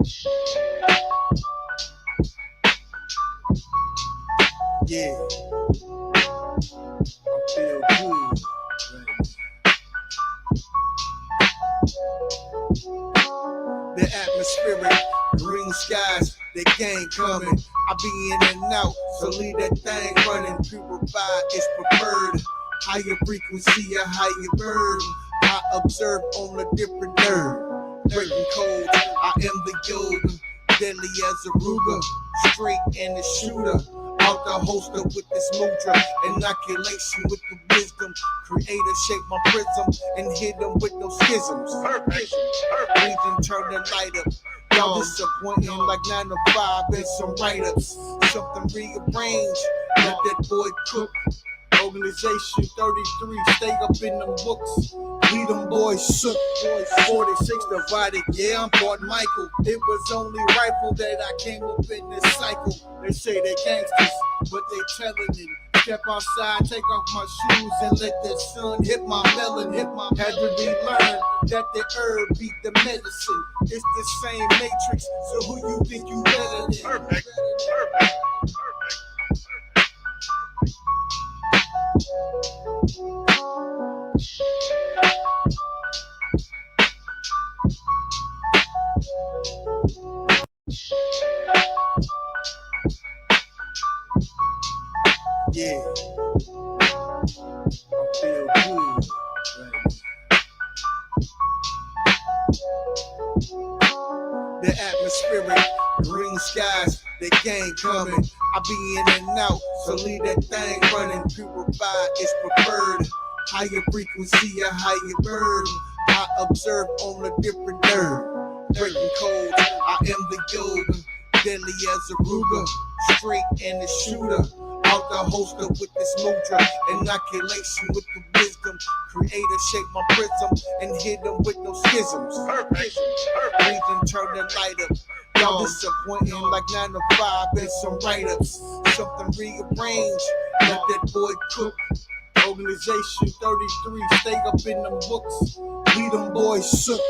Yeah, I feel good. The atmospheric, green skies, the gang coming. I be in and out, so leave that thing running. Purified is preferred. Higher frequency, a higher bird. I observe on a different nerve. Breaking codes, I am the yoga. Deadly as a Ruger, straight and the shooter. Out the holster with this mudra, inoculation with the wisdom. Creator shape my prism and hit them with no schisms. Perfect. Region turn the light up. Y'all disappointing like 9 to 5 and some write-ups. Something rearranged, let that boy cook. Organization 33, stay up in them books. Lead them boys shook. 46 divided, yeah, I'm Fort Michael. It was only rifle that I came up in this cycle. They say they gangsters, but they telling it. Step outside, take off my shoes and let the sun hit my melon. Had to be learned that the herb beat the medicine. It's the same matrix, so who you think you better than? Perfect. Yeah, I feel good. The atmospheric, green skies, the gang coming. I be in and out, so leave that thing running. Purified is preferred. Higher frequency, a higher bird. I observe on a different nerve. Breaking codes, I am the yoga. Deadly as a Ruger, straight and the shooter. Out the holster with this mudra, inoculation with the wisdom. Creator shape my prism and hit them with no schisms. Perfect. Region turn the light up. Y'all disappointing like 9 to 5 and some write-ups. Something rearranged, let that boy cook. Organization 33, stay up in them books. Lead them boys shook.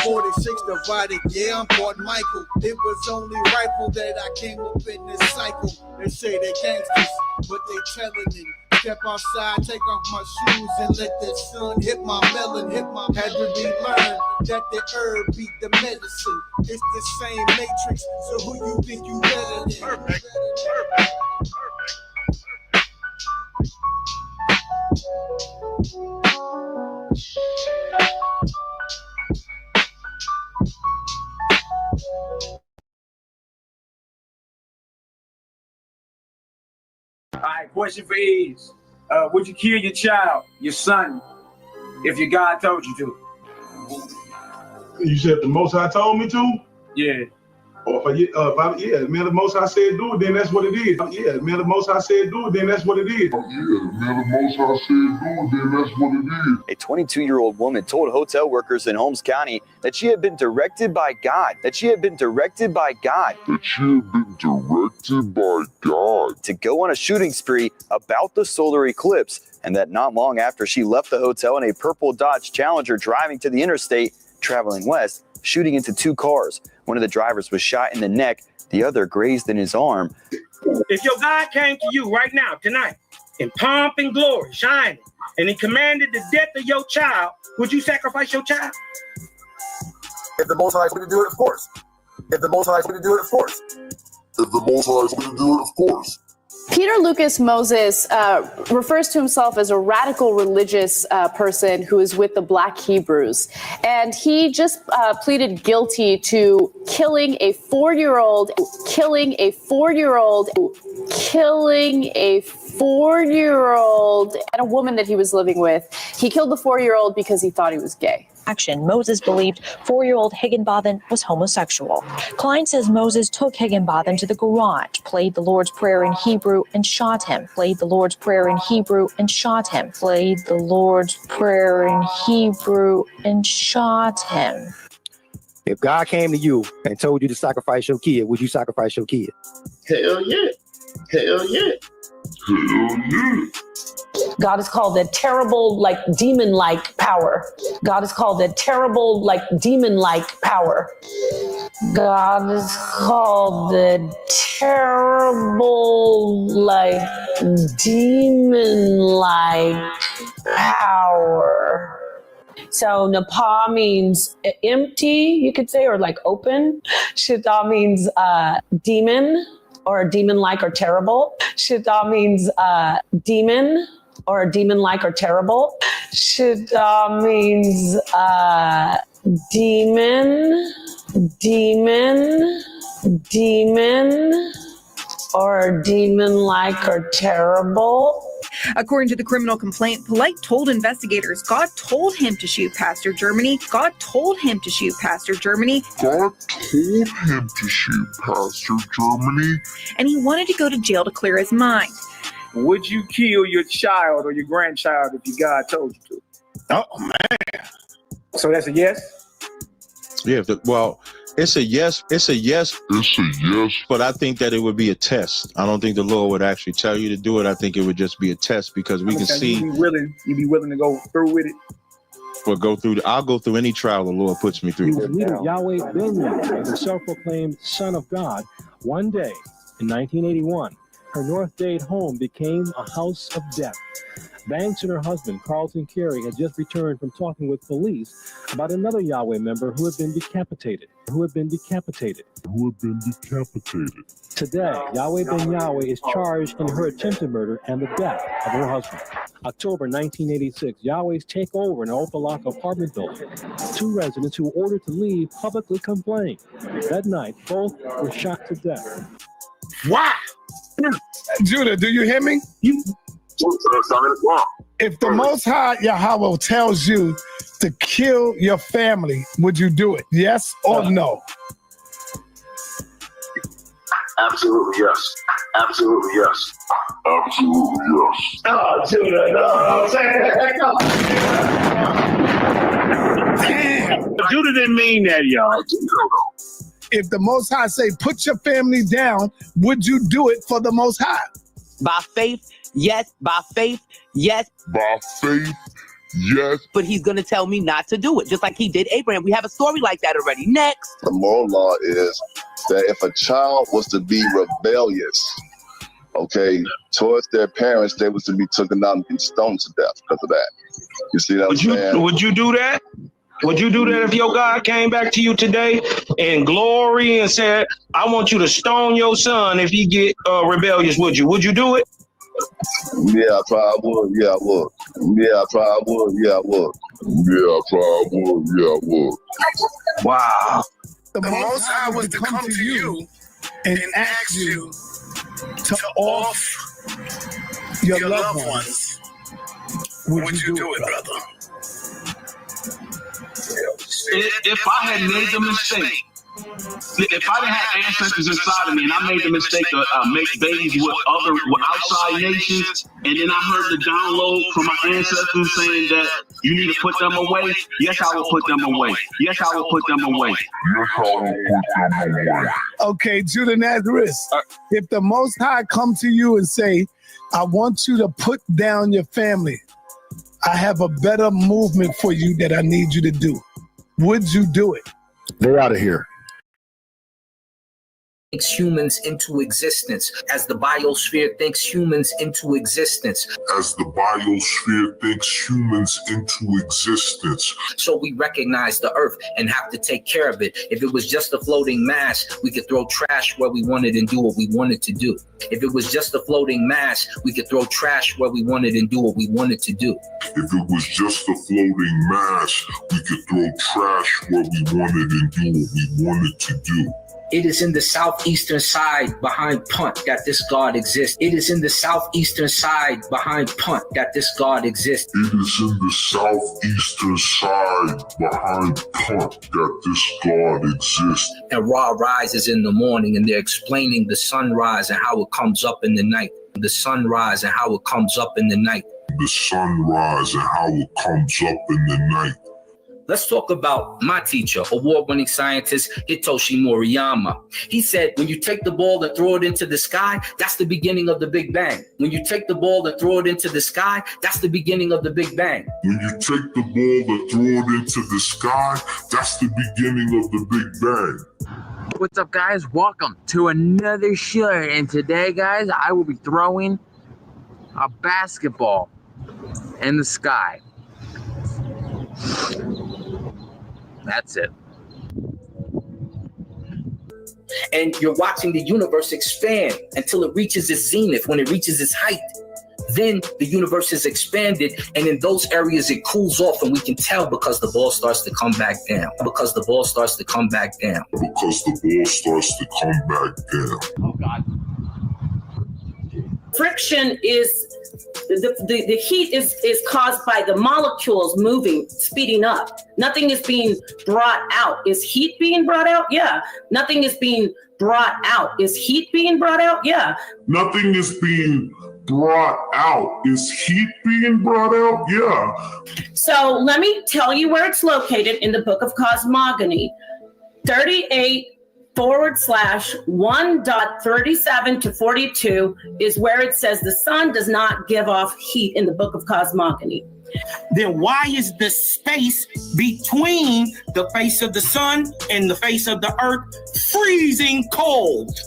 46 divided, yeah, I'm Fort Michael. It was only rifle that I came up in this cycle. They say they gangsters, but they telling it. Step outside, take off my shoes and let the sun hit my melon. Had to be learned that the herb beat the medicine. It's the same matrix, so who you think you better than? Perfect. All right, question for Ease. Would you kill your child, your son, if your God told you to? You said the Most High told me to? Yeah. Or yeah, man, the Most High said do it, then that's what it is. Yeah, man, the Most High said do it, then that's what it is. Yeah, man, the Most High said do it, then that's what it is. A 22-year-old woman told hotel workers in Holmes County that she had been directed by God. To go on a shooting spree about the solar eclipse, and that not long after she left the hotel in a purple Dodge Challenger driving to the interstate, traveling west, shooting into 2 cars. One of the drivers was shot in the neck, the other grazed in his arm. If your God came to you right now, tonight, in pomp and glory, shining, and he commanded the death of your child, would you sacrifice your child? If the Most High is going to do it, of course. If the Most High is going to do it, of course. If the Most High is going to do it, of course. Peter Lucas Moses refers to himself as a radical religious person who is with the Black Hebrews. And he just pleaded guilty to killing a 4-year-old and a woman that he was living with. He killed the 4-year-old because he thought he was gay. Moses believed 4-year-old Higginbotham was homosexual. Klein says Moses took Higginbotham to the garage, played the Lord's Prayer in Hebrew, and shot him. If God came to you and told you to sacrifice your kid, would you sacrifice your kid? Hell yeah. Hell yeah. Hell yeah. God is called a terrible, demon-like power. God is called the terrible, like, demon-like power. So Napa means empty, you could say, or like open. Shita means demon, or demon-like or terrible. Shita means demon, or demon-like or terrible. Shita means demon, or demon-like or terrible. According to the criminal complaint, Polite told investigators God told him to shoot Pastor Germany. God told him to shoot Pastor Germany. God told him to shoot Pastor Germany. And he wanted to go to jail to clear his mind. Would you kill your child or your grandchild if your God told you to? Oh, man. So that's a yes? Yeah, it's a yes. It's a yes. It's a yes. But I think that it would be a test. I don't think the Lord would actually tell you to do it. I think it would just be a test because we can see. You'd be willing to go through with it? I'll go through any trial the Lord puts me through. Leader Yahweh Ben Yahweh, the self-proclaimed Son of God, one day in 1981, her North Dade home became a house of death. Banks and her husband, Carlton Carey, had just returned from talking with police about another Yahweh member who had been decapitated. Today, Yahweh Ben Yahweh is charged in her attempted murder and the death of her husband. October 1986, Yahweh's takeover in an Opalaka apartment building. Two residents who were ordered to leave publicly complained. That night, both were shot to death. Wow! Judah, do you hear me? If the Most High Yahweh tells you to kill your family, would you do it? Yes or no? Absolutely yes. Absolutely yes. Absolutely yes. Oh, Judah, no. Damn. Judah didn't mean that, y'all. If the Most High say, put your family down, would you do it for the Most High? By faith, yes. By faith, yes. By faith, yes. But he's going to tell me not to do it, just like he did Abraham. We have a story like that already. Next. The moral law is that if a child was to be rebellious, towards their parents, they was to be taken out and stoned to death because of that. You see that? Would you do that? Would you do that if your God came back to you today in glory and said, I want you to stone your son if he get rebellious? Would you? Would you do it? Yeah, I probably would. Yeah, I would. Yeah, I probably would. Yeah, I would. Yeah, I probably would. Yeah, I would. Wow. The Most High was to come to you and ask you to off your loved ones. Would you do it, brother? If I had made the mistake, if I didn't have ancestors inside of me and I made the mistake to make babies with outside nations, and then I heard the download from my ancestors saying that you need to put them away, yes, I will put them away. Yes, I will put them away. Yes, I will put them away. Okay, Judah Nazareth, if the Most High come to you and say, I want you to put down your family, I have a better movement for you that I need you to do, would you do it? They're out of here. Thinks humans into existence, as the biosphere thinks humans into existence. As the biosphere thinks humans into existence. So we recognize the earth and have to take care of it. If it was just a floating mass, we could throw trash where we wanted and do what we wanted to do. If it was just a floating mass, we could throw trash where we wanted and do what we wanted to do. If it was just a floating mass, we could throw trash where we wanted and do what we wanted to do. It is in the southeastern side behind Punt that this God exists. It is in the southeastern side behind Punt that this God exists. It is in the southeastern side behind Punt that this God exists. And Ra rises in the morning and they're explaining the sunrise and how it comes up in the night. The sunrise and how it comes up in the night. The sunrise and how it comes up in the night. Let's talk about my teacher, award-winning scientist Hitoshi Moriyama. He said, when you take the ball and throw it into the sky, that's the beginning of the Big Bang. When you take the ball and throw it into the sky, that's the beginning of the Big Bang. When you take the ball and throw it into the sky, that's the beginning of the Big Bang. What's up, guys? Welcome to another show. And today, guys, I will be throwing a basketball in the sky. That's it. And you're watching the universe expand until it reaches its zenith. When it reaches its height, then the universe is expanded, and in those areas it cools off, and we can tell because the ball starts to come back down. Because the ball starts to come back down. Because the ball starts to come back down. Oh, God. Friction is the heat is caused by the molecules moving, speeding up. Nothing is being brought out. Is heat being brought out? Yeah. Nothing is being brought out. Is heat being brought out? Yeah. Nothing is being brought out. Is heat being brought out? Yeah. So let me tell you where it's located in the book of Cosmogony. 38/1.37 to 42 is where it says the sun does not give off heat in the book of Cosmogony. Then why is the space between the face of the sun and the face of the earth freezing cold?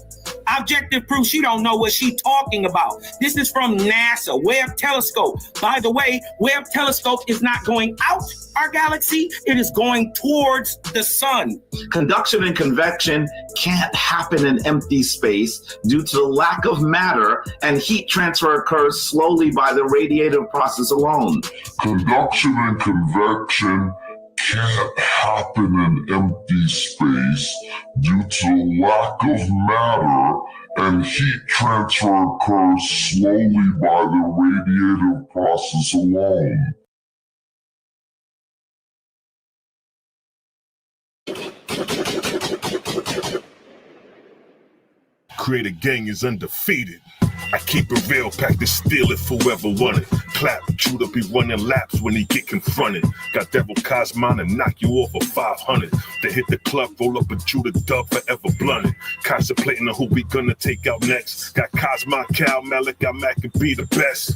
Objective proof, she don't know what she's talking about. This is from NASA, Webb Telescope. By the way, Webb Telescope is not going out our galaxy, it is going towards the sun. Conduction and convection can't happen in empty space due to the lack of matter, and heat transfer occurs slowly by the radiative process alone. Conduction and convection can't happen in empty space due to lack of matter, and heat transfer occurs slowly by the radiative process alone. Creator Gang is undefeated. I keep it real, pack to steal it, forever wanted. Clap, Judah be running laps when he get confronted. Got Devil Cosmon and knock you off of 500. They hit the club, roll up a Judah dub, forever blunted. Contemplating on who we gonna take out next. Got Cosmon, Cal, MALAKIMAC can be the best.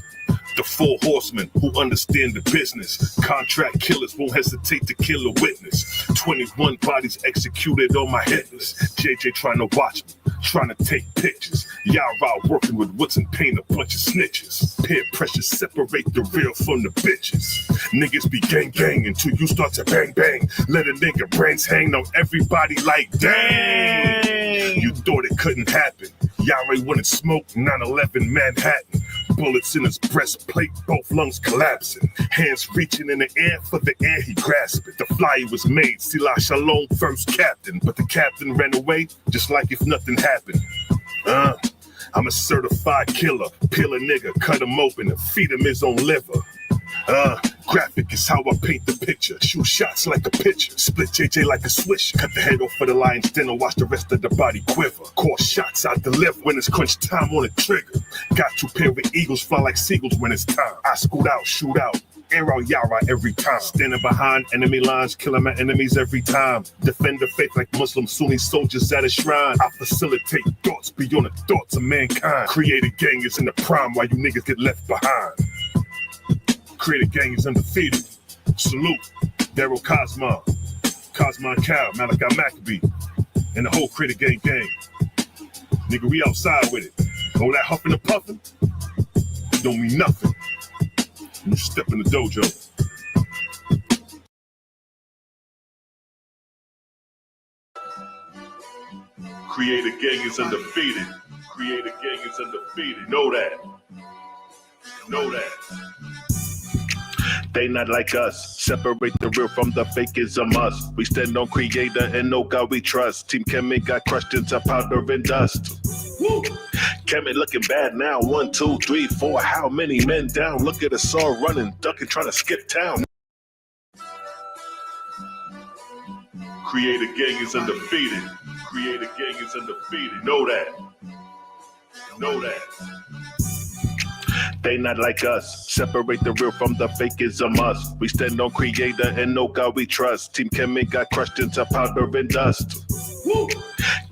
The 4 horsemen who understand the business. Contract killers won't hesitate to kill a witness. 21 bodies executed on my hit list. JJ trying to watch me, trying to take pictures. YAH'KI working with woods and paint, a bunch of snitches. Peer pressure separate the real from the bitches. Niggas be gang gang until you start to bang bang. Let a nigga brains hang on everybody like dang. You thought it couldn't happen. Yahweh wouldn't smoke 9/11 Manhattan. Bullets in his breastplate, both lungs collapsing. Hands reaching in the air, for the air he grasped it. The flyer was made, Sila Shalom, first captain. But the captain ran away, just like if nothing happened. I'm a certified killer. Peel a nigga, cut him open and feed him his own liver. Graphic is how I paint the picture. Shoot shots like a pitcher. Split JJ like a swish. Cut the head off for the lion's den and watch the rest of the body quiver. Call shots I deliver when it's crunch time on the trigger. Got 2 pair of eagles, fly like seagulls when it's time. I scoot out, shoot out. Air out Yara every time. Standing behind enemy lines, killing my enemies every time. Defend the faith like Muslim Sunni soldiers at a shrine. I facilitate thoughts beyond the thoughts of mankind. Creator Gang is in the prime while you niggas get left behind. Creator Gang is undefeated. Salute, Daryl Cosmon, Cosmon Cal, MALAKIMAC, and the whole Creator gang. Nigga, we outside with it. All that huffing and puffing don't mean nothing. You step in the dojo. Creator Gang is undefeated. Creator Gang is undefeated. Know that. Know that. They not like us. Separate the real from the fake is a must. We stand on Creator and know God we trust. Team Kemet got crushed into powder and dust. Woo! Kemet looking bad now. 1, 2, 3, 4. How many men down? Look at us all running, ducking, trying to skip town. Creator Gang is undefeated. Creator Gang is undefeated. Know that. Know that. They not like us. Separate the real from the fake is a must. We stand on Creator and know God we trust. Team Kemet got crushed into powder and dust. Woo!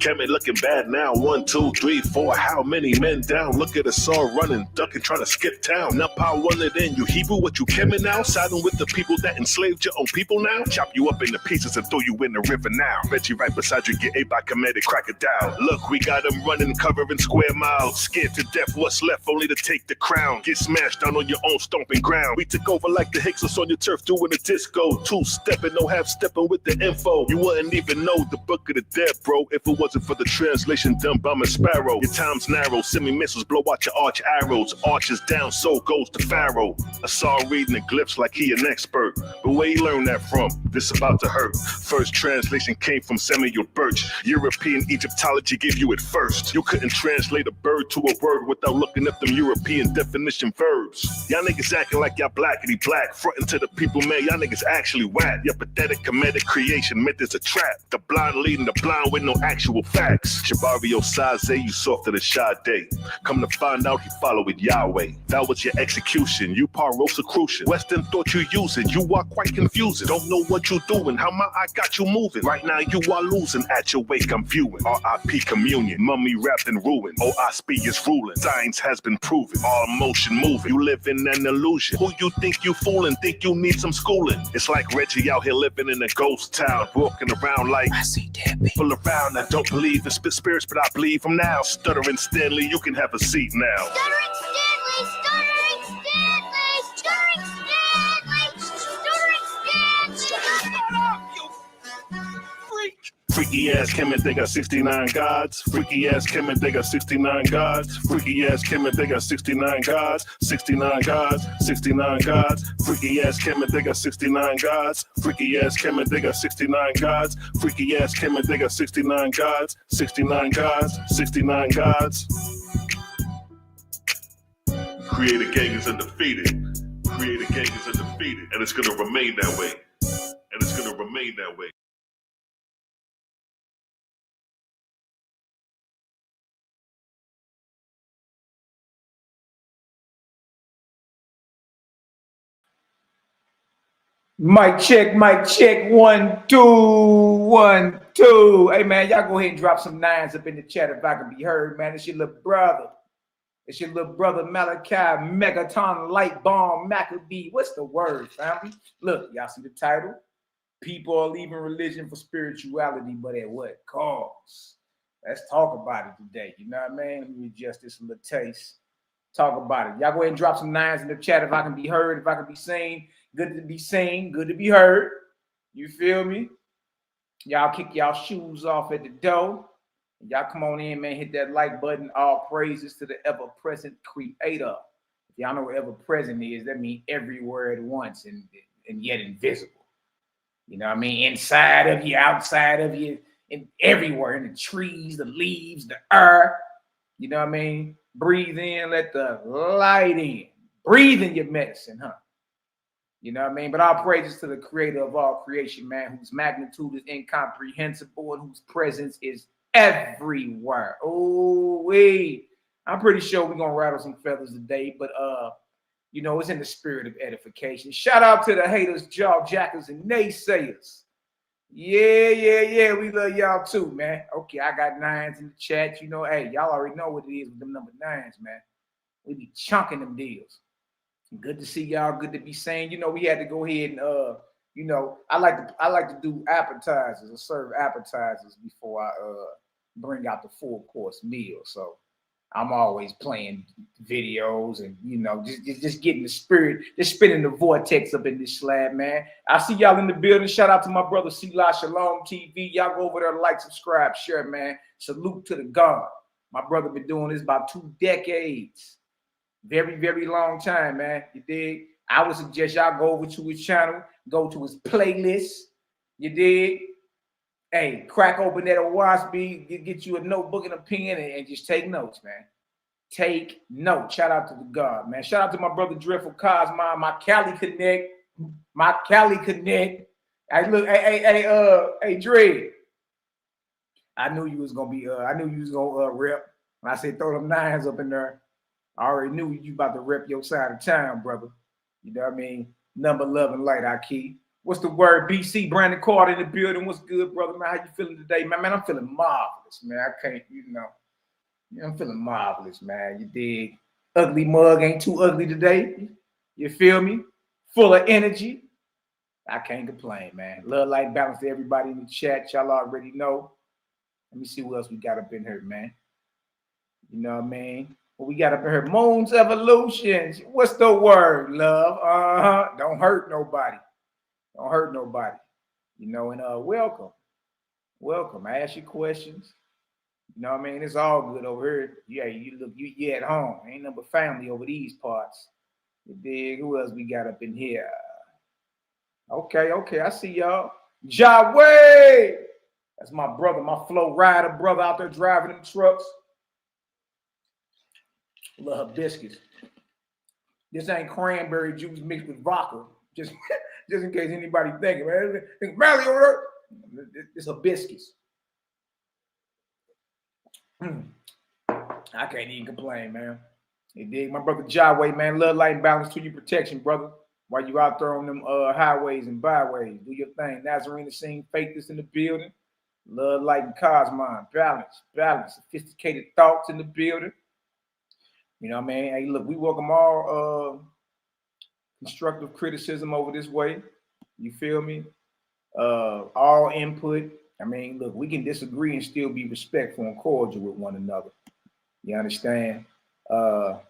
Kemet looking bad now. 1, 2, 3, 4. How many men down? Look at us all running, ducking, trying to skip town. Now power one it in. You Hebrew, what you Kemet now? Siding with the people that enslaved your own people now? Chop you up into pieces and throw you in the river now. Bet you right beside you get ate by comedic crocodile. Look, we got them running, covering square miles. Scared to death, what's left only to take the crown. Get smashed down on your own stomping ground. We took over like the Hicks on your turf doing a disco. 2-stepping, no half-stepping with the info. You wouldn't even know the book of the dead, bro, if it wasn't for the translation done by my sparrow. Your time's narrow, semi-missiles blow out your arch arrows. Arches down, so goes the pharaoh. I saw him reading the glyphs like he an expert. But where he learned that from? This about to hurt. First translation came from Samuel Birch. European Egyptology gave you it first. You couldn't translate a bird to a word without looking up them European definition verbs. Y'all niggas acting like y'all blackity black. Frontin' to the people, man, y'all niggas actually whack. Your pathetic comedic creation meant it's a trap. The blind leading the blind with no actual facts. Shabario Saze, you softer than Sade. Come to find out he followed Yahweh. That was your execution. You Rosicrucian. Western thought you using. You are quite confusing. Don't know what you doing. How my eye got you moving. Right now you are losing. At your wake I'm viewing. R.I.P. communion. Mummy wrapped in ruin. OSP is ruling. Science has been proven. All motion moving. You live in an illusion. Who you think you fooling? Think you need some schooling. It's like Reggie out here living in a ghost town. Walking around like I see dead people around. I don't believe in spirits, but I believe them now. Stuttering Stanley, you can have a seat now. Stuttering Stanley, stuttering Stanley, stuttering Stanley, stuttering Stanley. Shut up, you freak. Freaky ass Kemet, they got 69 gods. Freaky ass Kemet, they got 69 gods. Freaky ass Kemet, they got 69 gods. 69 gods, 69 gods. Freaky ass Kemet, they got 69 gods. Freaky ass Kemet, they got 69 gods. Freaky ass Kemet, they got 69 gods. 69 gods, 69 gods. Creator gang is undefeated. Creator gang is undefeated. And it's gonna remain that way. And it's gonna remain that way. Mic check, 1, 2, 1, 2. Hey man, y'all go ahead and drop some nines up in the chat if I can be heard, man. It's your little brother. It's your little brother Malaki, Megaton, Light Bomb, Maccabee. What's the word, family? Look, y'all see the title? People are leaving religion for spirituality, but at what cost? Let's talk about it today. You know what I mean? Let me adjust this a little taste. Talk about it. Y'all go ahead and drop some nines in the chat if I can be heard, if I can be seen. Good to be seen, good to be heard. You feel me? Y'all kick y'all shoes off at the door. Y'all come on in, man. Hit that like button. All praises to the ever-present creator. If y'all know what ever-present is, that means everywhere at once and yet invisible. You know what I mean? Inside of you, outside of you, and everywhere. In the trees, the leaves, the air. You know what I mean? Breathe in, let the light in. Breathe in your medicine, huh? You know what I mean? But all praises to the creator of all creation, man, whose magnitude is incomprehensible and whose presence is everywhere. Oh, wait. I'm pretty sure we're going to rattle some feathers today, but, you know, it's in the spirit of edification. Shout out to the haters, jaw jackers, and naysayers. Yeah. We love y'all too, man. Okay, I got nines in the chat. You know, hey, y'all already know what it is with them number nines, man. We be chunking them deals. Good to see y'all. Good to be saying. You know, we had to go ahead and you know, I like to do appetizers or serve appetizers before I bring out the full course meal. So I'm always playing videos and, you know, just getting the spirit, just spinning the vortex up in this slab, man. I see y'all in the building. Shout out to my brother Shalom TV. Y'all go over there, like, subscribe, share, man. Salute to the God. My brother been doing this about 2 decades. Very, very long time, man. You dig? I would suggest y'all go over to his channel, go to his playlist. You dig? Hey, crack open that WAH'S, get you a notebook and a pen and just take notes, man. Take notes. Shout out to the God, man. Shout out to my brother Dreadful Cosmo, my Cali Connect. Hey, look, hey, Dre. I knew you was gonna rep. When I said throw them nines up in there, I already knew you about to rep your side of town, brother. You know what I mean? Number 11 light, HICKMAN. What's the word? BC Brandon Carter in the building. What's good, brother? Man, how you feeling today, man? Man, I'm feeling marvelous, man. I can't, I'm feeling marvelous, man. You dig? Ugly mug ain't too ugly today. You feel me? Full of energy. I can't complain, man. Love, light, balance to everybody in the chat. Y'all already know. Let me see what else we got up in here, man. You know what I mean? What we got up in here? Moon's Evolutions. What's the word, love? Don't hurt nobody. Don't hurt nobody. You know, and welcome. Welcome. I ask you questions. You know what I mean? It's all good over here. Yeah, you at home. Ain't no but family over these parts. You dig? Who else we got up in here? Okay, I see y'all. Yahweh! That's my brother, my flow rider brother out there driving them trucks. Love biscuits. This ain't cranberry juice mixed with vodka. Just in case anybody thinking, man. Mally over there. It's hibiscus. I can't even complain, man. You dig? My brother Yahweh, man. Love, light, and balance to your protection, brother. While you out there on them highways and byways, do your thing. Nazarene is seen, faith is in the building. Love, light, and cosmon. Balance. Sophisticated thoughts in the building. You know what I mean? Hey, look, we welcome all constructive criticism over this way. You feel me? All input. I mean, look, we can disagree and still be respectful and cordial with one another. You understand? I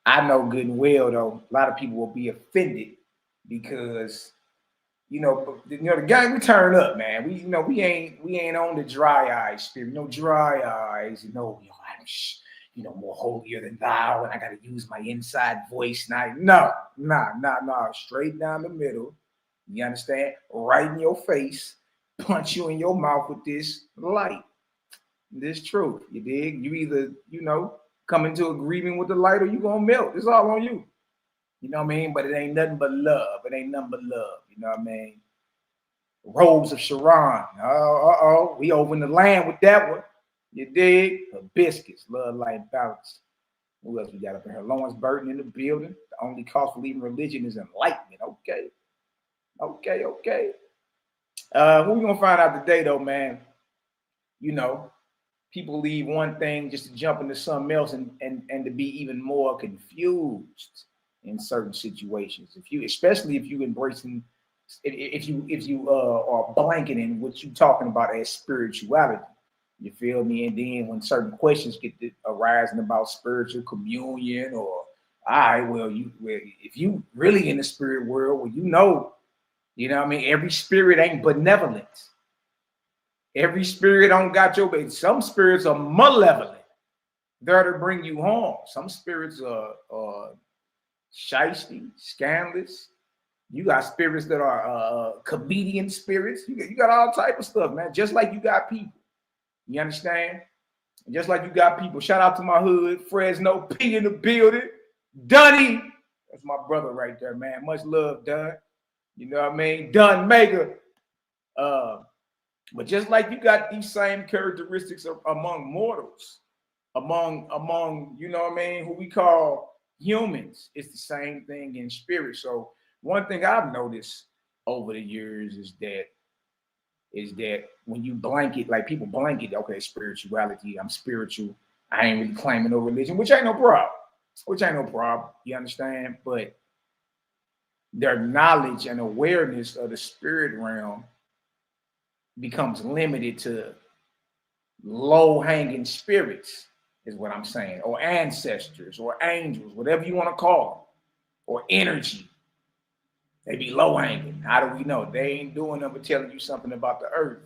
know good and well, though, a lot of people will be offended because, the gang we turn up, man. We ain't on the dry eyes spirit. No dry eyes. I'm more holier than thou, and I gotta use my inside voice. No. Straight down the middle. You understand? Right in your face, punch you in your mouth with this light. This truth. You dig? You either, come into agreement with the light or you gonna melt. It's all on you. You know what I mean? But it ain't nothing but love. It ain't nothing but love. You know what I mean? Robes of Sharon. We over in the land with that one. You dig? Hibiscus, love, light, balance. Who else we got up in here? Lawrence Burton in the building. The only cause for leaving religion is enlightenment. Okay. Who we gonna find out today, though, man? People leave one thing just to jump into something else and to be even more confused in certain situations. Especially if you embracing, if you are blanketing what you talking about as spirituality. You feel me? And then when certain questions get arising about spiritual communion or, if you really in the spirit world, you know what I mean? Every spirit ain't benevolent. Every spirit don't got your baby. Some spirits are malevolent. They're to bring you harm. Some spirits are shiesty, scandalous. You got spirits that are comedian spirits. You got all type of stuff, man. Just like you got people. You understand? Just like you got people. Shout out to my hood, Fresno P in the building. Dunny. That's my brother right there, man. Much love, Dunn. You know what I mean? Dunn Maker. But just like you got these same characteristics among mortals, among you know what I mean, who we call humans, it's the same thing in spirit. So one thing I've noticed over the years is that when you blanket, like people blanket, okay, spirituality, I'm spiritual, I ain't really claiming no religion, which ain't no problem. You understand? But their knowledge and awareness of the spirit realm becomes limited to low-hanging spirits, is what I'm saying, or ancestors, or angels, whatever you want to call them, or energy. They be low-hanging. How do we know? They ain't doing them but telling you something about the earth.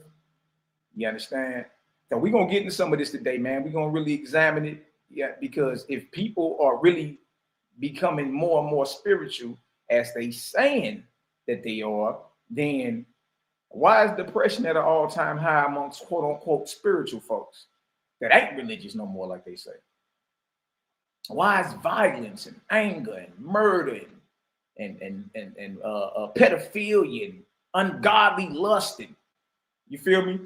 You understand? So we're going to get into some of this today, man. We're going to really examine it, because if people are really becoming more and more spiritual, as they saying that they are, then why is depression at an all-time high amongst quote-unquote spiritual folks that ain't religious no more, like they say? Why is violence and anger and murder and pedophilia and ungodly lusting? You feel me?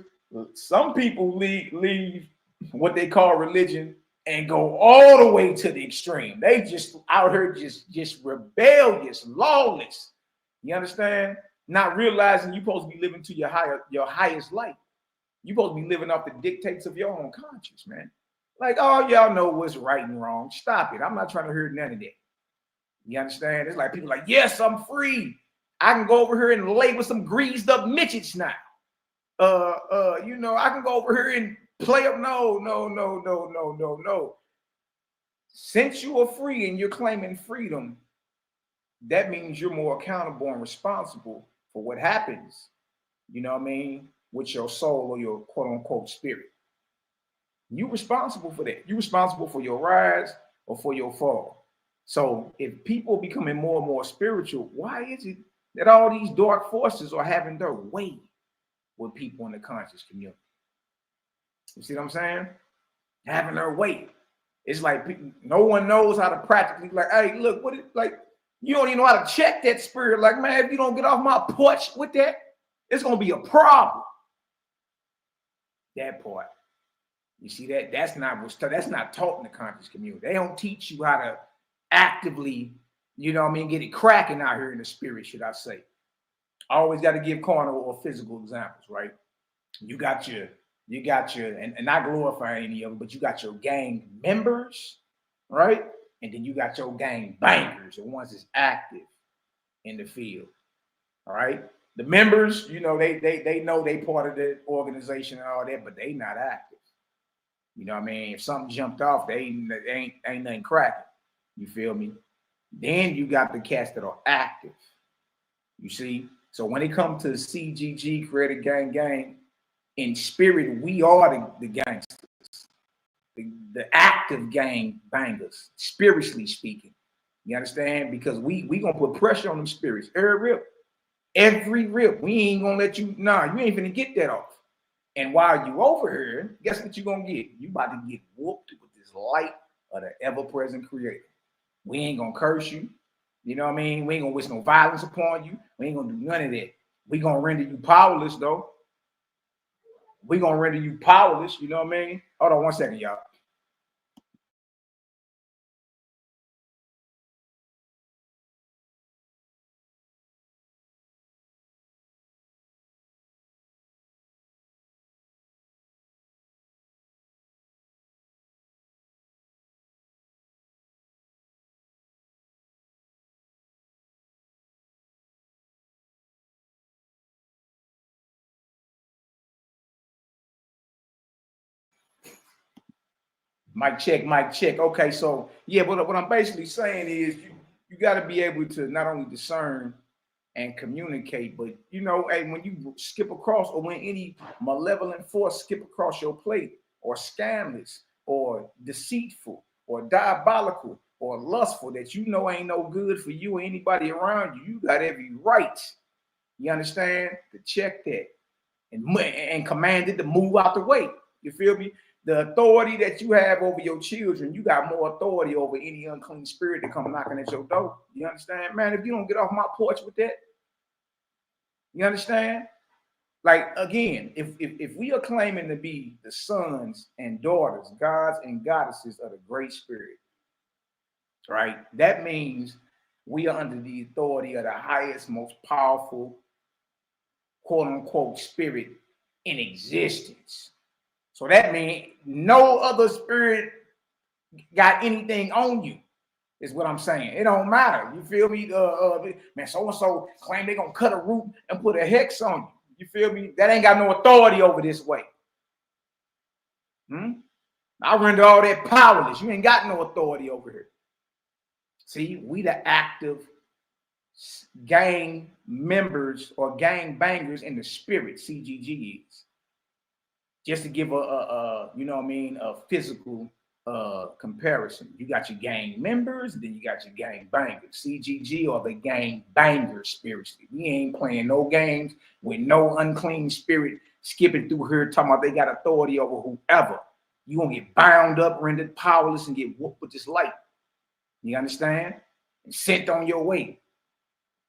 Some people leave what they call religion and go all the way to the extreme. They just out here just rebellious, lawless. You understand? not realizing you're supposed to be living to your highest life. You're supposed to be living off the dictates of your own conscience, man. Like, oh, y'all know what's right and wrong. Stop it. I'm not trying to hear none of that. You understand? It's like people like, yes, I'm free. I can go over here and lay with some greased up midgets now. You know, I can go over here and play up. No. Since you are free and you're claiming freedom, that means you're more accountable and responsible for what happens, you know what I mean, with your soul or your quote unquote spirit. You're responsible for that. You're responsible for your rise or for your fall. So if people are becoming more and more spiritual, why is it that all these dark forces are having their way with people in the conscious community? You see what I'm saying? Having their way. It's like no one knows how to practically, like, hey, look, what it like, you don't even know how to check that spirit. Like, man, if you don't get off my porch with that, it's gonna be a problem. That part. You see that? That's not taught in the conscious community. They don't teach you how to actively, you know what I mean, get it cracking out here in the spirit, should I say. I always got to give carnal or physical examples, right? You got your, and not glorifying any of them, but you got your gang members, right? And then you got your gang bangers, the ones that's active in the field, all right? The members, you know, they know they part of the organization and all that, but they not active. You know what I mean? If something jumped off, they ain't nothing cracking. You feel me? Then you got the cats that are active. You see? So when it comes to CGG, Creative Gang, in spirit, we are the gangsters, the active gang bangers, spiritually speaking. You understand? Because we gonna put pressure on them spirits. Every rip. We ain't gonna let you, you ain't finna get that off. And while you over here, guess what you gonna get? You about to get whooped with this light of the ever-present creator. We ain't gonna curse you. You know what I mean? We ain't gonna wish no violence upon you. We ain't gonna do none of that. We gonna render you powerless, though. We gonna render you powerless, you know what I mean? Hold on one second, y'all. Mic check. Okay, so yeah, but what I'm basically saying is you got to be able to not only discern and communicate, but you know, hey, when you skip across or when any malevolent force skip across your plate, or scandalous, or deceitful, or diabolical, or lustful that you know ain't no good for you or anybody around you, you got every right, you understand, to check that and command it to move out the way. You feel me? The authority that you have over your children, you got more authority over any unclean spirit that come knocking at your door. You understand? Man, if you don't get off my porch with that, you understand? Like, again, if we are claiming to be the sons and daughters, gods and goddesses of the great spirit, right? That means we are under the authority of the highest, most powerful, quote unquote, spirit in existence. So that means no other spirit got anything on you, is what I'm saying. It don't matter. You feel me? Man, so-and-so claim they gonna cut a root and put a hex on you. You feel me? That ain't got no authority over this way. I render all that powerless. You ain't got no authority over here. See, we the active gang members or gang bangers in the spirit, CGG is. Just to give a you know what I mean, a physical comparison. You got your gang members, then you got your gang bangers. CGG or the gang bangers spiritually. We ain't playing no games with no unclean spirit skipping through here talking about they got authority over whoever. You gonna get bound up, rendered powerless, and get whooped with this light. You understand? And sent on your way.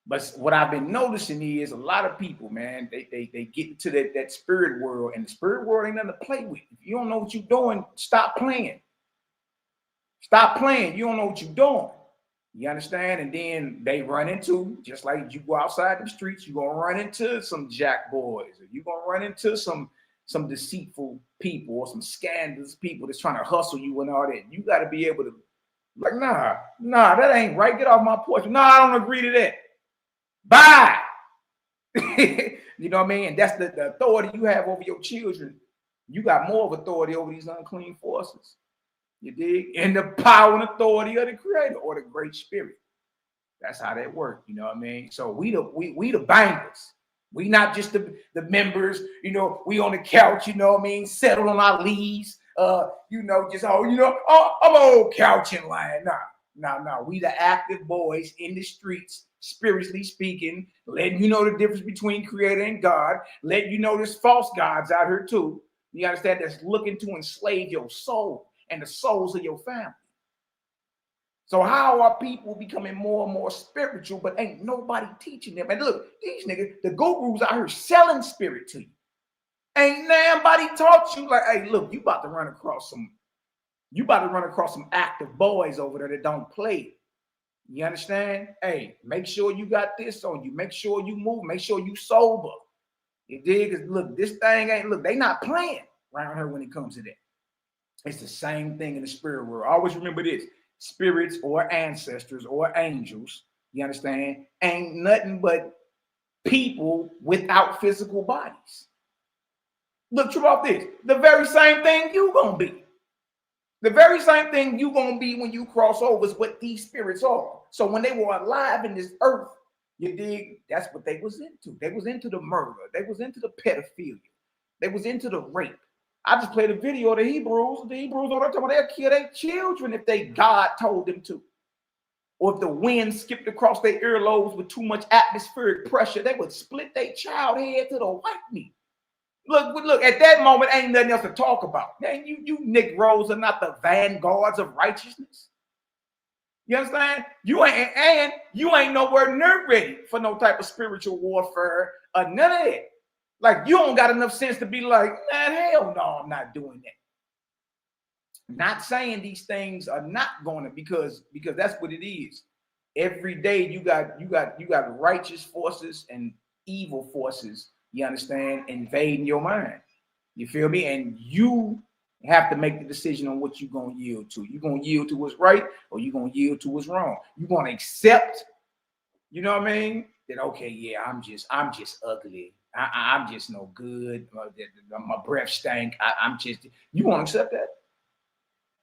But what I've been noticing is a lot of people, man, they get into that spirit world, and the spirit world ain't nothing to play with. If you don't know what you're doing, stop playing. Stop playing. You don't know what you're doing. You understand? And then they run into, just like you go outside the streets, you're gonna run into some jack boys, or you're gonna run into some deceitful people or some scandalous people that's trying to hustle you and all that. You got to be able to, like, nah, that ain't right. Get off my porch. No, I don't agree to that. Bye. You know what I mean? And that's the authority you have over your children. You got more of authority over these unclean forces. You dig? And the power and authority of the Creator or the Great Spirit. That's how that works. You know what I mean? So we the bangers. We not just the members. You know, we on the couch. You know what I mean? Settled on our leaves. You know, just I'm an old couch in line. Nah. We the active boys in the streets, spiritually speaking, letting you know the difference between Creator and God. Letting you know there's false gods out here too. You understand? That's looking to enslave your soul and the souls of your family. So how are people becoming more and more spiritual, but ain't nobody teaching them? And look, these niggas, the gurus out here selling spirit to you. Ain't nobody taught you, like, hey, look, you about to run across some active boys over there that don't play. You understand? Hey, make sure you got this on you. Make sure you move. Make sure you sober. You dig? Look, this thing ain't, look, they not playing around here when it comes to that. It's the same thing in the spirit world. Always remember this. Spirits or ancestors or angels, you understand, ain't nothing but people without physical bodies. Look, true about this. The very same thing you gonna be. The very same thing you gonna be when you cross over is what these spirits are. So when they were alive in this earth, you dig, that's what they was into. They was into the murder. They was into the pedophilia. They was into the rape. I just played a video of the Hebrews. The Hebrews are talking about they'll kill their children if God told them to. Or if the wind skipped across their earlobes with too much atmospheric pressure, they would split their child head to the white meat. Look, at that moment, ain't nothing else to talk about. Man, you Negroes are not the vanguards of righteousness. You understand? You ain't nowhere near ready for no type of spiritual warfare or none of that. Like, you don't got enough sense to be like, man, hell no, I'm not doing that. Not saying these things are not going to, because that's what it is. Every day you got righteous forces and evil forces, you understand, invading your mind. You feel me? And you have to make the decision on what you're going to yield to. You're going to yield to what's right, or you're going to yield to what's wrong. You're going to accept, you know what I mean? That, okay, yeah, I'm just ugly. I'm just no good. My breath stank. You want to accept that?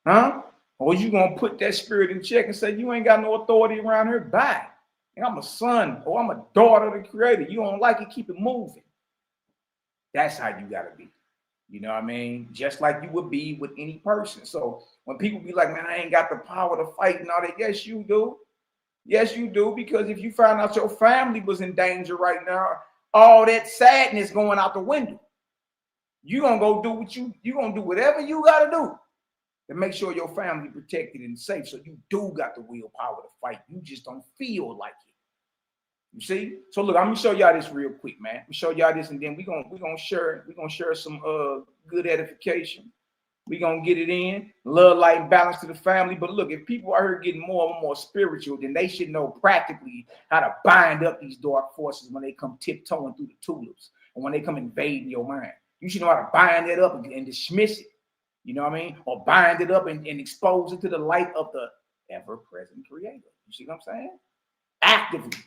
Huh? Or you going to put that spirit in check and say, you ain't got no authority around here? Bye. And I'm a son or I'm a daughter of the Creator. You don't like it, keep it moving. That's how you got to be. You know what I mean? Just like you would be with any person. So when people be like, man, I ain't got the power to fight and all that. Yes, you do. Yes, you do. Because if you found out your family was in danger right now, all that sadness going out the window. You're going to go do you're going to do whatever you got to do to make sure your family protected and safe. So you do got the willpower to fight. You just don't feel like it. You see? So look, I'm going to show y'all this real quick, man. I'm going to show y'all this, and then we're going to share some good edification. We're going to get it in. Love, light, and balance to the family. But look, if people are here getting more and more spiritual, then they should know practically how to bind up these dark forces when they come tiptoeing through the tulips and when they come invading your mind. You should know how to bind it up and dismiss it. You know what I mean? Or bind it up and expose it to the light of the ever-present Creator. You see what I'm saying? Actively.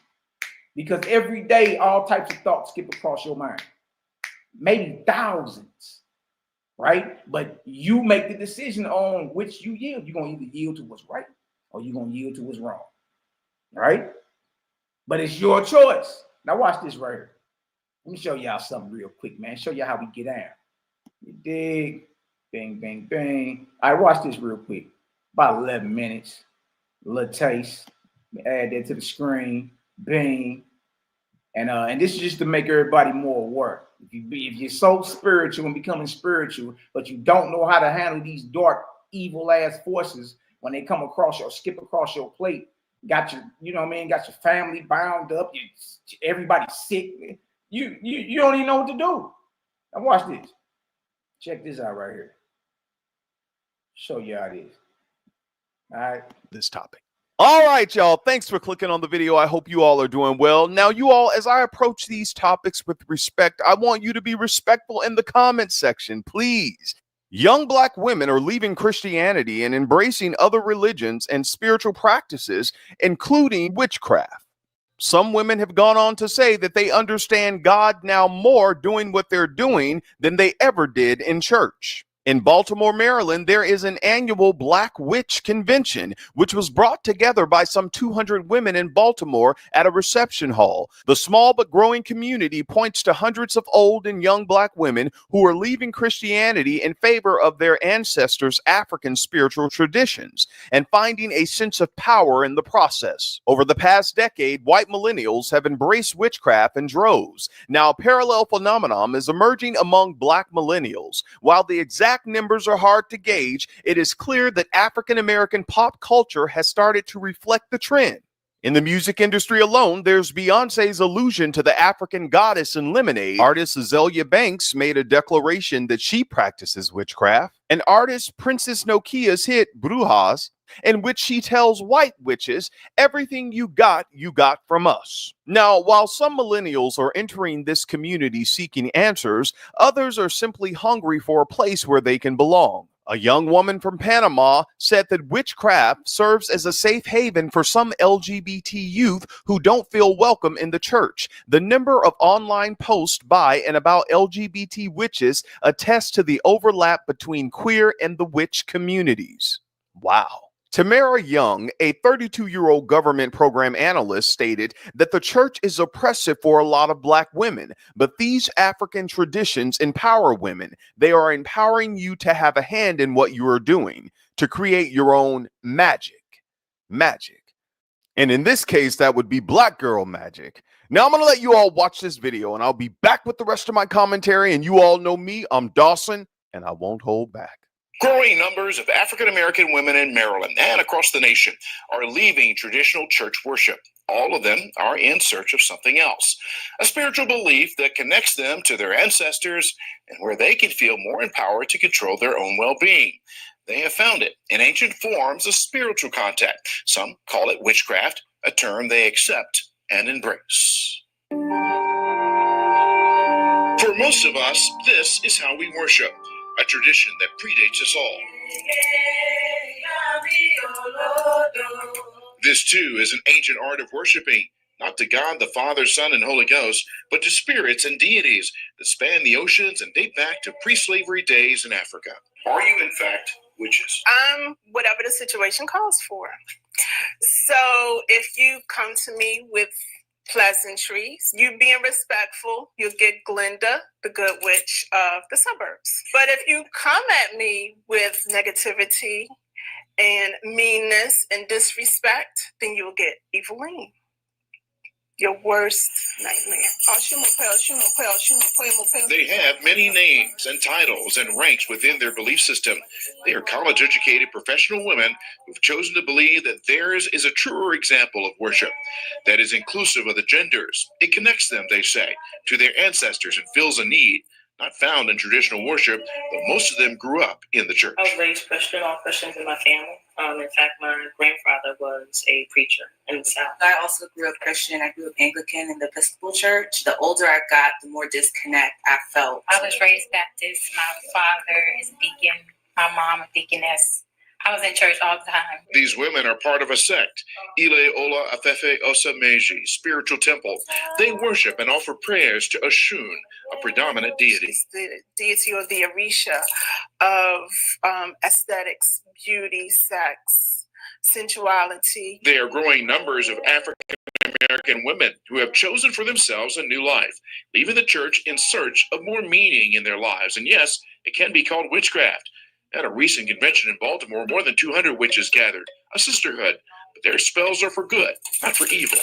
Because every day, all types of thoughts skip across your mind. Maybe thousands. Right? But you make the decision on which you yield. You're going to either yield to what's right or you're going to yield to what's wrong. Right? But it's your choice. Now watch this right here. Let me show y'all something real quick, man. Show y'all how we get down. You dig? Bang, bang, bang. All right, watch this real quick. About 11 minutes. A little taste. Add that to the screen. Bang. And this is just to make everybody more aware. If you're so spiritual and becoming spiritual, but you don't know how to handle these dark, evil ass forces when they come across your, skip across your plate, got your, you know what I mean, got your family bound up, everybody's sick. You don't even know what to do. Now watch this. Check this out right here. Show you how it is. All right. This topic. All right, y'all. Thanks for clicking on the video. I hope you all are doing well. Now, you all, as I approach these topics with respect, I want you to be respectful in the comment section, please. Young Black women are leaving Christianity and embracing other religions and spiritual practices, including witchcraft. Some women have gone on to say that they understand God now more doing what they're doing than they ever did in church. In Baltimore, Maryland, there is an annual Black Witch Convention, which was brought together by some 200 women in Baltimore at a reception hall. The small but growing community points to hundreds of old and young Black women who are leaving Christianity in favor of their ancestors' African spiritual traditions and finding a sense of power in the process. Over the past decade, white millennials have embraced witchcraft in droves. Now, a parallel phenomenon is emerging among Black millennials. While the exact numbers are hard to gauge, it is clear that African American pop culture has started to reflect the trend. In the music industry alone, there's Beyonce's allusion to the African goddess in Lemonade. Artist Azealia Banks made a declaration that she practices witchcraft. And artist Princess Nokia's hit Brujas, in which she tells white witches, everything you got from us. Now, while some millennials are entering this community seeking answers, others are simply hungry for a place where they can belong. A young woman from Panama said that witchcraft serves as a safe haven for some LGBT youth who don't feel welcome in the church. The number of online posts by and about LGBT witches attests to the overlap between queer and the witch communities. Wow. Tamara Young, a 32-year-old government program analyst, stated that the church is oppressive for a lot of Black women, but these African traditions empower women. They are empowering you to have a hand in what you are doing, to create your own magic. And in this case, that would be Black girl magic. Now I'm going to let you all watch this video, and I'll be back with the rest of my commentary. And you all know me, I'm Dawson, and I won't hold back. Growing numbers of African American women in Maryland and across the nation are leaving traditional church worship. All of them are in search of something else, a spiritual belief that connects them to their ancestors and where they can feel more empowered to control their own well-being. They have found it in ancient forms of spiritual contact. Some call it witchcraft, a term they accept and embrace. For most of us, this is how we worship. A tradition that predates us all. This, too, is an ancient art of worshiping, not to God, the Father, Son, and Holy Ghost, but to spirits and deities that span the oceans and date back to pre-slavery days in Africa. Are you, in fact, witches? Whatever the situation calls for. So if you come to me with pleasantries, you being respectful, you'll get Glinda, the good witch of the suburbs. But if you come at me with negativity and meanness and disrespect, then you'll get Eveline, your worst nightmare. They have many names and titles and ranks within their belief system. They are college-educated professional women who've chosen to believe that theirs is a truer example of worship that is inclusive of the genders. It connects them, they say, to their ancestors and fills a need not found in traditional worship, but most of them grew up in the church. I was raised Christian, all Christians in my family. In fact, my grandfather was a preacher in the South. I also grew up Christian. I grew up Anglican in the Episcopal Church. The older I got, the more disconnect I felt. I was raised Baptist. My father is a deacon. My mom a deaconess. I was in church all the time. These women are part of a sect, Ile Ola Afefe Osa Meji, spiritual temple. They worship and offer prayers to Oshun, a predominant deity. She's the deity or the Orisha of aesthetics, beauty, sex, sensuality. There are growing numbers of African American women who have chosen for themselves a new life, leaving the church in search of more meaning in their lives. And yes, it can be called witchcraft. At a recent convention in Baltimore, more than 200 witches gathered, a sisterhood, but their spells are for good, not for evil.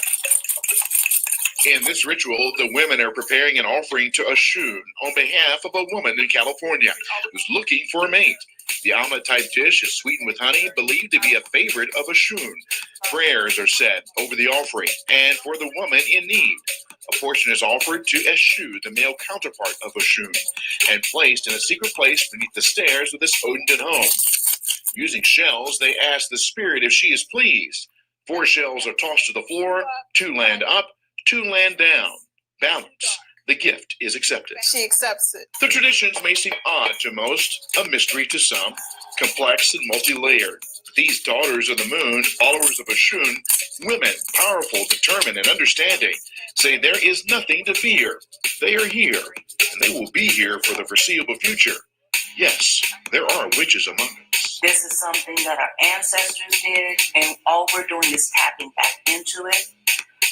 In this ritual, the women are preparing an offering to Oshun on behalf of a woman in California who's looking for a mate. The omelet-type dish is sweetened with honey, believed to be a favorite of Oshun. Prayers are said over the offering and for the woman in need. A portion is offered to Eshu, the male counterpart of Oshun, and placed in a secret place beneath the stairs of this Oden home. Using shells, they ask the spirit if she is pleased. 4 shells are tossed to the floor, 2 land up, 2 land down. Balance. The gift is accepted. She accepts it. The traditions may seem odd to most, a mystery to some, complex and multi-layered. These daughters of the moon, followers of Oshun, women, powerful, determined, and understanding, say there is nothing to fear. They are here, and they will be here for the foreseeable future. Yes, there are witches among us. This is something that our ancestors did, and all we're doing is tapping back into it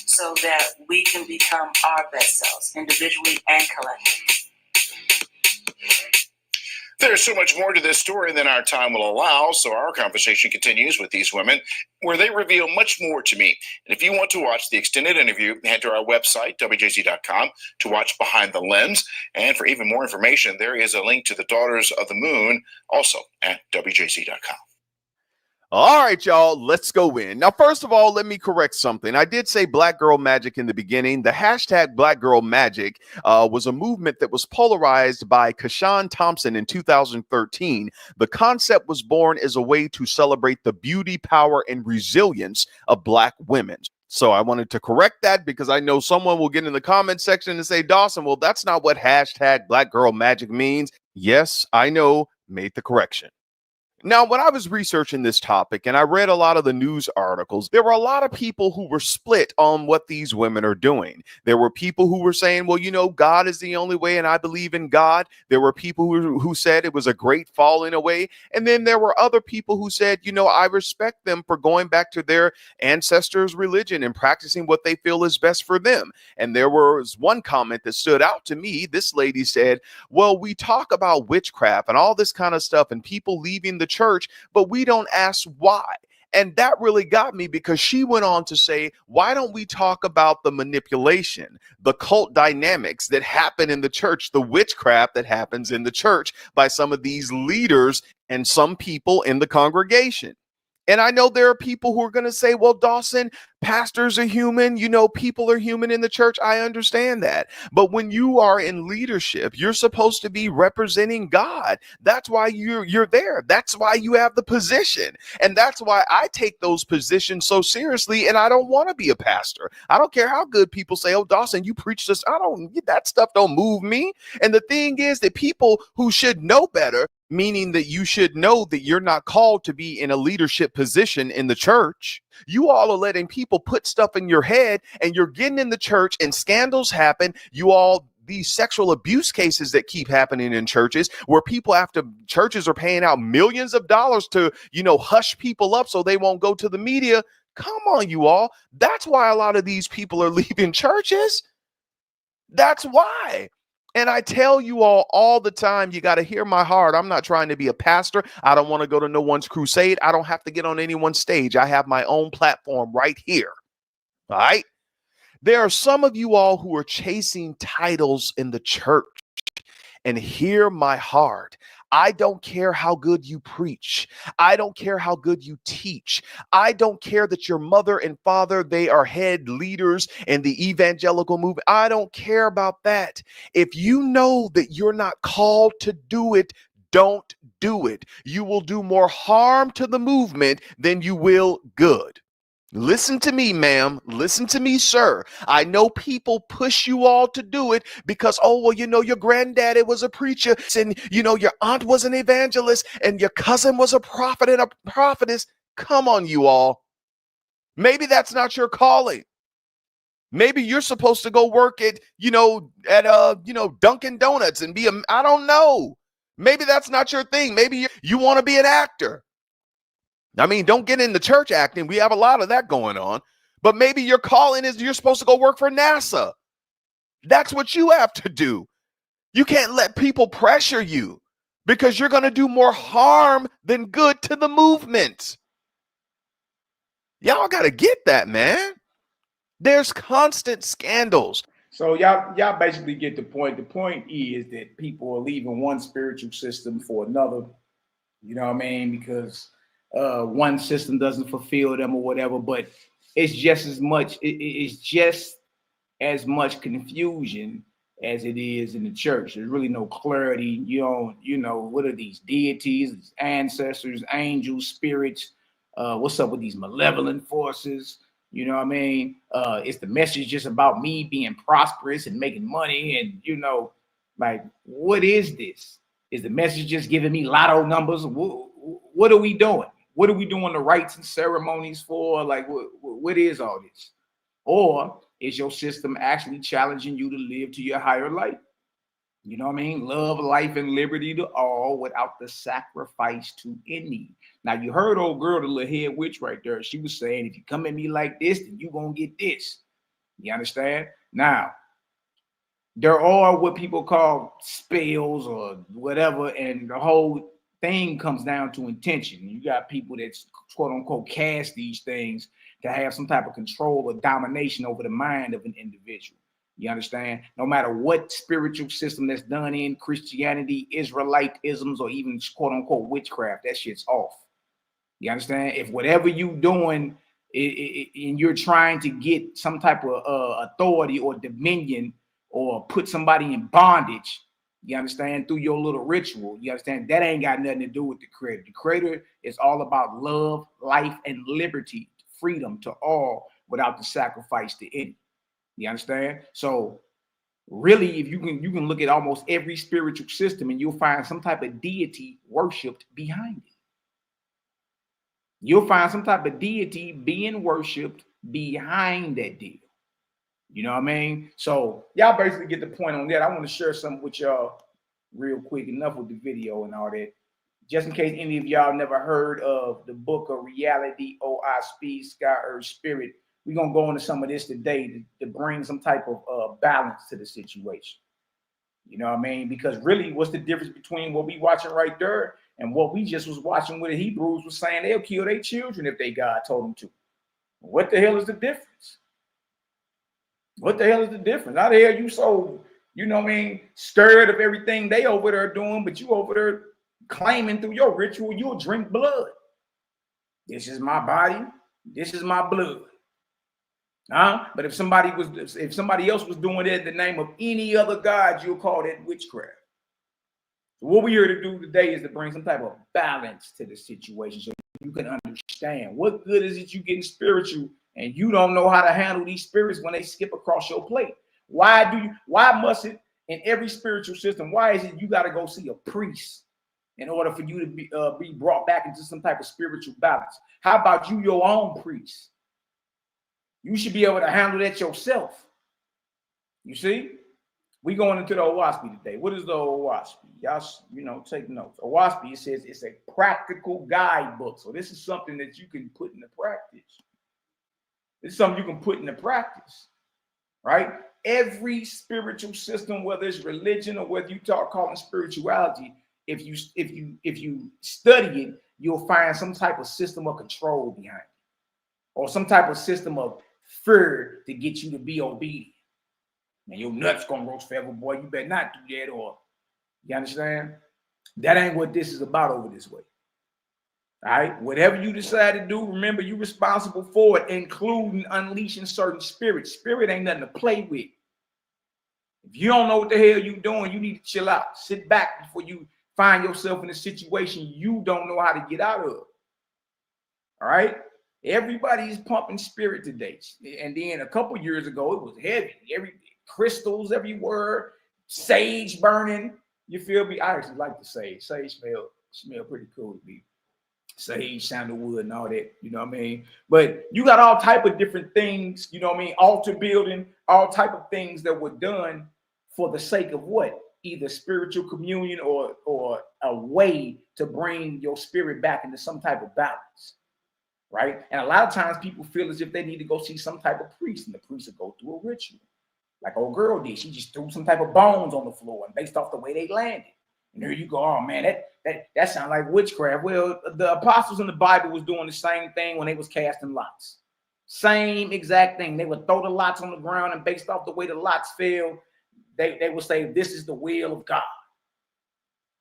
so that we can become our best selves, individually and collectively. There's so much more to this story than our time will allow, so our conversation continues with these women, where they reveal much more to me. And if you want to watch the extended interview, head to our website, WJZ.com, to watch Behind the Lens. And for even more information, there is a link to the Daughters of the Moon, also at WJZ.com. All right, y'all, let's go in. Now, first of all, let me correct something. I did say Black Girl Magic in the beginning. The hashtag Black Girl Magic was a movement that was polarized by Kashawn Thompson in 2013. The concept was born as a way to celebrate the beauty, power, and resilience of Black women. So I wanted to correct that because I know someone will get in the comment section and say, Dawson, well, that's not what hashtag Black Girl Magic means. Yes, I know, made the correction. Now, when I was researching this topic and I read a lot of the news articles, there were a lot of people who were split on what these women are doing. There were people who were saying, well, you know, God is the only way and I believe in God. There were people who said it was a great falling away. And then there were other people who said, you know, I respect them for going back to their ancestors' religion and practicing what they feel is best for them. And there was one comment that stood out to me. This lady said, well, we talk about witchcraft and all this kind of stuff and people leaving the church, but we don't ask why. And that really got me because she went on to say, why don't we talk about the manipulation, the cult dynamics that happen in the church, the witchcraft that happens in the church by some of these leaders and some people in the congregation. And I know there are people who are going to say, well, Dawson, pastors are human. You know, people are human in the church. I understand that. But when you are in leadership, you're supposed to be representing God. That's why you're there. That's why you have the position. And that's why I take those positions so seriously. And I don't want to be a pastor. I don't care how good people say, oh, Dawson, you preach this. That stuff don't move me. And the thing is that people who should know better, meaning that you should know that you're not called to be in a leadership position in the church. You all are letting people put stuff in your head and you're getting in the church and scandals happen. These sexual abuse cases that keep happening in churches where churches are paying out millions of dollars to, hush people up so they won't go to the media. Come on, you all. That's why a lot of these people are leaving churches. That's why. And I tell you all the time, you got to hear my heart. I'm not trying to be a pastor. I don't want to go to no one's crusade. I don't have to get on anyone's stage. I have my own platform right here. All right. There are some of you all who are chasing titles in the church. And hear my heart. I don't care how good you preach. I don't care how good you teach. I don't care that your mother and father, they are head leaders in the evangelical movement. I don't care about that. If you know that you're not called to do it, don't do it. You will do more harm to the movement than you will good. Listen to me, ma'am. Listen to me, sir. I know people push you all to do it because, your granddaddy was a preacher and, your aunt was an evangelist and your cousin was a prophet and a prophetess. Come on, you all. Maybe that's not your calling. Maybe you're supposed to go work at Dunkin' Donuts and I don't know. Maybe that's not your thing. Maybe you want to be an actor. I mean, don't get into church acting. We have a lot of that going on. But maybe your calling is you're supposed to go work for NASA. That's what you have to do. You can't let people pressure you because you're going to do more harm than good to the movement. Y'all got to get that, man. There's constant scandals. So y'all basically get the point. The point is that people are leaving one spiritual system for another. You know what I mean? Because one system doesn't fulfill them or whatever, but it's just as much confusion as it is in the church. There's really no clarity. What are these deities, ancestors, angels, spirits? What's up with these malevolent forces? You know what I mean? Is the message just about me being prosperous and making money? And, you know, like, what is this? Is the message just giving me lotto numbers? What are we doing? What are we doing the rites and ceremonies for? Like, what is all this? Or is your system actually challenging you to live to your higher life? You know what I mean? Love, life, and liberty to all without the sacrifice to any. Now, you heard old girl, the little head witch right there. She was saying, if you come at me like this, then you're going to get this. You understand? Now, there are what people call spells or whatever, and the whole thing comes down to intention. You got people that's quote unquote cast these things to have some type of control or domination over the mind of an individual. You understand? No matter what spiritual system that's done in Christianity, Israelite-isms, or even quote unquote witchcraft, that shit's off. You understand? If whatever you doing and you're trying to get some type of authority or dominion or put somebody in bondage, you understand, through your little ritual, you understand, that ain't got nothing to do with the creator. The creator is all about love, life, and liberty, freedom to all without the sacrifice to any. You understand? So really, if you can look at almost every spiritual system and you'll find some type of deity worshipped behind it. You'll find some type of deity being worshipped behind that deal. You know what I mean? So y'all basically get the point on that. I want to share something with y'all real quick, enough with the video and all that. Just in case any of y'all never heard of the book of reality, OI Speed, Sky, Earth, Spirit, we're going to go into some of this today to bring some type of balance to the situation. You know what I mean? Because really, what's the difference between what we watching right there and what we just was watching where the Hebrews was saying they'll kill their children if they God told them to? What the hell is the difference? What the hell is the difference? How the hell you so, you know what I mean, scared of everything they over there doing, but you over there claiming through your ritual you'll drink blood? This is my body. This is my blood. But if somebody else was doing it in the name of any other god, you'll call that witchcraft. So what we're here to do today is to bring some type of balance to the situation so you can understand what good is it you getting spiritual and you don't know how to handle these spirits when they skip across your plate. Why must it in every spiritual system, why is it you got to go see a priest in order for you to be brought back into some type of spiritual balance? How about you your own priest? You should be able to handle that yourself. You see? We going into the OWASP today. What is the OWASP? Y'all, take notes. OWASP, it says it's a practical guidebook. So this is something that you can put into practice. This is something you can put into practice, right? Every spiritual system, whether it's religion or whether you calling spirituality, if you study it, you'll find some type of system of control behind it, or some type of system of fear to get you to be obedient. And your nuts gonna roast forever, boy. You better not do that, or you understand? That ain't what this is about over this way. All right, whatever you decide to do, remember you're responsible for it, including unleashing certain spirits. Spirit ain't nothing to play with. If you don't know what the hell you're doing, you need to chill out. Sit back before you find yourself in a situation you don't know how to get out of. All right, everybody's pumping spirit today, and then a couple years ago it was heavy. Crystals everywhere, sage burning. You feel me? I actually like the sage. Sage smell pretty cool to me. Sage, sandalwood, and all that, you know what I mean? But you got all type of different things, you know what I mean? Altar building, all type of things that were done for the sake of what? Either spiritual communion or a way to bring your spirit back into some type of balance, right? And a lot of times people feel as if they need to go see some type of priest, and the priest will go through a ritual. Like old girl did. She just threw some type of bones on the floor, and based off the way they landed. And there you go. Oh man, that sounds like witchcraft. Well, the apostles in the Bible was doing the same thing when they was casting lots. Same exact thing. They would throw the lots on the ground, and based off the way the lots fell, they would say, this is the will of God.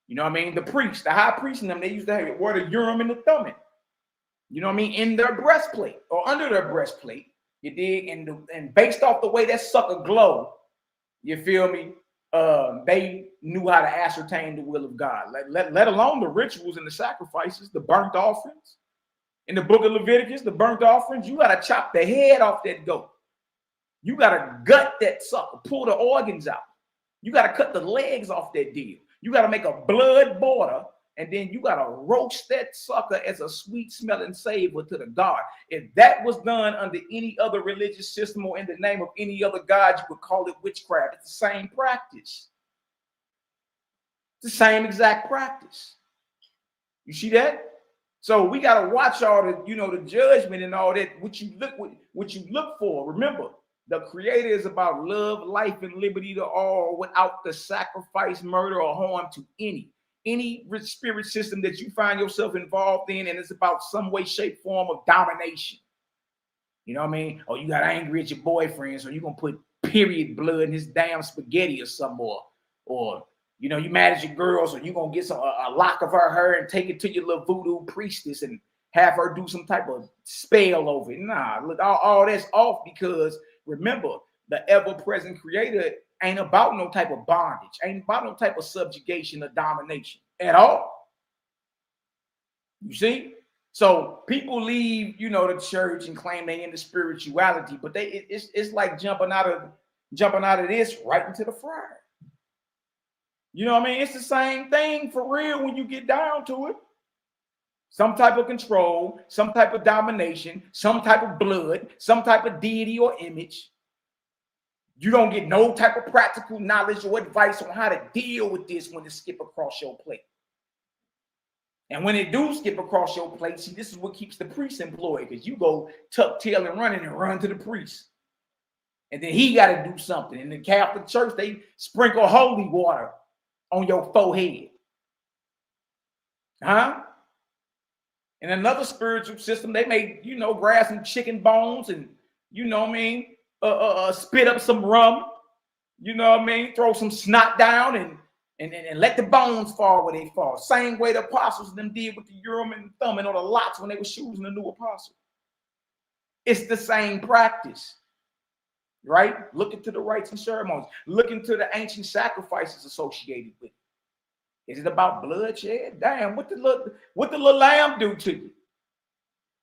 You know what I mean? The priest, the high priest in them, they used to wear the Urim and the Thummim. You know what I mean? In their breastplate or under their breastplate. You dig? And based off the way that sucker glow, you feel me? They knew how to ascertain the will of God. Let alone the rituals and the sacrifices, the burnt offerings. In the book of Leviticus, the burnt offerings, you got to chop the head off that goat. You got to gut that sucker, pull the organs out. You got to cut the legs off that deal. You got to make a blood border, and then you got to roast that sucker as a sweet smelling savor to the God. If that was done under any other religious system or in the name of any other God, you would call it witchcraft. It's the same practice. It's the same exact practice. You see that? So we got to watch all the, the judgment and all that, what you look for. Remember, the Creator is about love, life, and liberty to all without the sacrifice, murder, or harm to any spirit system that you find yourself involved in, and it's about some way, shape, form of domination. You know what I mean? Or you got angry at your boyfriend, so you're going to put period blood in his damn spaghetti or something more. Or you mad at your girl, so you're going to get a lock of her hair and take it to your little voodoo priestess and have her do some type of spell over it. Nah, look, all that's off, because remember, the ever-present Creator ain't about no type of bondage, ain't about no type of subjugation or domination at all. You see? So people leave, the church and claim they into spirituality, but it's like jumping out of this right into the fire. You know what I mean? It's the same thing for real when you get down to it. Some type of control, some type of domination, some type of blood, some type of deity or image. You don't get no type of practical knowledge or advice on how to deal with this when it skip across your plate. And when it do skip across your plate, see, this is what keeps the priest employed, because you go tuck tail and run to the priest. And then he got to do something. In the Catholic Church, they sprinkle holy water on your forehead. Huh? In another spiritual system, they may, grab some chicken bones and, spit up some rum, throw some snot down and let the bones fall where they fall. Same way the apostles and them did with the Urim and Thummim or the lots when they were choosing the new apostle. It's the same practice, right? Look into the rites and ceremonies. Look into the ancient sacrifices associated with it. Is it about bloodshed? Damn, what the little lamb do to you?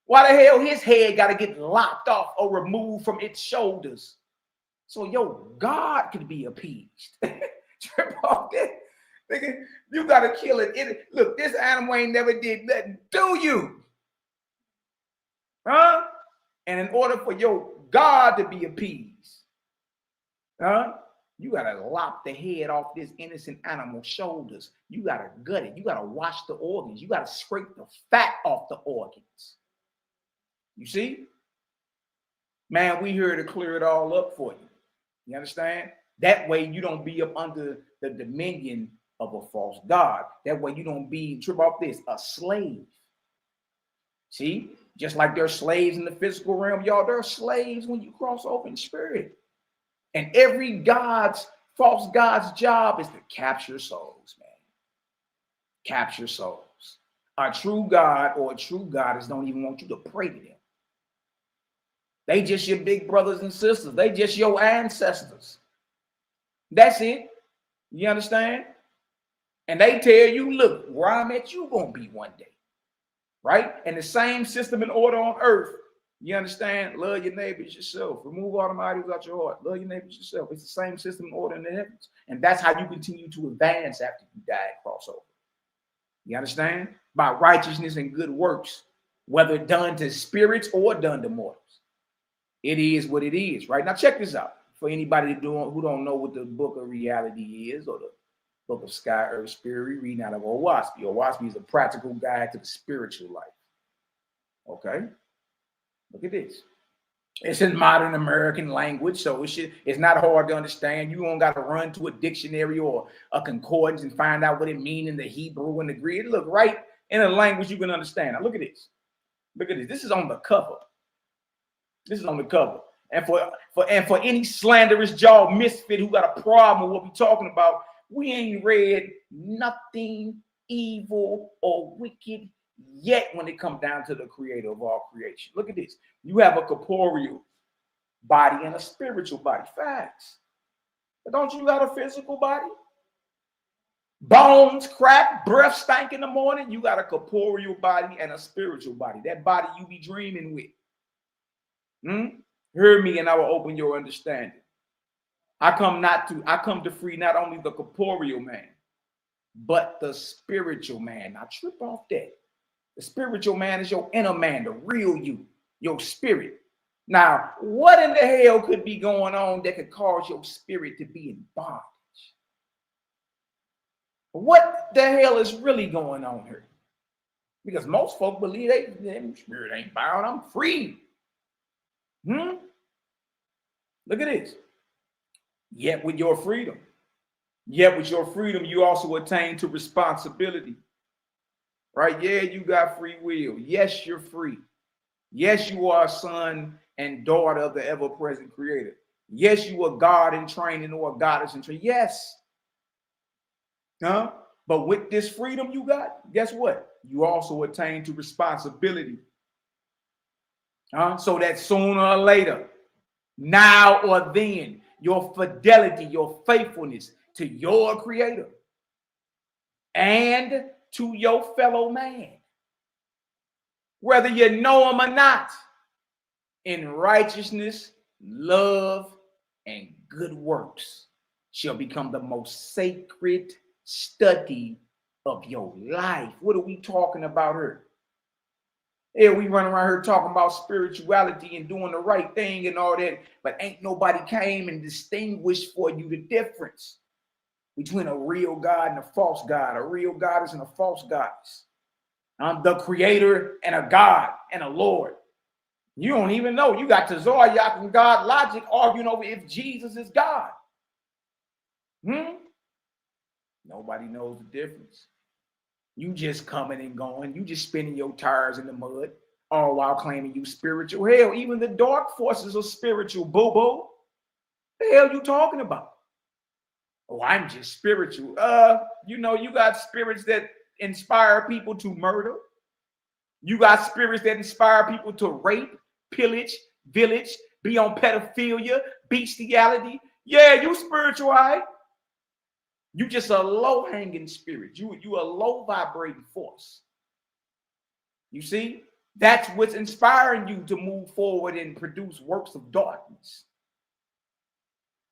Why the hell his head got to get lopped off or removed from its shoulders so your God could be appeased? Trip off that. Nigga, you got to kill it. Look, this animal ain't never did nothing to you. Huh? And in order for your God to be appeased, you got to lop the head off this innocent animal's shoulders. You got to gut it. You got to wash the organs. You got to scrape the fat off the organs. You see? Man, we here to clear it all up for you. You understand? That way you don't be up under the dominion of a false god. That way you don't be, trip off this, a slave. See? Just like there are slaves in the physical realm, y'all, there are slaves when you cross over in spirit. And every false god's job is to capture souls, man. Capture souls. A true God or a true goddess don't even want you to pray to them. They just your big brothers and sisters. They just your ancestors. That's it. You understand? And they tell you, look, where I'm at, you gonna be one day. Right? And the same system and order on earth. You understand? Love your neighbors yourself. Remove all the idols out your heart. Love your neighbors yourself. It's the same system and order in the heavens. And that's how you continue to advance after you die and cross over. You understand? By righteousness and good works, whether done to spirits or done to mortals. It is what it is, right? Now check this out. For anybody who don't know what the book of reality is, or the book of Sky, Earth, Spirit, reading out of Owaski. Owaski is a practical guide to the spiritual life. Okay? Look at this. It's in modern American language, so it's not hard to understand. You don't got to run to a dictionary or a concordance and find out what it means in the Hebrew and the Greek. Look, right in a language you can understand. Now look at this. Look at this. This is on the cover. This is on the cover. And for any slanderous jaw misfit who got a problem with what we're talking about, we ain't read nothing evil or wicked yet when it comes down to the creator of all creation. Look at this. You have a corporeal body and a spiritual body. Facts. But don't you got a physical body? Bones crack, breath stank in the morning. You got a corporeal body and a spiritual body. That body you be dreaming with. Hear me and I will open your understanding. I come to free not only the corporeal man, but the spiritual man. Now trip off that. The spiritual man is your inner man, the real you, your spirit. Now, what in the hell could be going on that could cause your spirit to be in bondage? What the hell is really going on here? Because most folk believe their spirit ain't bound. I'm free. Look at this. Yet with your freedom, you also attain to responsibility. Right? Yeah, you got free will. Yes, you're free. Yes, you are a son and daughter of the ever-present creator. Yes, you are God in training or a goddess in training. Yes. But with this freedom you got, guess what? You also attain to responsibility. So that sooner or later, now or then, your fidelity, your faithfulness to your creator and to your fellow man, whether you know him or not, in righteousness, love, and good works shall become the most sacred study of your life. What are we talking about here? Yeah, we run around here talking about spirituality and doing the right thing and all that, but ain't nobody came and distinguished for you the difference between a real God and a false God, a real goddess and a false goddess. The creator and a God and a Lord. You don't even know. You got Tazar, Yak, and God logic arguing over if Jesus is God. Nobody knows the difference. You just coming and going. You just spinning your tires in the mud, all while claiming you spiritual. Hell, even the dark forces are spiritual, boo-boo. The hell you talking about? Oh, I'm just spiritual. You got spirits that inspire people to murder. You got spirits that inspire people to rape, pillage, village, be on pedophilia, bestiality. Yeah, you spiritual, right? You just a low-hanging spirit. You a low-vibrating force. You see? That's what's inspiring you to move forward and produce works of darkness.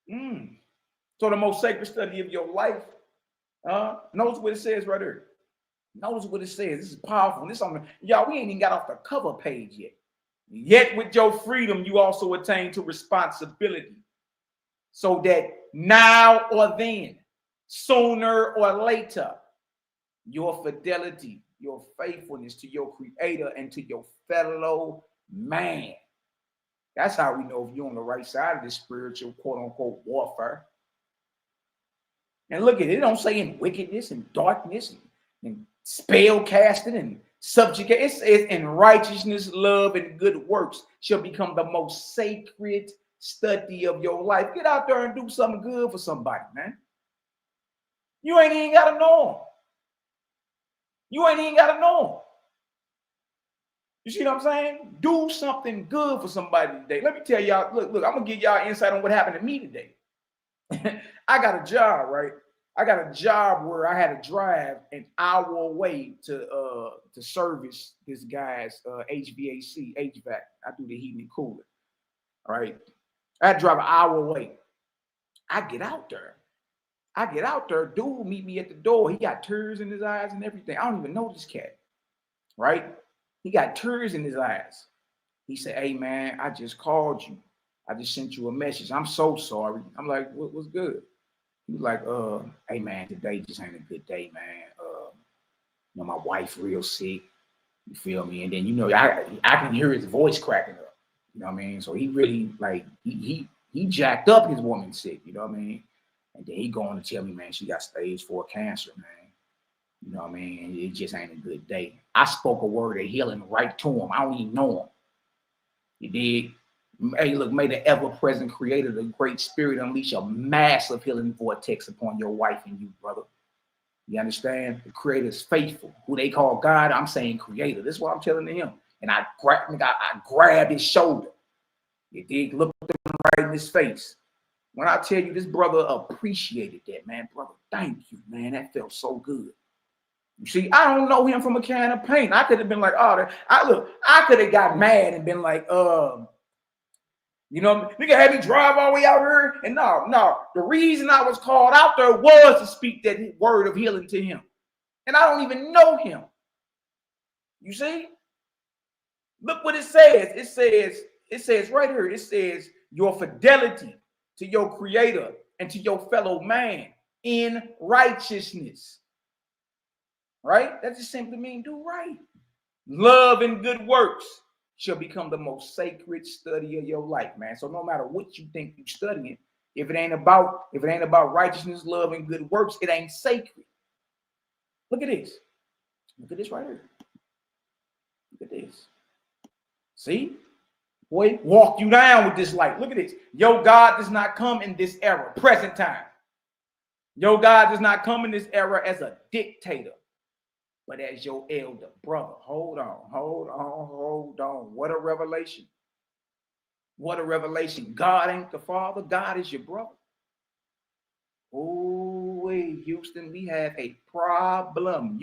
So the most sacred study of your life, notice what it says right here. Notice what it says. This is powerful. This on y'all, we ain't even got off the cover page yet. Yet with your freedom, you also attain to responsibility. So that now or then, sooner or later, your fidelity, your faithfulness to your creator and to your fellow man. That's how we know if you're on the right side of this spiritual quote-unquote warfare. And look at it. It don't say in wickedness and darkness and spell casting and subjugate. It says in righteousness, love, and good works shall become the most sacred study of your life. Get out there and do something good for somebody, man. You ain't even got to know them. You ain't even got to know them. You see what I'm saying? Do something good for somebody today. Let me tell y'all, look, I'm going to give y'all insight on what happened to me today. I got a job, right? I got a job where I had to drive an hour away to service this guy's HVAC. I do the heating and cooling. All right. I had to drive an hour away. I get out there. Dude meet me at the door. He got tears in his eyes and everything. I don't even know this cat. Right? He got tears in his eyes. He said, "Hey, man, I just called you. I just sent you a message. I'm so sorry." I'm like, what's good? He was like, "Hey, man, today just ain't a good day, man. My wife real sick. You feel me?" And then, I can hear his voice cracking up. You know what I mean? So he really, like, he jacked up his woman sick. You know what I mean? And then he going to tell me, man, she got stage 4 cancer, man. You know what I mean? It just ain't a good day. I spoke a word of healing right to him. I don't even know him. You dig? Hey, look, may the ever-present creator, the great spirit, unleash a massive healing vortex upon your wife and you, brother. You understand? The creator is faithful. Who they call God, I'm saying creator. This is what I'm telling him. And I grabbed his shoulder. You dig? Looked him right in his face. When I tell you this brother appreciated that, man, brother, thank you, man. That felt so good. You see, I don't know him from a can of paint. I could have been like, oh, I could have got mad and been like, you know, nigga had me drive all the way out here. And no, the reason I was called out there was to speak that word of healing to him. And I don't even know him. You see? Look what it says. It says right here, it says your fidelity to your creator and to your fellow man in righteousness. Right? That just simply means do right. Love and good works shall become the most sacred study of your life, man. So no matter what you think you're studying, if it ain't about righteousness, love, and good works, it ain't sacred. Look at this. Look at this right here. Look at this. See? Boy, walk you down with this light. Look at this. Your God does not come in this era, present time. Your God does not come in this era as a dictator, but as your elder brother. Hold on. What a revelation. What a revelation. God ain't the father. God is your brother. Oh, wait, Houston, we have a problem.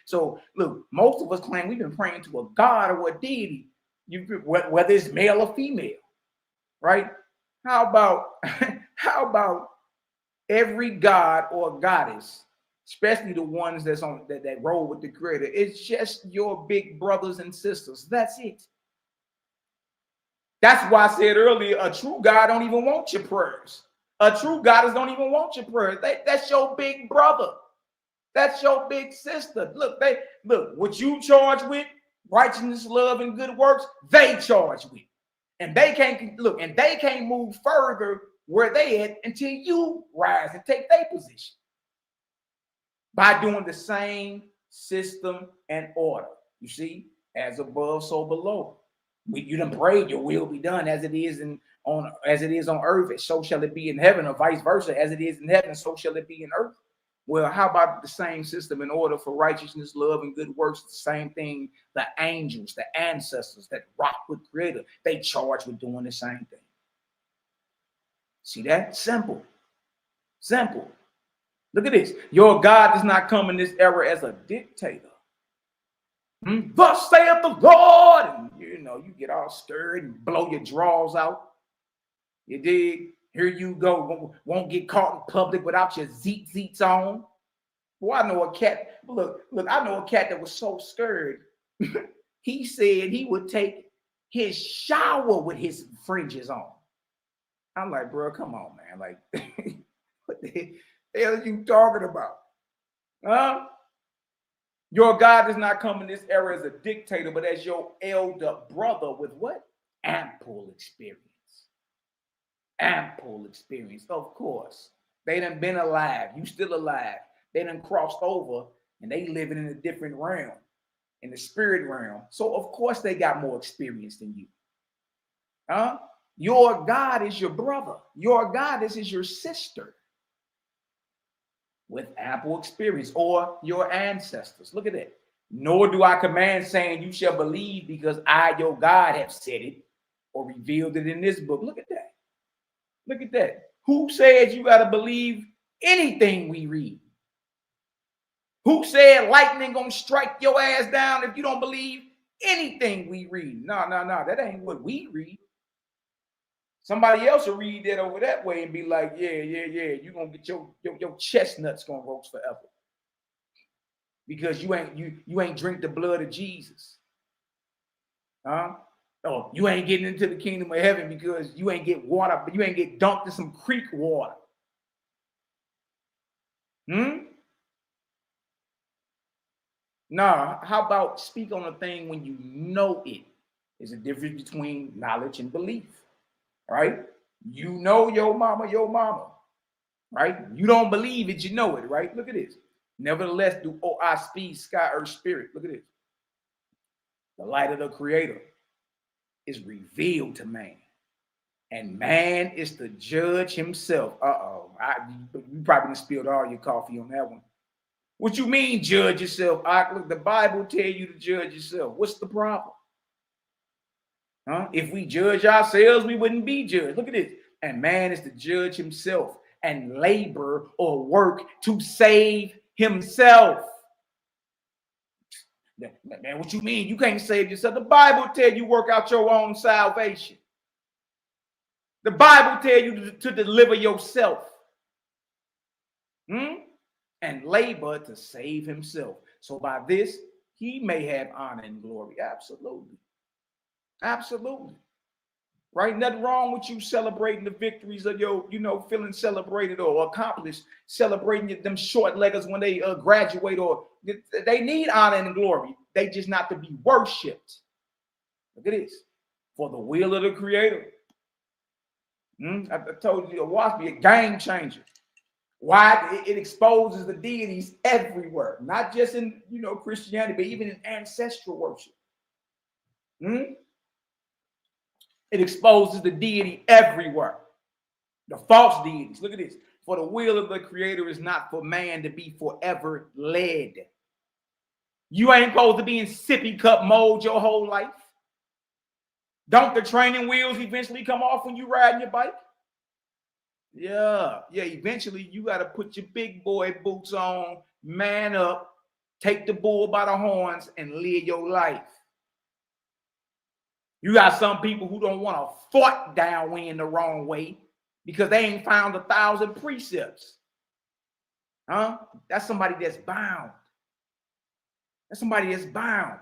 So look, most of us claim we've been praying to a God or a deity, whether it's male or female, right? How about every god or goddess, especially the ones that's on that roll with the creator, it's just your big brothers and sisters. That's it. That's why I said earlier, a true God don't even want your prayers. A true goddess don't even want your prayers. That's your big brother. That's your big sister. Look, what you charge with, righteousness, love, and good works, they charge with. And they can't move further where they at until you rise and take their position. By doing the same system and order. You see, as above, so below. You done prayed, your will be done as it is on earth, so shall it be in heaven, or vice versa, as it is in heaven, so shall it be in earth. Well, how about the same system in order for righteousness, love, and good works? The same thing, the angels, the ancestors that rock with Creator, they charge with doing the same thing. See that? Simple. Look at this. Your God does not come in this era as a dictator. Thus saith the Lord. And you get all scared and blow your drawers out. You dig? Here you go. Won't get caught in public without your zeets on. Well, I know a cat. Look, I know a cat that was so scared. He said he would take his shower with his fringes on. I'm like, bro, come on, man. Like, what the hell are you talking about? Huh? Your God does not come in this era as a dictator, but as your elder brother with what? Ample experience. Ample experience. Of course. They done been alive. You still alive. They done crossed over and they living in a different realm, in the spirit realm. So of course they got more experience than you. Huh? Your God is your brother. Your goddess is your sister with ample experience, or your ancestors. Look at that. Nor do I command, saying you shall believe because I, your God, have said it or revealed it in this book. Look at that. Look at that. Who says you got to believe anything we read? Who said lightning gonna strike your ass down if you don't believe anything we read? No. That ain't what we read. Somebody else will read that over that way and be like, yeah. You're gonna get your chestnuts gonna roast forever. Because you ain't drink the blood of Jesus. Huh? Oh, you ain't getting into the kingdom of heaven because you ain't get water, but you ain't get dunked in some creek water. Nah, how about speak on a thing when you know it? There's a difference between knowledge and belief, right? You know your mama, right? You don't believe it, you know it, right? Look at this. Nevertheless, do I speed, sky, earth, spirit. Look at this. The light of the Creator is revealed to man, and man is to judge himself. You probably spilled all your coffee on that one. What you mean, judge yourself? Look, the Bible tell you to judge yourself. What's the problem? Huh? If we judge ourselves, we wouldn't be judged. Look at this. And man is to judge himself and labor or work to save himself. Man, what you mean? You can't save yourself. The Bible tells you work out your own salvation. The Bible tells you to deliver yourself. And labor to save himself. So by this, he may have honor and glory. Absolutely. Absolutely. Right? Nothing wrong with you celebrating the victories of your, feeling celebrated or accomplished, celebrating them short leggers when they graduate, or they need honor and glory. They just not to be worshipped. Look at this. For the will of the Creator. I told you, watch me, a game changer. Why? It exposes the deities everywhere, not just in, Christianity, but even in ancestral worship. It exposes the deity everywhere. The false deities. Look at this. For the will of the Creator is not for man to be forever led. You ain't supposed to be in sippy cup mode your whole life. Don't the training wheels eventually come off when you riding your bike? Yeah. Eventually you got to put your big boy boots on, man up, take the bull by the horns, and live your life. You got some people who don't want to fight downwind the wrong way because they ain't found 1,000 precepts. That's somebody that's bound. That's somebody that's bound.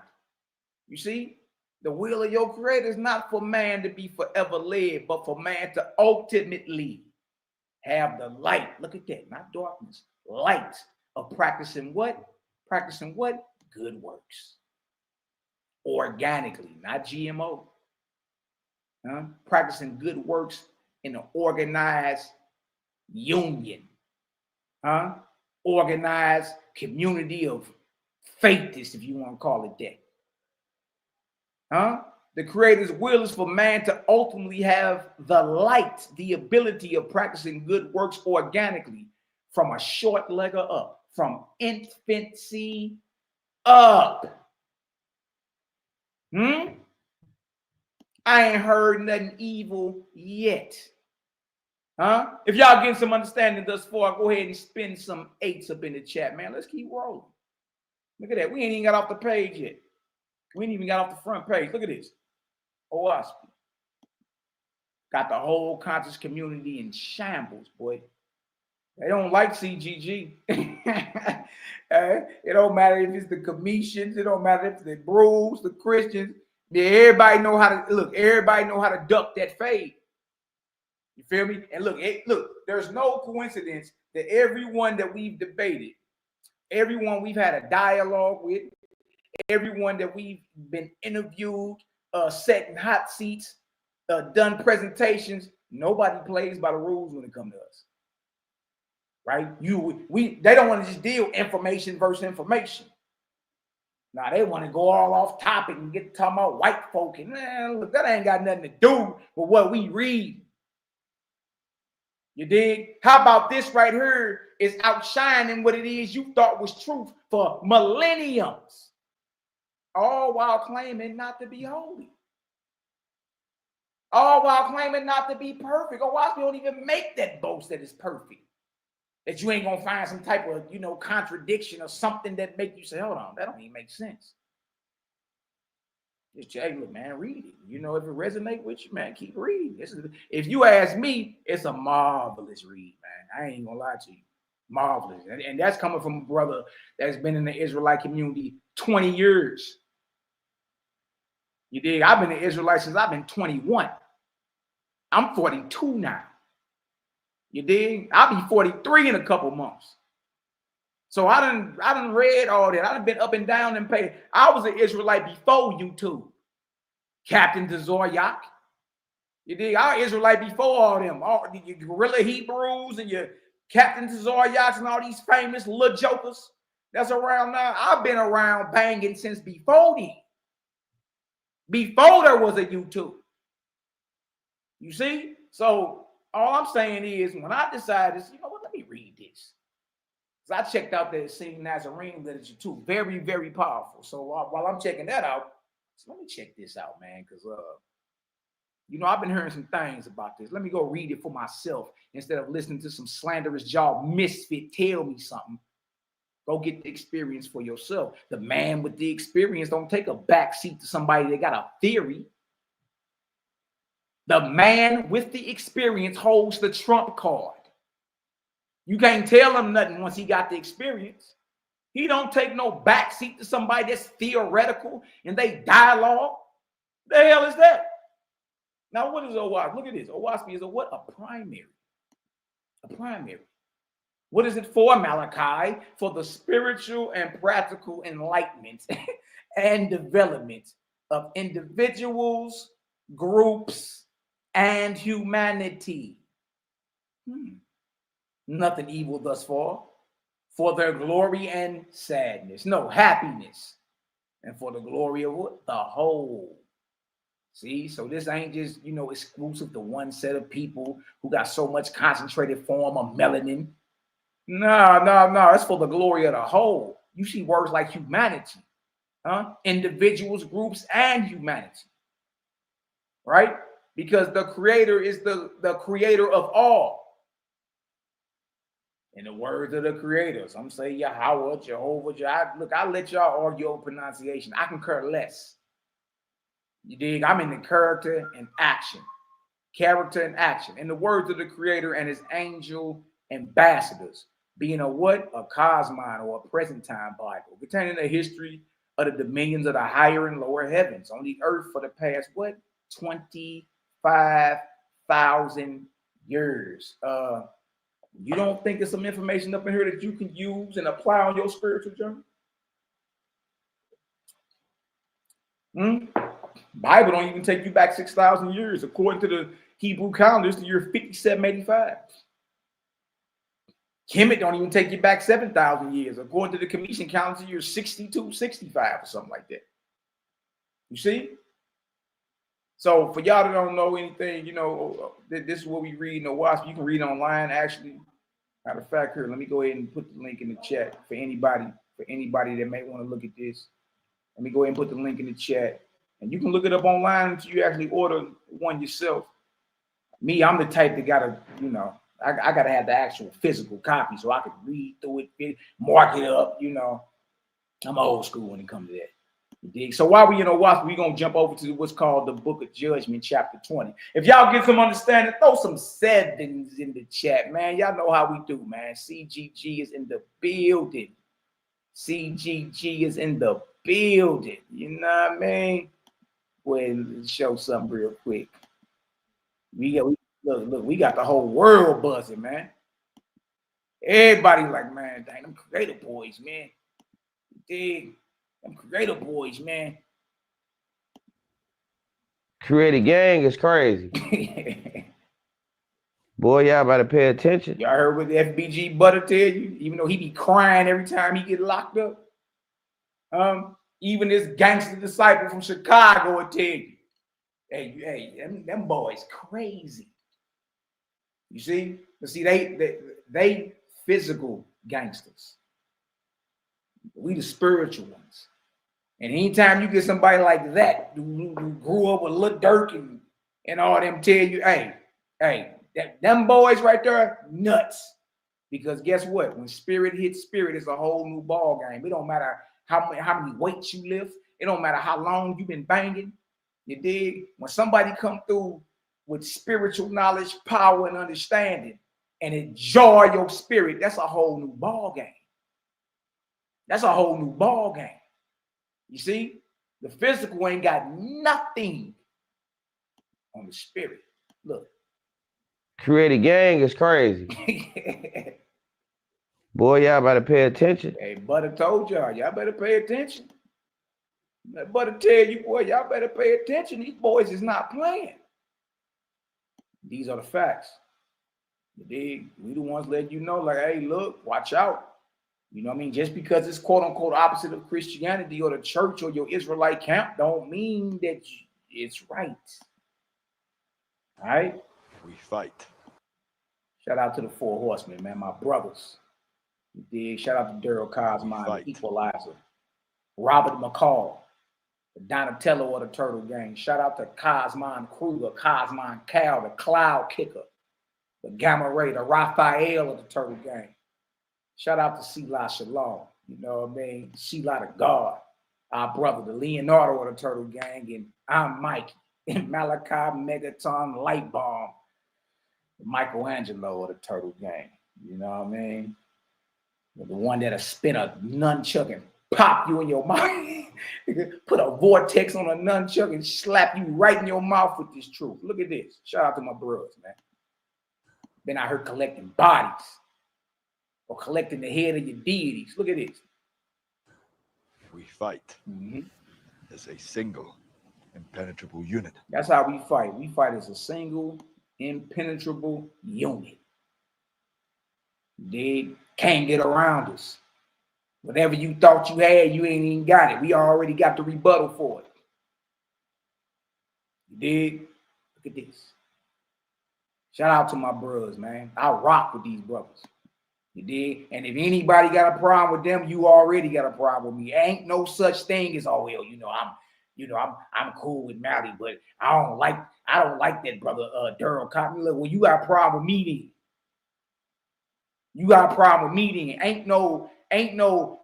You see? The will of your Creator is not for man to be forever led, but for man to ultimately have the light. Look at that, not darkness. Light of practicing what? Practicing what? Good works. Organically, not GMO. Practicing good works in an organized union. Organized community of faithists, if you want to call it that. The Creator's will is for man to ultimately have the light, the ability of practicing good works organically from a short legger up, from infancy up. I ain't heard nothing evil yet. If y'all getting some understanding thus far, go ahead and spin some 8s up in the chat, man. Let's keep rolling. Look at that. We ain't even got off the page yet. We ain't even got off the front page. Look at this. OWASP. Got the whole conscious community in shambles, boy. They don't like CGG. It don't matter if it's the Cometians. It don't matter if it's the Brews, the Christians. Yeah, everybody know how to look. Everybody know how to duck that fade. You feel me? And look, there's no coincidence that everyone that we've debated, everyone we've had a dialogue with, everyone that we've been interviewed, sat in hot seats, done presentations, nobody plays by the rules when it comes to us. Right? They don't want to just deal information versus information. Now they want to go all off topic and get talking about white folk, and man, look, that ain't got nothing to do with what we read. You dig? How about this right here is outshining what it is you thought was truth for millenniums, all while claiming not to be holy, all while claiming not to be perfect. Or why we don't even make that boast that it's perfect, that you ain't gonna find some type of contradiction or something that make you say, hold on, that don't even make sense. Just hey, look, man, read it. If it resonate with you, man, keep reading. If you ask me, it's a marvelous read, man. I ain't gonna lie to you. Marvelous. And that's coming from a brother that's been in the Israelite community 20 years. You dig? I've been an Israelite since I've been 21. I'm 42 now. You dig? I'll be 43 in a couple months. So I done read all that. I done been up and down and paid. I was an Israelite before YouTube. Captain YAH'KI. You dig? I was Israelite before all them. All your guerrilla Hebrews and your Captain YAH'KIs and all these famous little jokers that's around now. I've been around banging since before then. Before there was a YouTube. You see? So all I'm saying is when I decided, let me read this. So I checked out the Singing Nazarene literature too. Very, very powerful. So while I'm checking that out, let me check this out, man. Because You know, I've been hearing some things about this. Let me go read it for myself instead of listening to some slanderous jaw misfit tell me something. Go get the experience for yourself. The man with the experience don't take a backseat to somebody that got a theory. The man with the experience holds the trump card. You can't tell him nothing once he got the experience. He don't take no backseat to somebody that's theoretical and they dialogue. The hell is that? Now, what is OWASP? Look at this. OWASP is a what? A primary. A primary. What is it for, Malaki? For the spiritual and practical enlightenment and development of individuals, groups, and humanity. Nothing evil thus far. For their glory and sadness. No, happiness. And for the glory of what? The whole. See, so this ain't just, you know, exclusive to one set of people who got so much concentrated form of melanin. No. It's for the glory of the whole. You see words like humanity, individuals, groups, and humanity, right? Because the creator is the creator of all. In the words of the creator, some say Yahweh, Jehovah, look, I'll let y'all argue over pronunciation. I can care less. You dig? I'm in the character and action. Character and action. In the words of the creator and his angel ambassadors, being a what? A cosmon or a present time Bible, containing the history of the dominions of the higher and lower heavens on the earth for the past, what? 25,000 years. You don't think there's some information up in here that you can use and apply on your spiritual journey? Bible don't even take you back 6,000 years. According to the Hebrew calendar, it's the year 5785. Kemet don't even take you back 7,000 years. According to the Commission calendar, you're 6265 or something like that. You see? So for y'all that don't know anything, you know, this is what we read in the WASP. You can read online, actually. Matter of fact, here, let me go ahead and put the link in the chat for anybody that may want to look at this. Let me go ahead and put the link in the chat. And you can look it up online until you actually order one yourself. Me, I'm the type that gotta, you know, I gotta have the actual physical copy so I can read through it, mark it up, you know. I'm old school when it comes to that. So while we in a WASP, we're going to jump over to what's called the Book of Judgment, chapter 20. If y'all get some understanding, throw some sevens in the chat, man. Y'all know how we do, man. CGG is in the building. CGG is in the building. You know what I mean? Well, show something real quick. Look, we got the whole world buzzing, man. Everybody like, man, dang, them creative boys, man. Dig. Them creative boys, man. Creative gang is crazy. Boy, y'all better pay attention. Y'all heard what the FBG Butter tell you? Even though he be crying every time he get locked up. Even this gangster disciple from Chicago will tell you, hey, them boys crazy. You see? But see, they physical gangsters. We the spiritual ones. And anytime you get somebody like that who grew up with Lil Durk and all them tell you, hey, them boys right there, nuts. Because guess what? When spirit hits spirit, it's a whole new ball game. It don't matter how many weights you lift. It don't matter how long you've been banging. You dig? When somebody come through with spiritual knowledge, power, and understanding, and it jar your spirit, that's a whole new ball game. That's a whole new ball game. You see, the physical ain't got nothing on the spirit. Look. Creative gang is crazy. Boy, y'all better pay attention. Hey, Butter told y'all better pay attention. That Butter tell you, boy, y'all better pay attention. These boys is not playing. These are the facts. You dig? We the ones letting you know, like, hey, look, watch out. You know what I mean? Just because it's quote unquote opposite of Christianity or the church or your Israelite camp don't mean that it's right. All right? We fight. Shout out to the Four Horsemen, man, my brothers. You dig? Shout out to Daryl Cosmine, the Equalizer. Robert McCall. the Donatello or the Turtle Gang. Shout out to Cosmon Kruger, Cosmon Cal, the Cloud Kicker, the Gamma Ray, the Raphael of the Turtle Gang. Shout out to Selah Shalom. You know what I mean? Selah the God, our brother, the Leonardo of the Turtle Gang, and I'm Mikey, and Malaki, Megaton, Lightbomb, Michelangelo of the Turtle Gang. You know what I mean? The one that'll spin a nunchuck and pop you in your mouth. Put a vortex on a nunchuck and slap you right in your mouth with this truth. Look at this. Shout out to my brothers, man. Been out here collecting bodies or collecting the head of your deities. Look at this. We fight as a single, impenetrable unit. That's how we fight. We fight as a single, impenetrable unit. They can't get around us. Whatever you thought you had, you ain't even got it. We already got the rebuttal for it. You did? Look at this. Shout out to my brothers, man. I rock with these brothers. You did? And if anybody got a problem with them, you already got a problem with me. Ain't no such thing as, oh well, I'm cool with Mally, but I don't like that brother Durham Cotton. Look, well, you got a problem with me then. You got a problem with me then. Ain't no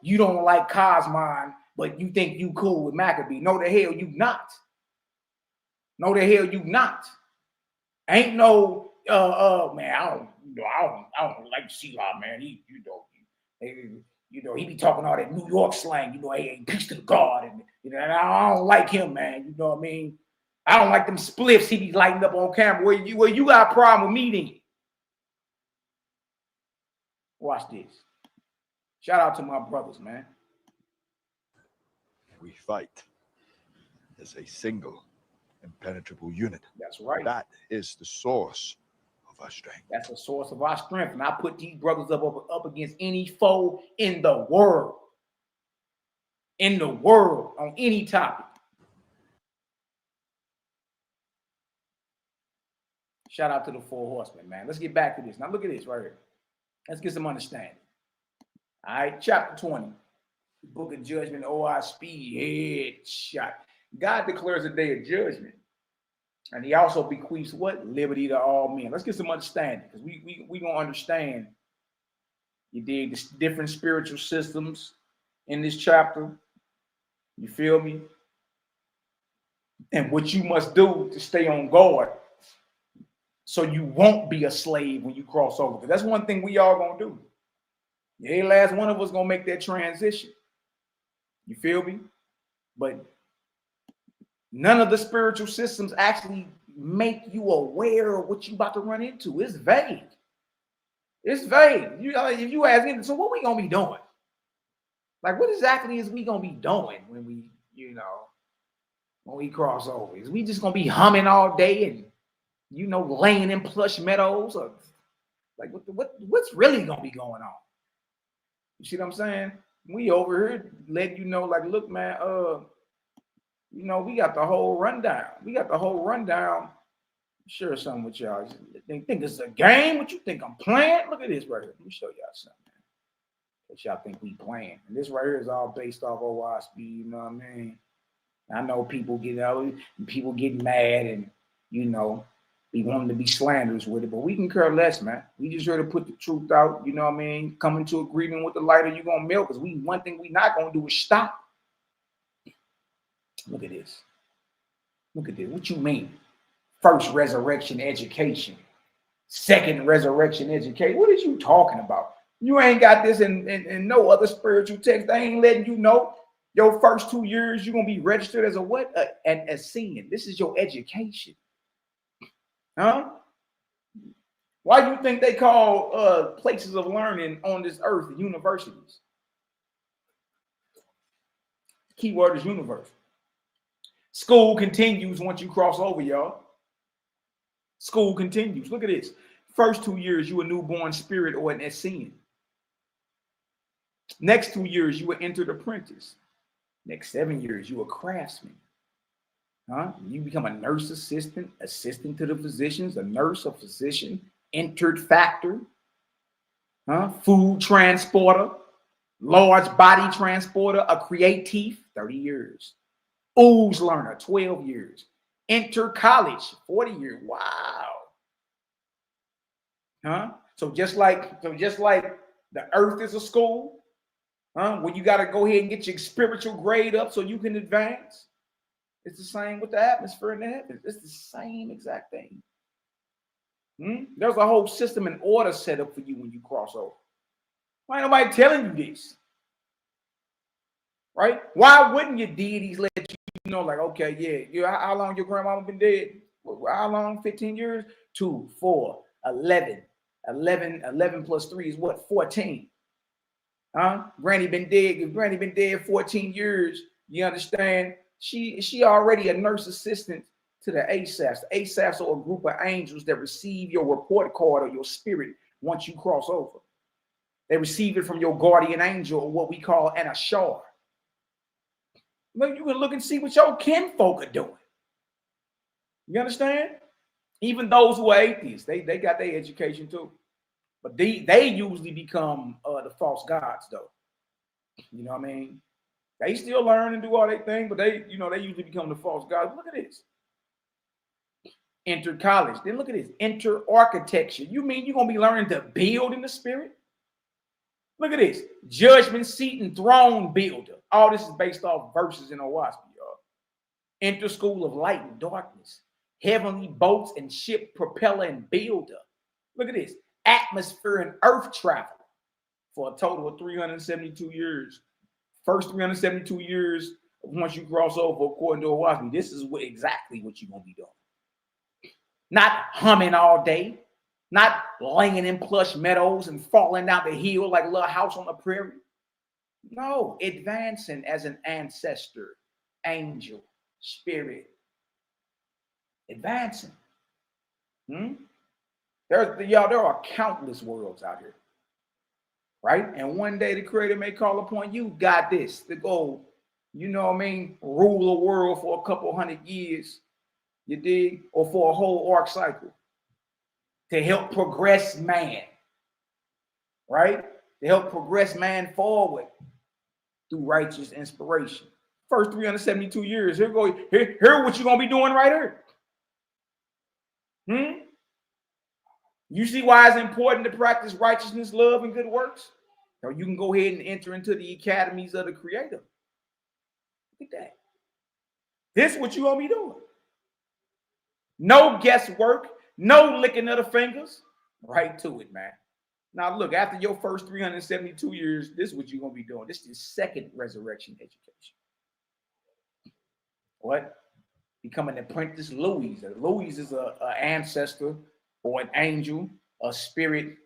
you don't like Cosmon, but you think you cool with Maccabee. No, the hell you not. No, the hell you not. Ain't no man, I don't like Selah, man. He be talking all that New York slang, hey, peace to the God, and and I don't like him, man. You know what I mean? I don't like them spliffs he be lighting up on camera. Well, you got a problem with me then. Watch this. Shout out to my brothers, man. We fight as a single, impenetrable unit. That's right. That is the source of our strength. That's the source of our strength. And I put these brothers up against any foe in the world. In the world, on any topic. Shout out to the 4 horsemen, man. Let's get back to this. Now look at this right here. Let's get some understanding. All right, chapter 20. The book of judgment, OI headshot. God declares a day of judgment. And he also bequeaths what? Liberty to all men. Let's get some understanding, because we gonna understand, you dig, the different spiritual systems in this chapter. You feel me? And what you must do to stay on guard so you won't be a slave when you cross over. Because that's one thing we all gonna do. Every last one of us gonna make that transition. You feel me? But none of the spiritual systems actually make you aware of what you about to run into. It's vague. It's vague. If you ask me, so what we gonna be doing? Like, what exactly is we gonna be doing when we, when we cross over? Is we just gonna be humming all day and laying in plush meadows, or like what's really gonna be going on? You see what I'm saying? We over here letting you know, like, look, man, we got the whole rundown. We got the whole rundown. Share something with y'all. Think it's a game? What you think I'm playing? Look at this right here. Let me show y'all something. That y'all think we playing. And this right here is all based off OISB, you know what I mean? I know people get mad and, be wanting to be slanderous with it, but we can care less, man. We just here to put the truth out, you know what I mean? Come into agreement with the light, or you gonna melt, because one thing we not gonna do is stop. Look at this. Look at this. What you mean? First resurrection education. Second resurrection education. What is you talking about? You ain't got this in no other spiritual text. They ain't letting you know your first 2 years you're gonna be registered as a what? An Essene. This is your education. Huh? Why do you think they call places of learning on this earth universities? Keyword is universe. School continues once you cross over, y'all. School continues. Look at this. First 2 years, you a newborn spirit or an Essene. Next 2 years, you will entered apprentice. Next 7 years, you a craftsman. Huh? You become a nurse assistant to the physicians, a nurse, a physician, entered factor, food transporter, large body transporter, a creative, 30 years. OOS learner, 12 years. Enter college, 40 years. Wow. Huh? So just like the earth is a school, where you got to go ahead and get your spiritual grade up so you can advance. It's the same with the atmosphere in the heavens. It's the same exact thing. There's a whole system and order set up for you when you cross over. Why ain't nobody telling you this? Right? Why wouldn't your deities let you know, like, okay, yeah, how long your grandmama been dead? How long? 15 years? 2, 4, 11. 11 plus 3 is what? 14. Granny been dead. If Granny been dead 14 years, you understand? She already a nurse assistant to the ASAPs. The ASAPs are a group of angels that receive your report card or your spirit once you cross over. They receive it from your guardian angel, or what we call an ashar. Look, you can look and see what your kinfolk are doing. You understand? Even those who are atheists, they got their education too. But they usually become the false gods, though. You know what I mean? They still learn and do all their thing, but they usually become the false gods. Look at this. Enter college. Then look at this. Enter architecture. You mean you're going to be learning to build in the spirit? Look at this. Judgment seat and throne builder. All this is based off verses in OWASP, y'all. Enter school of light and darkness. Heavenly boats and ship propeller and builder. Look at this. Atmosphere and earth travel for a total of 372 years. First 372 years, once you cross over, according to OWASP, this is exactly what you're going to be doing. Not humming all day, not laying in plush meadows and falling down the hill like a little house on the prairie. No, advancing as an ancestor, angel, spirit. Advancing. There are countless worlds out here. Right? And one day the creator may call upon you, got this, to go, you know what I mean, rule a world for a couple 100 years, you dig? Or for a whole arc cycle. To help progress man. Right? To help progress man forward through righteous inspiration. First 372 years, here what you're going to be doing right here. You see why it's important to practice righteousness, love, and good works? Now you can go ahead and enter into the academies of the Creator. Look at that. This is what you're going to be doing. No guesswork, no licking of the fingers. Right to it, man. Now look, after your first 372 years, this is what you're going to be doing. This is the second resurrection education. What? Become an apprentice Louis. Louis is an ancestor or an angel, a spirit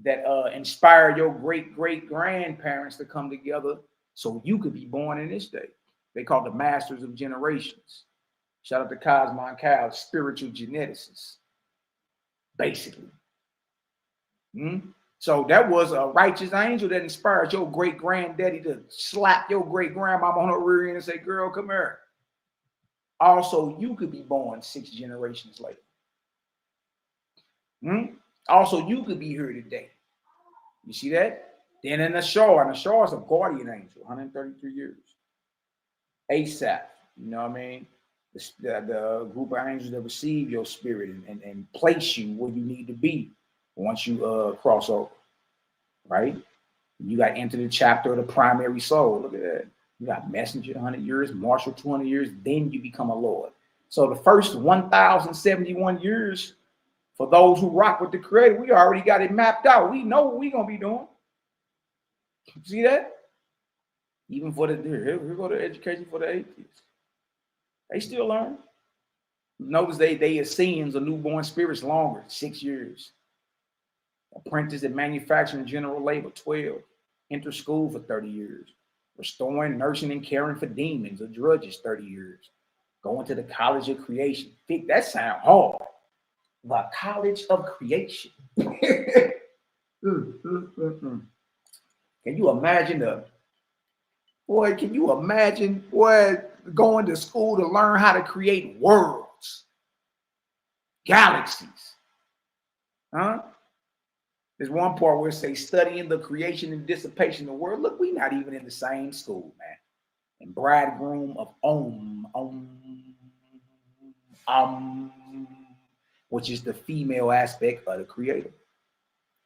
that inspired your great-great-grandparents to come together so you could be born in this day. They call the masters of generations. Shout out to Cosmon Cal, spiritual geneticists, basically. So that was a righteous angel that inspired your great-granddaddy to slap your great-grandmama on her rear end and say, girl, come here. Also, you could be born 6 generations later. Also, you could be here today. You see that? Then in the Ashar is a guardian angel, 133 years. ASAP, you know what I mean? The group of angels that receive your spirit and place you where you need to be once you cross over, right? You got to enter the chapter of the primary soul. Look at that. You got messenger 100 years, marshal 200 years, then you become a lord. So the first 1,071 years, for those who rock with the creator, we already got it mapped out. We know what we're going to be doing. See that? Even for here go the education for the atheists. They still learn. Notice they ascends a newborn spirits longer, 6 years. Apprentice at manufacturing general labor, 12. Enter school for 30 years. Restoring, nursing, and caring for demons or drudges, 30 years. Going to the College of Creation. That sounds hard. The College of Creation. Can you imagine going to school to learn how to create worlds, galaxies? There's one part where it says studying the creation and dissipation of the world. Look, we're not even in the same school, man. and bridegroom of which is the female aspect of the creator.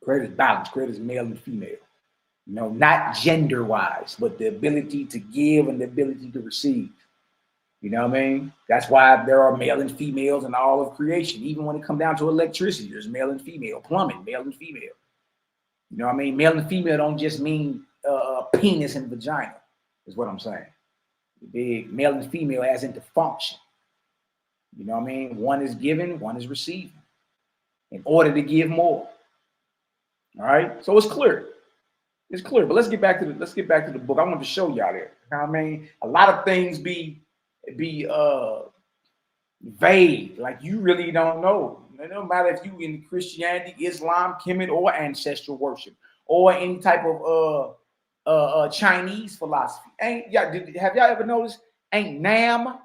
Creator's balance, creator's male and female. You know, not gender-wise, but the ability to give and the ability to receive. You know what I mean? That's why there are male and females in all of creation. Even when it comes down to electricity, there's male and female. Plumbing, male and female. You know what I mean? Male and female don't just mean penis and vagina, is what I'm saying. Big male and female as into function. You know what I mean? One is giving, one is receiving in order to give more. All right, so it's clear. It's clear, but let's get back to the book. I want to show y'all there. You know what I mean? A lot of things be vague, like you really don't know. It don't matter if you in Christianity, Islam, Kemet, or ancestral worship, or any type of Chinese philosophy. Have y'all ever noticed? Ain't Nam,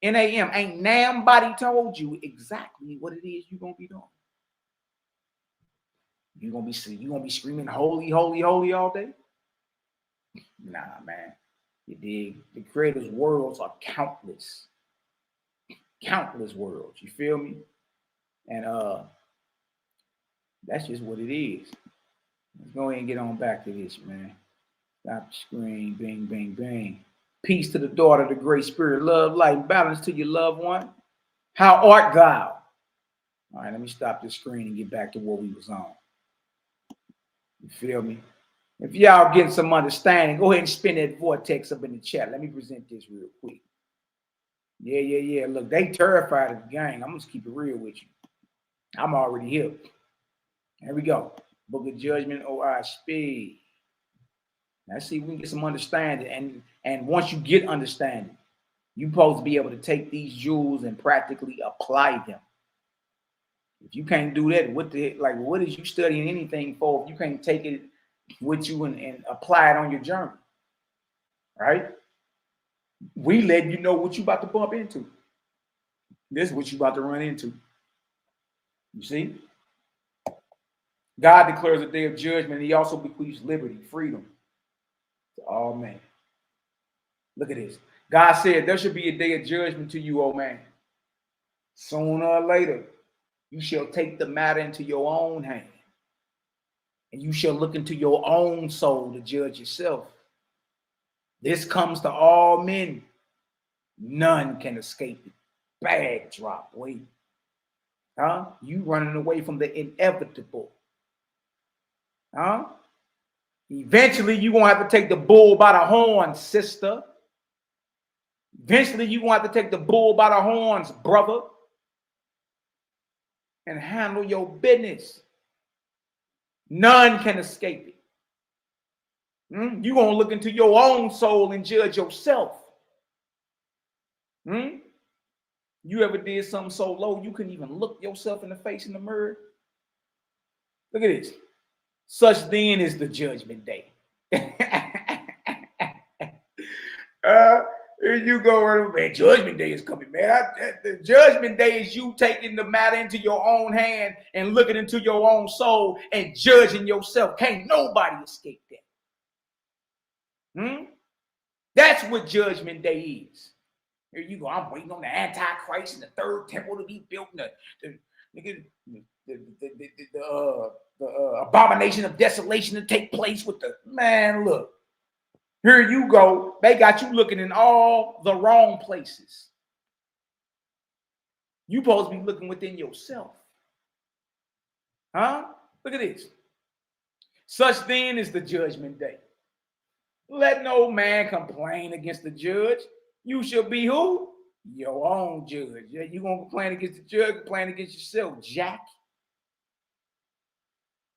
N-A-M, ain't nobody told you exactly what it is you're gonna be doing. You gonna be screaming holy, holy, holy all day? Nah, man. You dig? The creator's worlds are countless. Countless worlds. You feel me? And that's just what it is. Let's go ahead and get on back to this, man. Stop the screen. Bing, bing, bing. Peace to the daughter of the great spirit. Love, light, and balance to your loved one. How art thou? All right, let me stop this screen and get back to what we was on. You feel me? If y'all getting some understanding, go ahead and spin that vortex up in the chat. Let me present this real quick. Yeah. Look, they terrified of the gang. I'm going to keep it real with you. I'm already here. Here we go. Book of Judgment, O.I. Speed. Let's see if we can get some understanding. And once you get understanding, you're supposed to be able to take these jewels and practically apply them. If you can't do that, what is you studying anything for if you can't take it with you and apply it on your journey? Right? We let you know what you about to bump into. This is what you about to run into. You see? God declares a day of judgment. He also bequeaths liberty, freedom to all men. Look at this. God said there should be a day of judgment to you, O man. Sooner or later, you shall take the matter into your own hand, and you shall look into your own soul to judge yourself. This comes to all men. None can escape it. Bag drop, wait. Huh? You running away from the inevitable. Huh? Eventually, you're going to have to take the bull by the horns, sister. Eventually, you're going to have to take the bull by the horns, brother, and handle your business. None can escape it. You're going to look into your own soul and judge yourself. You ever did something so low you couldn't even look yourself in the face in the mirror? Look at this. Such then is the judgment day. Here you go, man. Judgment day is coming, man. The judgment day is you taking the matter into your own hand and looking into your own soul and judging yourself. Can't nobody escape that. That's what judgment day is. Here you go. I'm waiting on the Antichrist and the third temple to be built. The abomination of desolation to take place with the man. Look, here you go. They got you looking in all the wrong places. You supposed to be looking within yourself. Huh? Look at this. Such then is the judgment day. Let no man complain against the judge. You shall be who? Your own judge. Yeah, you gonna complain against the judge, complain against yourself, Jack.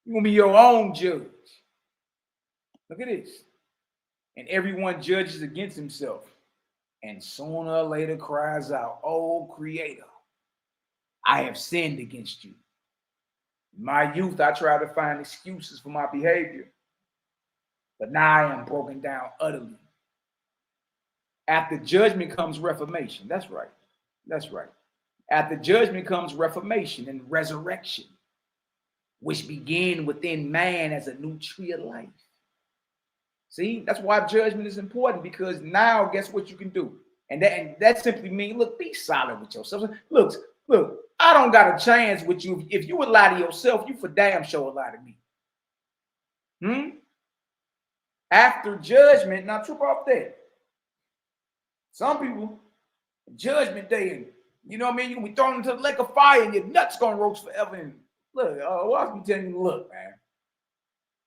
You're gonna be your own judge. Look at this. And everyone judges against himself. And sooner or later cries out, "Oh, Creator, I have sinned against you." In my youth, I tried to find excuses for my behavior. But now I am broken down utterly. After judgment comes reformation. That's right. That's right. After judgment comes reformation and resurrection, which begin within man as a new tree of life. See, that's why judgment is important, because now guess what you can do? And that simply means, look, be solid with yourself. Look, I don't got a chance with you. If you would lie to yourself, you for damn sure would lie to me. After judgment, now trip off that. Some people, judgment day, and you know what I mean? You're gonna be thrown into the lake of fire and your nuts gonna roast forever. And look, what else be telling you? Look, man.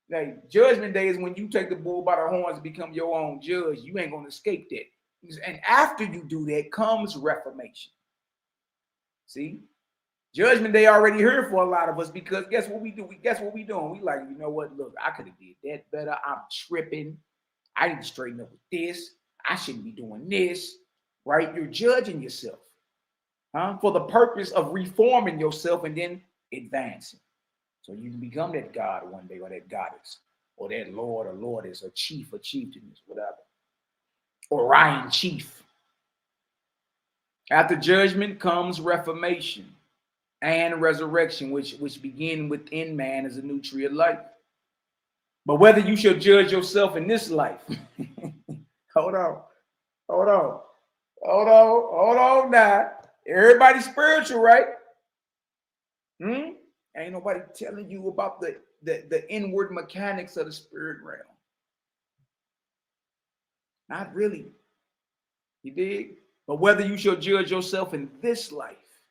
Like, judgment day is when you take the bull by the horns and become your own judge. You ain't gonna escape that. And after you do that comes reformation. See, judgment day already here for a lot of us, because guess what we do? Guess what we doing? We like, you know what? Look, I could have did that better. I'm tripping. I need to straighten up with this. I shouldn't be doing this, right? You're judging yourself, for the purpose of reforming yourself and then advancing. So you can become that God one day, or that goddess, or that Lord or Lordess, or chief or chieftainess, whatever. Orion chief. After judgment comes reformation and resurrection, which begin within man as a new tree of life. But whether you shall judge yourself in this life, hold on now. Everybody's spiritual, right? Ain't nobody telling you about the inward mechanics of the spirit realm. Not really. You dig? But whether you shall judge yourself in this life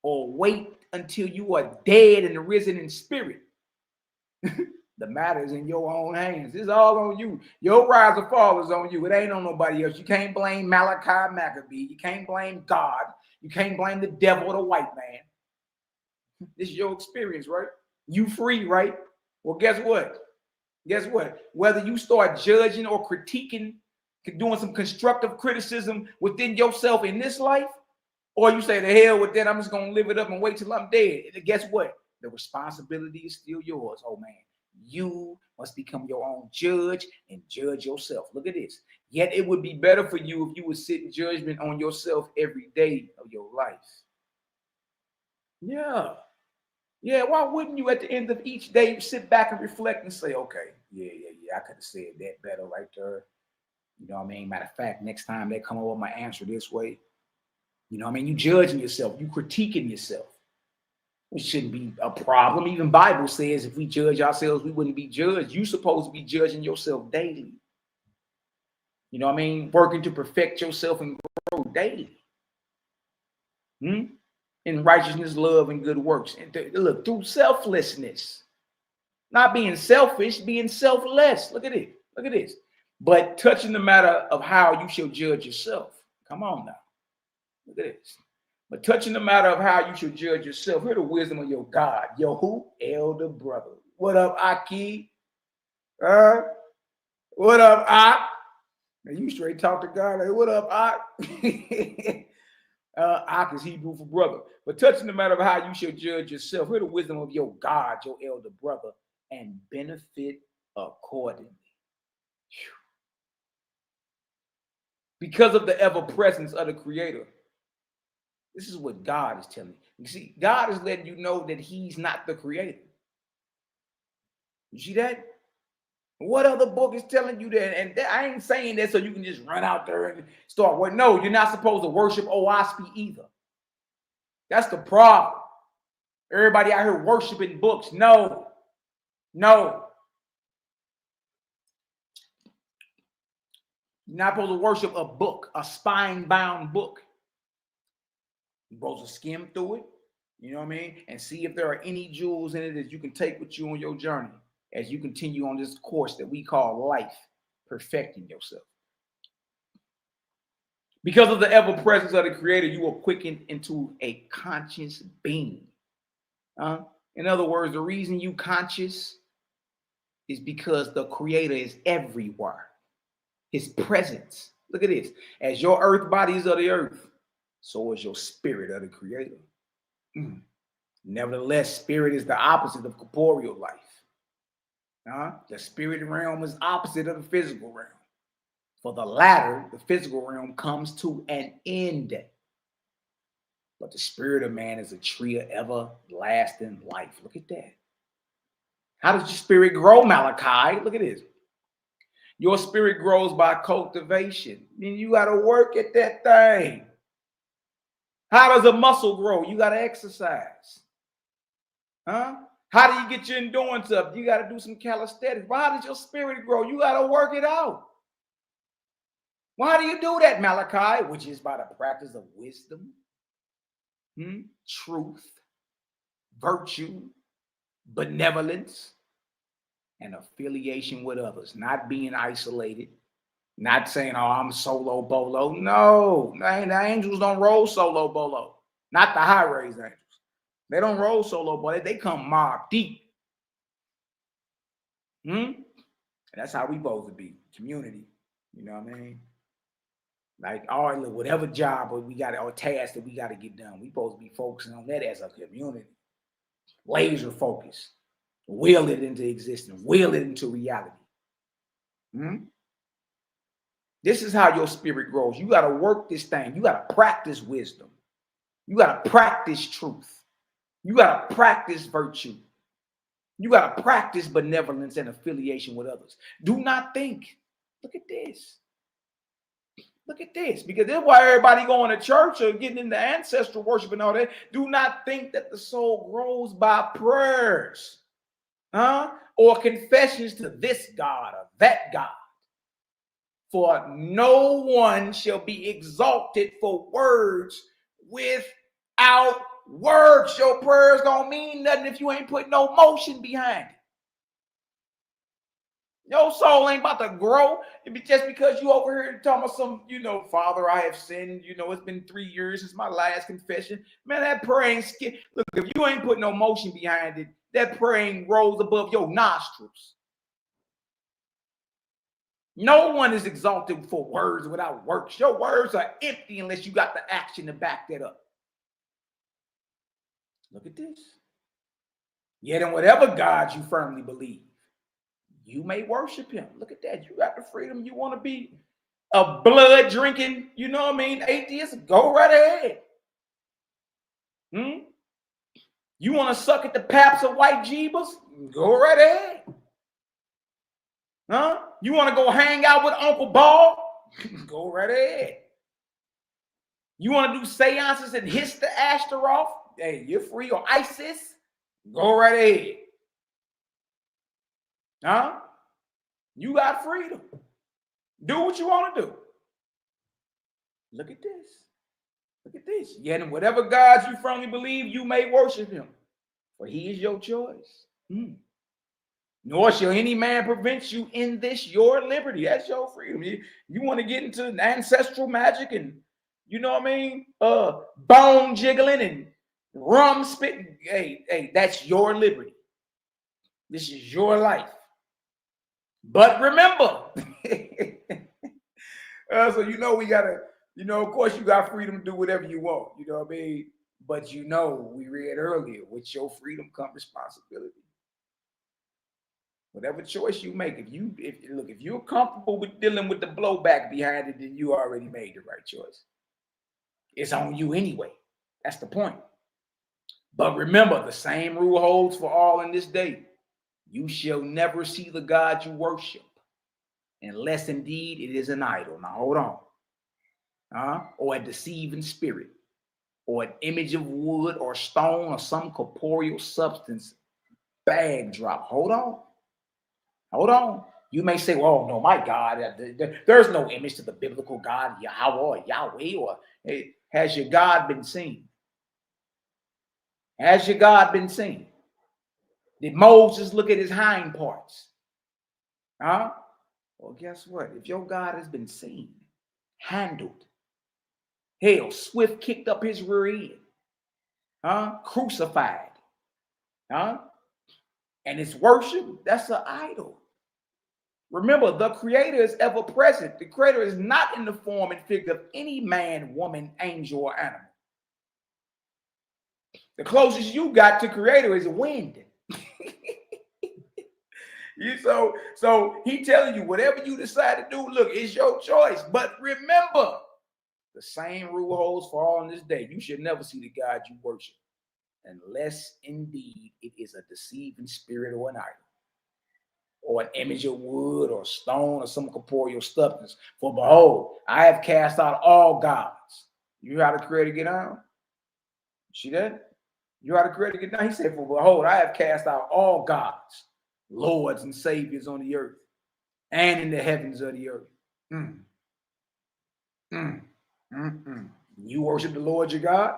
or wait until you are dead and risen in spirit, the matter is in your own hands. It's all on you. Your rise or fall is on you. It ain't on nobody else. You can't blame Malaki Maccabee. You can't blame God. You can't blame the devil or the white man. This is your experience, right? You free, right? Well, guess what? Whether you start judging or critiquing, doing some constructive criticism within yourself in this life, or you say, the hell with that, I'm just going to live it up and wait till I'm dead. And guess what? The responsibility is still yours. Oh, man. You must become your own judge and judge yourself. Look at this. Yet it would be better for you if you would sit in judgment on yourself every day of your life. Yeah. Why wouldn't you at the end of each day sit back and reflect and say, okay, yeah, I could have said that better right there. You know what I mean? Matter of fact, next time they come up with my answer this way, you know what I mean? You judging yourself, you critiquing yourself. It shouldn't be a problem. Even Bible says if we judge ourselves, we wouldn't be judged. You're supposed to be judging yourself daily. You know what I mean? Working to perfect yourself and grow daily. In righteousness, love, and good works. And look, through selflessness. Not being selfish, being selfless. Look at it. Look at this. But touching the matter of how you shall judge yourself. Come on now. Look at this. But touching the matter of how you should judge yourself, hear the wisdom of your God. Your who? Elder brother. What up, YAH'KI? What up, YAH'K? Now you straight talk to God. Like, what up, YAH'K? YAH'K is Hebrew for brother. But touching the matter of how you should judge yourself, hear the wisdom of your God, your elder brother, and benefit accordingly. Whew. Because of the ever presence of the Creator. This is what God is telling you. You see, God is letting you know that he's not the creator. You see that? What other book is telling you that? And I ain't saying that so you can just run out there and start worshiping. No, you're not supposed to worship OSP either. That's the problem. Everybody out here worshiping books. No. You're not supposed to worship a book, a spine-bound book. You're supposed to skim through it, you know what I mean? And see if there are any jewels in it that you can take with you on your journey as you continue on this course that we call life, perfecting yourself. Because of the ever presence of the Creator, you are quickened into a conscious being. In other words, the reason you conscious is because the Creator is everywhere. His presence. Look at this. As your earth bodies of the earth, so is your spirit of the Creator. Nevertheless, spirit is the opposite of corporeal life. The spirit realm is opposite of the physical realm. For the latter, the physical realm comes to an end. But the spirit of man is a tree of everlasting life. Look at that. How does your spirit grow, Malaki? Look at this. Your spirit grows by cultivation. I mean, you got to work at that thing. How does a muscle grow? You got to exercise. Huh? How do you get your endurance up? You got to do some calisthenics. But how does your spirit grow? You got to work it out. Why do you do that, Malachi? Which is by the practice of wisdom, truth, virtue, benevolence, and affiliation with others. Not being isolated. Not saying, oh, I'm solo bolo. No, the angels don't roll solo bolo. Not the high-raised angels. They don't roll solo bolo. They come mob deep. And that's how we supposed to be. Community. You know what I mean? Like, all right, look, whatever job we got or task that we got to get done, we supposed to be focusing on that as a community. Laser focus. Will it into existence. Will it into reality. This is how your spirit grows. You got to work this thing. You got to practice wisdom. You got to practice truth. You got to practice virtue. You got to practice benevolence and affiliation with others. Do not think. Look at this. Look at this. Because that's why everybody going to church or getting into ancestral worship and all that. Do not think that the soul grows by prayers. Or confessions to this God or that God. For no one shall be exalted for words without works. Your prayers don't mean nothing if you ain't putting no motion behind it. Your soul ain't about to grow. It be just because you over here talking about some, Father, I have sinned. It's been 3 years since my last confession. Man, that prayer ain't skip. Look, if you ain't putting no motion behind it, that prayer ain't rose above your nostrils. No one is exalted for words without works. Your words are empty unless you got the action to back that up. Look at this. Yet in whatever God you firmly believe, you may worship him. Look at that. You got the freedom. You want to be a blood drinking, atheist? Go right ahead. You want to suck at the paps of white jeebus? Go right ahead. You want to go hang out with Uncle Ball? Go right ahead. You want to do seances and hiss the aster off? Hey, you're free. Or ISIS? Go right ahead. You got freedom. Do what you want to do. Look at this. Look at this. Yet in whatever gods you firmly believe, you may worship him. For he is your choice. Nor shall any man prevent you in this your liberty. That's your freedom. You want to get into ancestral magic and, bone jiggling and rum spitting. Hey, that's your liberty. This is your life. But remember, so we got to, of course you got freedom to do whatever you want. You know what I mean? But we read earlier, with your freedom comes responsibility. Whatever choice you make, if you're comfortable with dealing with the blowback behind it, then you already made the right choice. It's on you anyway. That's the point. But remember, the same rule holds for all in this day. You shall never see the God you worship, unless indeed it is an idol. Now hold on. Or a deceiving spirit, or an image of wood or stone or some corporeal substance. Bag drop. Hold on. You may say, well, no, my God, there's no image to the biblical God, Yahweh or Yahweh, or hey, has your God been seen? Has your God been seen? Did Moses look at his hind parts? Well, guess what? If your God has been seen, handled, hell, swift kicked up his rear end, crucified, and it's worship, that's an idol. Remember, the Creator is ever present. The Creator is not in the form and figure of any man, woman, angel, or animal. The closest you got to Creator is wind. So he telling you, whatever you decide to do, look, it's your choice. But remember, the same rule holds for all in this day. You should never see the God you worship, unless indeed it is a deceiving spirit or an idol. or an image of wood or stone or some corporeal substance. For behold, I have cast out all gods. You hear how the Creator get down? See that? You hear how the Creator get down? He said, for behold, I have cast out all gods, lords and saviors on the earth and in the heavens of the earth. You worship the Lord your God?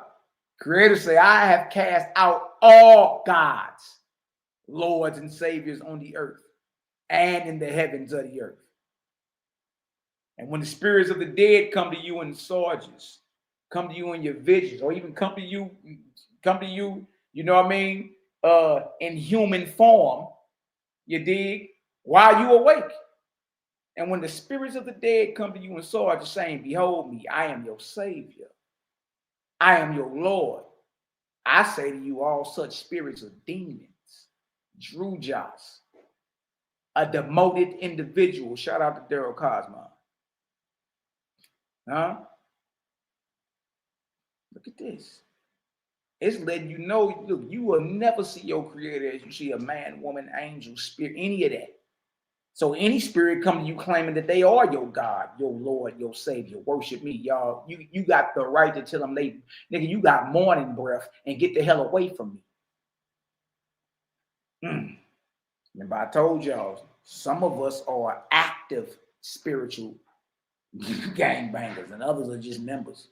Creator say, I have cast out all gods, lords and saviors on the earth and in the heavens of the earth. And when the spirits of the dead come to you in soldiers, come to you in your visions, or even come to you, you know what I mean, in human form, you dig, while you awake. And when the spirits of the dead come to you in soldiers, saying, behold me, I am your Savior. I am your Lord. I say to you, all such spirits are demons, drujas, a demoted individual. Shout out to Daryl Cosmo. Huh? Look at this. It's letting you know, look, you will never see your Creator as you see a man, woman, angel, spirit, any of that. So any spirit come to you claiming that they are your God, your Lord, your Savior, worship me, y'all. You got the right to tell them, nigga, you got morning breath and get the hell away from me. Remember I told y'all, some of us are active spiritual gangbangers and others are just members.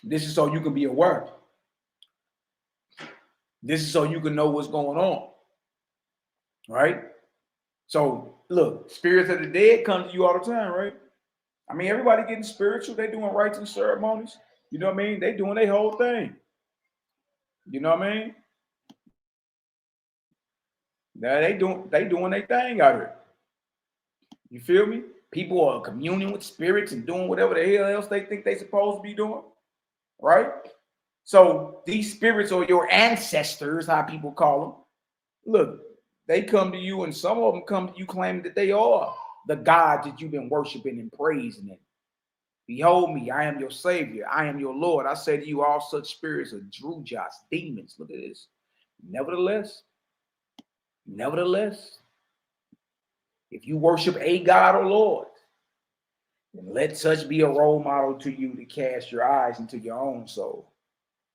This is so you can be aware. This is so you can know what's going on. Right? So look, spirits of the dead come to you all the time, right? I mean, everybody getting spiritual, they doing rites and ceremonies. You know what I mean? They doing their whole thing. You know what I mean? Now they doing their thing out here. You feel me? People are communing with spirits and doing whatever the hell else they think they supposed to be doing. Right? So these spirits are your ancestors, how people call them. Look, they come to you, and some of them come to you claiming that they are the God that you've been worshiping and praising. And behold me, I am your Savior. I am your Lord. I say to you, all such spirits are drujas, demons. Look at this. Nevertheless, if you worship a God or Lord, then let such be a role model to you to cast your eyes into your own soul,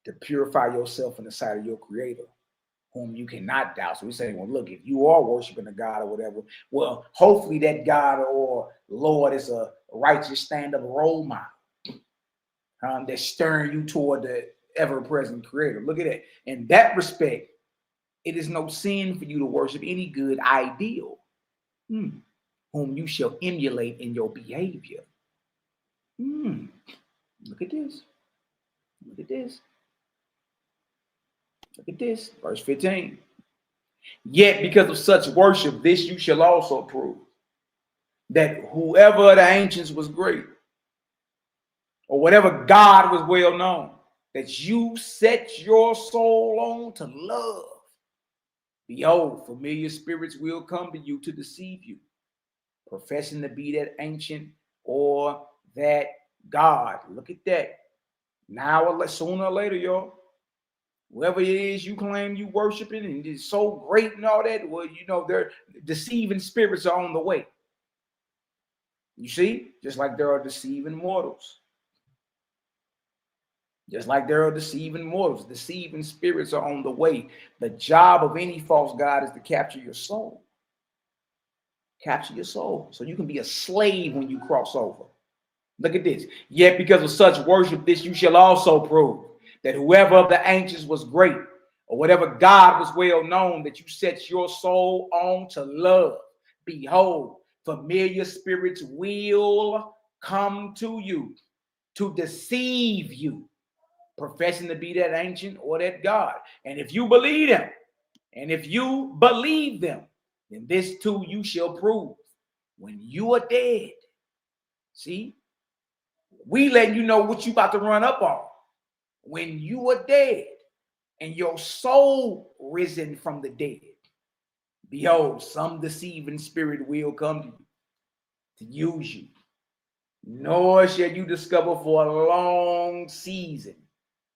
to purify yourself in the sight of your Creator, whom you cannot doubt. So we say, well, look, if you are worshiping a God or whatever, well, hopefully that God or Lord is a righteous stand-up role model that's stirring you toward the ever-present Creator. Look at that. In that respect, it is no sin for you to worship any good ideal, whom you shall emulate in your behavior. Look at this. Look at this. Look at this. Verse 15. Yet because of such worship, this you shall also prove, that whoever of the ancients was great, or whatever God was well known, that you set your soul on to love. Behold, familiar spirits will come to you to deceive you, professing to be that ancient or that God. Look at that. Now or sooner or later, y'all, whoever it is you claim you worshiping and it's so great and all that, well, you know, they're deceiving spirits are on the way. You see, just like there are deceiving mortals. Just like there are deceiving mortals, deceiving spirits are on the way. The job of any false god is to capture your soul. Capture your soul so you can be a slave when you cross over. Look at this. Yet because of such worship, this you shall also prove, that whoever of the ancients was great, or whatever God was well known, that you set your soul on to love. Behold, familiar spirits will come to you to deceive you, professing to be that ancient or that God. And if you believe them, and if you believe them, then this too you shall prove. When you are dead, see, we letting you know what you about to run up on. When you are dead and your soul risen from the dead, behold, some deceiving spirit will come to you to use you. Nor shall you discover for a long season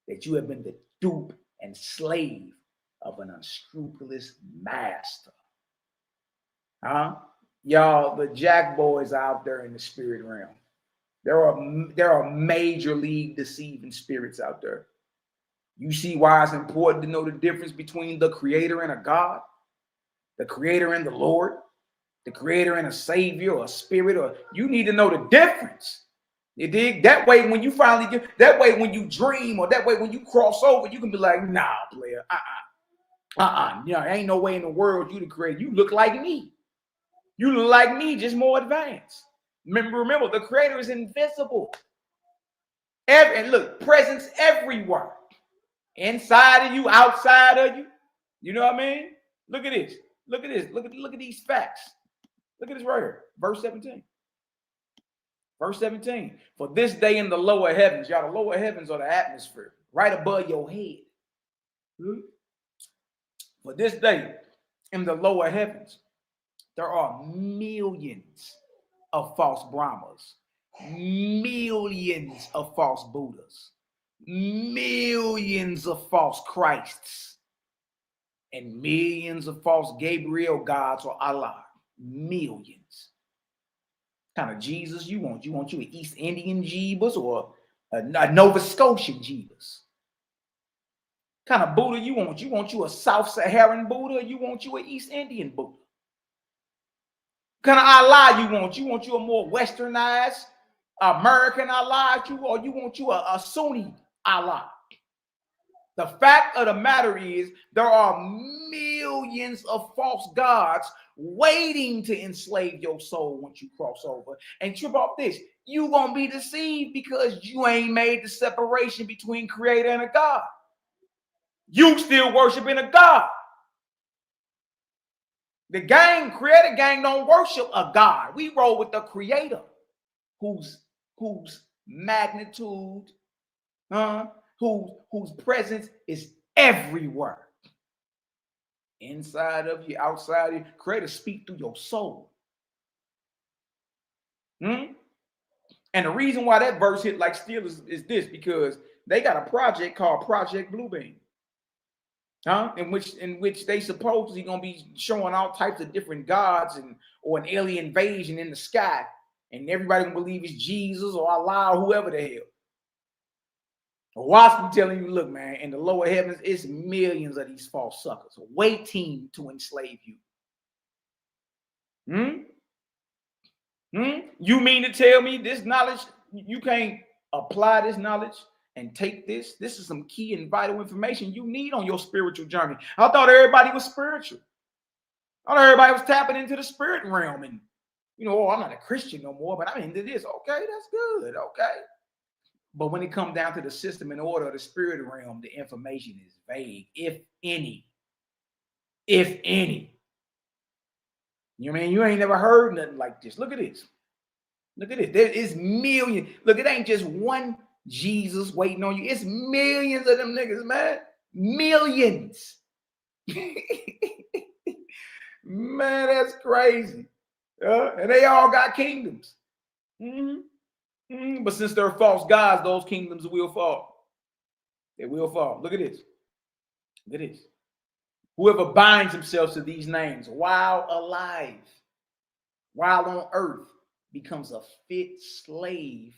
that you have been the dupe and slave of of an unscrupulous master. Huh? Y'all, the jack boys out there in the spirit realm. There are major league deceiving spirits out there. You see why it's important to know the difference between the creator and a God, the creator and the Lord, the creator and a savior or a spirit, or you need to know the difference. You dig? That way, when you finally get, that way, when you dream, or that way, when you cross over, you can be like, nah, player, you know, there ain't no way in the world you to create. You look like me. You look like me, just more advanced. Remember, the creator is invisible. And look, presence everywhere. Inside of you, outside of you. You know what I mean? Look at this. Look at this. Look at these facts. Look at this right here. Verse 17. Verse 17. For this day in the lower heavens, y'all, the lower heavens are the atmosphere, right above your head. For this day in the lower heavens, there are millions of false Brahmas, millions of false Buddhas, millions of false Christs, and millions of false Gabriel gods or Allah. Millions. What kind of Jesus you want? You want you an East Indian Jeebus or a Nova Scotian Jeebus? What kind of Buddha you want? You want you a South Saharan Buddha, or you want you an East Indian Buddha? What kind of Allah you want? You want you a more westernized American Allah, or you want you a Sunni Allah? The fact of the matter is there are millions of false gods waiting to enslave your soul once you cross over. And trip off this, you're going to be deceived because you ain't made the separation between creator and a God. You still worshiping a God. The creator gang don't worship a God. We roll with the creator whose magnitude, whose presence is everywhere. Inside of you, outside of you. Creator speak through your soul. And the reason why that verse hit like steel is this, because they got a project called Project Bluebeam. In which they supposedly gonna be showing all types of different gods or an alien invasion in the sky, and everybody gonna believe it's Jesus or Allah or whoever the hell. Watch me telling you, look, man, in the lower heavens, it's millions of these false suckers waiting to enslave you. You mean to tell me this knowledge, you can't apply this knowledge and take this? This is some key and vital information you need on your spiritual journey. I thought everybody was spiritual. I thought everybody was tapping into the spirit realm and, you know, I'm not a Christian no more, but I'm into this. Okay, that's good. Okay. But when it comes down to the system and order of the spirit realm, the information is vague, if any. If any. You know what I mean? You ain't never heard nothing like this. Look at this. Look at this. There is millions. Look, it ain't just one Jesus waiting on you. It's millions of them niggas, man. Millions. Man, that's crazy. And they all got kingdoms. But since they're false gods, those kingdoms will fall. They will fall. Look at this. Look at this. Whoever binds himself to these names while alive, while on earth, becomes a fit slave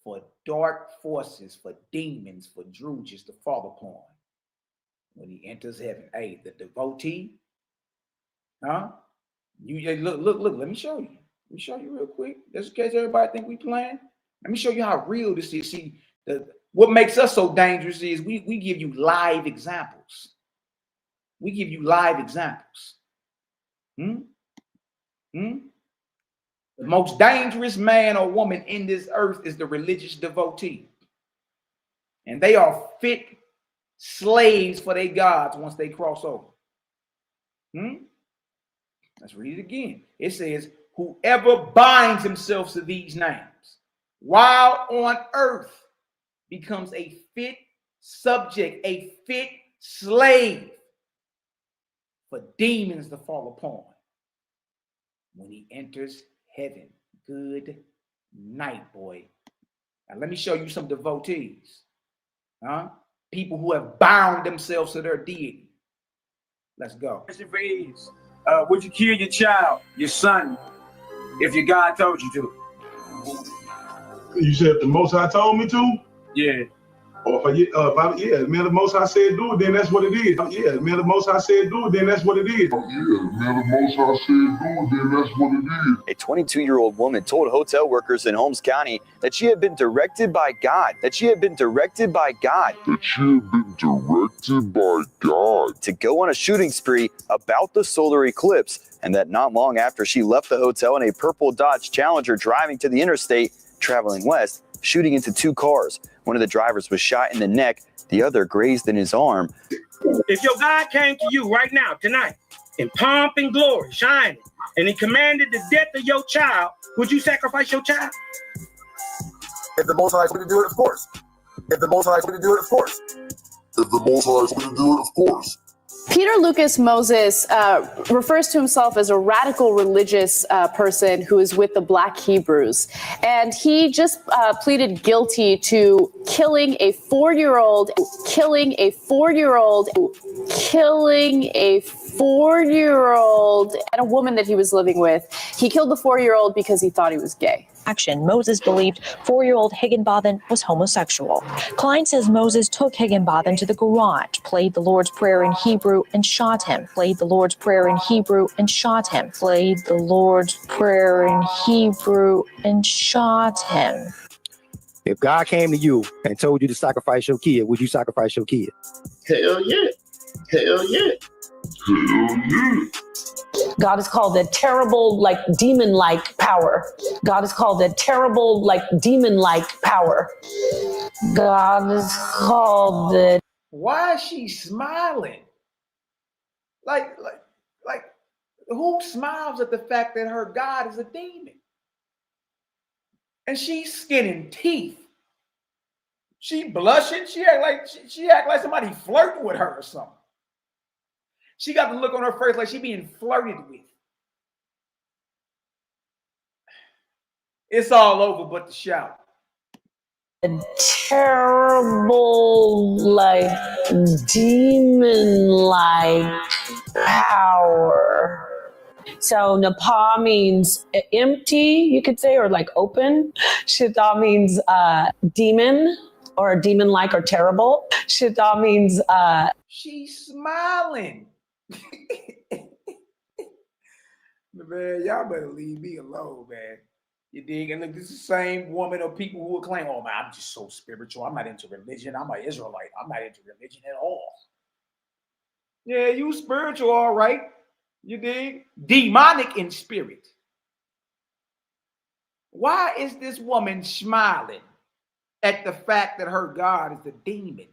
for dark forces, for demons, for druges to fall upon when he enters heaven. Hey, the devotee, you look, let me show you. Let me show you real quick. Just in case everybody think we playing. Let me show you how real this is. See, what makes us so dangerous is we give you live examples. We give you live examples. The most dangerous man or woman in this earth is the religious devotee. And they are fit slaves for their gods once they cross over. Let's read it again. It says, whoever binds himself to these names while on earth becomes a fit subject, a fit slave for demons to fall upon when he enters heaven. Good night, boy. Now let me show you some devotees. People who have bound themselves to their deity. Let's go. Question for Ease. Would you kill your child, your son, if your God told you to? You said if the Most High told me to? Yeah. Or if man, the Most High said do it, then that's what it is. Yeah, man, the Most High said do it, then that's what it is. Yeah, man, the Most High said do it, then that's what it is. A 22-year-old woman told hotel workers in Holmes County that she had been directed by God. To go on a shooting spree about the solar eclipse, and that not long after she left the hotel in a purple Dodge Challenger driving to the interstate, traveling west, shooting into two cars. One of the drivers was shot in the neck, the other grazed in his arm. If your God came to you right now, tonight, in pomp and glory, shining, and he commanded the death of your child, would you sacrifice your child? If the Most High is going to do it, of course. If the Most High is going to do it, of course. If the Most High is going to do it, of course. Peter Lucas Moses refers to himself as a radical religious person who is with the Black Hebrews. And he just pleaded guilty to killing a 4-year-old and a woman that he was living with. He killed the 4-year-old because he thought he was gay. Moses believed 4-year-old Higginbotham was homosexual. Klein says Moses took Higginbotham to the garage, played the Lord's Prayer in Hebrew, and shot him. Played the Lord's Prayer in Hebrew and shot him. Played the Lord's Prayer in Hebrew and shot him. If God came to you and told you to sacrifice your kid, would you sacrifice your kid? Hell yeah. Hell yeah. Hell yeah. God is called the terrible, demon-like power. God is called the terrible, demon-like power. God is called the... Why is she smiling? Like, who smiles at the fact that her God is a demon? And she's skinning teeth. She blushing. She act like somebody flirting with her or something. She got the look on her face like she being flirted with. It's all over but the shout. Terrible, demon-like power. So Napa means empty, you could say, or open. Shita means demon, or demon-like, or terrible. Shita means... She's smiling. Man, y'all better leave me alone, man. You dig? And look, this is the same woman or people who will claim, oh man, I'm just so spiritual. I'm not into religion. I'm an Israelite. I'm not into religion at all. Yeah, you spiritual, all right. You dig? Demonic in spirit. Why is this woman smiling at the fact that her God is a demon?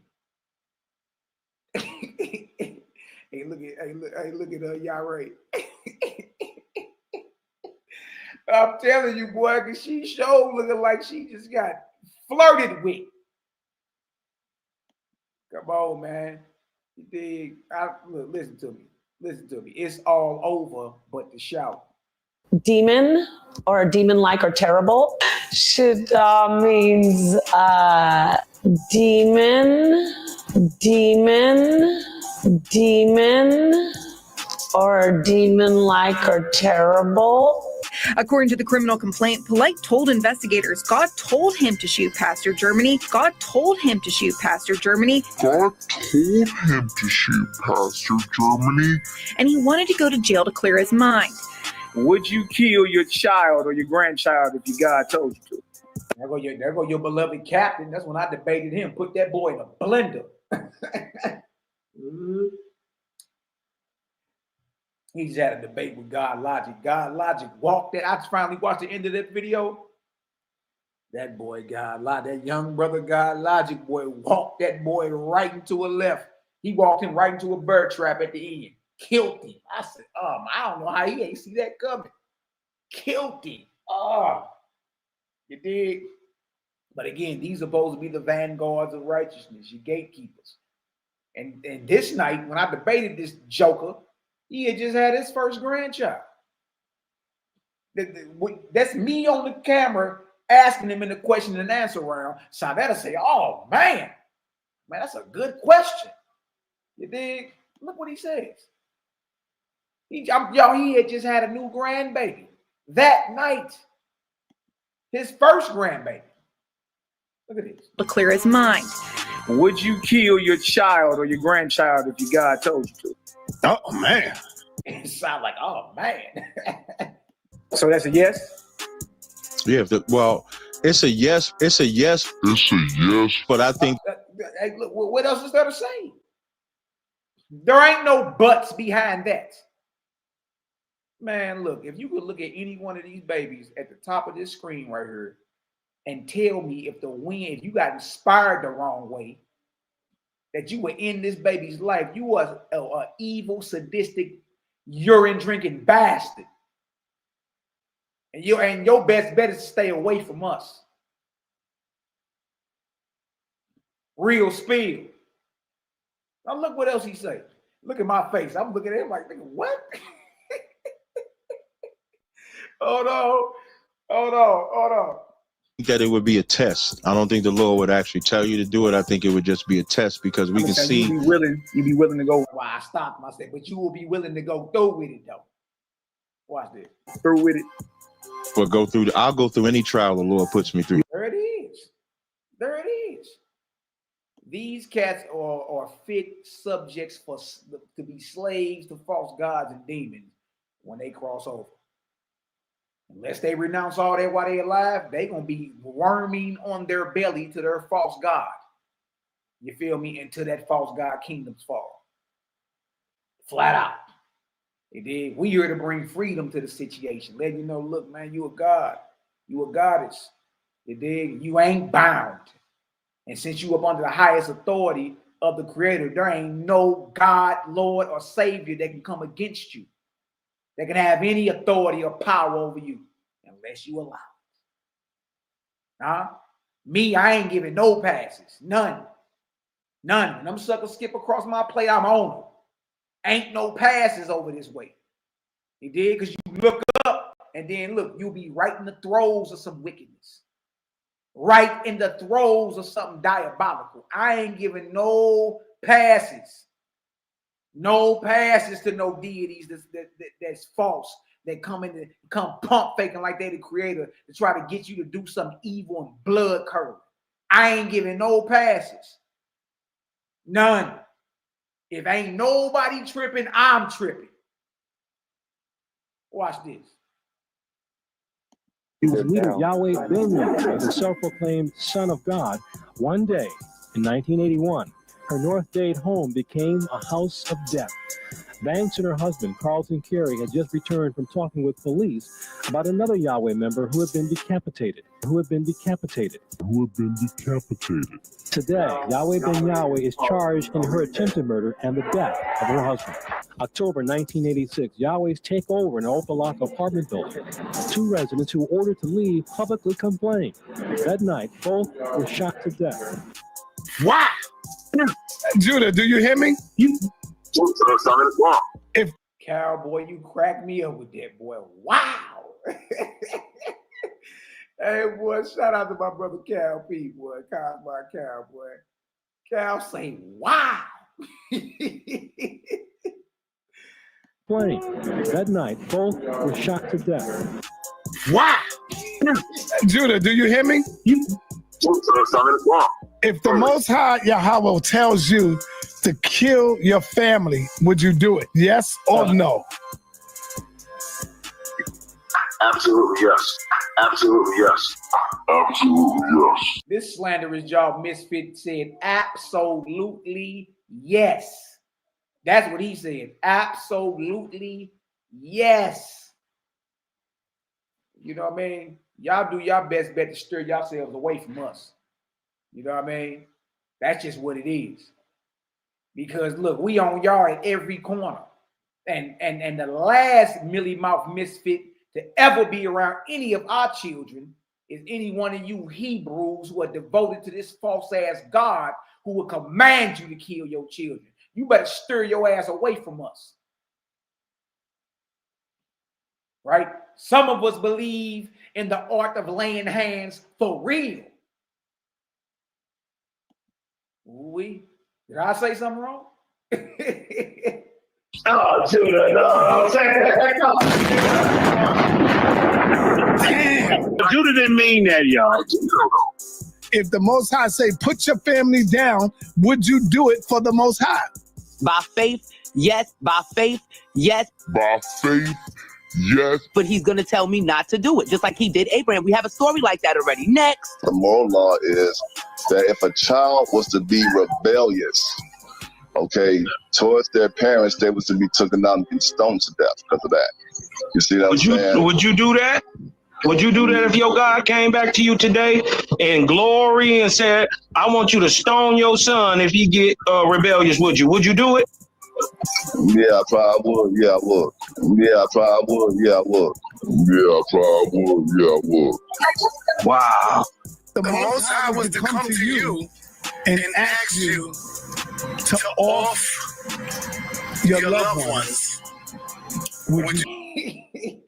Hey, look at Yahweh. I'm telling you, boy, because she showed looking like she just got flirted with. Come on, man. You dig? Look, listen to me. Listen to me. It's all over but the shout. Demon, or demon-like, or terrible. Shita means demon, or demon-like, or terrible. According to the criminal complaint, Polite told investigators God told him to shoot Pastor Germany. God told him to shoot Pastor Germany. And he wanted to go to jail to clear his mind. Would you kill your child or your grandchild if your God told you to? There go your beloved captain. That's when I debated him. Put that boy in a blender. He's had a debate with God Logic. God Logic walked that. I finally watched the end of that video. That boy God Logic, that young brother God Logic boy, walked that boy right into a left. He walked him right into a bird trap at the end. Killed him. I said, I don't know how he ain't see that coming. Killed him. You dig? But again, these are supposed to be the vanguards of righteousness, your gatekeepers. And this night, when I debated this joker, he had just had his first grandchild. That's me on the camera asking him in the question and answer round. So that'll say, oh, man, that's a good question. You dig? Look what he says. He had just had a new grandbaby that night. His first grandbaby. Look at this. To clear his mind. Would you kill your child or your grandchild if your God told you to? Oh, man. It sounds like, oh, man. So that's a yes? Yeah, well, it's a yes. It's a yes. It's a yes. But I think. Hey, look, what else is there to say? There ain't no buts behind that. Man, look, if you could look at any one of these babies at the top of this screen right here and tell me if you got inspired the wrong way, that you were in this baby's life, you was an evil, sadistic, urine-drinking bastard. And your best bet is to stay away from us. Real spill. Now look what else he say. Look at my face. I'm looking at him like, what? Hold on. That it would be a test. I don't think the Lord would actually tell you to do it. I think it would just be a test because we can see. You'd be willing to go. Well, I stopped him. I said, but you will be willing to go through with it though. Watch this. Through with it. But I'll go through any trial the Lord puts me through. There it is. These cats are fit subjects to be slaves to false gods and demons when they cross over. Unless they renounce all that while they're alive, they're going to be worming on their belly to their false god. You feel me? Until that false god kingdoms fall. Flat out. We here to bring freedom to the situation. Let you know, look, man, you a god. You a goddess. You ain't bound. And since you up under the highest authority of the Creator, there ain't no God, Lord, or Savior that can come against you, that can have any authority or power over you, unless you allow it. Me, I ain't giving no passes. None. When them suckers skip across my plate, I'm on them. Ain't no passes over this way. Because you look up and then look, you'll be right in the throes of some wickedness. Right in the throes of something diabolical. I ain't giving no passes. No passes to no deities that's false, that come pump faking like they the creator to try to get you to do something evil and blood curdling. I ain't giving no passes. None. If ain't nobody tripping, I'm tripping. Watch this. He was leader Yahweh Ben Yahweh, the self-proclaimed Son of God. One day in 1981, her North Dade home became a house of death. Banks and her husband, Carlton Carey, had just returned from talking with police about another Yahweh member who had been decapitated. Today, Yahweh Ben Yahweh is charged in her attempted murder and the death of her husband. October 1986, Yahweh's take over an Opalaka apartment building. Two residents who were ordered to leave publicly complained. That night, both were shot to death. Wow! Judah, do you hear me? If Cowboy, you crack me up with that, boy. Wow. Hey, boy, shout out to my brother Cal P, boy. My Cowboy. Cal say, wow. That night, both were shot to death. Wow! Judah, do you hear me? If the Most High Yahweh tells you to kill your family, would you do it? Yes or no? Absolutely yes. Absolutely yes. Absolutely yes. This slanderous job misfit said absolutely yes. That's what he said. Absolutely yes. You know what I mean? Y'all do your best bet to steer yourselves away from us. You know what I mean? That's just what it is. Because look, we on y'all at every corner. And the last mealy mouth misfit to ever be around any of our children is any one of you Hebrews who are devoted to this false ass God who will command you to kill your children. You better stir your ass away from us. Right? Some of us believe in the art of laying hands for real. Did I say something wrong? Oh, Judah, no. Damn. Judah didn't mean that, y'all. If the Most High say, put your family down, would you do it for the Most High? By faith, yes. By faith, yes. By faith, yes. But he's going to tell me not to do it, just like he did Abraham. We have a story like that already. Next. The moral law is that if a child was to be rebellious, okay, towards their parents, they was to be taken down and stoned to death because of that. You see what I'm saying? Would you do that? Would you do that if your God came back to you today in glory and said, I want you to stone your son if he get rebellious? Would you? Would you do it? Yeah, I probably would. Yeah, I would. Yeah, I probably would. Yeah, I would. Yeah, I probably would. Yeah, I would. Wow. The Most High was to come to you and ask you to off your loved ones. Would you?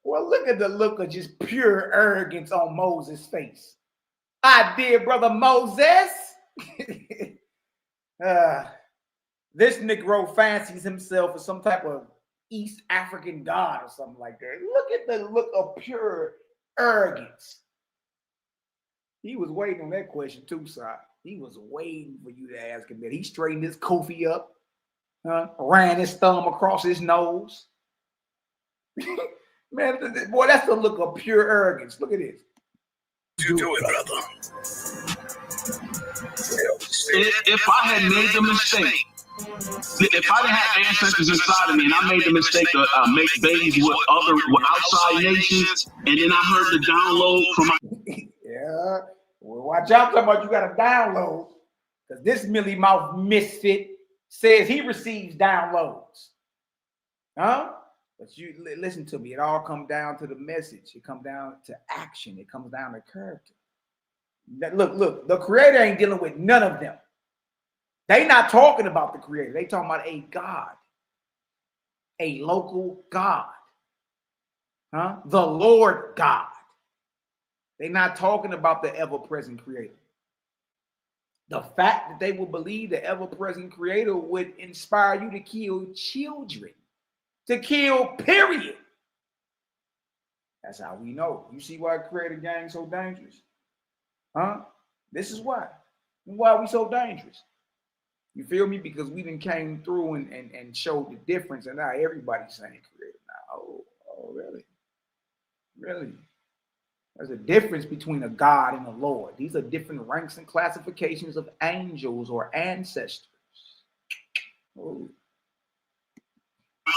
Well, look at the look of just pure arrogance on Moses' face. I did, brother Moses. This Negro fancies himself as some type of East African god or something like that. Look at the look of pure arrogance. He was waiting on that question too, sir. He was waiting for you to ask him that. He straightened his Kofi up, ran his thumb across his nose. Man, boy, that's the look of pure arrogance. Look at this. You do it, brother. If I had made the mistake, if I didn't have ancestors inside of me and I made the mistake to make babies with outside nations, and then I heard the download from my... Yeah. Well, watch out, talking about you got to download. Because this Millie Mouth misfit says he receives downloads. Huh? But you listen to me. It all comes down to the message. It comes down to action. It comes down to character. Look, the creator ain't dealing with none of them. They not talking about the creator. They talking about a God, a local God, the Lord God. They not talking about the ever-present creator. The fact that they will believe the ever-present creator would inspire you to kill children, to kill, period. That's how we know. You see why creator gang so dangerous? This is why. Why are we so dangerous? You feel me? Because we done came through and showed the difference, and now everybody's saying creator now. Oh, really? Really? There's a difference between a God and a Lord. These are different ranks and classifications of angels or ancestors. Oh.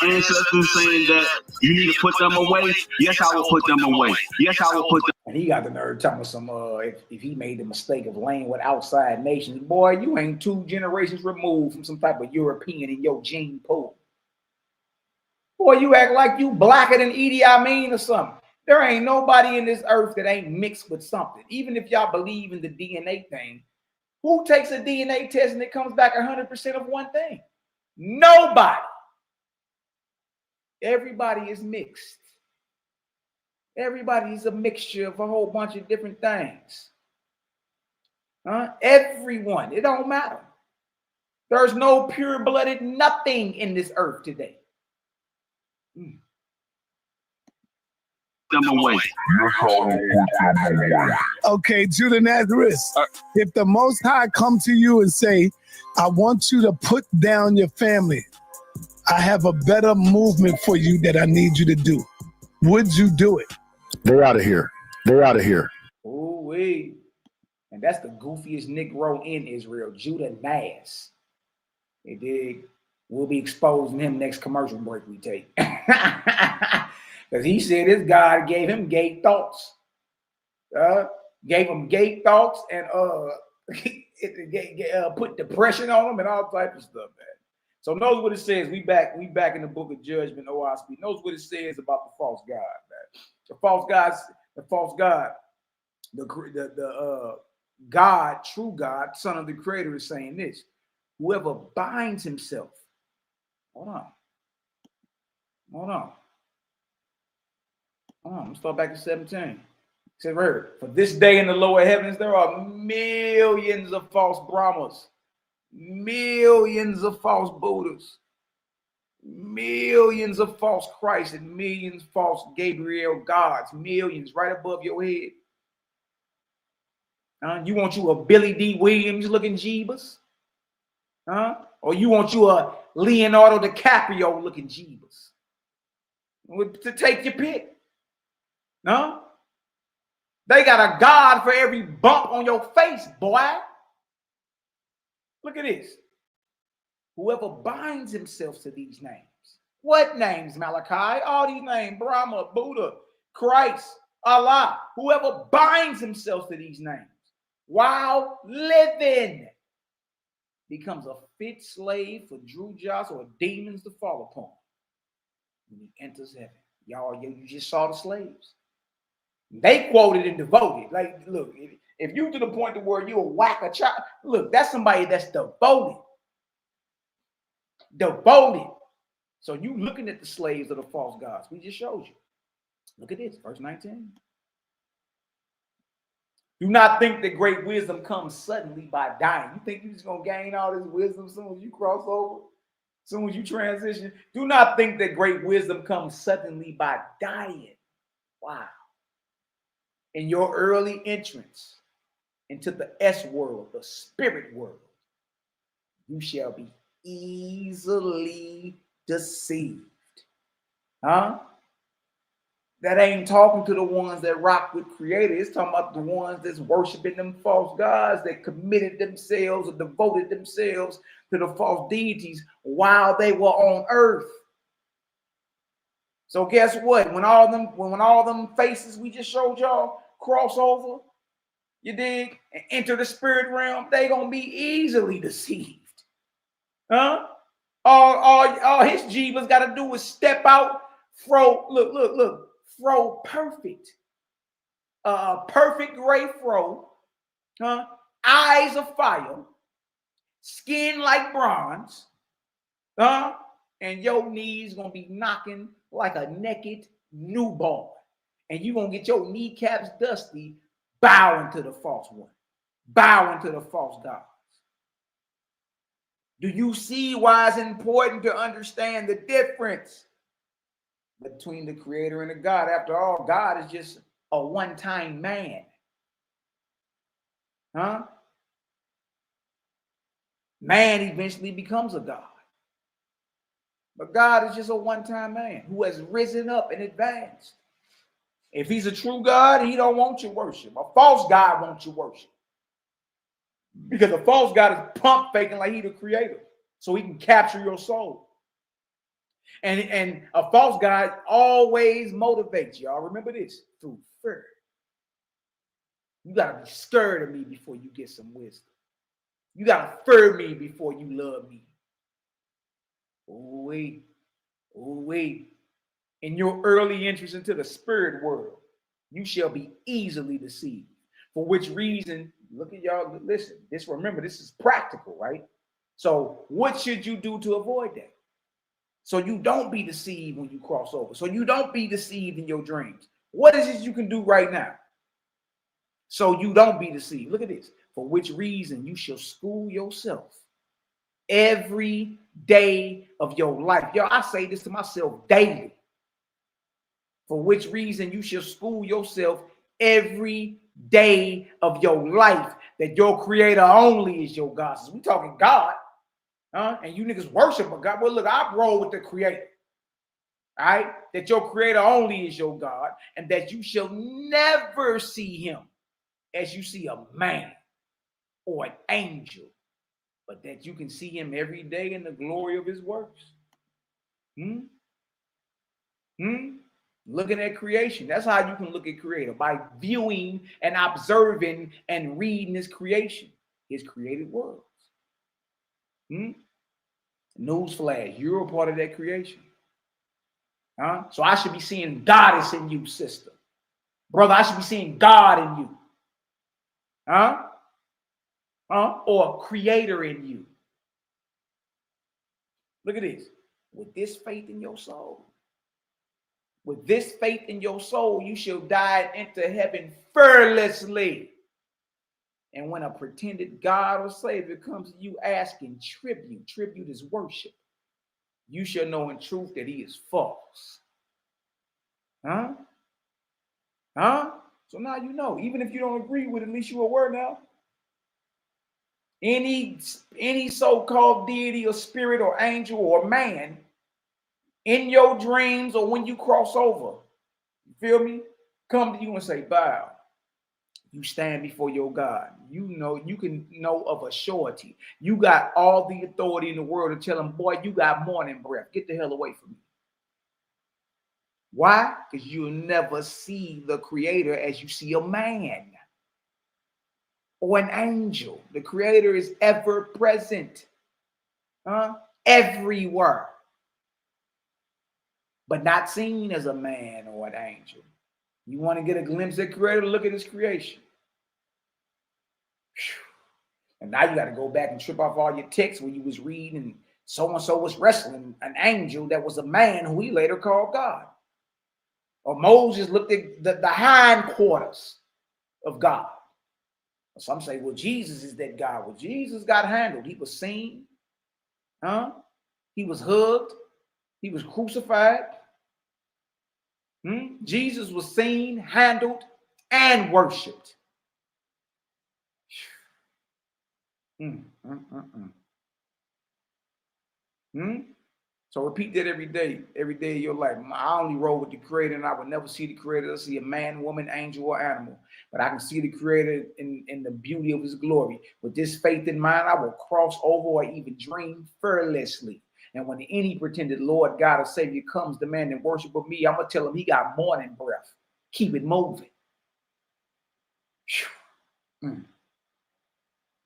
Ancestors saying that you need to put them away. Yes, I will put them away. Yes, I will put them. And he got the nerve telling us some if he made the mistake of laying with outside nations, boy, you ain't 2 generations removed from some type of European in your gene pool. Boy, you act like you blacker than Idi Amin or something. There ain't nobody in this earth that ain't mixed with something. Even if y'all believe in the DNA thing, who takes a DNA test and it comes back 100% of one thing? Nobody. Everybody is mixed. Everybody is a mixture of a whole bunch of different things. Everyone. It don't matter. There's no pure-blooded nothing in this earth today. Them away. Okay, Judah Nazareth. If the Most High come to you and say, I want you to put down your family, I have a better movement for you that I need you to do, would you do it? They're out of here. They're out of here. Oh, wait. And that's the goofiest Negro in Israel, Judah Nas. They dig. We'll be exposing him next commercial break we take. Because he said his God gave him gay thoughts. Gave him gay thoughts and put depression on him and all type of stuff, man. So notice what it says. We back in the book of judgment, OSP. Notice what it says about the false God, man. The false God, the God, true God, son of the creator, is saying this. Whoever binds himself. Hold on. Let's start back to 17. It says, for this day in the lower heavens, there are millions of false Brahmas, millions of false Buddhas, Millions of false Christs and millions false Gabriel gods, millions right above your head. You want you a Billy D. Williams looking Jeebus? Or you want you a Leonardo DiCaprio looking Jeebus? To take your pick. They got a God for every bump on your face, boy. Look at this. Whoever binds himself to these names. What names, Malachi? All these names, Brahma, Buddha, Christ, Allah. Whoever binds himself to these names while living becomes a fit slave for Drew Joss or demons to fall upon when he enters heaven. Y'all, you just saw the slaves. They quoted and devoted. Like, look, if you to the point to where you a whack a child, look, that's somebody that's devoted. Devoted. So you looking at the slaves of the false gods. We just showed you. Look at this, verse 19. Do not think that great wisdom comes suddenly by dying. You think you're just going to gain all this wisdom as soon as you cross over? As soon as you transition? Do not think that great wisdom comes suddenly by dying. Wow. In your early entrance into the S world, the spirit world, you shall be easily deceived. That ain't talking to the ones that rock with Creator. It's talking about the ones that's worshiping them false gods that committed themselves or devoted themselves to the false deities while they were on earth. So guess what? When all them faces we just showed y'all cross over, you dig, and enter the spirit realm, they gonna be easily deceived. All his jeebas got to do is step out, fro perfect. Perfect gray fro, eyes of fire, skin like bronze, and your knees gonna be knocking like a naked newborn. And you gonna get your kneecaps dusty, bowing to the false one, bowing to the false gods. Do you see why it's important to understand the difference between the Creator and the God? After all, God is just a one-time man. Man eventually becomes a God. But God is just a one-time man who has risen up and advanced. If he's a true God, he don't want your worship. A false God wants your worship. Because a false God is pump faking like he the Creator, so he can capture your soul. And a false God always motivates y'all. Remember this, through fear. You gotta be scared of me before you get some wisdom. You gotta fear me before you love me. Oh wait. In your early entrance into the spirit world, you shall be easily deceived. For which reason, look at y'all, listen, remember, this is practical, right? So what should you do to avoid that? So you don't be deceived when you cross over. So you don't be deceived in your dreams. What is it you can do right now? So you don't be deceived. Look at this. For which reason you shall school yourself every day of your life. Yo, I say this to myself daily. For which reason you shall school yourself every day of your life, that your Creator only is your God. So we talking God, and you niggas worship a God. Well, look, I roll with the Creator. All right? That your Creator only is your God, and that you shall never see him as you see a man or an angel, but that you can see him every day in the glory of his works. Looking at creation. That's how you can look at Creator, by viewing and observing and reading his creation, his created worlds. Newsflash, you're a part of that creation. So I should be seeing Goddess in you, sister. Brother, I should be seeing God in you. Or Creator in you. Look at this. With this faith in your soul. With this faith in your soul, you shall die and enter heaven fearlessly. And when a pretended God or Savior comes to you asking tribute is worship. you shall know in truth that he is false. Huh? So now you know. Even if you don't agree with it, at least you're aware now. Any so-called deity or spirit or angel or man in your dreams or when you cross over, you feel me? Come to you and say, bow. You stand before your God. You know, you can know of a surety. You got all the authority in the world to tell him, boy, you got morning breath. Get the hell away from me. Why? Because you'll never see the creator as you see a man or an angel. The creator is ever present, everywhere, but not seen as a man or an angel. You want to get a glimpse of the creator? Look at his creation. And now you got to go back and trip off all your texts when you was reading so-and-so was wrestling an angel that was a man who he later called God. Or Moses looked at the hindquarters of God. Some say, well, Jesus is that God. Well, Jesus got handled. He was seen. He was hugged. He was crucified. Jesus was seen, handled, and worshipped. So repeat that every day of your life. I only roll with the creator, and I would never see the creator. I see a man, woman, angel, or animal. But I can see the creator in the beauty of his glory. With this faith in mind, I will cross over or even dream fearlessly. And when any pretended Lord, God, or Savior comes demanding worship of me, I'm going to tell him he got morning breath. Keep it moving.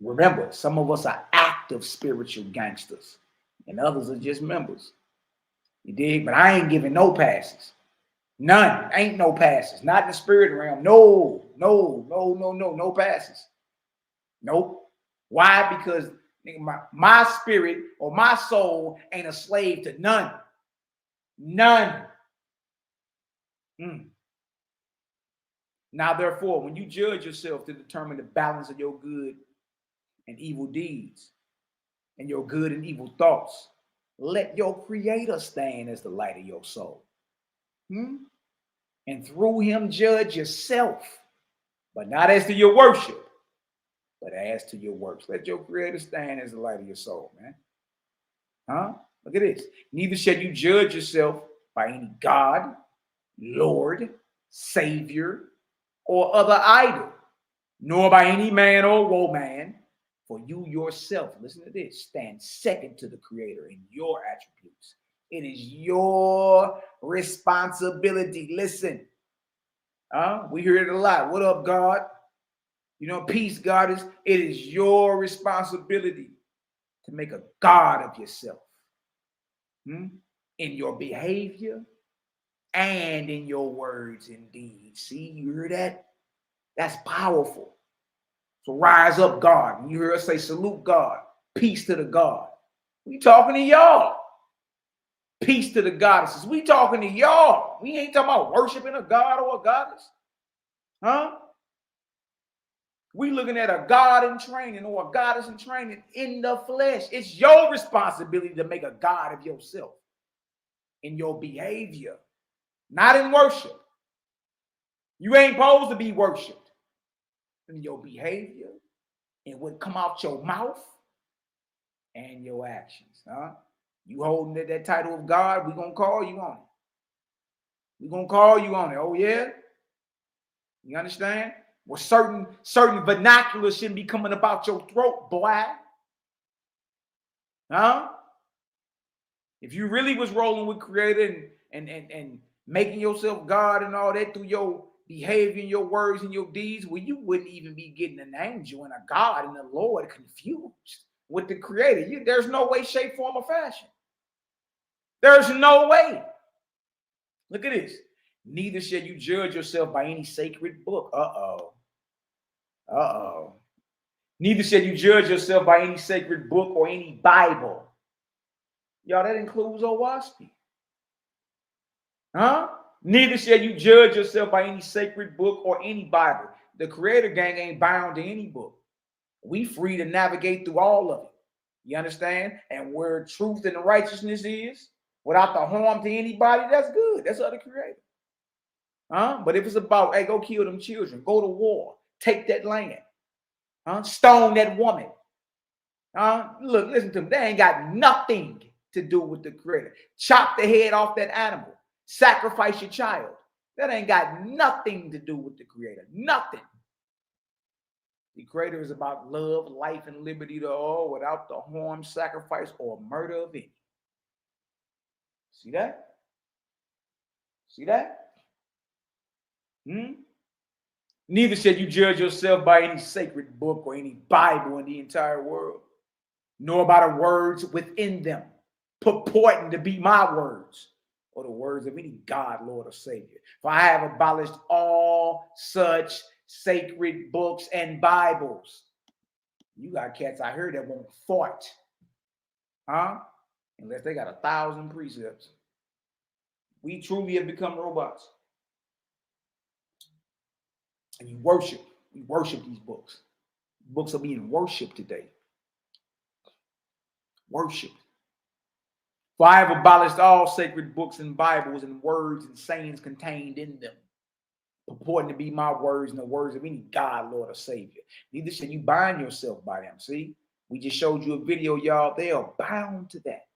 Remember, some of us are active spiritual gangsters, and others are just members. You dig? But I ain't giving no passes. None. Ain't no passes. Not in the spirit realm. No passes. Nope. Why? Because my spirit or my soul ain't a slave to none. None. Now, therefore, when you judge yourself to determine the balance of your good and evil deeds and your good and evil thoughts, let your creator stand as the light of your soul. And through him judge yourself, but not as to your worship, but as to your works. Let your creator stand as the light of your soul, man. Look at this. Neither shall you judge yourself by any God, Lord, Savior, or other idol, nor by any man or woman. For you yourself, listen to this, stand second to the creator in your attributes. It is your responsibility. Listen, we hear it a lot. What up, God? You know, peace, goddess. It is your responsibility to make a God of yourself in your behavior and in your words and deeds. See, you hear that? That's powerful. So rise up, God. When you hear us say, salute God, peace to the God. We talking to y'all. Peace to the goddesses. We talking to y'all. We ain't talking about worshiping a god or a goddess. We looking at a God in training or a goddess in training in the flesh. It's your responsibility to make a God of yourself in your behavior, not in worship. You ain't supposed to be worshiped in your behavior and what come out your mouth and your actions. You holding that title of God, we're going to call you on it. We're going to call you on it. Oh, yeah? You understand? Well, certain vernacular shouldn't be coming about your throat, boy. If you really was rolling with creator and making yourself God and all that through your behavior and your words and your deeds, well, you wouldn't even be getting an angel and a God and a Lord confused with the creator. There's no way, shape, form, or fashion. There's no way. Look at this. Neither shall you judge yourself by any sacred book. Neither shall you judge yourself by any sacred book or any Bible. Y'all, that includes YAH'S. Neither shall you judge yourself by any sacred book or any Bible. The creator gang ain't bound to any book. We free to navigate through all of it. You understand? And where truth and righteousness is, without the harm to anybody, that's good. That's of the Creator. But if it's about, hey, go kill them children, go to war, take that land, stone that woman. Look, listen to me. They ain't got nothing to do with the Creator. Chop the head off that animal. Sacrifice your child. That ain't got nothing to do with the Creator. Nothing. The Creator is about love, life, and liberty to all without the harm, sacrifice, or murder of any. See that? See that? Neither should you judge yourself by any sacred book or any Bible in the entire world, nor by the words within them, purporting to be my words, or the words of any God, Lord, or Savior. For I have abolished all such sacred books and Bibles. You got cats out here that won't fart, unless they got 1,000 precepts. We truly have become robots. And we worship these books. Books are being worshipped today. Worshipped. For I have abolished all sacred books and Bibles and words and sayings contained in them, purporting to be my words and the words of any God, Lord, or Savior. Neither should you bind yourself by them. See, we just showed you a video, y'all. They are bound to that.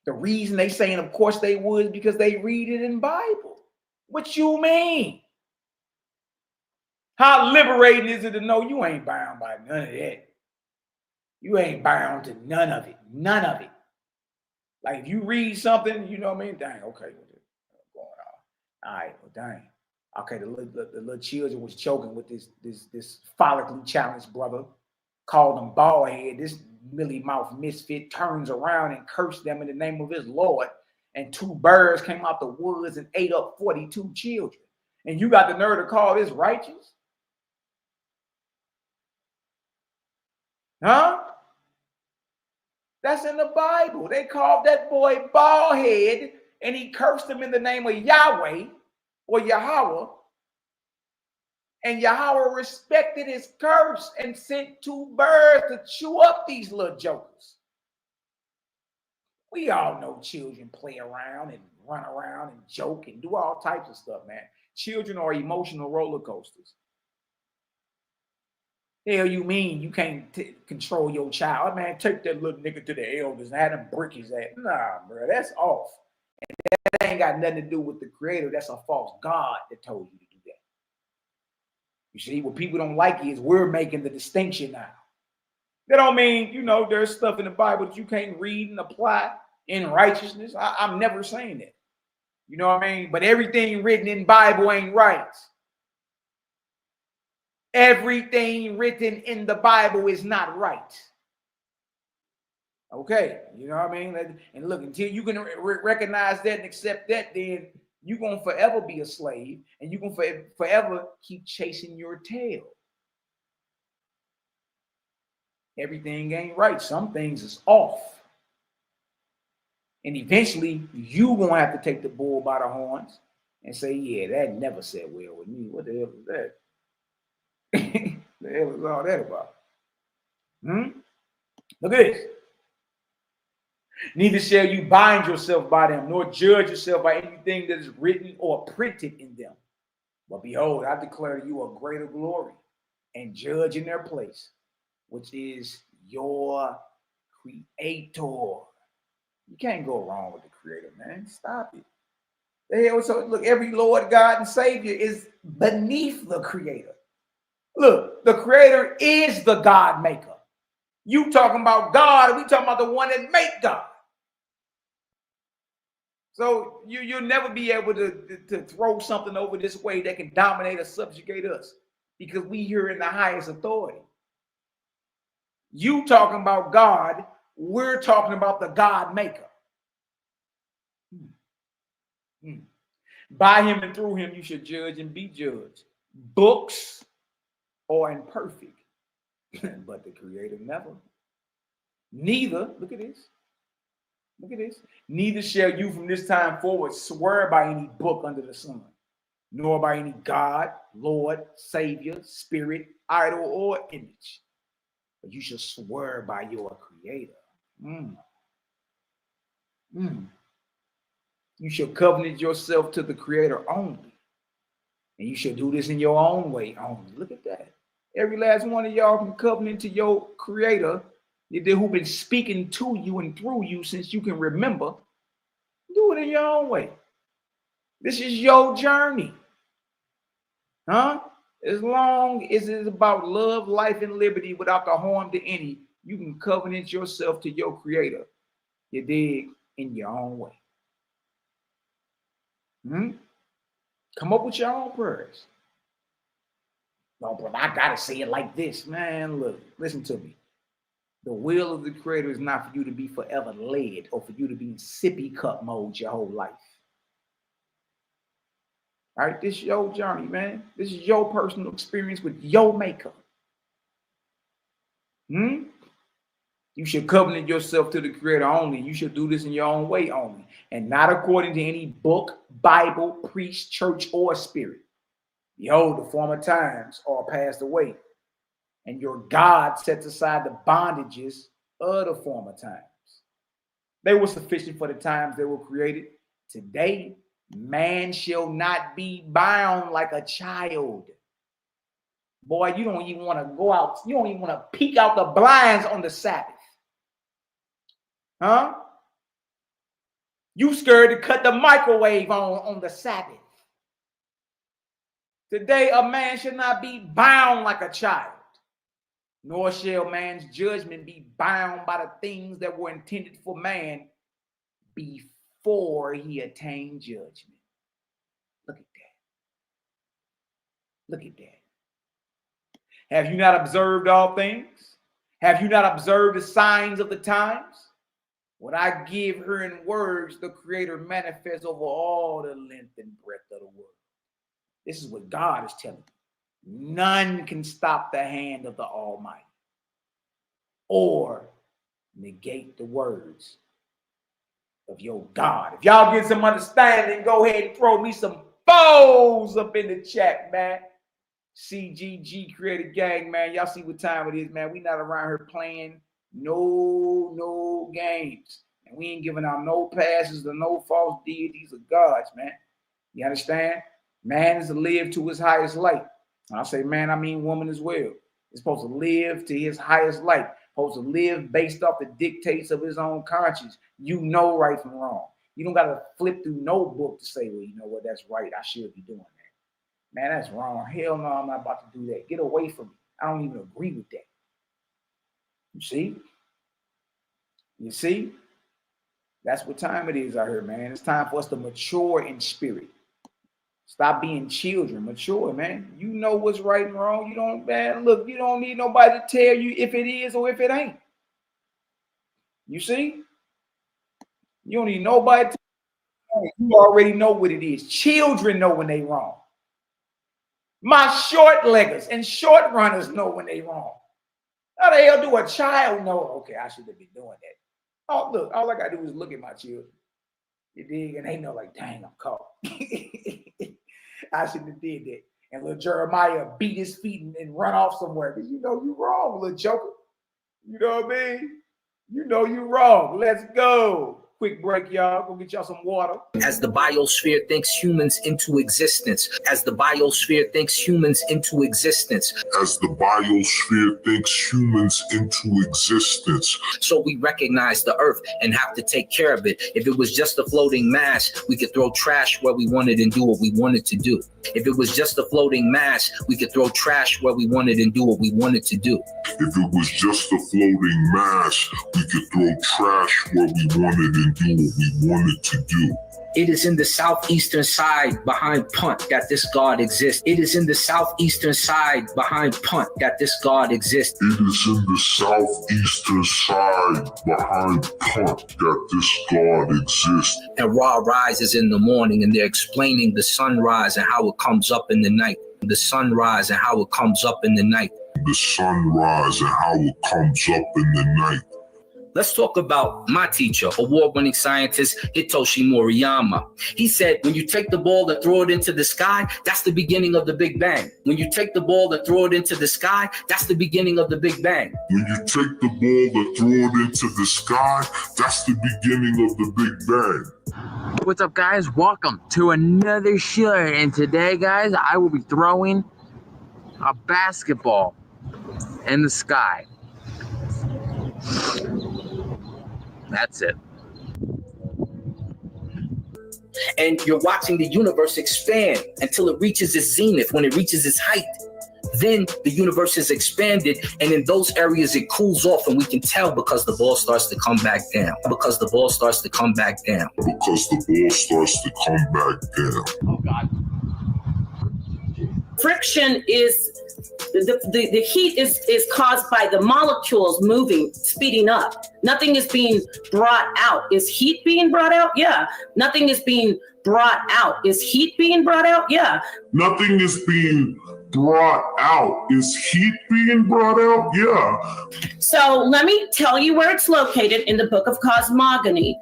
The reason they saying, of course they would, is because they read it in Bible. What you mean? How liberating is it to know you ain't bound by none of that? You ain't bound to none of it. None of it. Like if you read something, you know what I mean? Dang, okay, what's going on? All right, well, dang. Okay, the little children was choking with this follically challenged brother, called him bald head. This mealy mouth misfit turns around and cursed them in the name of his Lord. And 2 birds came out the woods and ate up 42 children. And you got the nerve to call this righteous? That's in the Bible. They called that boy bald head and he cursed him in the name of Yahweh or Yahweh. And Yahweh respected his curse and sent 2 birds to chew up these little jokers. We all know children play around and run around and joke and do all types of stuff, man. Children are emotional roller coasters. Hell, you mean you can't control your child? Oh, man, take that little nigga to the elders and have them brick his ass. Nah, bro, that's off. And that ain't got nothing to do with the Creator. That's a false God that told you to do that. You see, what people don't like is we're making the distinction now. That don't mean, you know, there's stuff in the Bible that you can't read and apply in righteousness. I'm never saying that. You know what I mean? But everything written in the Bible ain't right. Everything written in the Bible is not right. Okay, you know what I mean? And look, until you can recognize that and accept that, then you're going to forever be a slave and you're going to forever keep chasing your tail. Everything ain't right. Some things is off. And eventually, you're going to have to take the bull by the horns and say, yeah, that never sat well with me. What the hell is that? The hell is all that about? Look at this. Neither shall you bind yourself by them, nor judge yourself by anything that is written or printed in them. But behold, I declare to you a greater glory and judge in their place, which is your Creator. You can't go wrong with the Creator, man. Stop it. The hell, so look, every Lord, God, and Savior is beneath the Creator. Look, the Creator is the God maker. You talking about God, we talking about the one that made God. So you'll never be able to throw something over this way that can dominate or subjugate us because we here in the highest authority. You talking about God, we're talking about the God maker. By him and through him you should judge and be judged. Books are imperfect, but the Creator never. Neither, look at this. Look at this. Neither shall you from this time forward swear by any book under the sun, nor by any God, Lord, Savior, Spirit, idol, or image. but you should swear by your creator. You should covenant yourself to the creator only. And you should do this in your own way only. Look at that. Every last one of y'all can covenant to your creator, who's been speaking to you and through you since you can remember. Do it in your own way. This is your journey. Huh? As long as it's about love, life, and liberty without the harm to any, you can covenant yourself to your creator. You dig? In your own way. Come up with your own prayers. No, but I gotta say it like this, man. Look, listen to me. The will of the creator is not for you to be forever led or for you to be in sippy cup mode your whole life. All right, this is your journey, man. This is your personal experience with your maker. You should covenant yourself to the creator only. You should do this in your own way only, and not according to any book, Bible, priest, church, or spirit. Behold, the former times are passed away, and your God sets aside the bondages of the former times. They were sufficient for the times they were created. Today, man shall not be bound like a child. Boy, you don't even want to go out. You don't even want to peek out the blinds on the Sabbath. Huh? You scared to cut the microwave on the Sabbath. Today, a man should not be bound like a child, nor shall man's judgment be bound by the things that were intended for man before he attained judgment. Look at that. Look at that. Have you not observed all things? Have you not observed the signs of the times? What I give her in words, the creator manifests over all the length and breadth of the world. This is what God is telling you. None can stop the hand of the Almighty or negate the words of your God. If y'all get some understanding, go ahead and throw me some foes up in the chat, man. CGG Creative Gang, man. Y'all see what time it is, man. We not around here playing no games. And we ain't giving out no passes to no false deities or gods, man. You understand? Man is to live to his highest light. And I say man, I mean woman as well. It's supposed to live to his highest light. Supposed to live based off the dictates of his own conscience. You know right from wrong. You don't got to flip through no book to say, well, you know what, that's right. I should be doing that. Man, that's wrong. Hell no, I'm not about to do that. Get away from me. I don't even agree with that. You see? You see? That's what time it is out here, man. It's time for us to mature in spirit. Stop being children. Mature, man. You know what's right and wrong. You don't, man, look, you don't need nobody to tell you if it is or if it ain't. You see? You don't need nobody to tell you. You already know what it is. Children know when they wrong. My short leggers and short runners know when they wrong. How the hell do a child know? Okay, I should have been doing that. Oh, look, all I gotta do is look at my children. You dig? And they know, like, dang, I'm caught. I shouldn't have did that. And little Jeremiah beat his feet and run off somewhere. Because you know you wrong, little joker. You know what I mean? You know you wrong. Let's go. Quick break, y'all. Go get y'all some water. As the biosphere thinks humans into existence. As the biosphere thinks humans into existence. As the biosphere thinks humans into existence. So we recognize the earth and have to take care of it. If it was just a floating mass, we could throw trash where we wanted and do what we wanted to do. If it was just a floating mass, we could throw trash where we wanted and do what we wanted to do. If it was just a floating mass, we could throw trash where we wanted and do what we wanted to do. It is in the southeastern side behind Punt that this God exists. It is in the southeastern side behind Punt that this God exists. It is in the southeastern side behind Punt that this God exists. And Ra rises in the morning and they're explaining the sunrise and how it comes up in the night. The sunrise and how it comes up in the night. The sunrise and how it comes up in the night. let's talk about my teacher, award-winning scientist Hitoshi Moriyama. He said, when you take the ball and throw it into the sky, that's the beginning of the Big Bang. When you take the ball and throw it into the sky, that's the beginning of the Big Bang. When you take the ball and throw it into the sky, that's the beginning of the Big Bang. What's up, guys? Welcome to another show. And today, guys, I will be throwing a basketball in the sky. That's it. And you're watching the universe expand until it reaches its zenith. When it reaches its height, then the universe is expanded, and in those areas it cools off, and we can tell because the ball starts to come back down. Because the ball starts to come back down. Because the ball starts to come back down. Oh, God. Friction is the heat is caused by the molecules moving, speeding up. Nothing is being brought out. Is heat being brought out? Yeah. Nothing is being brought out. Is heat being brought out? Yeah. Nothing is being brought out. Is heat being brought out? Yeah. So let me tell you where it's located in the book of Cosmogony.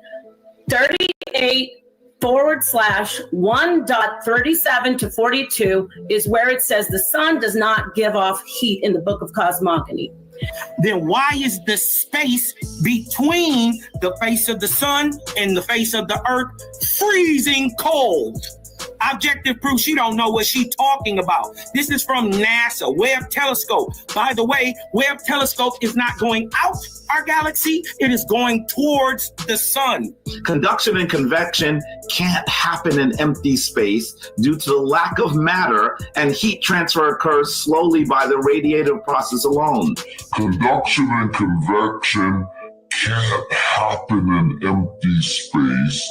38/1.37 to 42 is where it says the sun does not give off heat in the book of Cosmogony. Then why is the space between the face of the sun and the face of the earth freezing cold? Objective proof, she don't know what she's talking about. This is from NASA, Webb Telescope. By the way, Webb Telescope is not going out our galaxy, it is going towards the sun. Conduction and convection can't happen in empty space due to the lack of matter, and heat transfer occurs slowly by the radiative process alone. Conduction and convection can't happen in empty space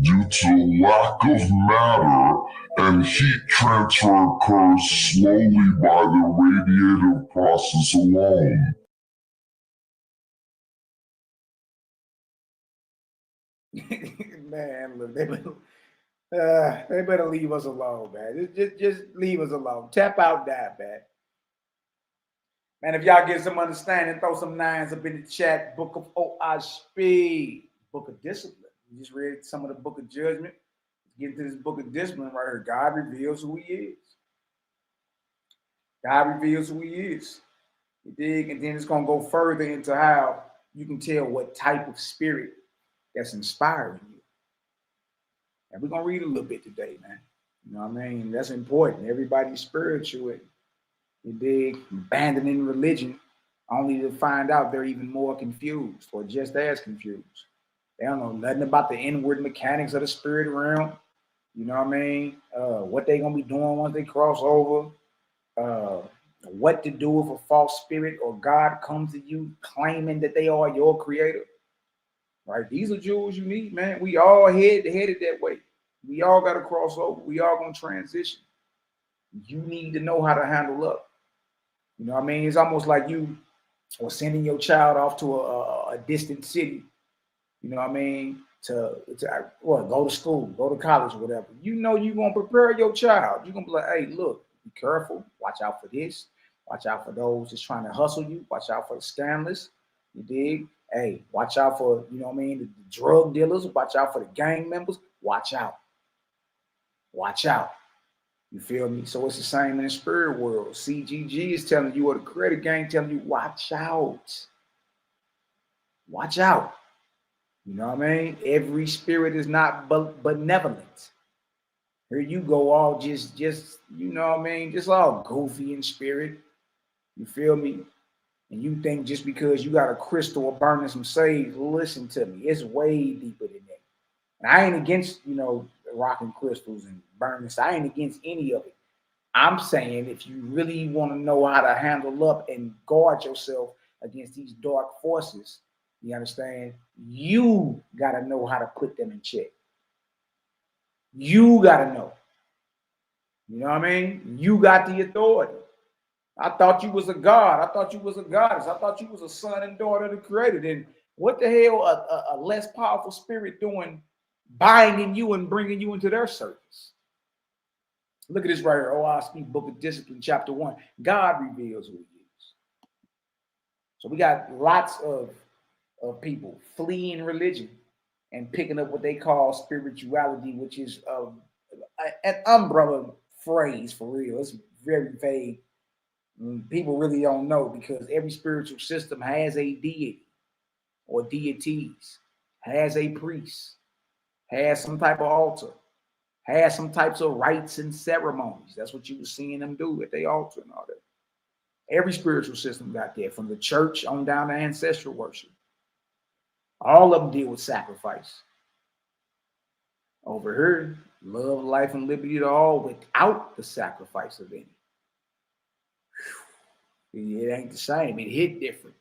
due to lack of matter, and heat transfer occurs slowly by the radiative process alone. Man, look, they better leave us alone, man. Just leave us alone. Tap out that, man. Man, if y'all get some understanding, throw some nines up in the chat. Book of OHP, Book of Discipline. We just read some of the Book of Judgment. Let's get into this Book of Discipline right here. God reveals who he is. God reveals who he is. You dig? And then it's going to go further into how you can tell what type of spirit that's inspiring you. And we're going to read a little bit today, man. You know what I mean? That's important. Everybody's spiritual. You dig? Abandoning religion only to find out they're even more confused or just as confused. They don't know nothing about the inward mechanics of the spirit realm. You know what I mean? What they going to be doing once they cross over. What to do if a false spirit or God comes to you claiming that they are your creator. Right? These are jewels you need, man. We all headed that way. We all got to cross over. We all going to transition. You need to know how to handle up. You know what I mean? It's almost like you are sending your child off to a distant city. You know what I mean? To go to school, go to college, whatever. You know you're going to prepare your child. You're going to be like, hey, look, be careful. Watch out for this. Watch out for those that's trying to hustle you. Watch out for the scandalous. You dig? Hey, watch out for, you know what I mean, the drug dealers. Watch out for the gang members. Watch out. Watch out. You feel me? So it's the same in the spirit world. CGG is telling you, or the credit gang telling you, watch out. Watch out. You know what I mean? Every spirit is not benevolent. Here you go, all just you know what I mean? Just all goofy in spirit. You feel me? And you think just because you got a crystal or burning some sage, listen to me. It's way deeper than that. And I ain't against, you know, rocking crystals and burning. I ain't against any of it. I'm saying if you really want to know how to handle up and guard yourself against these dark forces, you understand? You got to know how to put them in check. You got to know. You know what I mean? You got the authority. I thought you was a god. I thought you was a goddess. I thought you was a son and daughter of the creator. Then what the hell a less powerful spirit doing binding you and bringing you into their service? Look at this right here. OHP, Book of Discipline, chapter 1. God reveals who he is. So we got lots of of people fleeing religion and picking up what they call spirituality, which is an umbrella phrase for real. It's very vague. People really don't know because every spiritual system has a deity or deities, has a priest, has some type of altar, has some types of rites and ceremonies. That's what you were seeing them do at their altar and all that. Every spiritual system got that, from the church on down to ancestral worship. All of them deal with sacrifice. Over here, love, life, and liberty to all without the sacrifice of any. It ain't the same. It hit different.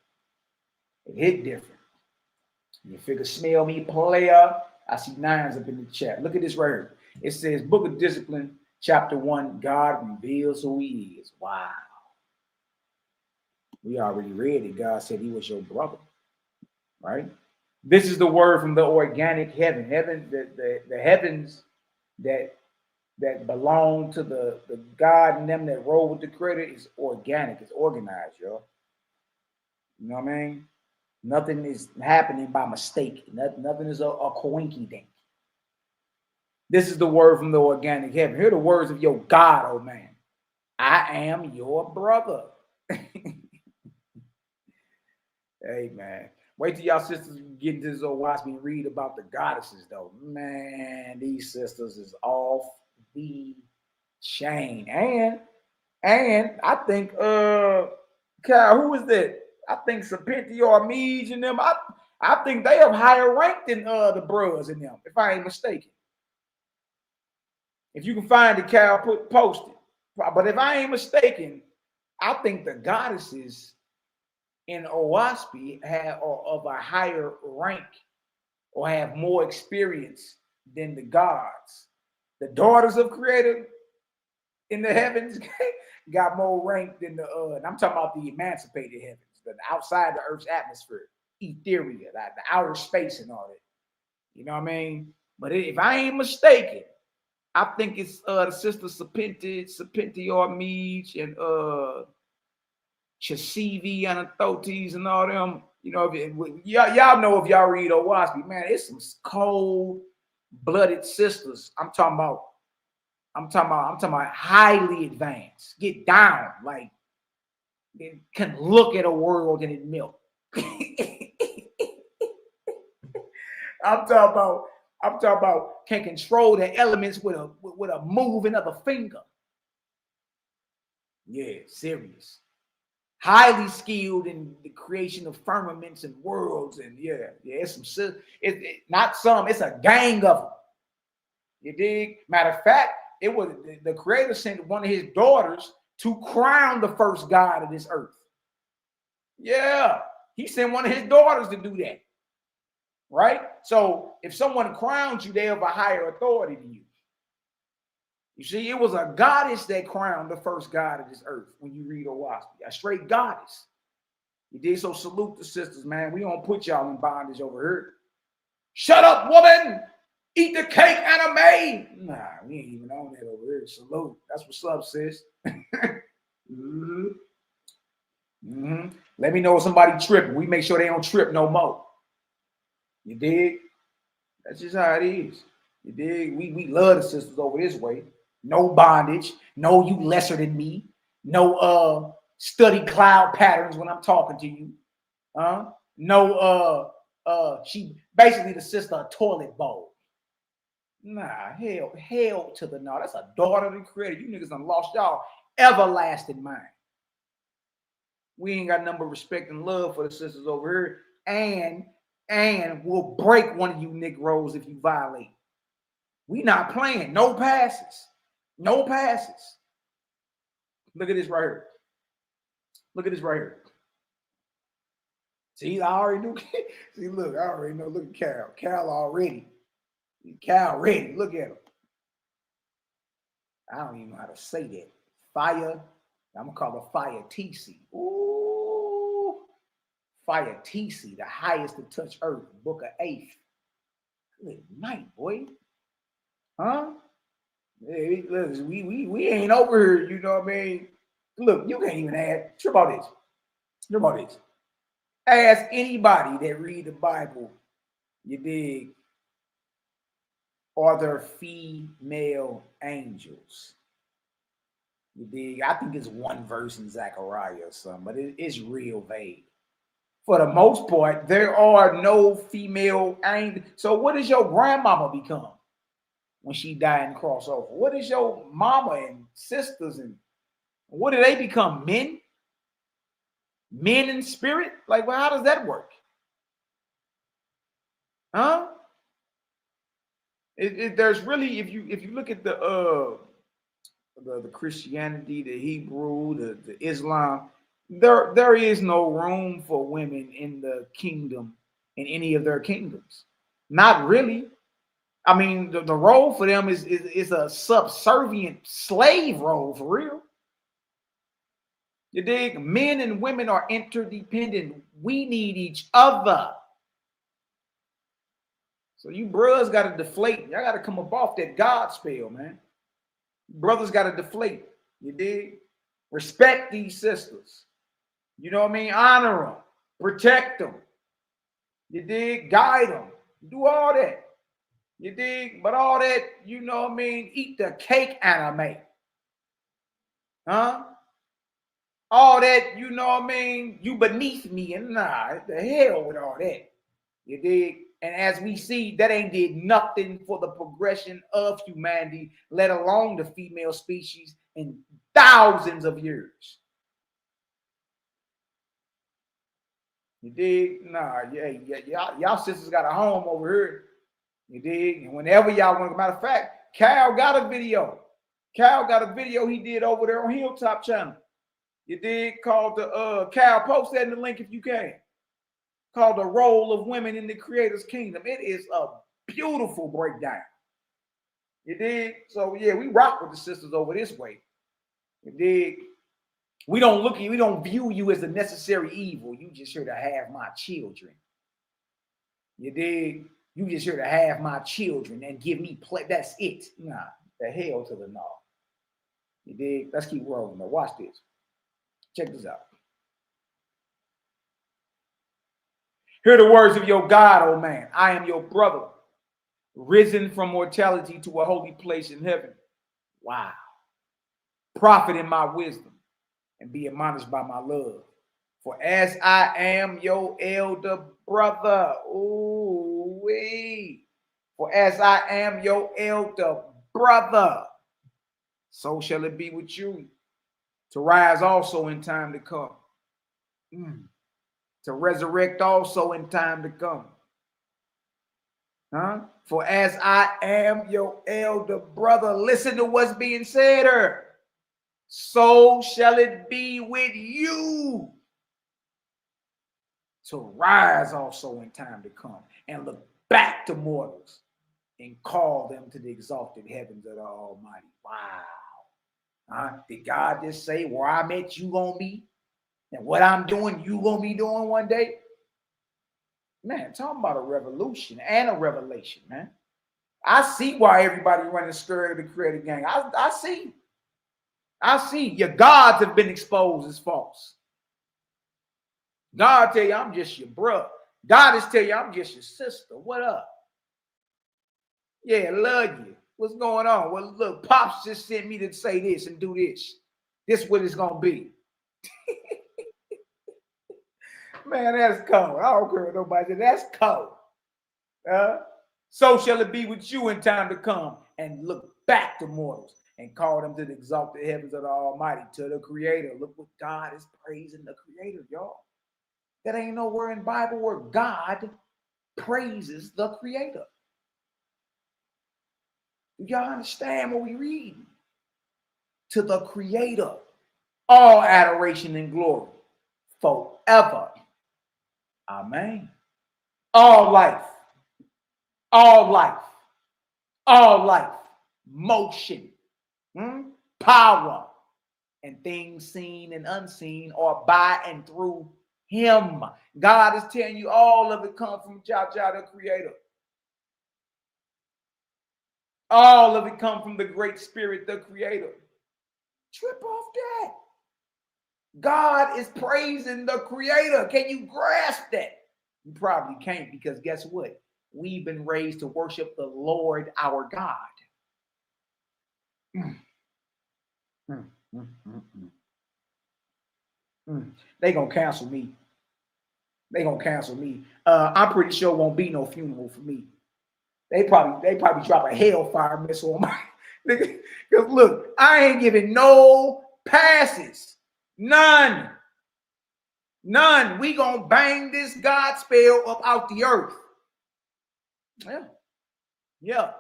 It hit different. You figure, smell me, player. I see 9s up in the chat. Look at this right here. It says, Book of Discipline, chapter 1, God reveals who he is. Wow. We already read it. God said he was your brother, right? This is the word from the organic heaven. The heavens that belong to the God and them that roll with the credit is organic. It's organized, y'all. You know what I mean? Nothing is happening by mistake. Nothing is a coinky dink. This is the word from the organic heaven. Here are the words of your God, oh man. I am your brother. Hey, man. Wait till y'all sisters get into this old watch me read about the goddesses, though. Man, these sisters is off the chain. And I think, Kyle, who is that? I think Serpenti or Mej and them, I think they have higher rank than the bros in them, if I ain't mistaken. If you can find it, Cal, post it. But if I ain't mistaken, I think the goddesses in OWASP have of a higher rank or have more experience than the gods. The daughters of Creator in the heavens got more rank than the and I'm talking about the emancipated heavens, the outside the Earth's atmosphere, etheria, like the outer space and all that. You know what I mean? But if I ain't mistaken, I think it's the sister Serpenti or Mej and Chasivi and Anathotes and all them. You know, y'all know if y'all read OWASP, man, it's some cold-blooded sisters. I'm talking about highly advanced. Get down, like they can look at a world and it melt. I'm talking about can control the elements with a moving of a finger. Yeah, serious. Highly skilled in the creation of firmaments and worlds, and it's some. It's a gang of them. You dig? Matter of fact, it was the Creator sent one of his daughters to crown the first god of this earth. Yeah, he sent one of his daughters to do that. Right? So if someone crowns you, they have a higher authority than you. You see, it was a goddess that crowned the first god of this earth when you read OWASP. A straight goddess. You did. So salute the sisters, man. We don't put y'all in bondage over here. Shut up, woman! Eat the cake, anime! Nah, we ain't even on that over here. Salute. That's what's up, sis. Let me know if somebody tripping. We make sure they don't trip no more. You dig? That's just how it is. You dig? We love the sisters over this way. No bondage. No, you lesser than me. No study cloud patterns when I'm talking to you. No she basically the sister a toilet bowl. Nah, hell to the no. That's a daughter of the Creator. You niggas done lost y'all everlasting mind. We ain't got number respect and love for the sisters over here. And we'll break one of you Negroes if you violate. We not playing. No passes. No passes. Look at this right here. Look at this right here. See, I already knew. See, look, I already know. Look at Cal. Cal already. Cal ready. Look at him. I don't even know how to say that. Fire. I'm going to call her Fire TC. Ooh. Fire TC, the highest to touch earth. Book of 8th. Good night, boy. Huh? Hey, listen, we ain't over here, you know what I mean? Look, you can't even add. Trip about this. Ask anybody that read the Bible, you dig, are there female angels? You dig? I think it's one verse in Zechariah or something, but it's real vague. For the most part, there are no female angels. So what does your grandmama become when she died and cross over? What is your mama and sisters, and what do they become? Men? Men in spirit? Like, well, how does that work? Huh? There's really, if you look at the Christianity, the Hebrew, the Islam, there is no room for women in the kingdom, in any of their kingdoms. Not really. I mean, the role for them is a subservient slave role, for real. You dig? Men and women are interdependent. We need each other. So you brothers got to deflate. Y'all got to come up off that God spell, man. Brothers got to deflate. You dig? Respect these sisters. You know what I mean? Honor them. Protect them. You dig? Guide them. Do all that. You dig? But all that, you know what I mean? Eat the cake anime. Huh? All that, you know what I mean? You beneath me. And nah, the hell with all that. You dig? And as we see, that ain't did nothing for the progression of humanity, let alone the female species, in thousands of years. You dig? Nah, y'all sisters got a home over here. You dig? And whenever y'all want, matter of fact, Cal got a video. Cal got a video he did over there on Hilltop channel. You dig? Called the Cal, post that in the link if you can. Called The Role of Women in the Creator's Kingdom. It is a beautiful breakdown. You dig? So yeah, we rock with the sisters over this way. You dig? We don't view you as a necessary evil. You just here to have my children. You dig? You just here to have my children and give me play. That's it. Nah, the hell to the no. You dig? Let's keep rolling. Now watch this. Check this out. Hear the words of your God, O man. I am your brother, risen from mortality to a holy place in heaven. Wow. Prophet in my wisdom and be admonished by my love. For as I am your elder brother, ooh-wee. For as I am your elder brother, so shall it be with you, to rise also in time to come. To resurrect also in time to come. Huh? For as I am your elder brother, listen to what's being said here. So shall it be with you, to rise also in time to come and look back to mortals and call them to the exalted heavens of the Almighty. Wow. Did God just say where I'm at, you gonna be? And what I'm doing, you gonna be doing one day? Man, talking about a revolution and a revelation, man. I see why everybody running scared of the creative gang. I see. Your gods have been exposed as false. God tell you, I'm just your brother. God is tell you, I'm just your sister. What up? Yeah, love you. What's going on? Well, look, Pops just sent me to say this and do this. This is what it's gonna be. Man, that's cold. I don't care what nobody says. That's cold. So shall it be with you in time to come, and look back to mortals and call them to the exalted heavens of the Almighty, to the Creator. Look what God is praising the Creator, y'all. That ain't nowhere in the Bible where God praises the Creator. Do y'all understand what we read? To the Creator, all adoration and glory forever. Amen. All life, motion, power, and things seen and unseen are by and through Him. God is telling you all of it comes from Jah, the Creator. All of it comes from the Great Spirit, the Creator. Trip off that. God is praising the creator. Can you grasp that? You probably can't, because guess what? We've been raised to worship the Lord our God. They gonna cancel me. They gonna cancel me. I'm pretty sure won't be no funeral for me. They probably drop a hellfire missile on my nigga. Because look, I ain't giving no passes. None. We gonna bang this God spell up out the earth. Yeah.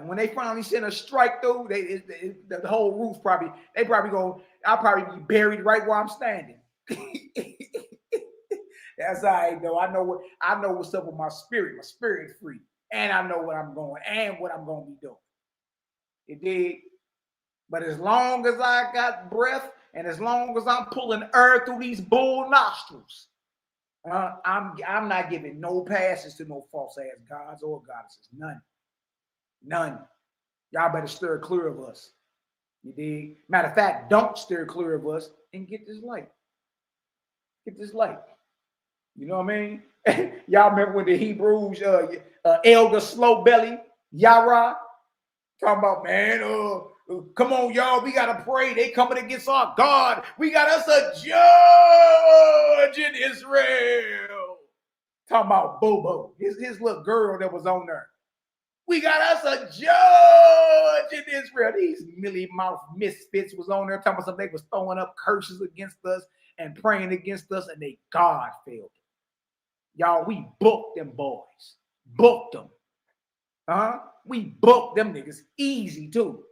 When they finally send a strike through, the whole roof I'll probably be buried right where I'm standing. That's all right, though. I know what's up with my spirit. My spirit is free. And I know what I'm going and what I'm going to be doing. It did. But as long as I got breath and as long as I'm pulling air through these bull nostrils, I'm not giving no passes to no false ass gods or goddesses. None. Y'all better steer clear of us. You dig? Matter of fact, don't steer clear of us and get this light. Get this light. You know what I mean? Y'all remember when the Hebrews, Elder Slow Belly, Yara, talking about, man, come on, y'all, we got to pray. They coming against our God. We got us a judge in Israel. Talking about Bobo, his little girl that was on there. We got us a judge in Israel. These mealy mouth misfits was on there talking about something. They was throwing up curses against us and praying against us, and they God failed. Y'all, we booked them boys. Booked them. We booked them niggas easy, too.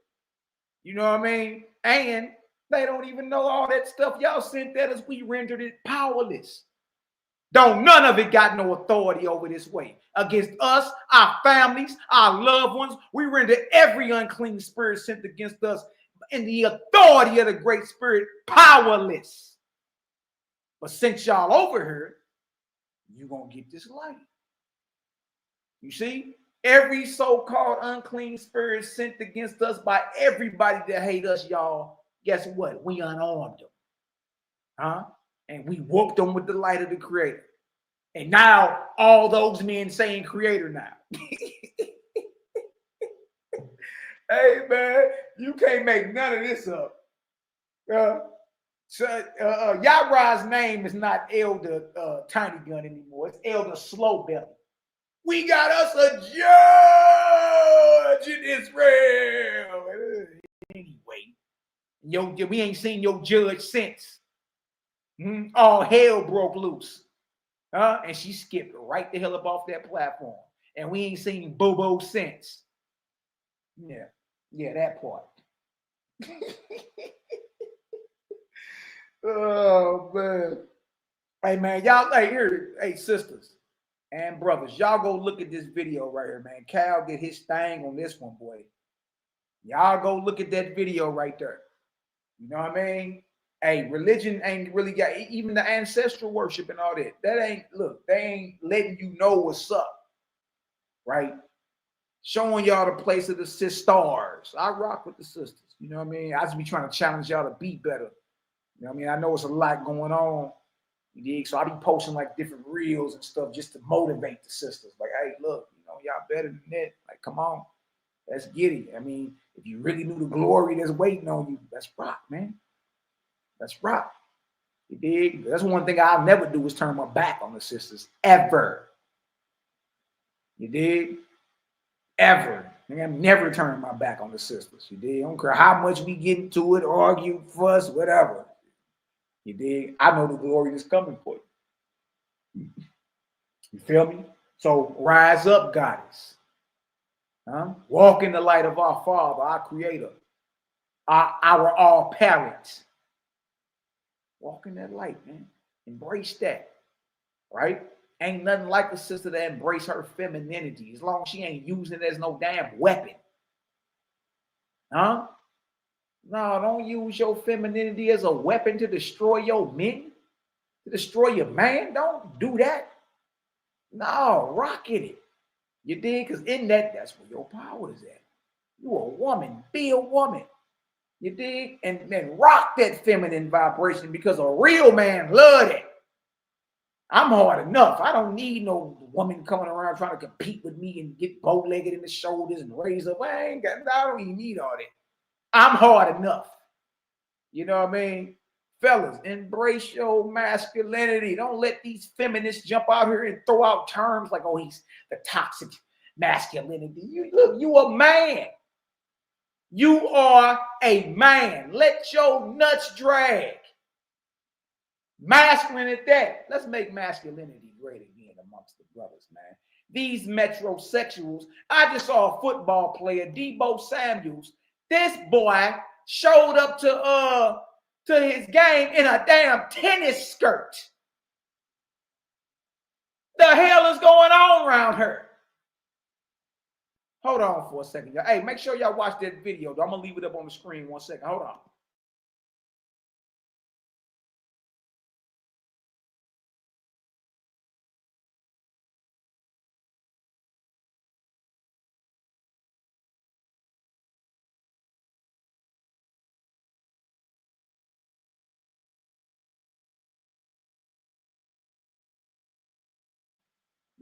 You know what I mean? And they don't even know all that stuff y'all sent at us. We rendered it powerless. Don't none of it got no authority over this way. Against us, our families, our loved ones, we render every unclean spirit sent against us in the authority of the Great Spirit powerless. But since y'all over here, you're going to get this light. You see? Every so-called unclean spirit sent against us by everybody that hate us, y'all, guess what? We unarmed them. And we whooped them with the light of the Creator. And now all those men saying Creator now. Hey, man, you can't make none of this up. Yahweh's name is not Elder Tiny Gun anymore. It's Elder Slow Belly. We got us a judge in Israel. Anyway, we ain't seen your judge since. All hell broke loose. And she skipped right the hell up off that platform. And we ain't seen Bobo since. Yeah, that part. Oh, man. Hey, man, y'all, hey, sisters and brothers, y'all go look at this video right here, man. Cal did his thing on this one, boy. Y'all go look at that video right there. You know what I mean? Hey, religion ain't really got, even the ancestral worship and all that. That ain't, look, they ain't letting you know what's up, right? Showing y'all the place of the sisters. I rock with the sisters. You know what I mean? I just be trying to challenge y'all to be better. You know what I mean? I know it's a lot going on. You dig? So I be posting like different reels and stuff just to motivate the sisters. Like, hey, look, you know, y'all better than that. Like, come on. Let's get it. I mean, if you really knew the glory that's waiting on you, let's rock, man. Let's rock. You dig? That's one thing I'll never do is turn my back on the sisters. Ever. You dig? Ever. I'm never turning my back on the sisters. You dig? I don't care how much we get into it, argue, fuss, whatever. You dig? I know the glory is coming for you. You feel me? So rise up, goddess. Walk in the light of our Father, our Creator, our all parents. Walk in that light, man. Embrace that, right? Ain't nothing like a sister that embrace her femininity as long as she ain't using it as no damn weapon. No, don't use your femininity as a weapon to destroy your men, to destroy your man. Don't do that. No, rock in it. You dig? Because in that, that's where your power is at. You a woman. Be a woman. You dig? And then rock that feminine vibration, because a real man love it. I'm hard enough. I don't need no woman coming around trying to compete with me and get bow-legged in the shoulders and raise up. I don't even need all that. I'm hard enough. You know what I mean? Fellas, embrace your masculinity. Don't let these feminists jump out here and throw out terms like, oh, he's the toxic masculinity. Look, you a man. You are a man. Let your nuts drag. Masculine at that. Let's make masculinity great again amongst the brothers, man. These metrosexuals. I just saw a football player, Debo Samuels. This boy showed up to his game in a damn tennis skirt. The hell is going on around her? Hold on for a second, y'all. Hey, make sure y'all watch that video. I'm gonna leave it up on the screen 1 second. Hold on.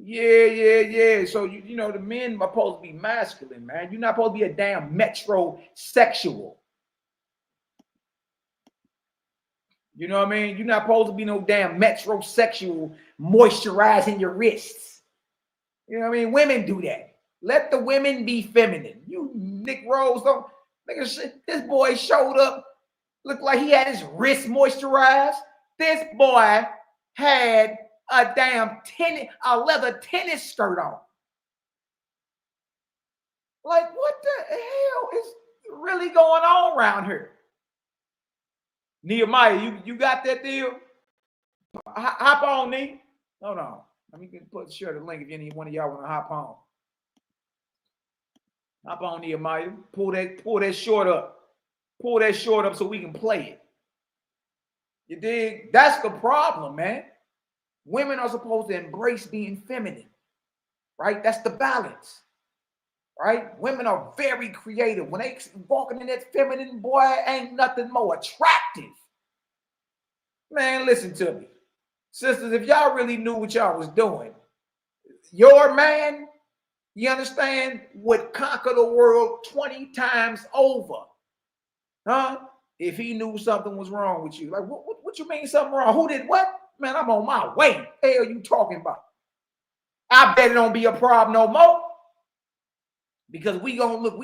Yeah. So you know the men are supposed to be masculine, man. You're not supposed to be a damn metrosexual. You know what I mean? You're not supposed to be no damn metrosexual moisturizing your wrists. You know what I mean? Women do that. Let the women be feminine. You Nick Rose don't. Nigga, this boy showed up, looked like he had his wrist moisturized. This boy had a damn leather tennis skirt on. Like, what the hell is really going on around here? NehemiYAH, you got that deal? Hop on, Nee. Hold on. Let me share the link if any one of y'all want to hop on. Hop on, NehemiYAH. Pull that short up. Pull that short up so we can play it. You dig? That's the problem, man. Women are supposed to embrace being feminine, right? That's the balance, right? Women are very creative. When they walking in that feminine, boy, ain't nothing more attractive. Man, listen to me. Sisters, if y'all really knew what y'all was doing, your man, you understand, would conquer the world 20 times over. Huh? If he knew something was wrong with you. Like, what you mean something wrong? Who did what? Man, I'm on my way. What the hell you talking about? I bet it don't be a problem no more. Because we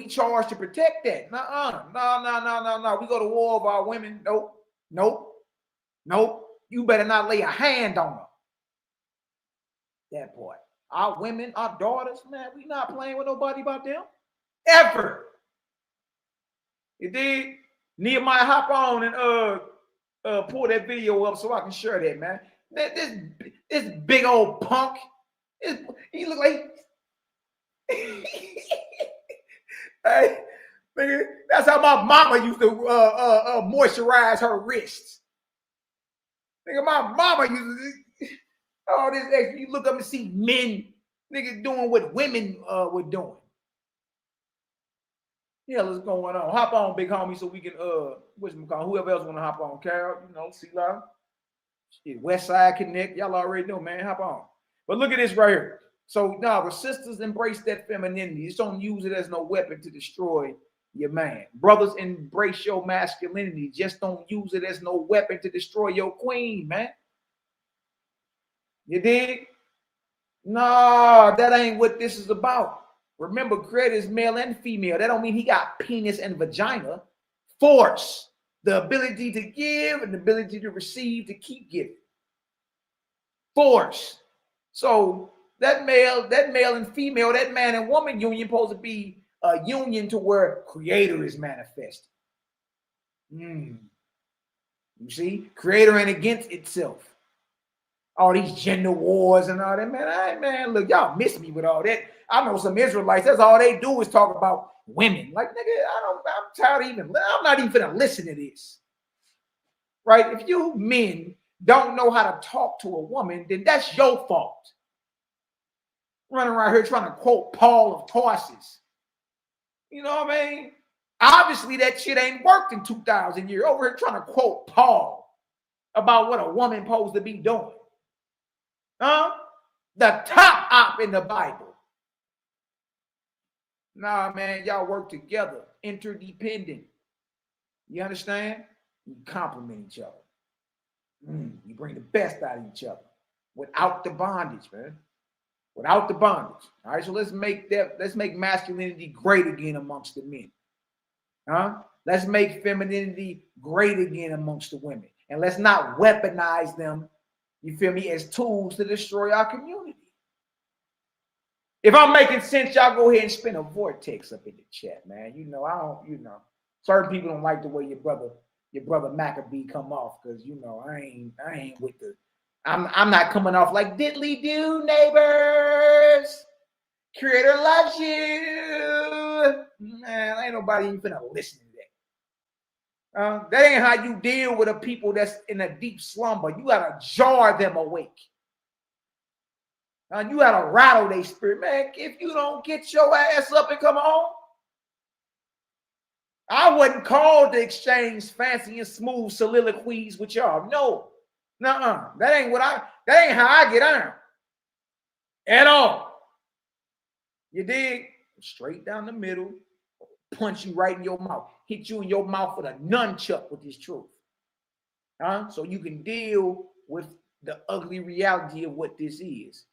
charged to protect that. No. We go to war over our women. Nope. You better not lay a hand on them. That boy. Our women, our daughters, man, we not playing with nobody about them. Ever. You dig? NehemiYAH, hop on and pull that video up so I can share that, man. This big old punk. He look like hey, nigga, that's how my mama used to moisturize her wrists. Nigga, my mama used to all this extra. You look up and see men, nigga, doing what women were doing. Yeah, what's going on? Hop on, big homie, so we can whoever else want to hop on. Carol, C-Live. Westside Connect. Y'all already know, man. Hop on. But look at this right here. So now the sisters embrace that femininity. Just don't use it as no weapon to destroy your man. Brothers, embrace your masculinity. Just don't use it as no weapon to destroy your queen, man. You dig? No, that ain't what this is about. Remember, creator is male and female. That don't mean he got penis and vagina. Force, the ability to give and the ability to receive, to keep giving. Force. So that male and female, that man and woman union supposed to be a union to where creator is manifested. You see, creator ain't against itself. All these gender wars and all that, man. Look, y'all miss me with all that. I know some Israelites, that's all they do is talk about women. Like, nigga, I'm tired of I'm not even gonna listen to this. Right? If you men don't know how to talk to a woman, then that's your fault. Running around here trying to quote Paul of Tarsus. You know what I mean? Obviously, that shit ain't worked in 2,000 years. Over here trying to quote Paul about what a woman supposed to be doing. Huh? The top op in the Bible. Nah, man, y'all work together, interdependent. You understand? You complement each other. You bring the best out of each other without the bondage, man. Without the bondage. All right, so let's make masculinity great again amongst the men. Huh? Let's make femininity great again amongst the women. And let's not weaponize them, you feel me, as tools to destroy our community. If I'm making sense, y'all go ahead and spin a vortex up in the chat, man. You know, I don't, you know, certain people don't like the way your brother Maccabee come off, because you know, I ain't with the, I'm not coming off like diddly do, neighbors. Creator loves you. Man, ain't nobody even finna listen to that. That ain't how you deal with a people that's in a deep slumber. You gotta jar them awake. You gotta rattle their spirit. Man, if you don't get your ass up and come home, I wasn't called to exchange fancy and smooth soliloquies with y'all. No. Nuh-uh. That ain't how I get on. At all. You dig? Straight down the middle, punch you right in your mouth, hit you in your mouth with a nunchuck with this truth. So you can deal with the ugly reality of what this is.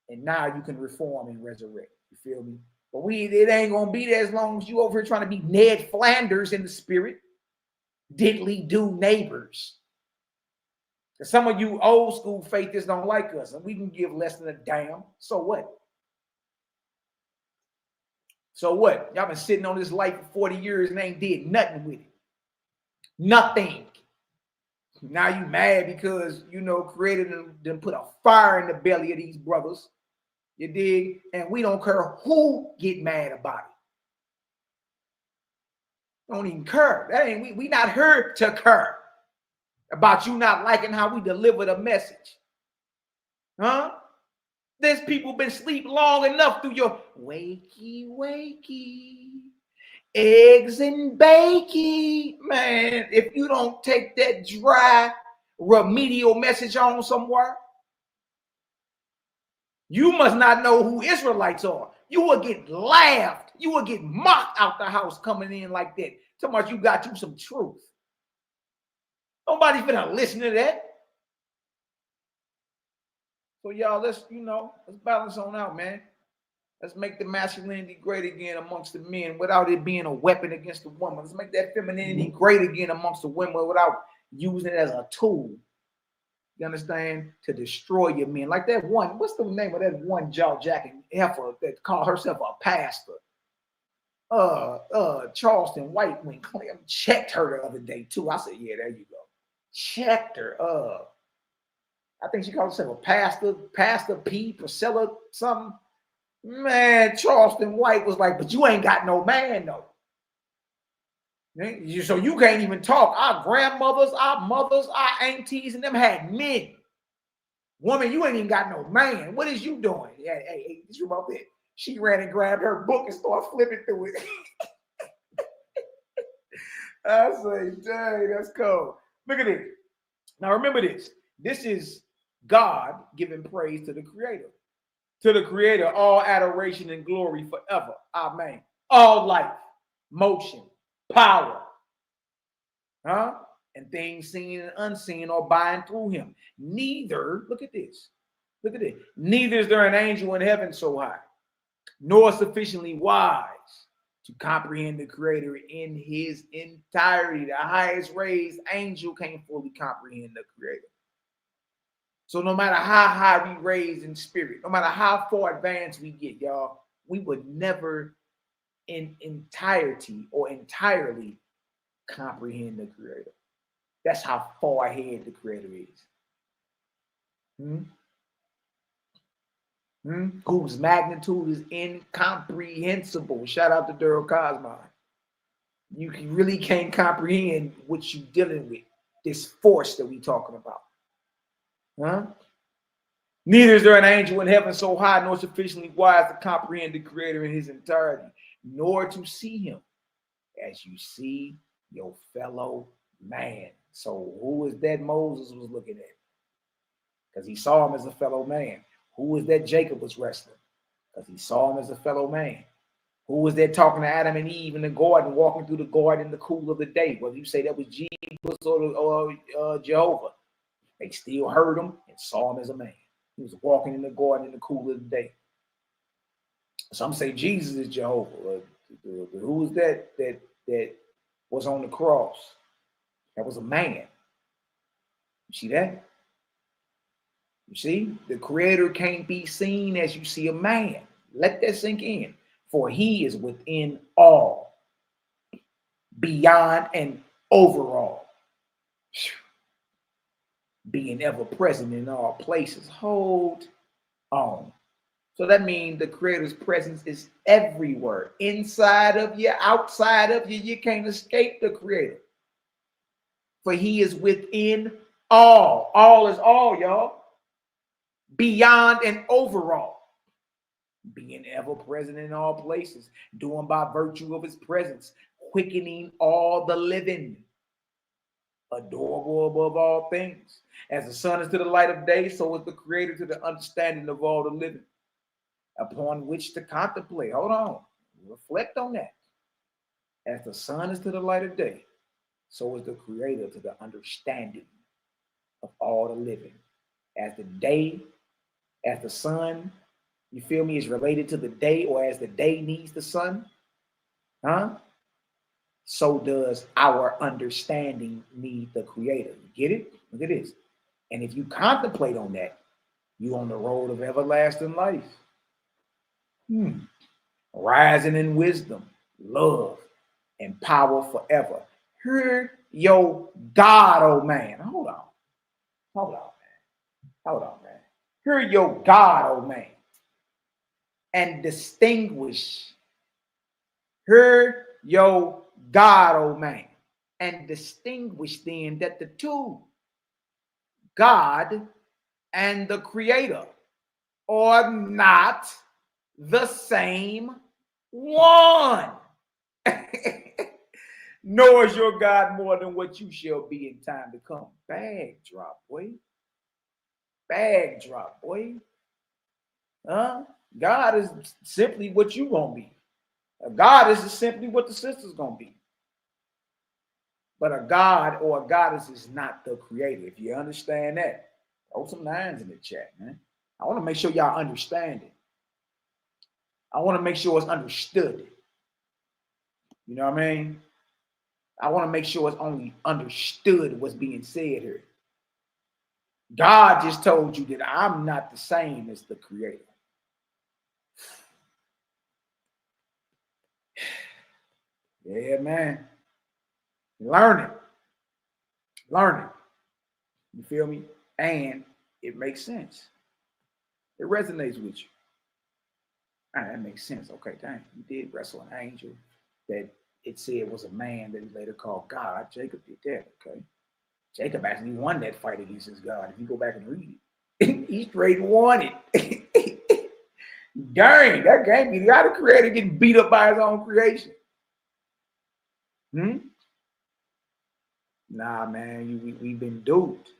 And now you can reform and resurrect. You feel me? But it ain't gonna be there as long as you over here trying to be Ned Flanders in the spirit. Diddly do neighbors. Some of you old school faithists don't like us, and we can give less than a damn. So what? So what? Y'all been sitting on this life for 40 years and ain't did nothing with it. Nothing. Now you mad because, you know, created them put a fire in the belly of these brothers. You dig? And we don't care who get mad about it. Don't even care. That ain't we not here to care about you not liking how we deliver the message. Huh? There's people been asleep long enough through your wakey, eggs and bakey. Man, if you don't take that dry remedial message on somewhere, you must not know who Israelites are. You will get laughed. You will get mocked out the house coming in like that. Talking about you got you some truth. Nobody's gonna listen to that. So y'all, let's balance on out, man. Let's make the masculinity great again amongst the men without it being a weapon against the woman. Let's make that femininity great again amongst the women without using it as a tool. You understand? To destroy your men. Like that one, what's the name of that one jaw-jacking heifer that called herself a pastor? Charleston White went clear. Checked her the other day too. I said, yeah, there you go. Checked her. I think she called herself a Pastor P, Priscilla, something. Man, Charleston White was like, but you ain't got no man, though. So you can't even talk. Our grandmothers, our mothers, our aunties, and them had men. Woman, you ain't even got no man. What is you doing? Yeah, hey, this about it. She ran and grabbed her book and started flipping through it. I say, dang, that's cool. Look at this. Now remember this. This is God giving praise to the Creator. To the Creator, all adoration and glory forever. Amen. All life, motion, power, and things seen and unseen are by and through him. Neither, look at this. Look at it. Neither is there an angel in heaven so high, nor sufficiently wise to comprehend the Creator in his entirety. The highest raised angel can't fully comprehend the Creator. So no matter how high we raise in spirit, no matter how far advanced we get, y'all, we would never in entirety or entirely comprehend the Creator. That's how far ahead the Creator is. Whose magnitude is incomprehensible. Shout out to Daryl Cosmine. You really can't comprehend what you're dealing with, this force that we're talking about. Neither is there an angel in heaven so high, nor sufficiently wise to comprehend the Creator in his entirety, nor to see him as you see your fellow man. So who is that Moses was looking at? Because he saw him as a fellow man. Who is that Jacob was wrestling? Because he saw him as a fellow man. Who was there talking to Adam and Eve in the garden, walking through the garden in the cool of the day? Whether you say that was Jesus or Jehovah, they still heard him and saw him as a man. He was walking in the garden in the cool of the day. Some say Jesus is Jehovah. Who was that was on the cross? That was a man. You see that? You see, the Creator can't be seen as you see a man. Let that sink in. For he is within all, beyond and overall, being ever present in all places. Hold on. So that means the Creator's presence is everywhere, inside of you, outside of you. You can't escape the Creator. For he is within all. All is all, y'all. Beyond and overall. Being ever present in all places, doing by virtue of his presence, quickening all the living, adorable above all things. As the sun is to the light of day, so is the Creator to the understanding of all the living, upon which to contemplate. Hold on, reflect on that. As the sun is to the light of day, so is the Creator to the understanding of all the living. As the sun, you feel me, is related to the day, or as the day needs the sun, so does our understanding need the Creator. You get it? Look at this. And if you contemplate on that, you're on the road of everlasting life. Rising in wisdom, love, and power forever. Hear your God, oh man. Hold on, man. Hear your God, oh man. And distinguish. Hear your God, oh man. And distinguish then that the two, God and the Creator, are not the same one. Nor is your God more than what you shall be in time to come. Bag drop, boy. Bag drop, boy. God is simply what you gonna be. A goddess is simply what the sister's gonna be. But a god or a goddess is not the Creator. If you understand that, throw some nines in the chat, man. I want to make sure y'all understand it. I want to make sure it's understood. You know what I mean? I want to make sure it's only understood what's being said here. God just told you that I'm not the same as the Creator. Yeah, man. Learn it. You feel me? And it makes sense. It resonates with you. That makes sense. Okay, dang. You did wrestle an angel that it said was a man that he later called God. Jacob did that, okay? Jacob actually won that fight against his God. If you go back and read it, he straight won it. Dang, that can't be the Creator getting beat up by his own creation. Nah, man, we've been duped.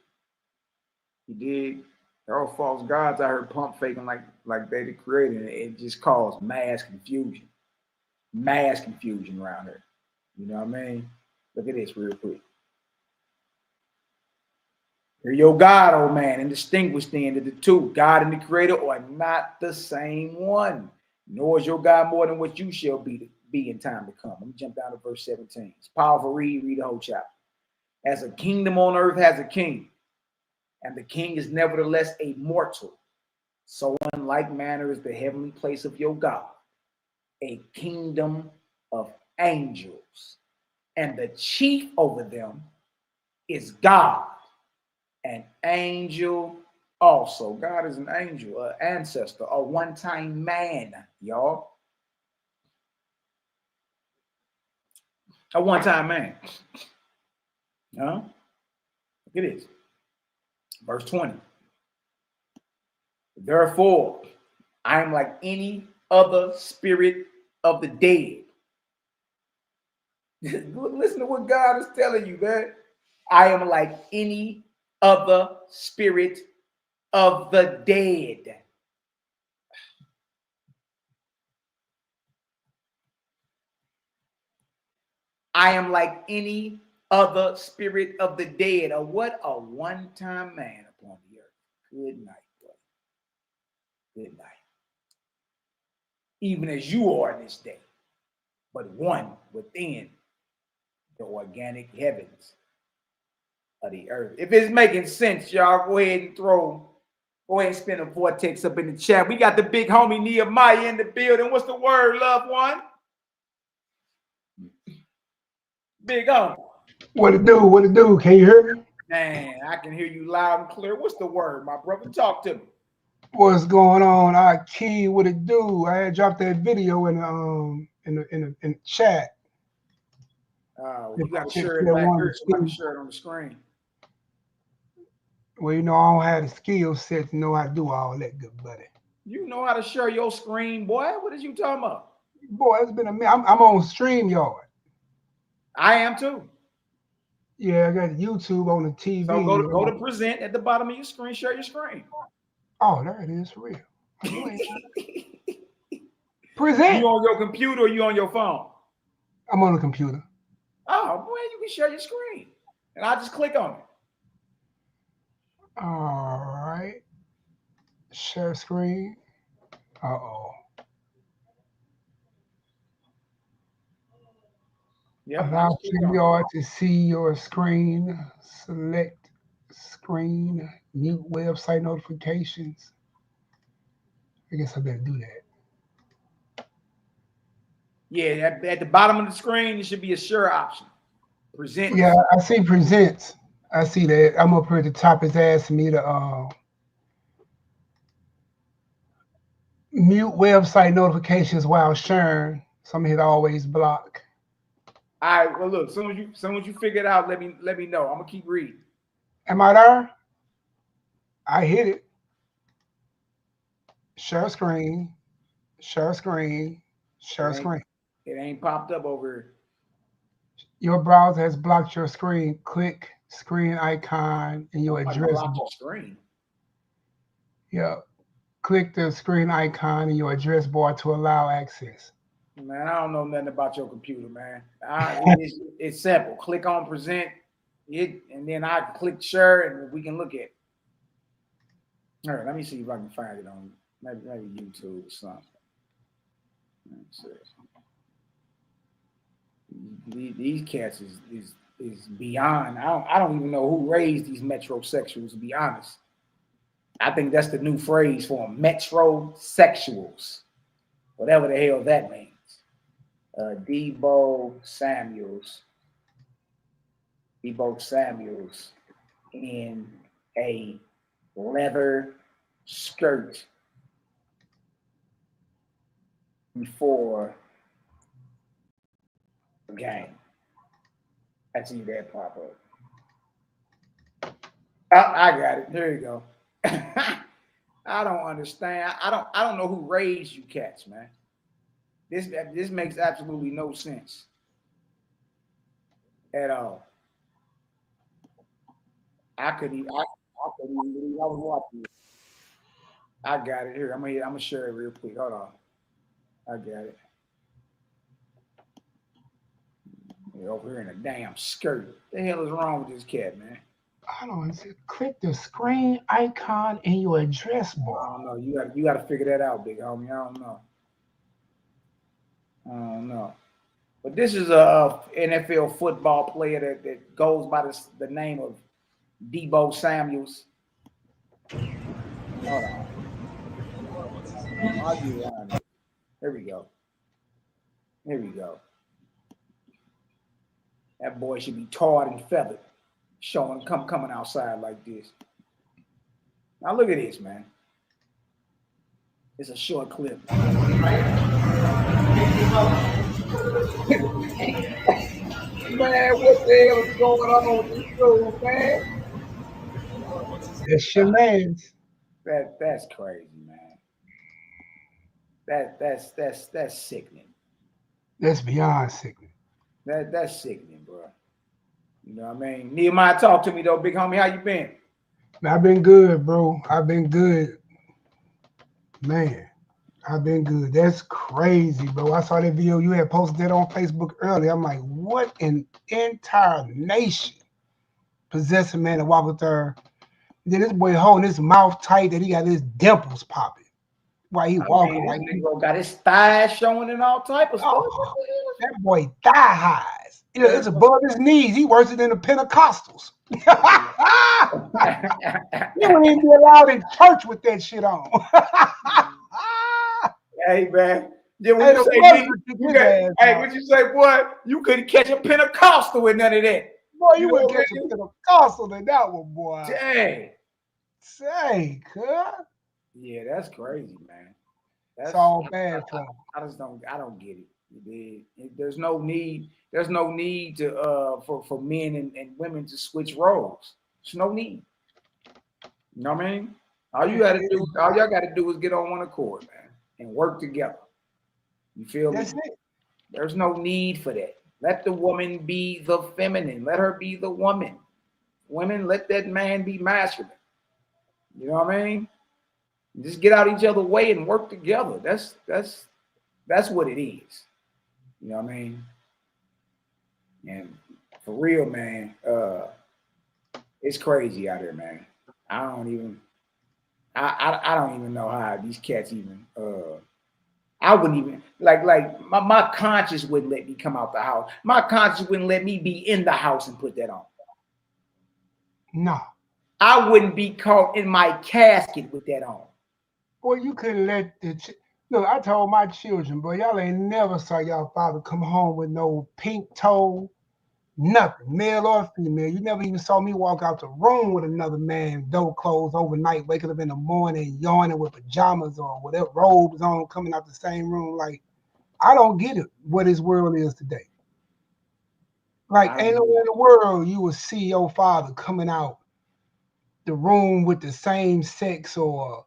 You did. There are false gods I heard pump faking like they the Creator, and it just caused mass confusion. Mass confusion around here. You know what I mean? Look at this real quick. Hear your God, oh man, and distinguish then that the two, God and the Creator, are not the same one. Nor is your God more than what you shall be in time to come. Let me jump down to verse 17. It's powerful. Read the whole chapter. As a kingdom on earth has a king, and the king is nevertheless a mortal, so in like manner is the heavenly place of your God, a kingdom of angels, and the chief over them is God, an angel also. God is an angel, an ancestor, a one-time man, y'all. A one-time man. Look at this. Verse 20. Therefore, I am like any other spirit of the dead. Listen to what God is telling you, man. I am like any other spirit of the dead. I am like any other spirit of the dead. Or what a one-time man upon the earth. Good night, brother. Good night. Even as you are this day, but one within the organic heavens of the earth. If it's making sense, y'all, go ahead and spin a vortex up in the chat. We got the big homie NehemiYAH in the building. What's the word, loved one? Big homie. What it do? What it do? Can you hear me? Man, I can hear you loud and clear. What's the word, my brother? Talk to me. What's going on? YAH'KI, what it do? I had dropped that video in the chat. You got to share it back here so I can share it on the screen. Well, you know, I don't have the skill set to know how to do all that, good buddy. You know how to share your screen, boy. What is you talking about? Boy, it's been a minute. I'm on StreamYard. I am too. Yeah, I got YouTube on the TV. So go to present at the bottom of your screen. Share your screen. Oh, there it is for real. Present. You on your computer or you on your phone? I'm on the computer. Oh, boy, you can share your screen. And I just click on it. All right. Share screen. Uh-oh. Yep. Allow StreamYard to see your screen. Select screen. Mute website notifications. I guess I better do that. Yeah, at the bottom of the screen, there should be a share option. Present. Yeah, I see presents. I see that. I'm up here at the top. It's asking me to mute website notifications while sharing. So I'm gonna hit always block. All right. Well, look. Soon as you figure it out, let me know. I'm gonna keep reading. Am I there? I hit it. Share screen. Share screen. Share screen. It ain't popped up over here. Your browser has blocked your screen. Click screen icon in your address bar. Screen. Yeah. Click the screen icon in your address bar to allow access. Man, I don't know nothing about your computer, man. It's simple. Click on present it, and then I click share, and we can look at it. All right, let me see if I can find it on maybe YouTube or something. Let's see. These cats is beyond. I don't even know who raised these metrosexuals, to be honest. I think that's the new phrase for them, metrosexuals, whatever the hell that means. Debo Samuels in a leather skirt before the game. I see that pop up. I got it. There you go. I don't understand. I don't know who raised you cats, man. This makes absolutely no sense at all. I couldn't even believe I was watching it. I got it here. I'm gonna share it real quick. Hold on. I got it. You're over here in a damn skirt. What the hell is wrong with this cat, man? Hold on. Click the screen icon in your address bar. I don't know. You gotta figure that out, big homie. I don't know. But this is a NFL football player that goes by the name of Debo Samuels. Hold on. I'll get around it. Here we go. That boy should be tarred and feathered, showing coming outside like this. Now look at this, man. It's a short clip. Man, what the hell is going on with this show, man? That's your man's. That's crazy, man. That's sickening. That's beyond sickening. That's sickening, bro. You know what I mean? Nehemiah, talk to me though, big homie. How you been? I've been good, bro. I've been good. Man, I've been good. That's crazy, bro. I saw that video you had posted that on Facebook earlier. I'm like, what an entire nation possessed a man to walk with her. Then this boy holding his mouth tight that he got his dimples popping while he walking. Like this nigga got his thighs showing and all type of stuff. That boy thigh highs. You know, it's above his knees. He worse than the Pentecostals. You wouldn't even be allowed in church with that shit on. Hey, man. Yeah, what you say, hey, what you say, boy? You couldn't catch a Pentecostal with none of that. Boy, you wouldn't catch a Pentecostal in that one, boy. Dang. Say, cuz. Yeah, that's crazy, man. That's all bad for him. I don't get it. There's no need to for men and women to switch roles. There's no need. You know what I mean? All y'all gotta do is get on one accord, man, and work together. You feel me? That's it. There's no need for that. Let the woman be the feminine. Let her be the woman. Women, let that man be masculine. You know what I mean? Just get out each other's way and work together. That's what it is. You know what I mean? And for real, man, it's crazy out here, man. I don't even know how these cats even I wouldn't even like my conscience wouldn't let me come out the house. My conscience wouldn't let me be in the house and put that on. No. I wouldn't be caught in my casket with that on. Boy, you couldn't let look, I told my children, boy, y'all ain't never saw y'all father come home with no pink toe, nothing, male or female. You never even saw me walk out the room with another man, door closed overnight, waking up in the morning, yawning with pajamas or whatever, robes on, coming out the same room. Like, I don't get it, what this world is today. Like, ain't nowhere in the world you will see your father coming out the room with the same sex or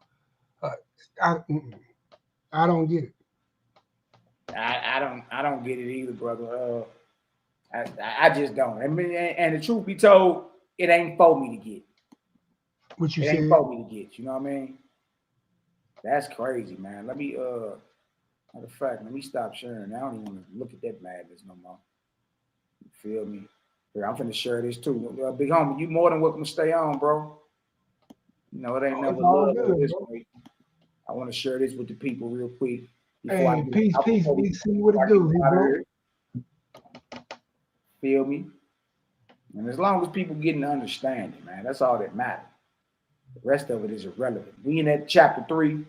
I don't get it. I don't get it either, brother. I just don't. I mean, and the truth be told, it ain't for me to get. What you it said? Ain't for me to get. You know what I mean? That's crazy, man. Let me matter of fact, let me stop sharing. I don't even want to look at that madness no more. You feel me? Here, I'm finna share this too. Big homie, you more than welcome to stay on, bro. You know, it ain't never love this way. I want to share this with the people real quick. Hey, peace. See what it do, bro. Feel me? And as long as people getting the understanding, man, that's all that matters. The rest of it is irrelevant. We in that chapter 3,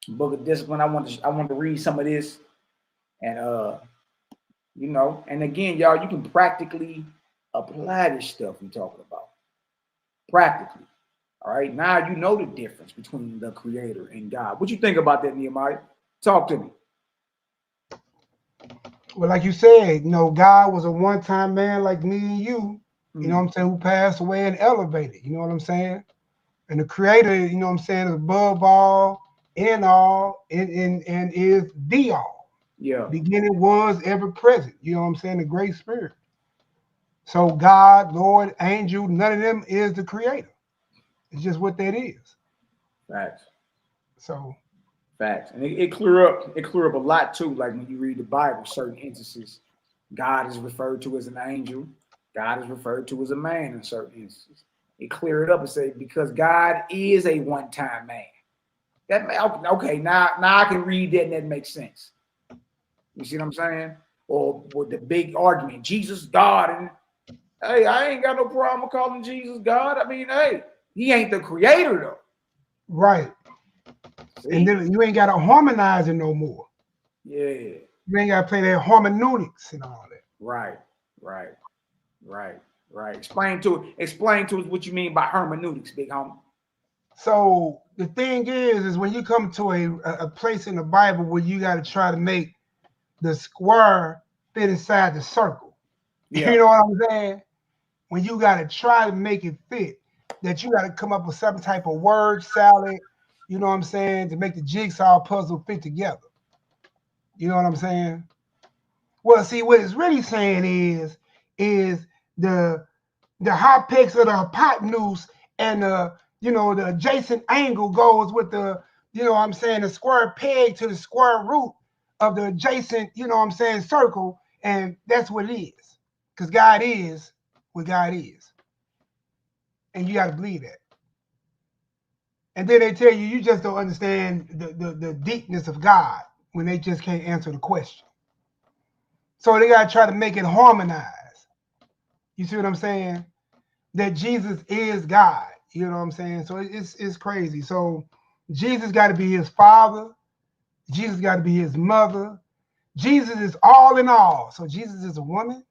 Book of Discipline. I want to read some of this, and you know, and again, y'all, you can practically apply this stuff we're talking about. Practically. All right. Now you know the difference between the Creator and God. What you think about that, Nehemiah? Talk to me. Well, like you said, you know, God was a one-time man like me and you, you know what I'm saying, who passed away and elevated, you know what I'm saying? And the Creator, you know what I'm saying, is above all, in all, and is the all. Yeah. Beginning, was, ever present, you know what I'm saying, the great spirit. So God, Lord, angel, none of them is the Creator. It's just what that is. Facts. So. Facts. And it clear up a lot too. Like when you read the Bible, certain instances, God is referred to as an angel. God is referred to as a man in certain instances. It clear it up and say, because God is a one-time man. Okay, now I can read that and that makes sense. You see what I'm saying? Or with the big argument, Jesus, God, and hey, I ain't got no problem calling Jesus God. I mean, hey, he ain't the creator though. Right. See? And then you ain't got to harmonize it no more. Yeah. You ain't got to play that hermeneutics and all that. Right. Explain to us what you mean by hermeneutics, big homie. So the thing is when you come to a place in the Bible where you got to try to make the square fit inside the circle. Yeah. You know what I'm saying? When you got to try to make it fit, that you got to come up with some type of word salad, you know what I'm saying, to make the jigsaw puzzle fit together. You know what I'm saying? Well, see, what it's really saying is the hypex of the hypotenuse and the adjacent angle goes with the, the square peg to the square root of the adjacent, circle. And that's what it is. Because God is what God is. And you got to believe that. And then they tell you, you just don't understand the deepness of God when they just can't answer the question. So they got to try to make it harmonize. You see what I'm saying? That Jesus is God. You know what I'm saying? So it's crazy. So Jesus got to be his father. Jesus got to be his mother. Jesus is all in all. So Jesus is a woman.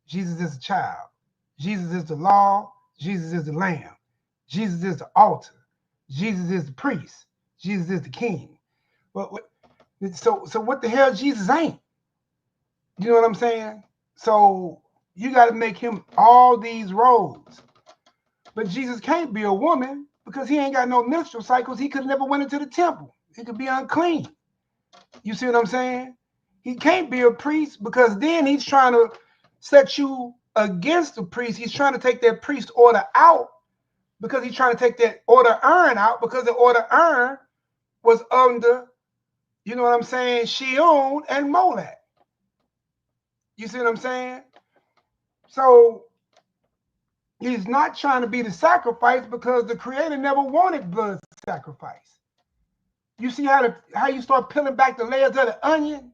Jesus is a child. Jesus is the law. Jesus is the lamb. Jesus is the altar. Jesus is the priest. Jesus is the king. So what the hell Jesus ain't? You know what I'm saying? So you got to make him all these roles. But Jesus can't be a woman because he ain't got no menstrual cycles. He could never went into the temple. He could be unclean. You see what I'm saying? He can't be a priest because then he's trying to set you against the priest. He's trying to take that priest order out because he's trying to take that order urn out because the order urn was under, you know what I'm saying, Shion and Molech. You see what I'm saying? So he's not trying to be the sacrifice because the Creator never wanted blood sacrifice. You see how you start peeling back the layers of the onion?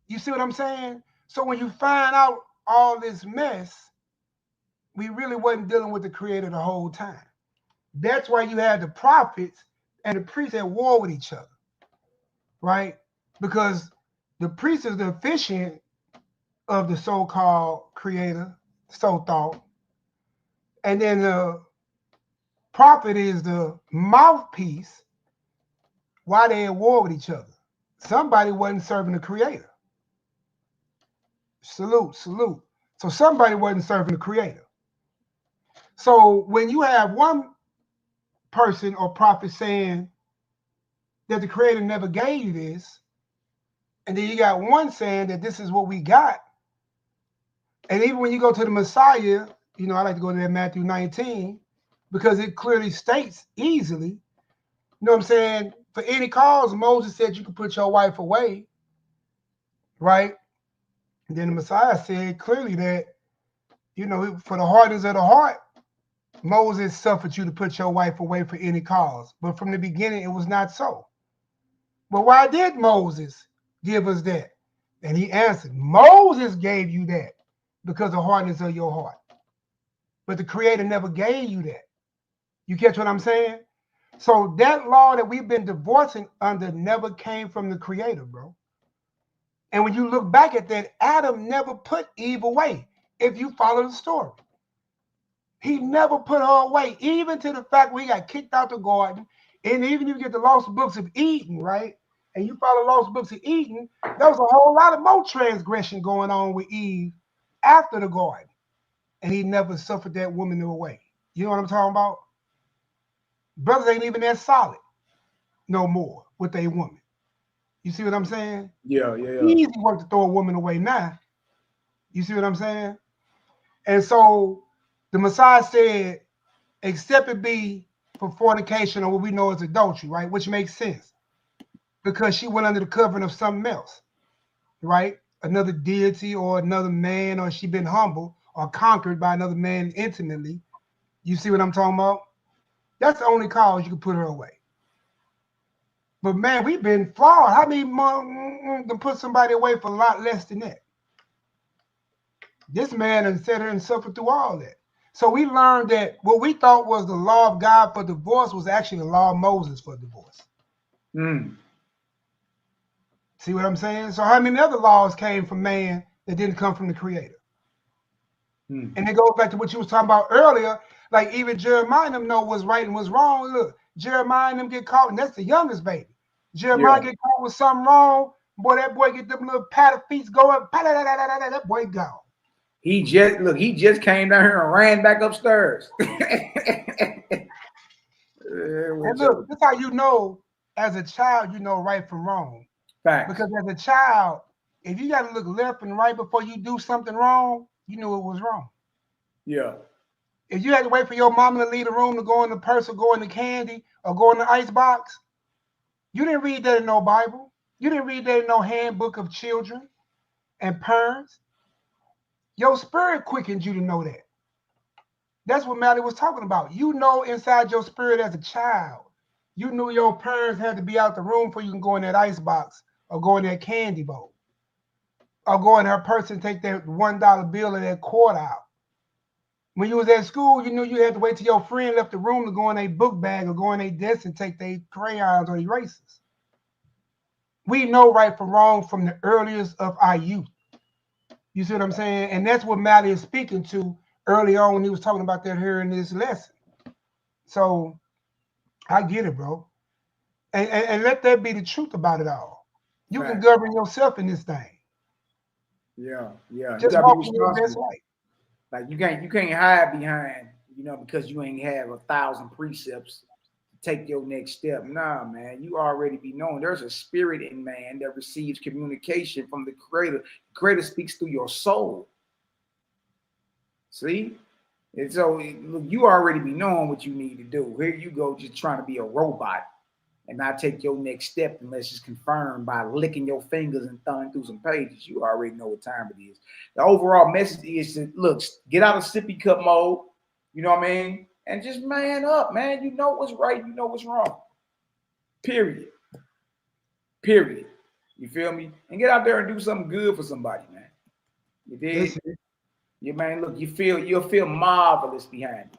You see what I'm saying? So when you find out all this mess, we really wasn't dealing with the Creator the whole time. That's why you had the prophets and the priests at war with each other, right? Because the priest is the officiant of the so-called Creator, so thought, and then the prophet is the mouthpiece while they at war with each other. Somebody wasn't serving the Creator. Salute, salute. So somebody wasn't serving the Creator. So when you have one person or prophet saying that the Creator never gave you this, and then you got one saying that this is what we got, and even when you go to the Messiah, I like to go to that Matthew 19, because it clearly states easily, you know what I'm saying, for any cause, Moses said you could put your wife away, right? And then the Messiah said clearly that, for the hardness of the heart, Moses suffered you to put your wife away for any cause. But from the beginning, it was not so. But why did Moses give us that? And he answered, Moses gave you that because of the hardness of your heart. But the Creator never gave you that. You catch what I'm saying? So that law that we've been divorcing under never came from the Creator, bro. And when you look back at that, Adam never put Eve away, if you follow the story. He never put her away, even to the fact where he got kicked out the garden. And even if you get the lost books of Eden, right? And you follow lost books of Eden, there was a whole lot of more transgression going on with Eve after the garden. And he never suffered that woman away. You know what I'm talking about? Brothers ain't even that solid no more with a woman. You see what I'm saying? Yeah. Easy work to throw a woman away now. You see what I'm saying? And so the Messiah said, except it be for fornication or what we know as adultery, right? Which makes sense because she went under the covering of something else, right? Another deity or another man, or she been humbled or conquered by another man intimately. You see what I'm talking about? That's the only cause you can put her away. But man, we've been flawed. How many can put somebody away for a lot less than that? This man has sat here and suffered through all that. So we learned that what we thought was the law of God for divorce was actually the law of Moses for divorce. See what I'm saying? So how many other laws came from man that didn't come from the Creator? And it goes back to what you was talking about earlier. Like even Jeremiah and them know what's right and what's wrong. Look, Jeremiah and them get caught, and that's the youngest baby. Jeremiah get caught with something wrong. Boy, that boy get them little paddle feet going. That boy gone. He just came down here and ran back upstairs. And look, this is how you know, as a child, you know right from wrong. Facts. Because as a child, If you got to look left and right before you do something wrong, you knew it was wrong. Yeah. If you had to wait for your mama to leave the room to go in the purse or go in the candy or go in the ice box, you didn't read that in no Bible. You didn't read that in no handbook of children and parents. Your spirit quickened you to know that. That's what Mally was talking about. You know inside your spirit as a child, you knew your parents had to be out the room before you can go in that ice box or go in that candy bowl or go in her purse and take that $1 bill or that quarter out. When you was at school, you knew you had to wait till your friend left the room to go in a book bag or go in a desk and take their crayons or erasers. We know right from wrong from the earliest of our youth. You see what I'm saying? And that's what Mally is speaking to early on when he was talking about that here in this lesson. So I get it, bro. And let that be the truth about it all. You can govern yourself in this thing. Yeah, yeah. Just you walk in your best life. Like you can't hide behind, because you ain't have 1,000 precepts to take your next step. Nah, man, you already be known. There's a spirit in man that receives communication from the Creator. The Creator speaks through your soul. See? And so look, you already be knowing what you need to do. Here you go, just trying to be a robot and not take your next step unless it's confirmed by licking your fingers and thumbing through some pages. You already know what time it is. The overall message is to look, get out of sippy cup mode, you know what I mean? And just man up, man. You know what's right, you know what's wrong. Period. Period. You feel me? And get out there and do something good for somebody, man. You did? Yeah, man, look, you'll feel marvelous behind it.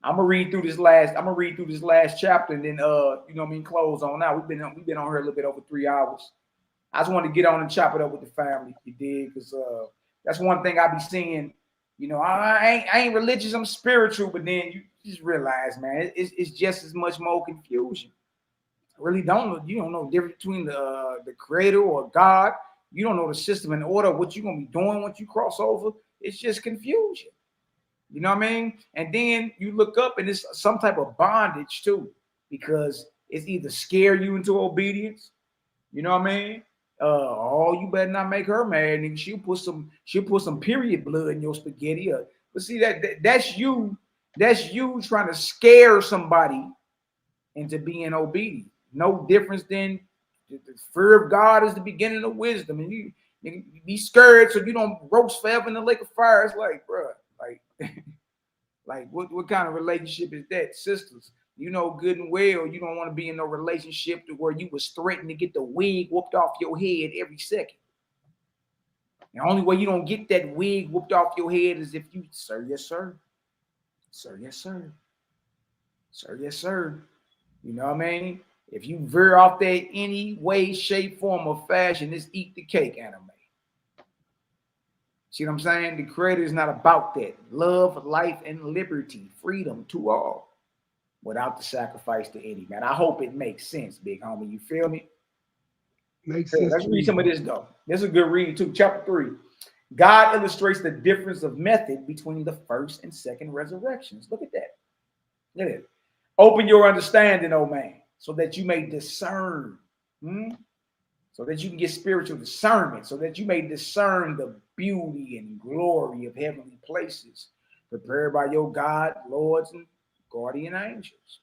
I'm gonna read through this last chapter and then close on out. We've been on here a little bit over 3 hours. I just want to get on and chop it up with the family, you did, because that's one thing I be seeing. I ain't religious, I'm spiritual, but then you just realize, man, it's just as much more confusion. You don't know the difference between the Creator or God. You don't know the system and order, what you're gonna be doing once you cross over. It's just confusion. You know what I mean? And then you look up and it's some type of bondage too, because it's either scare you into obedience. You know what I mean? You better not make her mad, nigga. She'll put some period blood in your spaghetti. But see that's you trying to scare somebody into being obedient. No difference than the fear of God is the beginning of wisdom, and you be scared so you don't roast forever in the lake of fire. It's like, bro, like what kind of relationship is that, sisters? You know good and well you don't want to be in no relationship to where you was threatened to get the wig whooped off your head every second. The only way you don't get that wig whooped off your head is if you, sir, yes, sir. Sir, yes, sir. Sir, yes, sir. You know what I mean? If you veer off that any way, shape, form, or fashion, it's eat the cake anime. See what I'm saying? The Creator is not about that. Love, life, and liberty, freedom to all, without the sacrifice to any, man. I hope it makes sense, big homie. You feel me? Makes sense. Let's read some of this, though. This is a good read, too. Chapter 3. God illustrates the difference of method between the first and second resurrections. Look at that. Look at it. Open your understanding, oh man, so that you may discern. So that you can get spiritual discernment, so that you may discern the beauty and glory of heavenly places prepared by your God, lords, and guardian angels.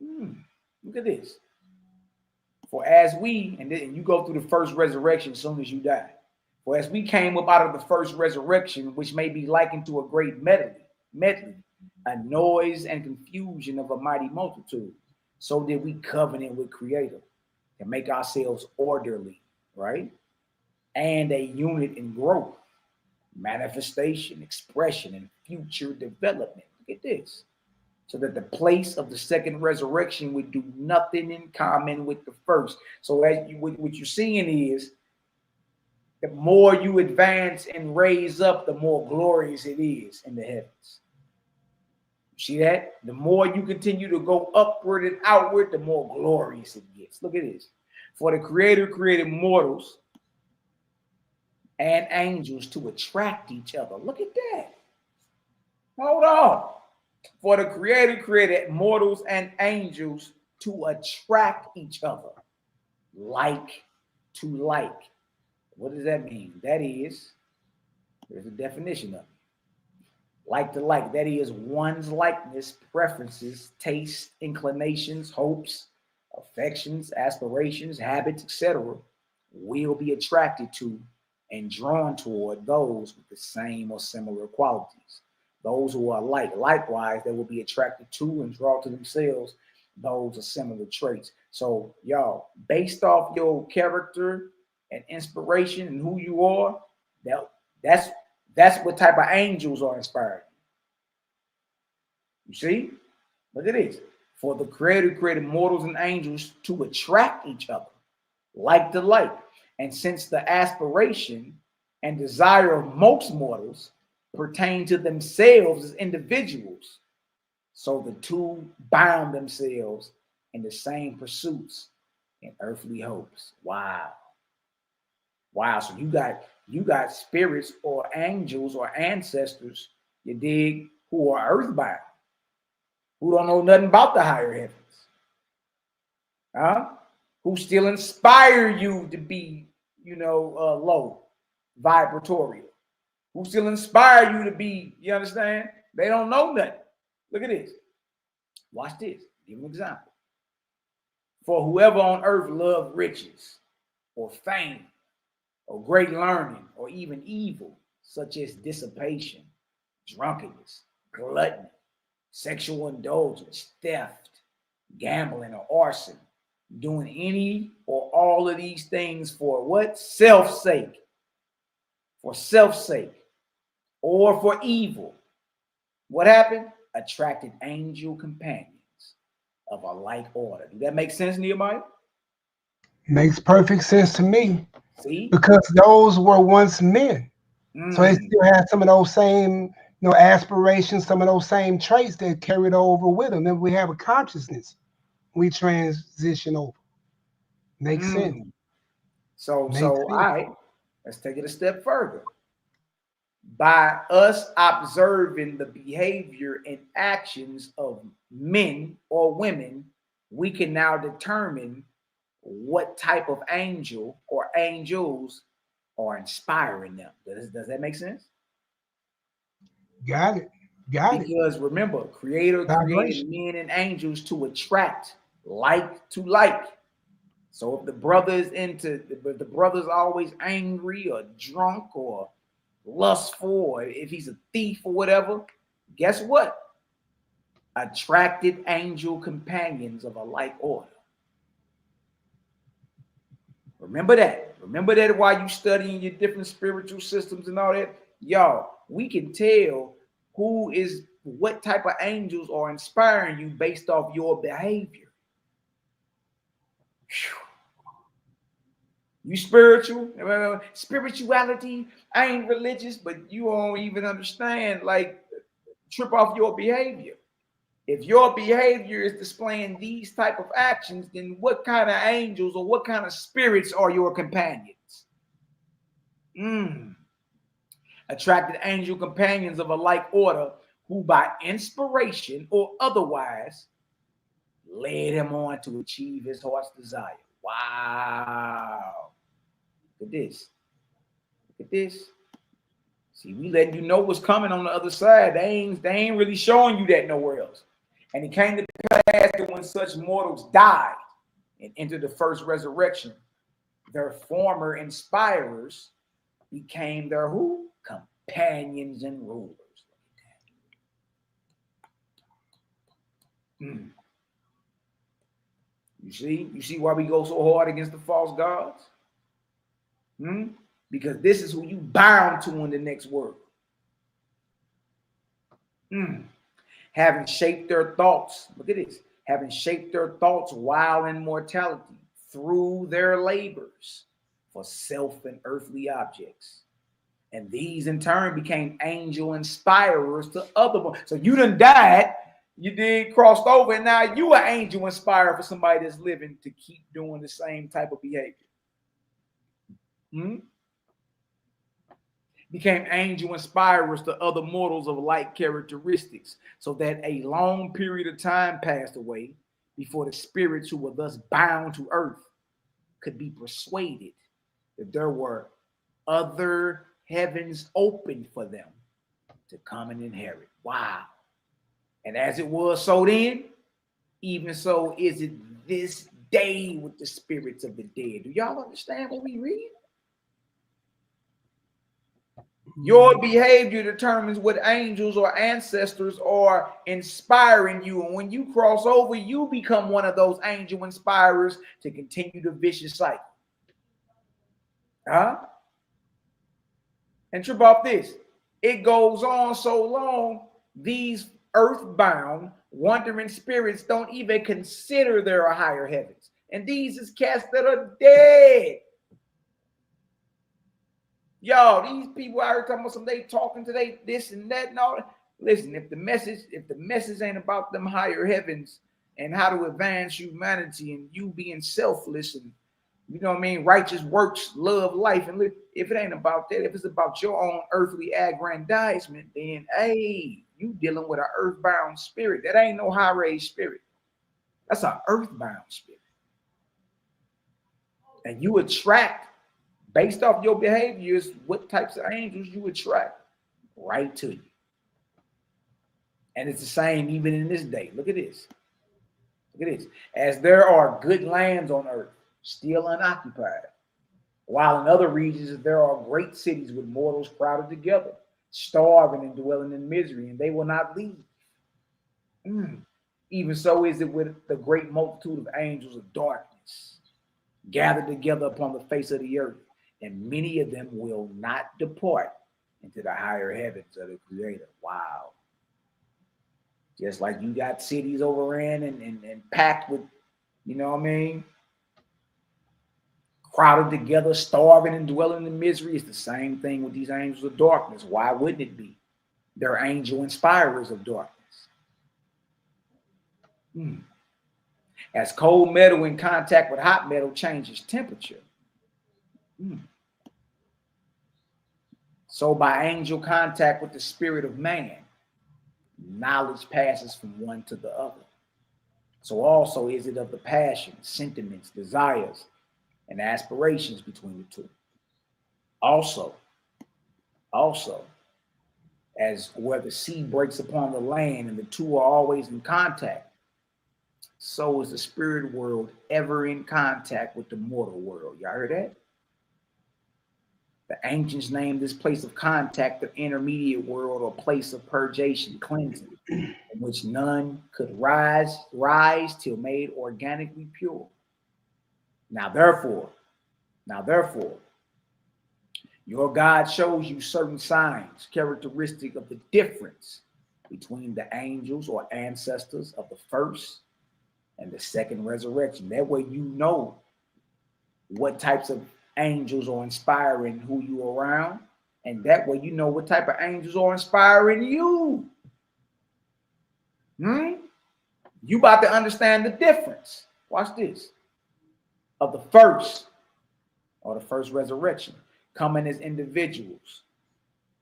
Look at this. For as we, and you go through the first resurrection as soon as you die. For as we came up out of the first resurrection, which may be likened to a great medley, a noise and confusion of a mighty multitude, so did we covenant with Creator and make ourselves orderly, right? And a unit in growth, manifestation, expression, and future development. Look at this. So that the place of the second resurrection would do nothing in common with the first. So what you're seeing is the more you advance and raise up, the more glorious it is in the heavens. See that? The more you continue to go upward and outward, the more glorious it gets. Look at this. For the Creator created mortals and angels to attract each other. Look at that. Hold on. For the Creator created mortals and angels to attract each other like to like. What does that mean? That is, there's a definition of it. Like to like, that is one's likeness, preferences, tastes, inclinations, hopes, affections, aspirations, habits, etc. will be attracted to and drawn toward those with the same or similar qualities. Those who are alike, likewise, they will be attracted to and draw to themselves those are similar traits. So, y'all, based off your character and inspiration and who you are, that's what type of angels are inspired. You see? Look at this. For the Creator created mortals and angels to attract each other, like to like. And since the aspiration and desire of most mortals pertain to themselves as individuals, so the two bound themselves in the same pursuits and earthly hopes. Wow. Wow. So you got spirits or angels or ancestors, you dig, who are earthbound, who don't know nothing about the higher heavens. Who still inspire you to be, low, vibratorial. Who still inspire you to be, you understand? They don't know nothing. Look at this. Watch this. Give an example. For whoever on earth loved riches or fame or great learning or even evil, such as dissipation, drunkenness, gluttony, sexual indulgence, theft, gambling, or arson, doing any or all of these things for what? Self's sake. For self's sake or for evil. What happened? Attracted angel companions of a like order. Does that make sense, Nehemiah? Makes perfect sense to me. See? Because those were once men. So they still had some of those same aspirations, some of those same traits that carried over with them. Then we have a consciousness. We transition over. Makes sense. So all right, let's take it a step further. By us observing the behavior and actions of men or women, we can now determine what type of angel or angels are inspiring them. Does that make sense? Got it. Because remember, Creator created men and angels to attract like to like. So if the brother's the brother's always angry or drunk or lustful, or if he's a thief or whatever, guess what? Attracted angel companions of a like order. Remember that. Remember that while you studying your different spiritual systems and all that. Y'all, we can tell what type of angels are inspiring you based off your behavior. Whew. You spiritual, spirituality, I ain't religious, but you don't even understand, like, trip off your behavior. If your behavior is displaying these type of actions, then what kind of angels or what kind of spirits are your companions? Attracted angel companions of a like order who by inspiration or otherwise led him on to achieve his heart's desire. Wow. Look at this. Look at this. See, we letting you know what's coming on the other side. They ain't really showing you that nowhere else. And it came to pass that when such mortals died and entered the first resurrection, their former inspirers became their who? Companions and rulers. You see why we go so hard against the false gods? Because this is who you bound to in the next world. Having shaped their thoughts, look at this, having shaped their thoughts while in mortality through their labors for self and earthly objects. And these in turn became angel inspirers to other ones. So you done died, you did crossed over, and now you are angel inspired for somebody that's living to keep doing the same type of behavior. Became angel inspirers to other mortals of like characteristics, so that a long period of time passed away before the spirits who were thus bound to earth could be persuaded that there were other heavens open for them to come and inherit. Wow. And as it was so then, even so is it this day with the spirits of the dead. Do y'all understand what we read? Your behavior determines what angels or ancestors are inspiring you. And when you cross over, you become one of those angel inspirers to continue the vicious cycle. Huh? And trip off this. It goes on so long, these earthbound, wandering spirits don't even consider there are higher heavens. And these is cats that are dead. Y'all, these people out here talking about some, they talking today, this and that and all that. Listen, if the message ain't about them higher heavens and how to advance humanity and you being selfless and, you know what I mean, righteous works, love life, and live, if it ain't about that, if it's about your own earthly aggrandizement, then hey, you dealing with an earthbound spirit. That ain't no high-raised spirit. That's an earthbound spirit. And you attract, based off your behaviors, what types of angels you attract right to you. And it's the same even in this day. Look at this. Look at this. As there are good lands on earth, still unoccupied, while in other regions there are great cities with mortals crowded together, starving and dwelling in misery, and they will not leave. Even so is it with the great multitude of angels of darkness gathered together upon the face of the earth, and many of them will not depart into the higher heavens of the Creator. Wow. Just like you got cities overran and packed with, you know what I mean, crowded together, starving and dwelling in misery. It's the same thing with these angels of darkness. Why wouldn't it be? They're angel inspirers of darkness. As cold metal in contact with hot metal changes temperature, so by angel contact with the spirit of man, knowledge passes from one to the other. So also is it of the passions, sentiments, desires, and aspirations between the two. Also, as where the sea breaks upon the land and the two are always in contact, so is the spirit world ever in contact with the mortal world. Y'all heard that? The ancients named this place of contact the intermediate world, or place of purgation, cleansing, in which none could rise till made organically pure. Now therefore, your God shows you certain signs characteristic of the difference between the angels or ancestors of the first and the second resurrection. That way you know what types of angels are inspiring who you are around, and that way you know what type of angels are inspiring you. You about to understand the difference. Watch this. Of the first, or the first resurrection, coming as individuals,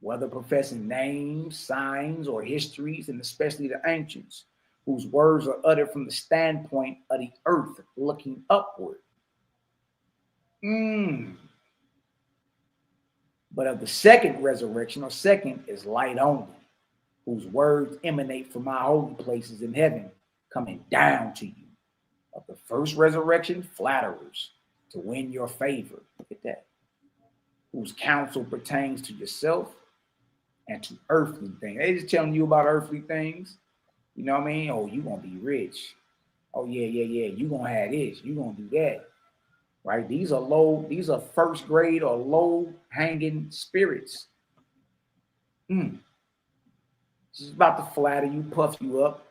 whether professing names, signs, or histories, and especially the ancients, whose words are uttered from the standpoint of the earth looking upward. But of the second resurrection, or second, is light only, whose words emanate from my holy places in heaven, coming down to you. Of the first resurrection, flatterers, to win your favor. Look at that. Whose counsel pertains to yourself and to earthly things. They just telling you about earthly things. You know what I mean? Oh, you gonna be rich. Oh, yeah. You gonna have this. You gonna do that. Right? These are first grade or low hanging spirits. This is about to flatter you, puff you up.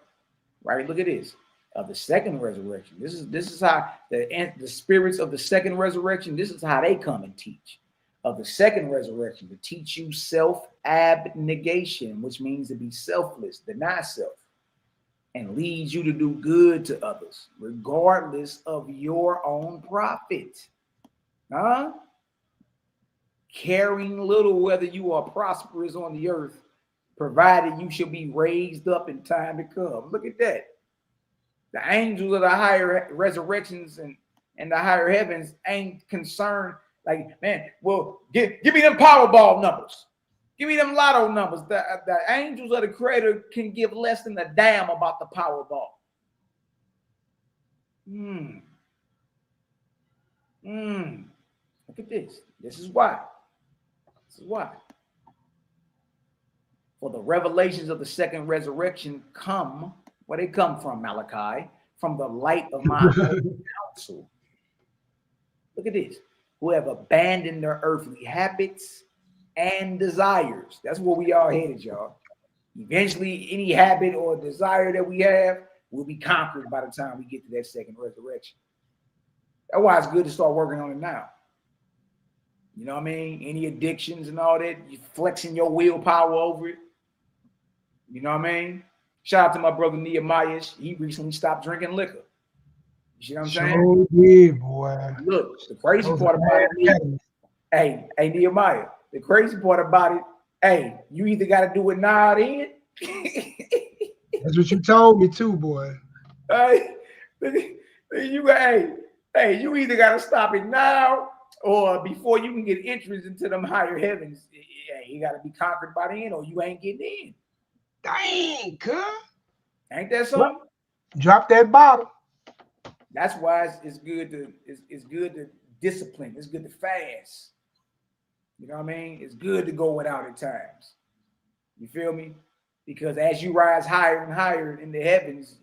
Right? Look at this. Of the second resurrection. This is how the spirits of the second resurrection, this is how they come and teach. Of the second resurrection, to teach you self-abnegation, which means to be selfless, deny self, and leads you to do good to others, regardless of your own profit. Caring little whether you are prosperous on the earth, provided you shall be raised up in time to come. Look at that. The angels of the higher resurrections and the higher heavens ain't concerned. Like, man, well, give me them Powerball numbers. Give me them lotto numbers. The angels of the Creator can give less than a damn about the Powerball. Look at this. This is why. This is why. For the revelations of the second resurrection come, where they come from, Malachi, from the light of my counsel. Look at this. Who have abandoned their earthly habits and desires. That's where we are headed, y'all. Eventually, any habit or desire that we have will be conquered by the time we get to that second resurrection. That's why it's good to start working on it now. You know what I mean? Any addictions and all that, you flexing your willpower over it. You know what I mean? Shout out to my brother NehemiYAH. He recently stopped drinking liquor. You see what I'm saying? Yeah, boy. Look, the crazy part about it, hey, NehemiYAH, the crazy part about it, hey, you either got to do it now or then. That's what you told me too, boy. Hey, you either got to stop it now or before you can get entrance into them higher heavens. You got to be conquered by then or you ain't getting in. Dang, cuz. Ain't that something? Drop that bottle. That's why it's good to discipline. It's good to fast. You know what I mean? It's good to go without at times. You feel me? Because as you rise higher and higher in the heavens,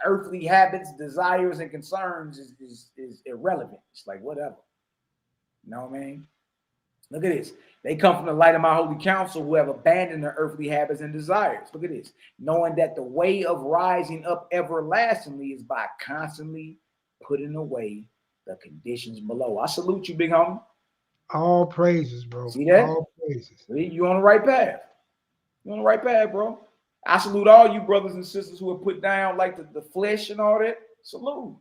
earthly habits, desires, and concerns is irrelevant. It's like whatever. You know what I mean? Look at this. They come from the light of my holy counsel who have abandoned their earthly habits and desires. Look at this. Knowing that the way of rising up everlastingly is by constantly putting away the conditions below. I salute you, big homie. All praises, bro. See that? All praises. You on the right path. You on the right path, bro. I salute all you brothers and sisters who have put down like the flesh and all that. Salute.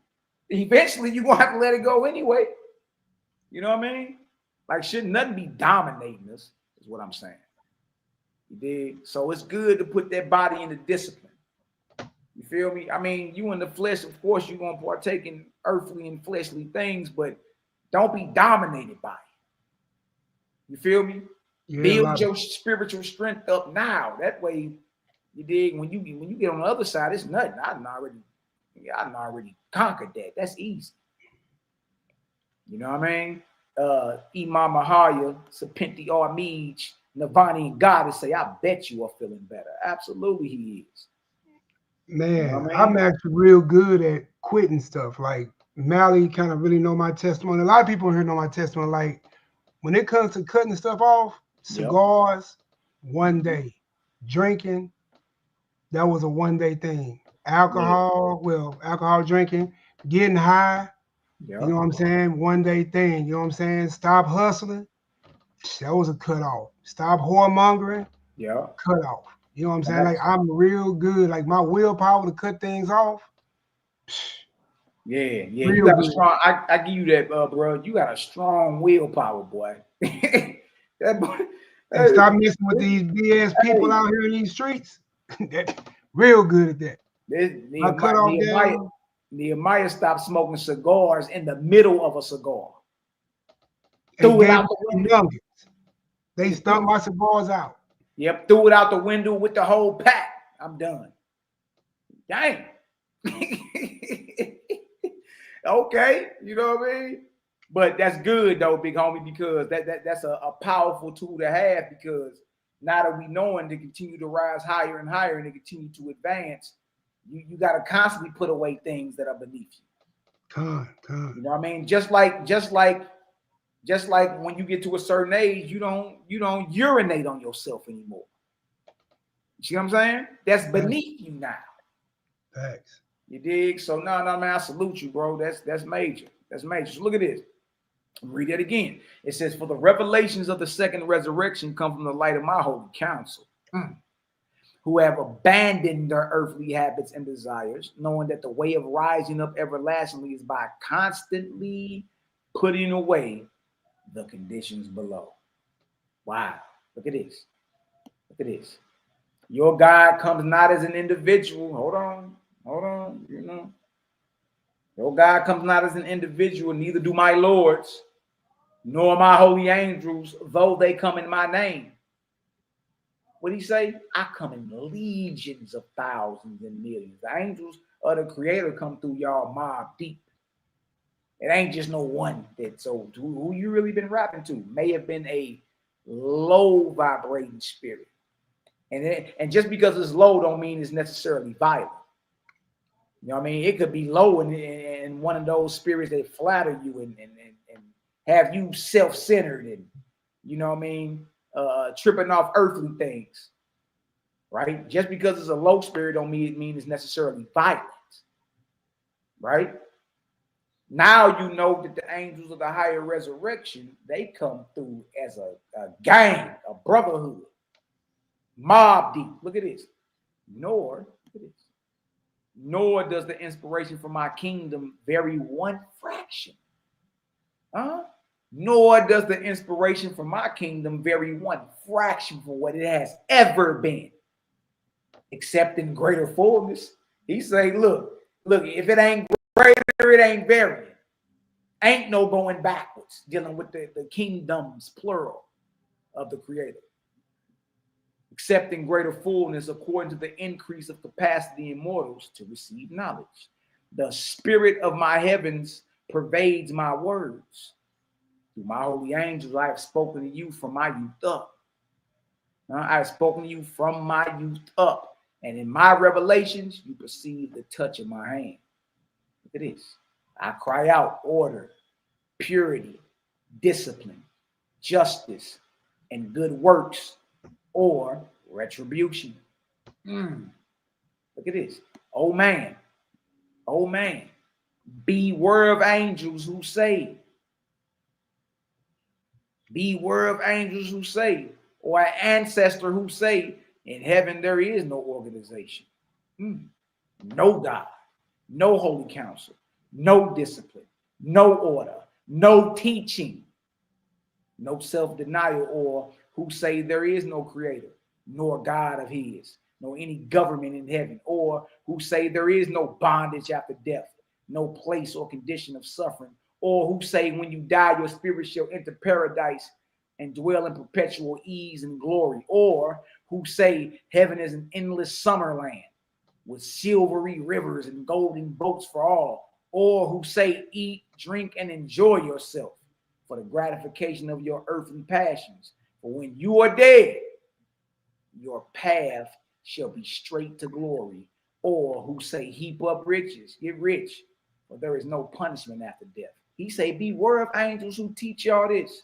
Eventually, you're going to have to let it go anyway. You know what I mean? Like, shouldn't nothing be dominating us, is what I'm saying. You dig? So it's good to put that body into discipline. You feel me? I mean, you in the flesh, of course, you're going to partake in earthly and fleshly things, but don't be dominated by it. You feel me? Yeah, build your spiritual strength up now. That way, you dig, when you get on the other side, it's nothing. I already conquered that. That's easy. You know what I mean? Imam Mahaya, Sapinti Armij, Navani, and Goddess say, I bet you are feeling better. Absolutely, he is. Man, you know what I I'm mean? actually real good at quitting stuff. Like Mally kind of really know my testimony. A lot of people here know my testimony. Like when it comes to cutting stuff off, cigars, one day. Drinking, that was a one-day thing. Alcohol, alcohol drinking, getting high, you know what I'm saying? One-day thing, you know what I'm saying? Stop hustling, that was a cutoff. Stop whoremongering, cut off. You know what I'm saying? Like I'm real good. Like my willpower to cut things off. Yeah. You got a strong. I give you that, bro. You got a strong willpower, boy. That boy. And stop messing with these BS people out here in these streets. Real good at that. NehemiYAH stopped smoking cigars in the middle of a cigar. Threw it out the window. They stuck my cigars out. Yep, threw it out the window with the whole pack. I'm done. Dang. Okay, you know what I mean? But that's good though, big homie, because that's a powerful tool to have, because now that we knowing to continue to rise higher and higher and to continue to advance, you got to constantly put away things that are beneath you. You know what I mean? Just like when you get to a certain age, you don't urinate on yourself anymore. You see what I'm saying? That's beneath you now. Thanks. You dig? So no, man, I salute you, bro. That's major. That's major. So look at this. Read that again. It says, for the revelations of the second resurrection come from the light of my holy counsel, who have abandoned their earthly habits and desires, knowing that the way of rising up everlastingly is by constantly putting away the conditions below. Wow. Look at this. Look at this. Your God comes not as an individual. Hold on. You know. Your God comes not as an individual, neither do my lords. nor my holy angels, though they come in my name. What did he say? I come in legions of thousands and millions. The angels of the creator come through y'all mob deep. It ain't just no one that so who you really been rapping to may have been a low vibrating spirit. And just because it's low don't mean it's necessarily violent. You know what I mean? It could be low and one of those spirits that flatter you and have you self-centered and, you know what I mean, tripping off earthly things, right? Just because it's a low spirit don't mean it's necessarily violent, right? Now you know that the angels of the higher resurrection, they come through as a gang, a brotherhood, mob deep. Look at this. Nor does the inspiration from my kingdom vary one fraction. Nor does the inspiration from my kingdom vary one fraction from what it has ever been, except in greater fullness. He say, look, if it ain't greater, it ain't varying. Ain't no going backwards, dealing with the kingdoms, plural, of the creator. Except in greater fullness, according to the increase of capacity in mortals to receive knowledge. The spirit of my heavens pervades my words. Through my holy angels, I have spoken to you from my youth up. I have spoken to you from my youth up. And in my revelations, you perceive the touch of my hand. Look at this. I cry out order, purity, discipline, justice, and good works, or retribution. Look at this. Oh man, beware of angels who say, beware of angels who say, or an ancestor who say, in heaven there is no organization, no God, no holy council, no discipline, no order, no teaching, no self-denial, or who say there is no creator, nor God of his, nor any government in heaven, or who say there is no bondage after death, no place or condition of suffering, or who say when you die, your spirit shall enter paradise and dwell in perpetual ease and glory, or who say heaven is an endless summer land with silvery rivers and golden boats for all, or who say eat, drink, and enjoy yourself for the gratification of your earthly passions. For when you are dead, your path shall be straight to glory, or who say heap up riches, get rich, for there is no punishment after death. He say beware of angels who teach y'all this,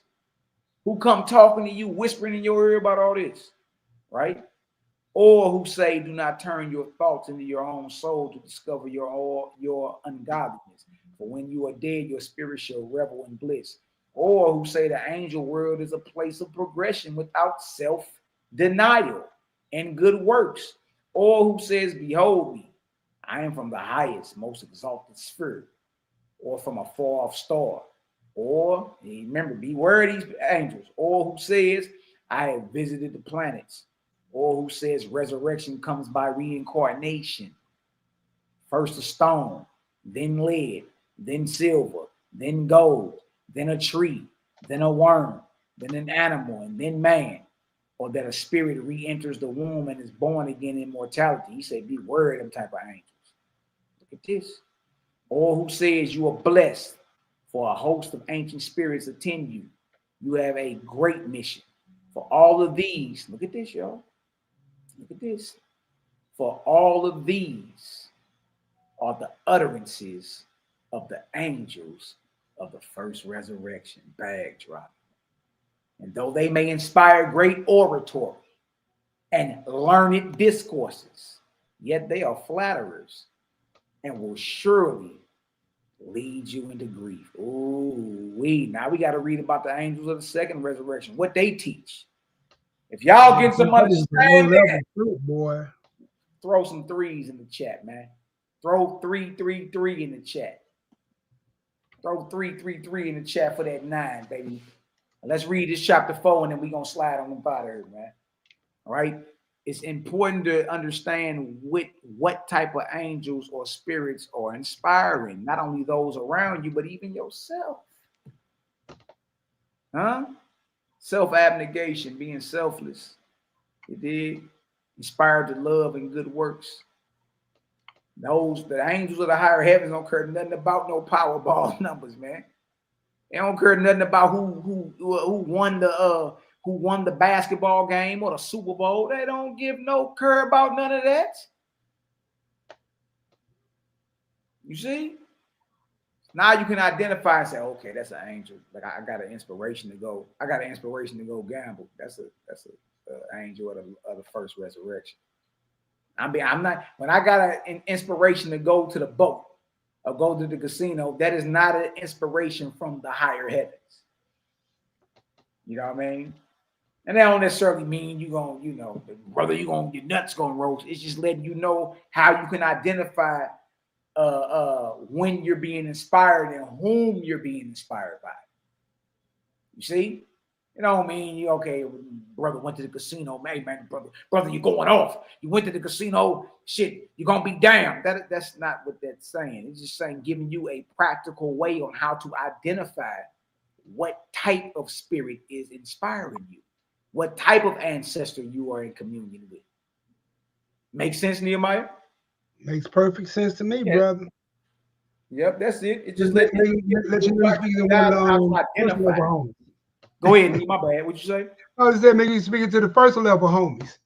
who come talking to you, whispering in your ear about all this, right? Or who say do not turn your thoughts into your own soul to discover your ungodliness. For when you are dead, your spirit shall revel in bliss. Or who say the angel world is a place of progression without self-denial and good works. Or who says, behold me, I am from the highest, most exalted spirit, or from a far-off star. Or, remember, beware of these angels. Or who says, I have visited the planets. Or who says resurrection comes by reincarnation. First a stone, then lead, then silver, then gold, then a tree, then a worm, then an animal, and then man. Or that a spirit re-enters the womb and is born again in mortality. He said, beware of them type of angels. Look at this. Or who says you are blessed, for a host of ancient spirits attend you. You have a great mission. For all of these, look at this, y'all. Look at this. For all of these are the utterances of the angels of the first resurrection. Bag drop. And though they may inspire great oratory and learned discourses, yet they are flatterers and will surely lead you into grief. Now we got to read about the angels of the second resurrection, what they teach. If y'all get some understanding, boy, throw some threes in the chat, man. Throw 333 in the chat. Throw 333 in the chat for that 9, baby. Let's read this chapter 4, and then we're going to slide on the out here, man. All right? It's important to understand what type of angels or spirits are inspiring, not only those around you, but even yourself. Huh? Self-abnegation, being selfless. You did. Inspired to love and good works. The angels of the higher heavens don't care nothing about no Powerball numbers, man. They don't care nothing about who won the basketball game or the Super Bowl. They don't give no care about none of that. You see? Now you can identify and say, okay, that's an angel. Like I got an inspiration to go. I got an inspiration to go gamble. That's a angel of the first resurrection. I'm not, when I got an inspiration to go to the boat or go to the casino, that is not an inspiration from the higher heavens. You know what I mean? And that don't necessarily mean you're going, you know, brother, your nuts gonna roast. It's just letting you know how you can identify when you're being inspired and whom you're being inspired by. You see? It don't mean you, okay, brother went to the casino, man, brother, you're going off. You went to the casino, shit, you're gonna be damned. That's not what that's saying. It's just saying, giving you a practical way on how to identify what type of spirit is inspiring you, what type of ancestor you are in communion with. Make sense, Nehemiah? Makes perfect sense to me, brother. Yep, that's it. It just let you know speaking to one Go ahead, my bad. What'd you say? I was saying, maybe you speaking to the first level homies.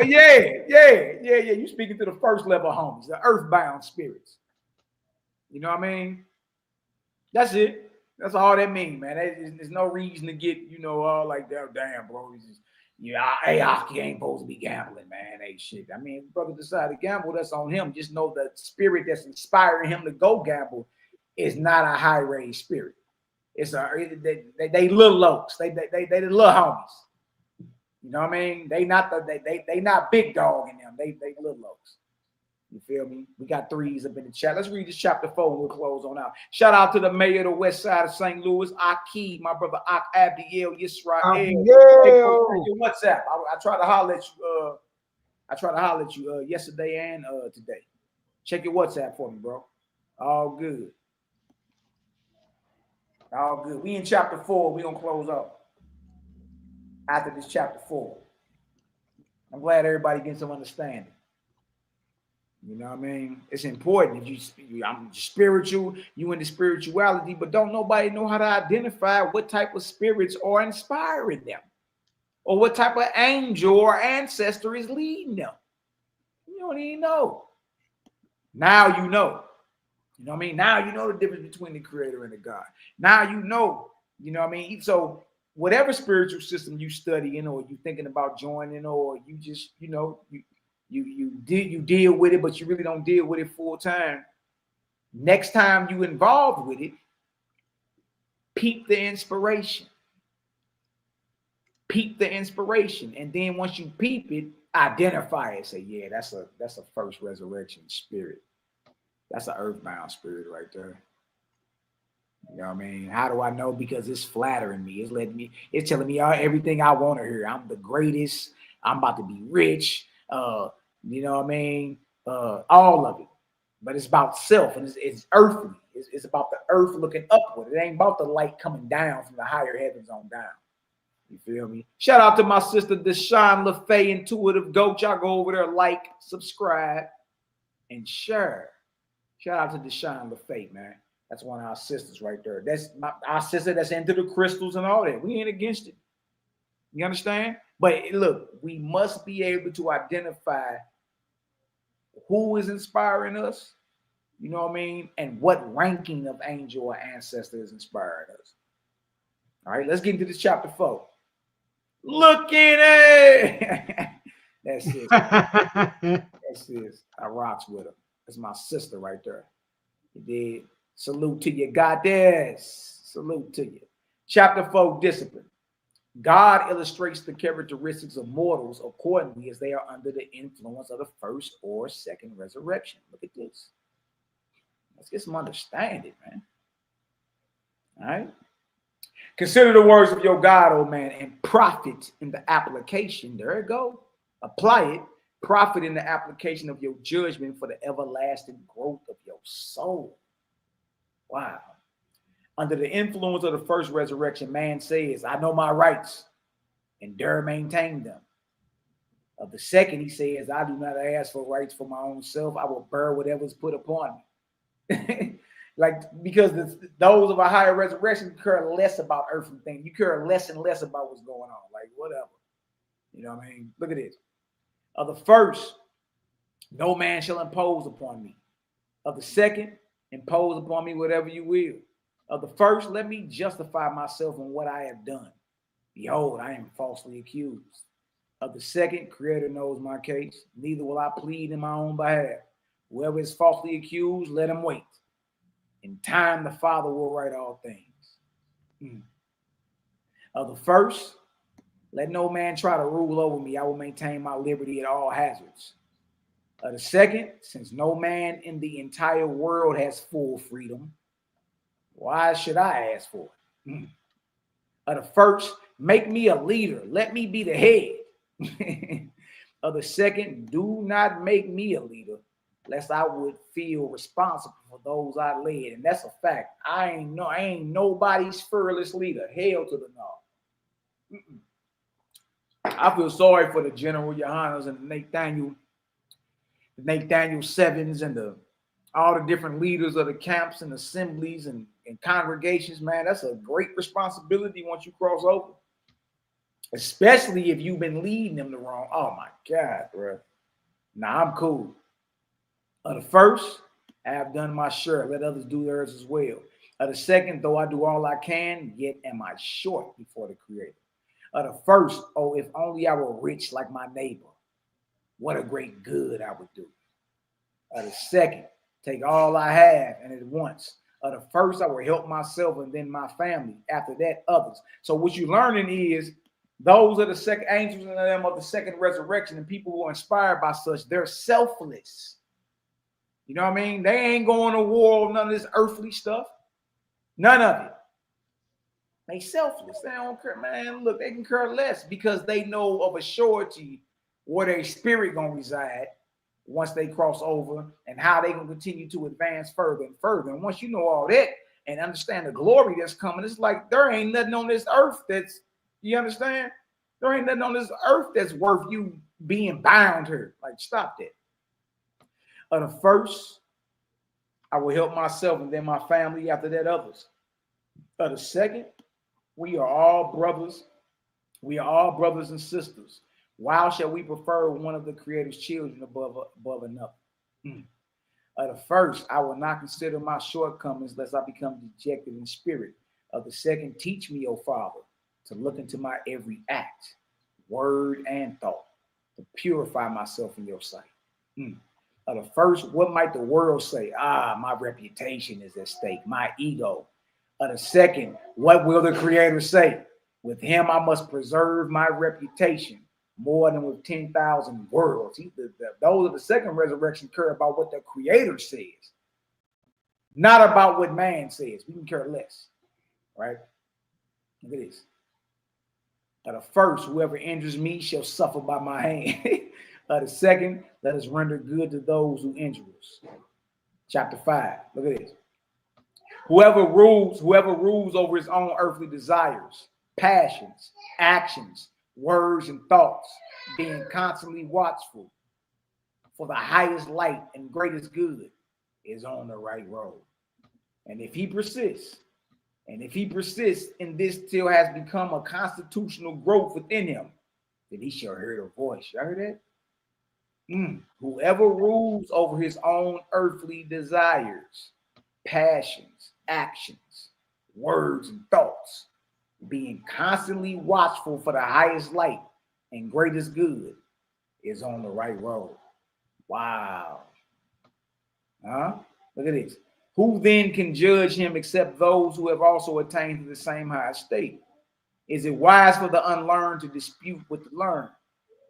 Yeah. You speaking to the first level homies, the earthbound spirits. You know what I mean? That's it. That's all that means, man. There's no reason to get, you know, all like that. Damn, bro. Hey, YAH'KI ain't supposed to be gambling, man. Hey, shit. I mean, if brother decided to gamble, that's on him. Just know the spirit that's inspiring him to go gamble is not a high range spirit. It's they little lokes. They the little homies. You know what I mean? They not big dog in them. They little lokes. You feel me? We got threes up in the chat. Let's read this chapter 4 and we'll close on out. Shout out to the mayor of the west side of St. Louis, YAH'KI, my brother Abdiel Yisrael. Hey, what's up? I tried to holler at you. Yesterday and today. Check your WhatsApp for me, bro. All good. All good. We in chapter 4. We're going to close up after this chapter 4. I'm glad everybody gets some understanding. You know what I mean? It's important. If I'm spiritual, you into spirituality, but don't nobody know how to identify what type of spirits are inspiring them or what type of angel or ancestor is leading them. You don't even know. Now you know. You know what I mean? Now you know the difference between the creator and the God. Now you know what I mean? So whatever spiritual system you studying or you thinking about joining or you just, you know, you deal with it, but you really don't deal with it full time. Next time you involved with it, peep the inspiration. Peep the inspiration. And then once you peep it, identify it. Say, yeah, that's a first resurrection spirit. That's an earthbound spirit right there. You know what I mean? How do I know? Because it's flattering me. It's telling me everything I want to hear. I'm the greatest. I'm about to be rich. You know what I mean? All of it. But it's about self and it's earthly. It's about the earth looking upward. It ain't about the light coming down from the higher heavens on down. You feel me? Shout out to my sister Deshaun LaFay, Intuitive Goat. Y'all go over there, like, subscribe, and share. Shout out to Deshaun LaFay, man. That's one of our sisters right there. That's our sister that's into the crystals and all that. We ain't against it. You understand? But look, we must be able to identify who is inspiring us, you know what I mean? And what ranking of angel or ancestor is inspiring us. All right, let's get into this chapter 4. Look at it. That's it. That's it. I rocks with her. That's my sister right there. You did. Salute to you, goddess. Salute to you. Chapter 4, discipline. God illustrates the characteristics of mortals accordingly as they are under the influence of the first or second resurrection. Look at this. Let's get some understanding, man. All right. Consider the words of your God, O man, and profit in the application. There you go. Apply it. Profit in the application of your judgment for the everlasting growth of your soul. Wow. Under the influence of the first resurrection, man says, I know my rights and dare maintain them. Of the second, he says, I do not ask for rights for my own self. I will bear whatever's put upon me. Like, because those of a higher resurrection care less about earthly things. You care less and less about what's going on. Like, whatever. You know what I mean? Look at this. Of the first, no man shall impose upon me. Of the second, impose upon me whatever you will. Of the first, let me justify myself in what I have done. Behold, I am falsely accused. Of the second, Creator knows my case. Neither will I plead in my own behalf. Whoever is falsely accused, let him wait. In time, the Father will right all things. Of the first, let no man try to rule over me. I will maintain my liberty at all hazards. Of the second, since no man in the entire world has full freedom, why should I ask for it? Of the first, make me a leader. Let me be the head. Of the second, do not make me a leader, lest I would feel responsible for those I led. And that's a fact. I ain't nobody's fearless leader. Hell to the no. I feel sorry for the General Yohanas and the Nathaniel Sevens and all the different leaders of the camps and assemblies and congregations, man. That's a great responsibility once you cross over. Especially if you've been leading them the wrong. Oh my God, bro. Nah, I'm cool. Of the first, I have done my share. Let others do theirs as well. Of the second, though I do all I can, yet am I short before the Creator. Of the first, oh, if only I were rich like my neighbor. What a great good I would do. Of the second, take all I have and at once. Of the first, I will help myself and then my family. After that, others. So what you're learning is those are the second angels and them of the second resurrection, and people who are inspired by such, they're selfless. You know what I mean? They ain't going to war with none of this earthly stuff. None of it. They selfless. They don't care, man. Look, they can care less because they know of a surety where their spirit gonna reside once they cross over and how they can continue to advance further and further. And once you know all that and understand the glory that's coming, it's like there ain't nothing on this earth that's, you understand? There ain't nothing on this earth that's worth you being bound here. Like, stop that. Of the first, I will help myself and then my family. After that, others. Of the second, we are all brothers. We are all brothers and sisters. Why shall we prefer one of the Creator's children above another? Of the first, I will not consider my shortcomings lest I become dejected in spirit. Of the second, teach me, O Father, to look into my every act, word, and thought, to purify myself in your sight. Of the first, what might the world say? My reputation is at stake, my ego. Of the second, what will the Creator say? With him, I must preserve my reputation more than with 10,000 worlds. Those of the second resurrection care about what the Creator says, not about what man says. We can care less, right? Look at this. Of the first, whoever injures me shall suffer by my hand. Of the second, let us render good to those who injure us. Chapter 5. Look at this. Whoever rules over his own earthly desires, passions, actions, words, and thoughts, being constantly watchful for the highest light and greatest good, is on the right road. And if he persists in this till has become a constitutional growth within him, then he shall hear the voice. Y'all heard that? Whoever rules over his own earthly desires, passions, actions, words, and thoughts, being constantly watchful for the highest light and greatest good, is on the right road. Wow. Look at this. Who then can judge him except those who have also attained to the same high state? Is it wise for the unlearned to dispute with the learned,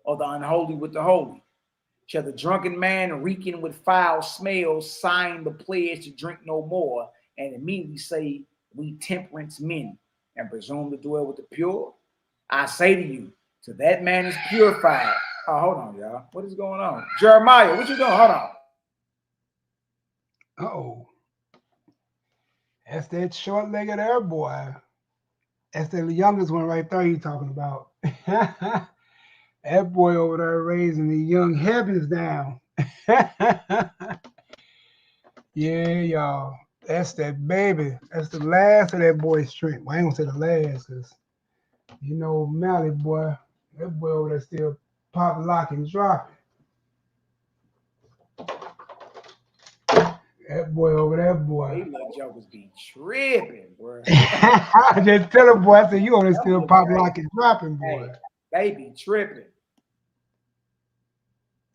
or the unholy with the holy? Shall the drunken man reeking with foul smells sign the pledge to drink no more, and immediately say, we temperance men, and presume to dwell with the pure? I say to you, to that man is purified. Oh, hold on, y'all. What is going on? Jeremiah, what you doing? Hold on. Uh-oh. That's that short-legged air boy. That's the youngest one right there you talking about. That boy over there raising the young heavens down. Yeah, y'all. That's that baby. That's the last of that boy's strength. Well, I ain't gonna say the last, because you know Mally boy, that boy over there still pop, lock, and dropping. That boy over there, boy. They little jokers be tripping, bro. I just tell him, boy, I said, you only still pop, lock, and dropping, boy. They be tripping.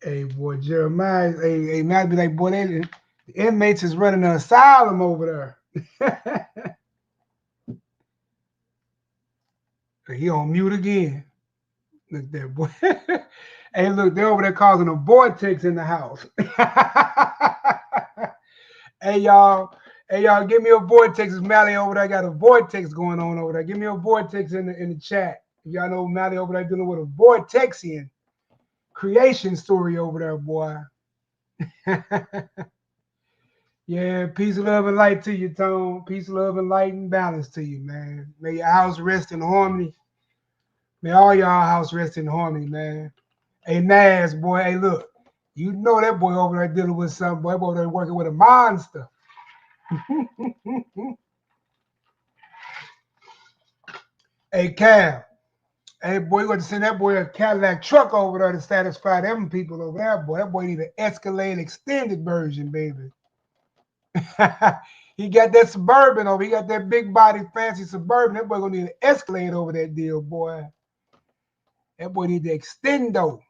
Hey, boy, Jeremiah, hey, Mally be like, boy, the inmates is running an asylum over there. He on mute again. Look there, boy. Hey, look, they're over there causing a vortex in the house. Hey, y'all, give me a vortex. It's Mally over there. Got a vortex going on over there. Give me a vortex in the chat. Y'all know Mally over there dealing with a vortexian creation story over there, boy. Yeah, peace, love, and light to you, Tone. Peace, love, and light and balance to you, man. May your house rest in harmony. May all y'all house rest in harmony, man. Hey, Nas, boy, hey, look. You know that boy over there dealing with something, boy. That boy over there working with a monster. Hey, Cal. Hey, boy, you got to send that boy a Cadillac truck over there to satisfy them people over there, boy. That boy need an Escalade extended version, baby. He got that Suburban over. He got that big body fancy Suburban. That boy gonna need an Escalade over that deal, boy. That boy need the extendo.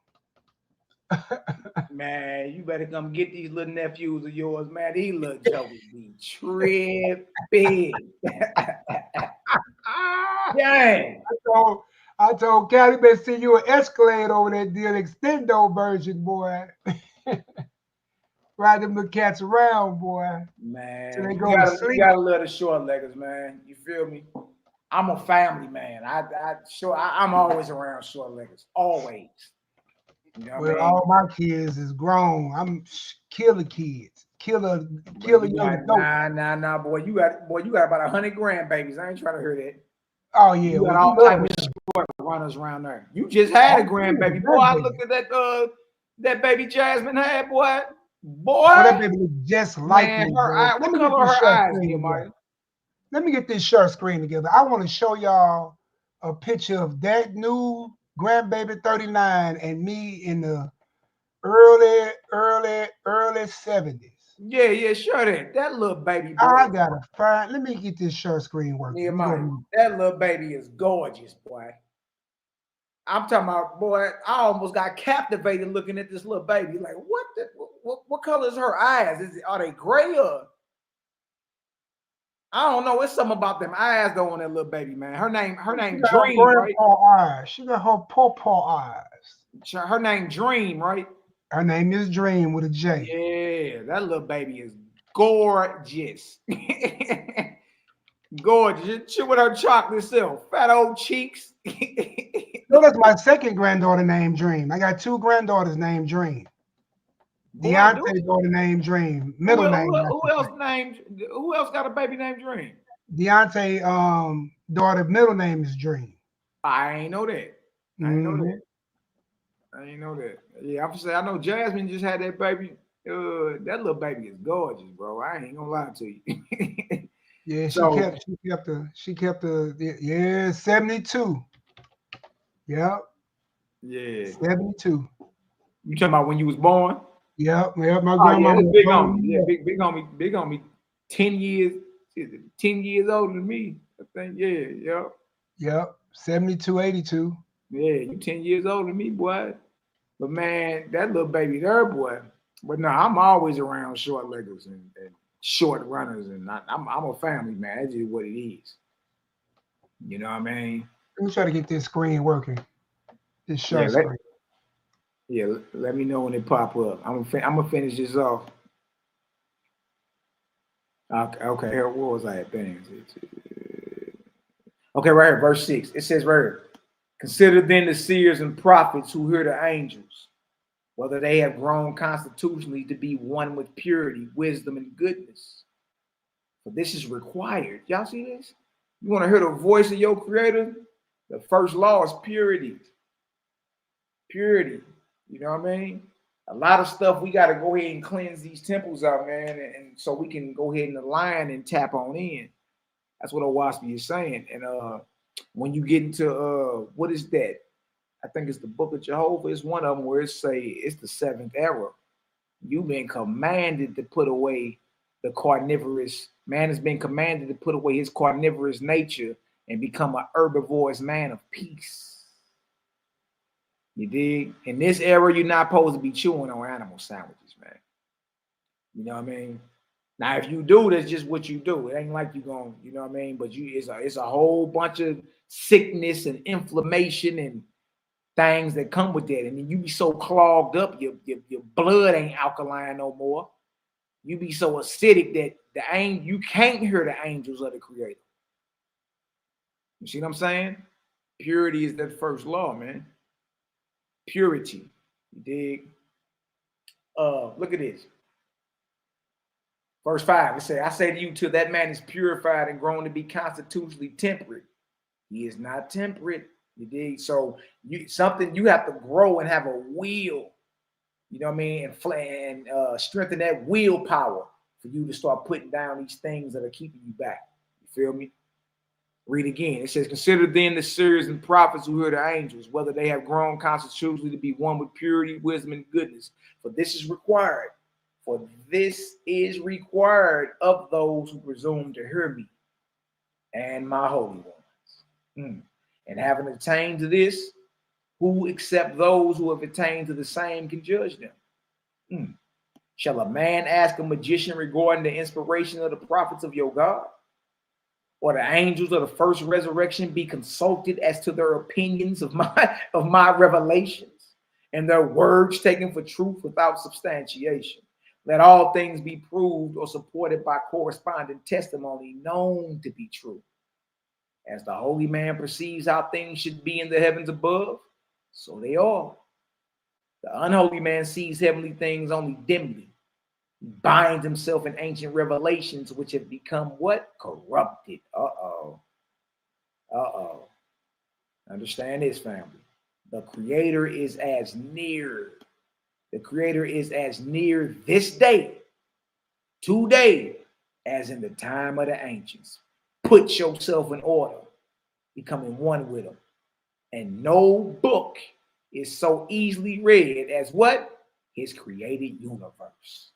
Man, you better come get these little nephews of yours, man. These little jokers be tripping. Dang. I told Cal, you better send you an Escalade over that deal, extendo version, boy. Ride them little cats around, boy. Man, So they you go to sleep. gotta love the short leggers, man. You feel me? I'm a family man. I'm always around short leggers. Always. You know what I mean? All my kids is grown. I'm killer kids. Killer young adults. Nah, boy. You got about 100 grandbabies. I ain't trying to hear that. Oh yeah. You got all type of short runners around there. You just had a grandbaby. Boy, I looked at that baby Jasmine had, boy. Boy, that baby look just like me. What color her eyes, Nehemiah? Let me get this short screen together. I want to show y'all a picture of that new grandbaby 39 and me in the early 70s. Yeah, sure that little baby boy. I gotta find. Let me get this short screen working. Nehemiah, that little baby is gorgeous, boy. I'm talking about, boy, I almost got captivated looking at this little baby. Like, what color is her eyes? Are they gray or? I don't know. It's something about them eyes though on that little baby, man. Her name Dream, right? Eyes. She got her pawpaw eyes. Her name Dream, right? Her name is Dream with a J. Yeah, that little baby is gorgeous. Gorgeous. She with her chocolate self. Fat old cheeks. So that's my second granddaughter named Dream. I got two granddaughters named Dream. Deontay's daughter named Dream. Middle name. Who else got a baby named Dream? Deontay daughter middle name is Dream. I ain't know that. I ain't know that. Yeah, I'm saying I know Jasmine just had that baby. That little baby is gorgeous, bro. I ain't gonna lie to you. Yeah, she kept the 72. Yep. Yeah. 72. You talking about when you was born? Yep. My grandma was big on me. Yeah, big on me. 10 years older than me. I think. Yeah. Yep. 72, 82. Yeah, you 10 years older than me, boy. But man, that little baby there, boy. But no, I'm always around short leggers and short runners, and I'm a family man. That's just what it is. You know what I mean? Let me try to get this screen working. This short screen. Let me know when it pop up. I'm gonna finish this off. Okay, here, what was I at? Okay, right here, verse 6. It says right here, consider then the seers and prophets who hear the angels, whether they have grown constitutionally to be one with purity, wisdom, and goodness. But this is required. Y'all see this? You want to hear the voice of your creator? The first law is purity. Purity. You know what I mean? A lot of stuff we got to go ahead and cleanse these temples out, man, and so we can go ahead and align and tap on in. That's what Owaspi is saying. And when you get into what is that? I think it's the Book of Jehovah. It's one of them where it say it's the seventh era. You've been commanded to put away the carnivorous. Man has been commanded to put away his carnivorous nature and become an herbivorous man of peace. You dig? In this era, you're not supposed to be chewing on animal sandwiches, man. You know what I mean? Now, if you do, that's just what you do. It ain't like you going, you know what I mean? But it's a whole bunch of sickness and inflammation and things that come with that. And then you be so clogged up, your blood ain't alkaline no more. You be so acidic that you can't hear the angels of the Creator. You see what I'm saying? Purity is that first law, man. Purity. You dig? Look at this. Verse 5, it says, I say to you, till that man is purified and grown to be constitutionally temperate. He is not temperate. You dig? So you have to grow and have a will. You know what I mean? And strengthen that willpower for you to start putting down these things that are keeping you back. You feel me? Read again. It says, consider then the seers and prophets who hear the angels, whether they have grown constitutionally to be one with purity, wisdom, and goodness. For this is required. For this is required of those who presume to hear me and my holy ones. And having attained to this, who except those who have attained to the same can judge them? Shall a man ask a magician regarding the inspiration of the prophets of your God? Or the angels of the first resurrection be consulted as to their opinions of my revelations, and their words taken for truth without substantiation? Let all things be proved or supported by corresponding testimony known to be true. As the holy man perceives how things should be in the heavens above, so they are. The unholy man sees heavenly things only dimly. He binds himself in ancient revelations which have become what? Corrupted. Understand this, family. The Creator is as near. The Creator is as near this day, today, as in the time of the ancients. Put yourself in order, becoming one with him. And no book is so easily read as what? His created universe.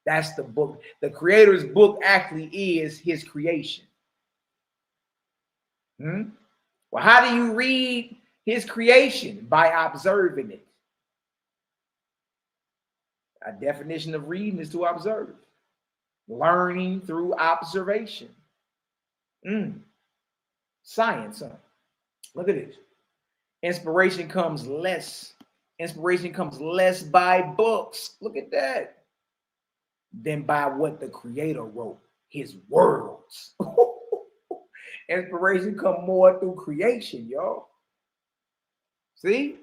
That's the book. The Creator's book actually is his creation. Well, how do you read his creation? By observing it. A definition of reading is to observe. Learning through observation. Science, huh? Look at this. Inspiration comes less by books. Look at that. Than by what the Creator wrote, his words. Inspiration come more through creation, y'all. See?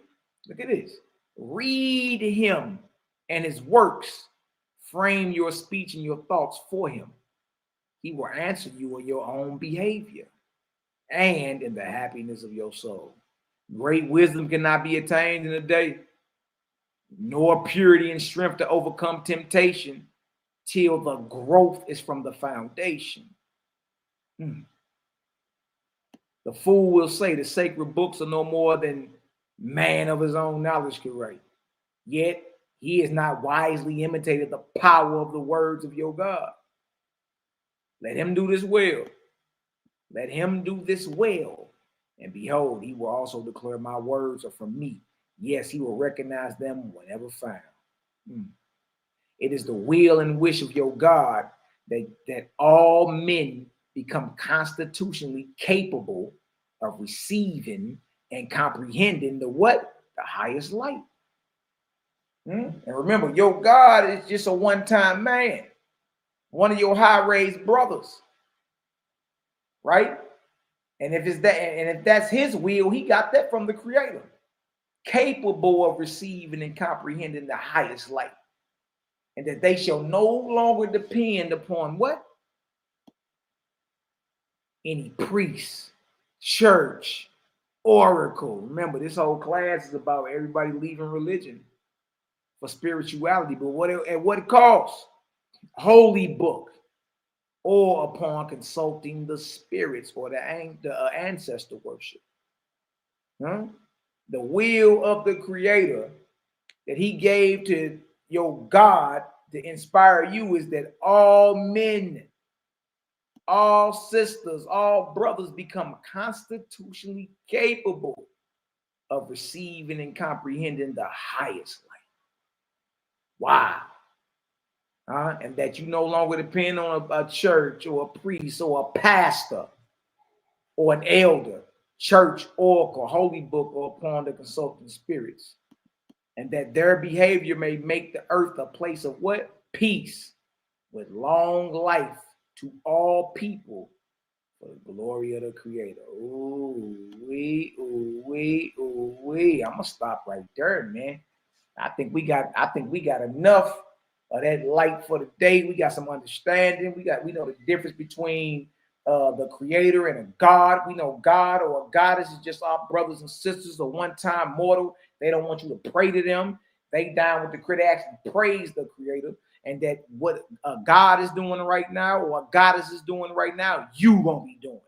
Look at this. Read him and his works. Frame your speech and your thoughts for him. He will answer you in your own behavior and in the happiness of your soul. Great wisdom cannot be attained in a day, nor purity and strength to overcome temptation till the growth is from the foundation. The fool will say the sacred books are no more than man of his own knowledge could write. Yet he has not wisely imitated the power of the words of your God. Let him do this well. Let him do this well. And behold, he will also declare my words are from me. Yes, he will recognize them whenever found. It is the will and wish of your God that all men become constitutionally capable of receiving and comprehending the what? The highest light. And remember, your God is just a one-time man, one of your high-raised brothers, right? And if that's his will, he got that from the Creator, capable of receiving and comprehending the highest light. And that they shall no longer depend upon what? any priest, church, oracle. Remember, this whole class is about everybody leaving religion for spirituality, but at what cost? Holy book, or upon consulting the spirits or the ancestor worship. Huh? The will of the Creator that he gave to your God to inspire you is that all men, all sisters, all brothers become constitutionally capable of receiving and comprehending the highest light. Wow. And that you no longer depend on a church or a priest or a pastor or an elder, church, oracle, holy book, or upon the consulting spirits. And that their behavior may make the earth a place of what? Peace, with long life to all people for the glory of the Creator. Ooh, wee, ooh, wee, ooh, wee. I'm gonna stop right there, man. I think we got enough of that light for the day. We got some understanding. We know the difference between the Creator and a God. We know God or a goddess is just our brothers and sisters, a one-time mortal. They don't want you to pray to them. They down with the Creator, actually praise the Creator, and that what God is doing right now or a goddess is doing right now, you gonna be doing.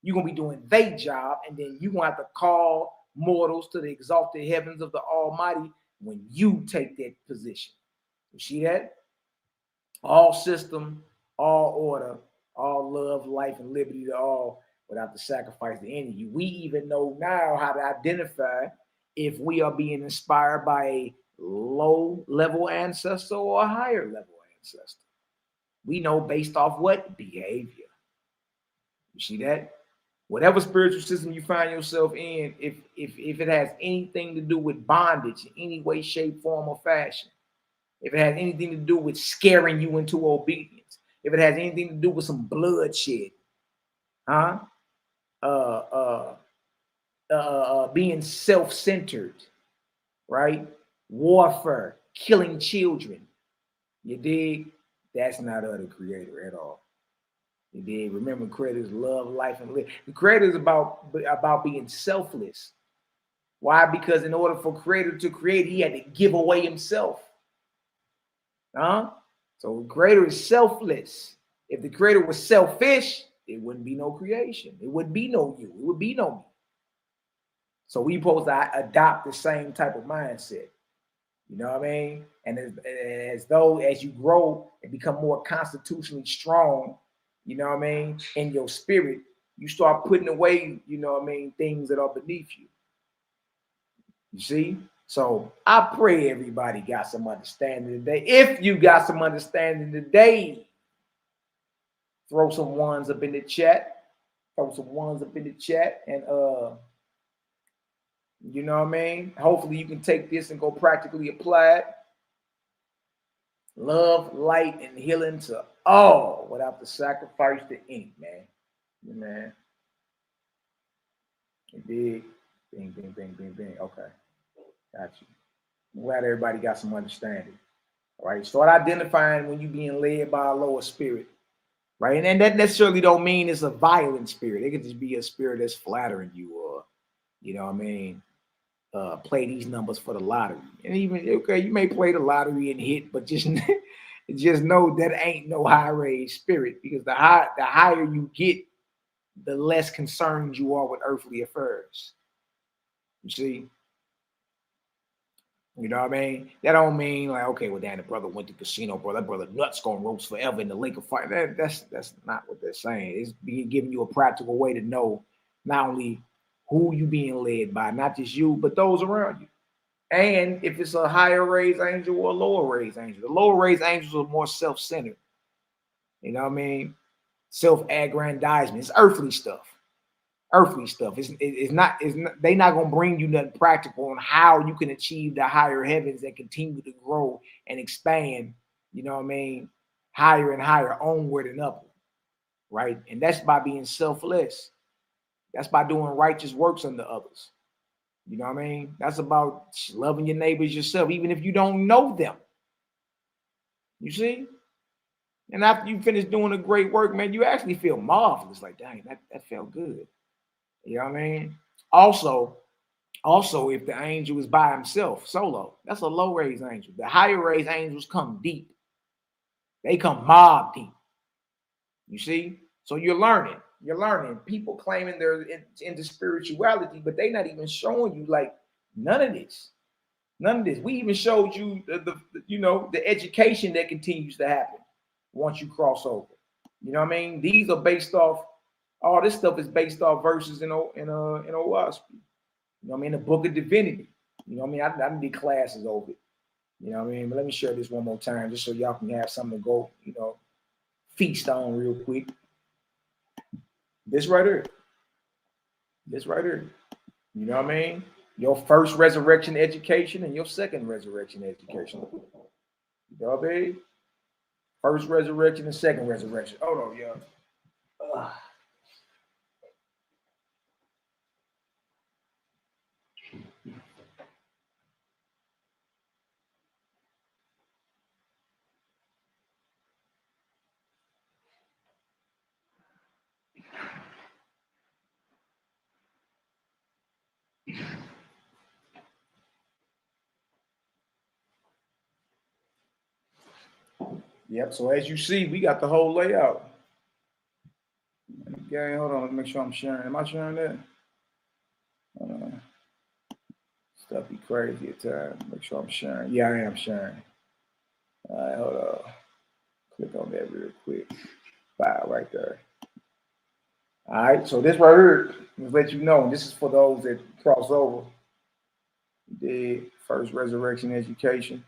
You're gonna be doing their job, and then you gonna have to call mortals to the exalted heavens of the Almighty when you take that position. You see that? All system, all order, all love, life, and liberty to all without the sacrifice of any of you. We even know now how to identify if we are being inspired by a low-level ancestor or a higher-level ancestor. We know based off what? Behavior. You see that? Whatever spiritual system you find yourself in, if it has anything to do with bondage in any way, shape, form, or fashion, if it has anything to do with scaring you into obedience, if it has anything to do with some bloodshed, being self-centered, right? Warfare, killing children, you dig? That's not of the Creator at all. You dig? Remember, Creator's love, life, and live. The Creator is about being selfless. Why? Because in order for Creator to create, he had to give away himself. So the Creator is selfless. If the Creator was selfish, it wouldn't be no creation. It wouldn't be no you. It would be no me. So we supposed to adopt the same type of mindset. You know what I mean? And as you grow and become more constitutionally strong, you know what I mean, in your spirit, you start putting away, you know what I mean, things that are beneath you. You see? So I pray everybody got some understanding today. If you got some understanding today, throw some ones up in the chat. Throw some ones up in the chat. And you know what I mean? Hopefully you can take this and go practically apply it. Love, light, and healing to all without the sacrifice to any, man. Man. Big. Bing, bing, bing, bing, bing. Okay. Got you. I'm glad everybody got some understanding. All right. Start identifying when you're being led by a lower spirit. Right. And that necessarily don't mean it's a violent spirit. It could just be a spirit that's flattering you, or, you know what I mean, play these numbers for the lottery. And even, okay, you may play the lottery and hit, but just know that ain't no high-raised spirit, because the higher you get, the less concerned you are with earthly affairs. You see? You know what I mean? That don't mean like, okay, well, damn, the brother went to casino, bro. That brother nuts gonna roast forever in the lake of fire. That's not what they're saying. It's giving you a practical way to know not only who you being led by, not just you, but those around you. And if it's a higher raised angel or a lower raised angel. The lower raised angels are more self-centered. You know what I mean? Self-aggrandizement. It's earthly stuff. Earthly stuff. It's not they not gonna bring you nothing practical on how you can achieve the higher heavens that continue to grow and expand, you know what I mean, higher and higher, onward and upward. Right? And that's by being selfless. That's by doing righteous works unto others. You know what I mean? That's about loving your neighbors yourself, even if you don't know them. You see? And after you finish doing the great work, man, you actually feel marvelous. Like, dang, that felt good. You know what I mean? Also, if the angel is by himself, solo, that's a low-raised angel. The higher-raised angels come deep. They come mob deep. You see? So you're learning. You're learning. People claiming they're into spirituality, but they're not even showing you like none of this. None of this. We even showed you the education that continues to happen once you cross over. You know what I mean? These are based off. All this stuff is based off verses in YAH'S. You know what I mean? The Book of Divinity. You know what I mean? I did classes over it. You know what I mean? But let me share this one more time just so y'all can have something to go, feast on real quick. This right here. This right here. You know what I mean? Your first resurrection education and your second resurrection education. You know what I mean? First resurrection and second resurrection. Hold on, y'all. Yep. So as you see, we got the whole layout. Okay, hold on. Let me make sure I'm sharing. Am I sharing that? Stuff be crazy at times. Make sure I'm sharing. Yeah, I am sharing. All right, hold on. Click on that real quick. File right there. All right. So this right here, just let you know. This is for those that cross over. The first resurrection education.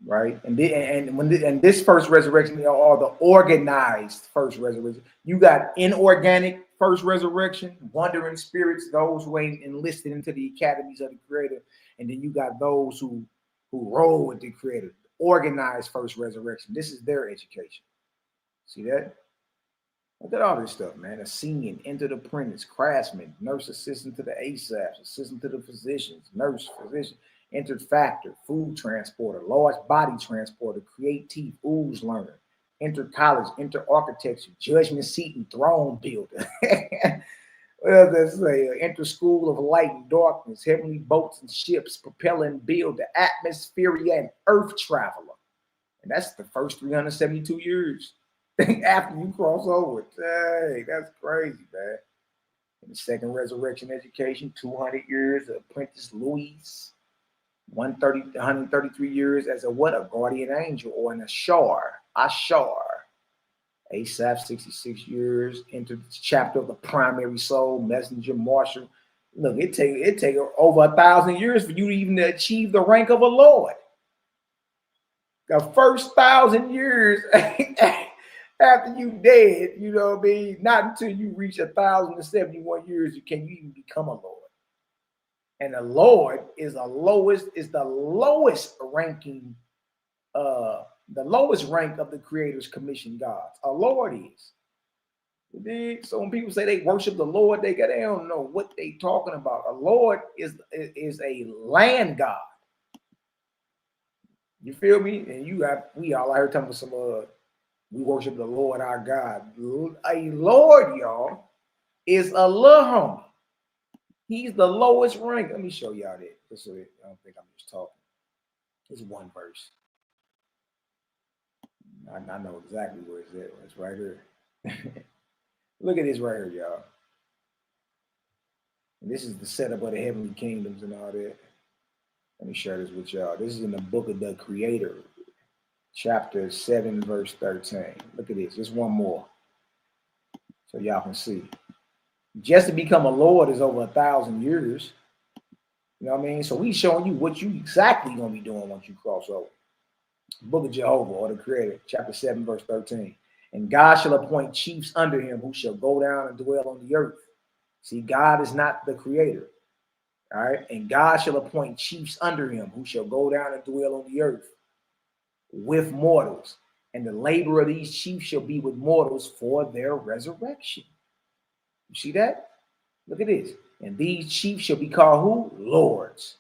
Right, and this first resurrection are the organized first resurrection. You got inorganic first resurrection, wandering spirits, those who ain't enlisted into the academies of the Creator, and then you got those who roll with the Creator. Organized first resurrection. This is their education. See that? Look at all this stuff, man. A senior, entered apprentice, craftsman, nurse assistant to the ASAPs, assistant to the physicians, nurse, physician. Entered factor, food transporter, large body transporter, creative, ooze learner, entered college, entered architecture, judgment seat and throne builder. What else does it say? Enter school of light and darkness, heavenly boats and ships, propeller and builder, atmosphere and earth traveler. And that's the first 372 years after you cross over. Dang, that's crazy, man. In the second resurrection education, 200 years of apprentice Louis. 133 years as a guardian angel or an ashar. Asaph, 66 years, entered the chapter of the primary soul, messenger, marshal. Look, it take over 1,000 years for you to even achieve the rank of a lord. The first 1,000 years after you dead, you know what I mean? Not until you reach 1,071 years can you even become a lord. And the Lord is the lowest ranking, the lowest rank of the Creator's commissioned gods. A Lord is. So when people say they worship the Lord, they don't know what they talking about. A Lord is a land god. You feel me? And we all out here talking about some we worship the Lord our God. A Lord, y'all, is a little homie. He's the lowest rank. Let me show y'all that. Just so that I don't think I'm just talking. It's one verse. I know exactly where it's at. It's right here. Look at this right here, y'all. And this is the setup of the heavenly kingdoms and all that. Let me share this with y'all. This is in the book of the Creator, chapter 7, verse 13. Look at this. Just one more. So y'all can see. Just to become a Lord is over 1,000 years. You know what I mean? So we showing you what you exactly going to be doing once you cross over. Book of Jehovah or the Creator, chapter 7, verse 13. And God shall appoint chiefs under him who shall go down and dwell on the earth. See, God is not the Creator. All right. And God shall appoint chiefs under him who shall go down and dwell on the earth with mortals. And the labor of these chiefs shall be with mortals for their resurrection. You see that? Look at this. And these chiefs shall be called who? Lords.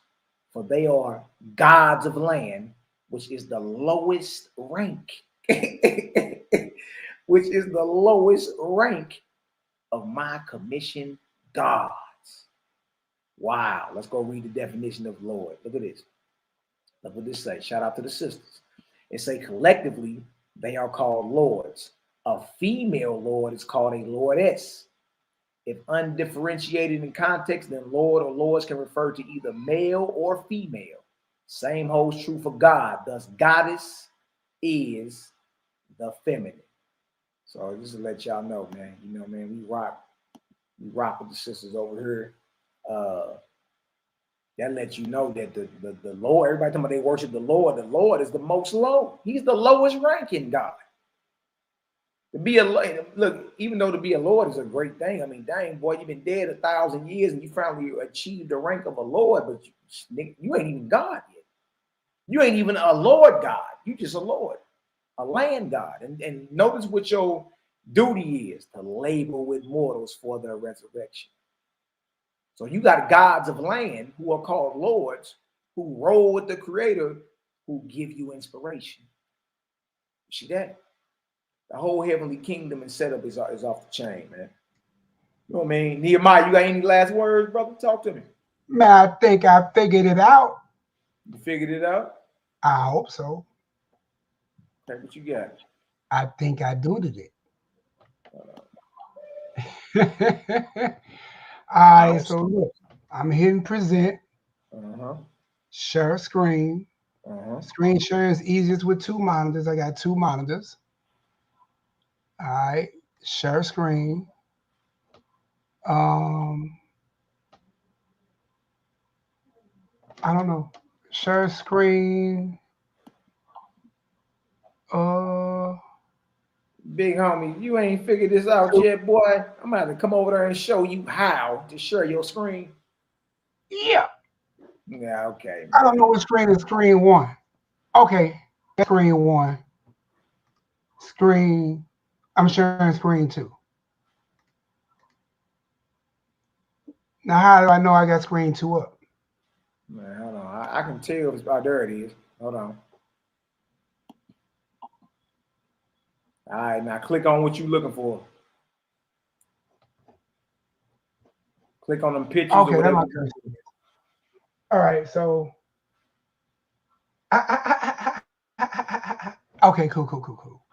For they are gods of land, which is the lowest rank. which is the lowest rank of my commissioned gods. Wow. Let's go read the definition of Lord. Look at this. Look what this says. Shout out to the sisters. It say collectively they are called lords. A female lord is called a lordess. If undifferentiated in context, then lord or lords can refer to either male or female. Same holds true for God. Thus, goddess is the feminine. So just to let y'all know, man, you know, man, we rock with the sisters over here. That lets you know that the Lord, everybody talking about they worship the Lord is the most low. He's the lowest ranking God. To be a, look, even though to be a Lord is a great thing. I mean, dang, boy, you've been dead 1,000 years and you finally achieved the rank of a Lord, but you ain't even God yet. You ain't even a Lord God. You just a Lord, a land God. And notice what your duty is, to labor with mortals for their resurrection. So you got gods of land who are called lords, who roll with the Creator, who give you inspiration. You see that? The whole heavenly kingdom and setup is off the chain, man. You know what I mean? Nehemiah, you got any last words, brother? Talk to me. Man, I think I figured it out. You figured it out? I hope so. Okay, what you got? I think I did it. All right, so look, I'm hitting present. Share screen. Screen share is easiest with 2 monitors. I got 2 monitors. All right, share screen. I don't know. Share screen. Big homie, you ain't figured this out yet, boy. I'm gonna have to come over there and show you how to share your screen. Yeah. Yeah, okay. I don't know what screen is screen 1. Okay, screen 1. Screen, I'm sharing screen 2. Now, how do I know I got screen 2 up? Man, hold on. I can tell it's about there it is. Hold on. All right, now click on what you're looking for. Click on them pictures. Okay, or that's my whatever. All right, so. Okay, cool.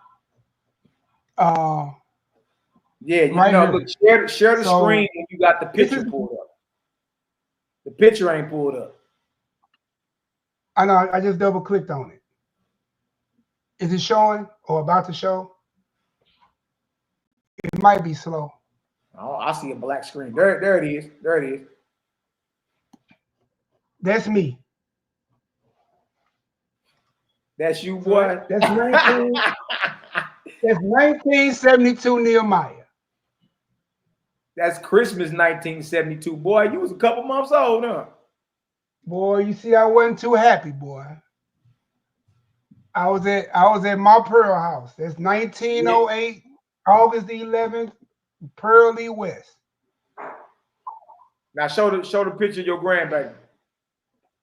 Yeah, you right know, here. look, share the screen when you got the picture pulled up. The picture ain't pulled up. I know, I just double clicked on it. Is it showing or about to show? It might be slow. Oh, I see a black screen. There it is. There it is. That's me. That's you, boy. That's 1972 Nehemiah. That's Christmas 1972. Boy, you was a couple months old, huh? Boy, you see, I wasn't too happy, boy. I was at my Pearl house. That's 1908, August the 11th, Pearly West. Now show the picture of your grandbaby.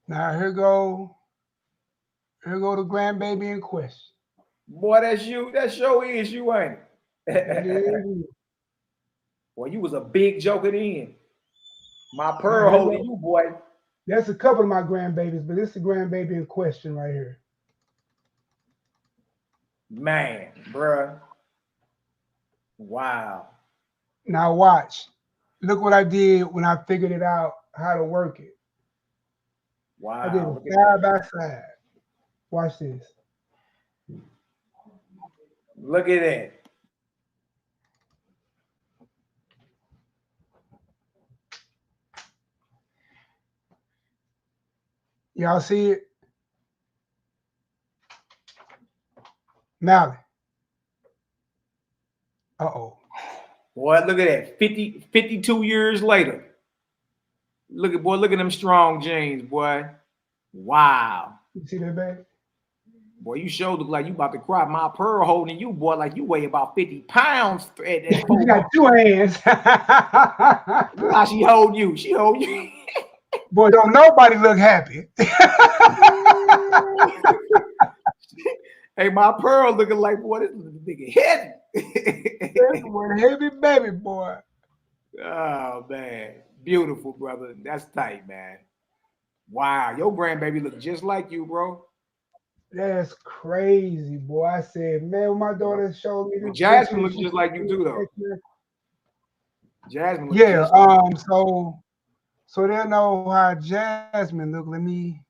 Now here go the grandbaby in question. Boy, that's you. That show is you, ain't That is it? you. Boy, you was a big joker then. My Pearl holding you, boy. That's a couple of my grandbabies, but this is the grandbaby in question right here. Man, bruh. Wow. Now watch. Look what I did when I figured it out how to work it. Wow. I did it side by side. Watch this. Look at that. Y'all see it? Malaki. Uh-oh. Boy, look at that. 52 years later. Look at them strong jeans, boy. Wow. You see that, baby? Boy, you sure look like you about to cry. My Pearl holding you, boy, like you weigh about 50 pounds. You got 2 hands. How she hold you? She hold you. Boy, don't nobody look happy. Hey, my pearl looking like, boy, this nigga heavy. This one heavy baby boy. Oh, man. Beautiful, brother. That's tight, man. Wow. Your grandbaby look just like you, bro. That's crazy, boy. I said, man, when my daughter showed me Well, this Jasmine picture, looks just like you, too, though. Jasmine looks Yeah, just like you. so they'll know how Jasmine look. Let me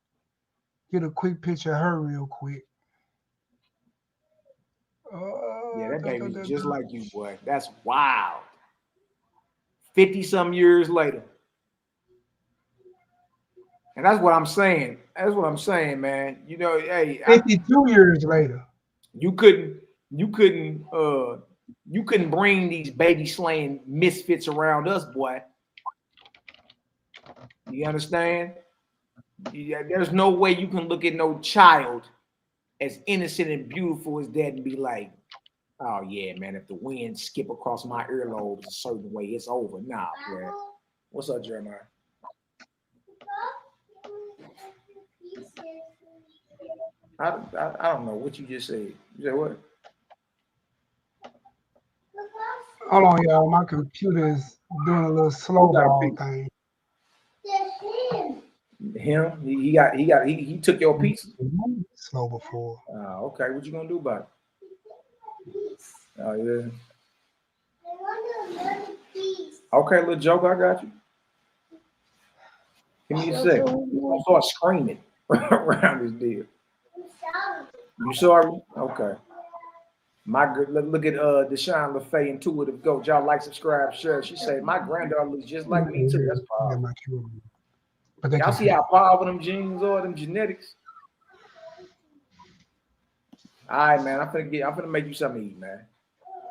get a quick picture of her real quick. Yeah, that baby looks just like you, boy. That's wild. 50-some years later. And that's what I'm saying. That's what I'm saying, man. You know, hey, 52 years later. You couldn't bring these baby slaying misfits around us, boy. You understand? Yeah, there's no way you can look at no child as innocent and beautiful as that and be like, oh yeah, man, if the wind skip across my earlobes a certain way, it's over. Nah, bro. What's up, Jeremiah? I don't know what you just said. You said what? Hold on, y'all. My computer is doing a little slow ball thing. Him? He took your piece? Slow before. Okay. What you gonna do about it? Oh yeah. Okay, little joker, I got you. Give me a second. I'll start screaming around this deal. You sorry? Okay. My good, look at Deshaun LaFay, Intuitive Goat. Y'all like, subscribe, share. She said, my granddaughter looks just like me too. That's powerful. Y'all see how powerful them genes are, them genetics? All right, man. I'm finna make you something to eat, man.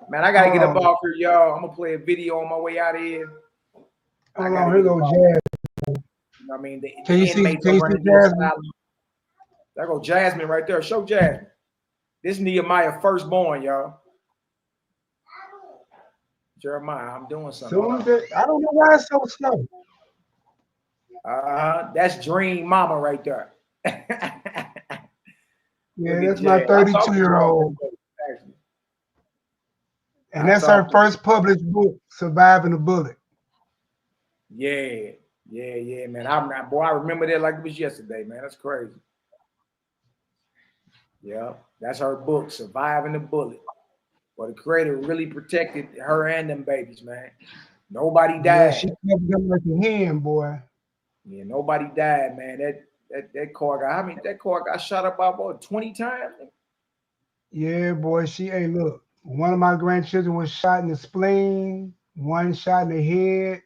Man, I gotta get up off here, y'all. I'm gonna play a video on my way out of here. Hold on, here go Jasmine. You know what I mean? Can you see Jasmine? There go Jasmine right there. Show Jasmine. This NehemiYAH firstborn, y'all. Jeremiah, I'm doing something. I don't know why it's so slow. That's Dream Mama right there. Yeah, that's my 32-year-old. And that's her first published book, Surviving the Bullet. Yeah, man. I remember that like it was yesterday, man. That's crazy. Yeah, that's her book, Surviving the Bullet. Well, the creator really protected her and them babies, man. Nobody died. Yeah, she kept them like a hen, boy. Yeah, nobody died, man. That car got, that car got shot up about 20 times. Yeah, boy. Hey, look, one of my grandchildren was shot in the spleen, one shot in the head,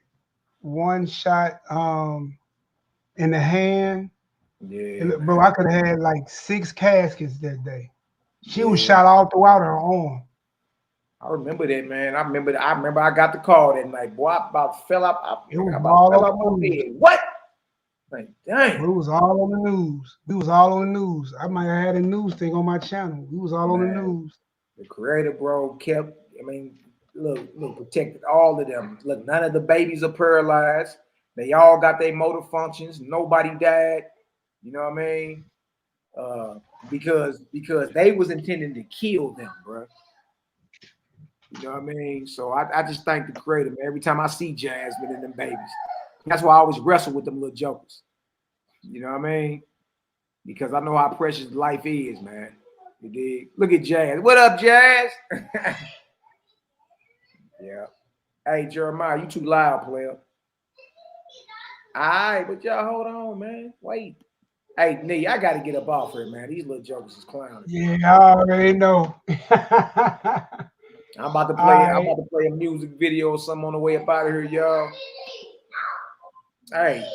one shot in the hand. Yeah, look, bro, I could have had like 6 caskets that day. She was shot all throughout her arm. I remember that, man. I remember I got the call that night. Boy, I about fell up. It was all on the bed. What? Like, dang. It was all on the news. We was all on the news. I might have had a news thing on my channel. We was all on the news. The creator, bro, look, protected all of them. Look, none of the babies are paralyzed. They all got their motor functions. Nobody died. You know what I mean? Because they was intending to kill them, bro. You know what I mean? So I just thank the creator, man. Every time I see Jasmine and them babies. That's why I always wrestle with them little jokers. You know what I mean? Because I know how precious life is, man. You dig? Look at Jazz. What up, Jazz? Yeah. Hey, Jeremiah, you too loud, player. All right, but y'all hold on, man. Wait. Hey, Nee, I got to get up off here, man. These little jokers is clowning. Yeah, I already know. I'm about to play a music video or something on the way up out of here, y'all. Hey,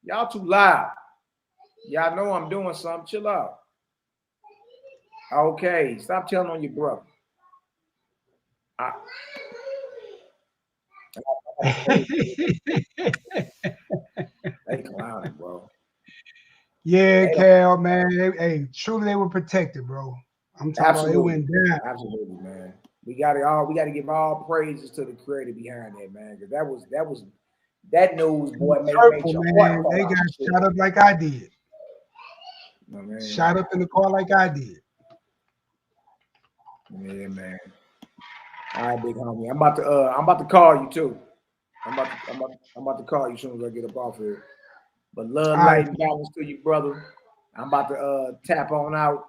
y'all too loud. Y'all know I'm doing something. Chill out. Okay, stop telling on your brother. They clowning, bro. Yeah, Cal, man. Hey, truly they were protected, bro. I'm talking about it went down. Absolutely, man. We gotta give all praises to the creator behind that, man. Because that news, boy, made Purple, your man. heart They fall got out. shot up like I did. man. Shot up in the car like I did. Yeah, man. All right, big homie. I'm about to call you too. I'm about to call you as soon as I get up off here. But love, light, and balance to you, brother. I'm about to tap on out.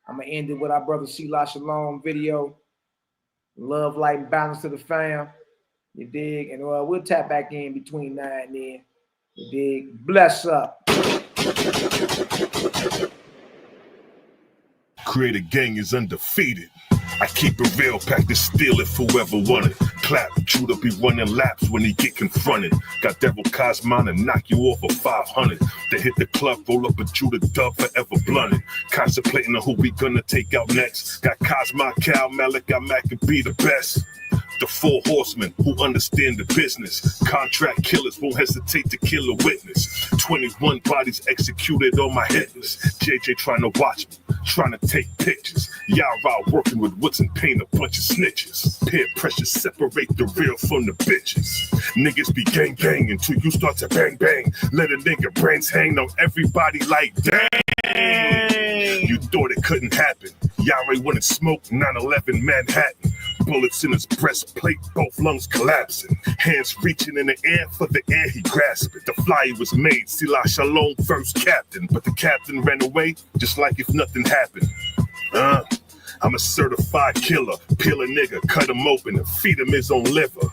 I'm gonna end it with our brother SHALOM video. Love, light, and balance to the fam. You dig? And we'll tap back in between now and then. You dig? Bless up. Creator Gang is undefeated. I keep it real, pack to steal it for whoever want it. Clap, Judah be running laps when he get confronted. Got Devil Cosman and knock you off of 500. They hit the club, roll up a Judah dub, forever blunted. Contemplating on who we gonna take out next. Got Cosma, Cal, MALAKIMAC, and be the best. The 4 horsemen who understand the business. Contract killers won't hesitate to kill a witness. 21 bodies executed on my hit list. JJ trying to watch me, trying to take pictures. YAH'KI working with woods and paint, a bunch of snitches. Peer pressure separate the real from the bitches. Niggas be gang gang until you start to bang bang. Let a nigga brains hang on everybody like dang. You thought it couldn't happen. Yahweh wouldn't smoke 9/11 Manhattan. Bullets in his breastplate, both lungs collapsing. Hands reaching in the air, for the air he grasped it. The flyer was made, Selah Shalom, first captain. But the captain ran away, just like if nothing happened. I'm a certified killer. Peel a nigga, cut him open and feed him his own liver.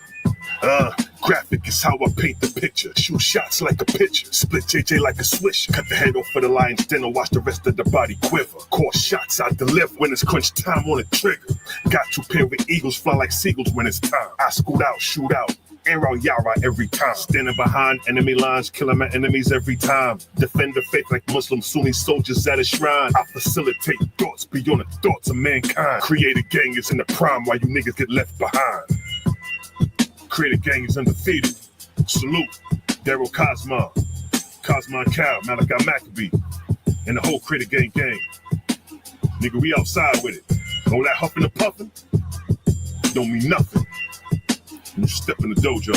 Graphic is how I paint the picture. Shoot shots like a pitcher. Split JJ like a swish. Cut the head off for the lion's den and watch the rest of the body quiver. Core shots I deliver when it's crunch time on the trigger. Got you paired with eagles, fly like seagulls when it's time. I scoot out, shoot out. Air out Yahweh every time. Standing behind enemy lines, killing my enemies every time. Defend the faith like Muslim Sunni soldiers at a shrine. I facilitate thoughts beyond the thoughts of mankind. Creator Gang is in the prime while you niggas get left behind. Creator Gang is undefeated. Salute, Daryl Cosma, Cal, MALAKIMAC, and the whole Creator Gang. Nigga, we outside with it. All that huffing and puffing don't mean nothing. You step in the dojo.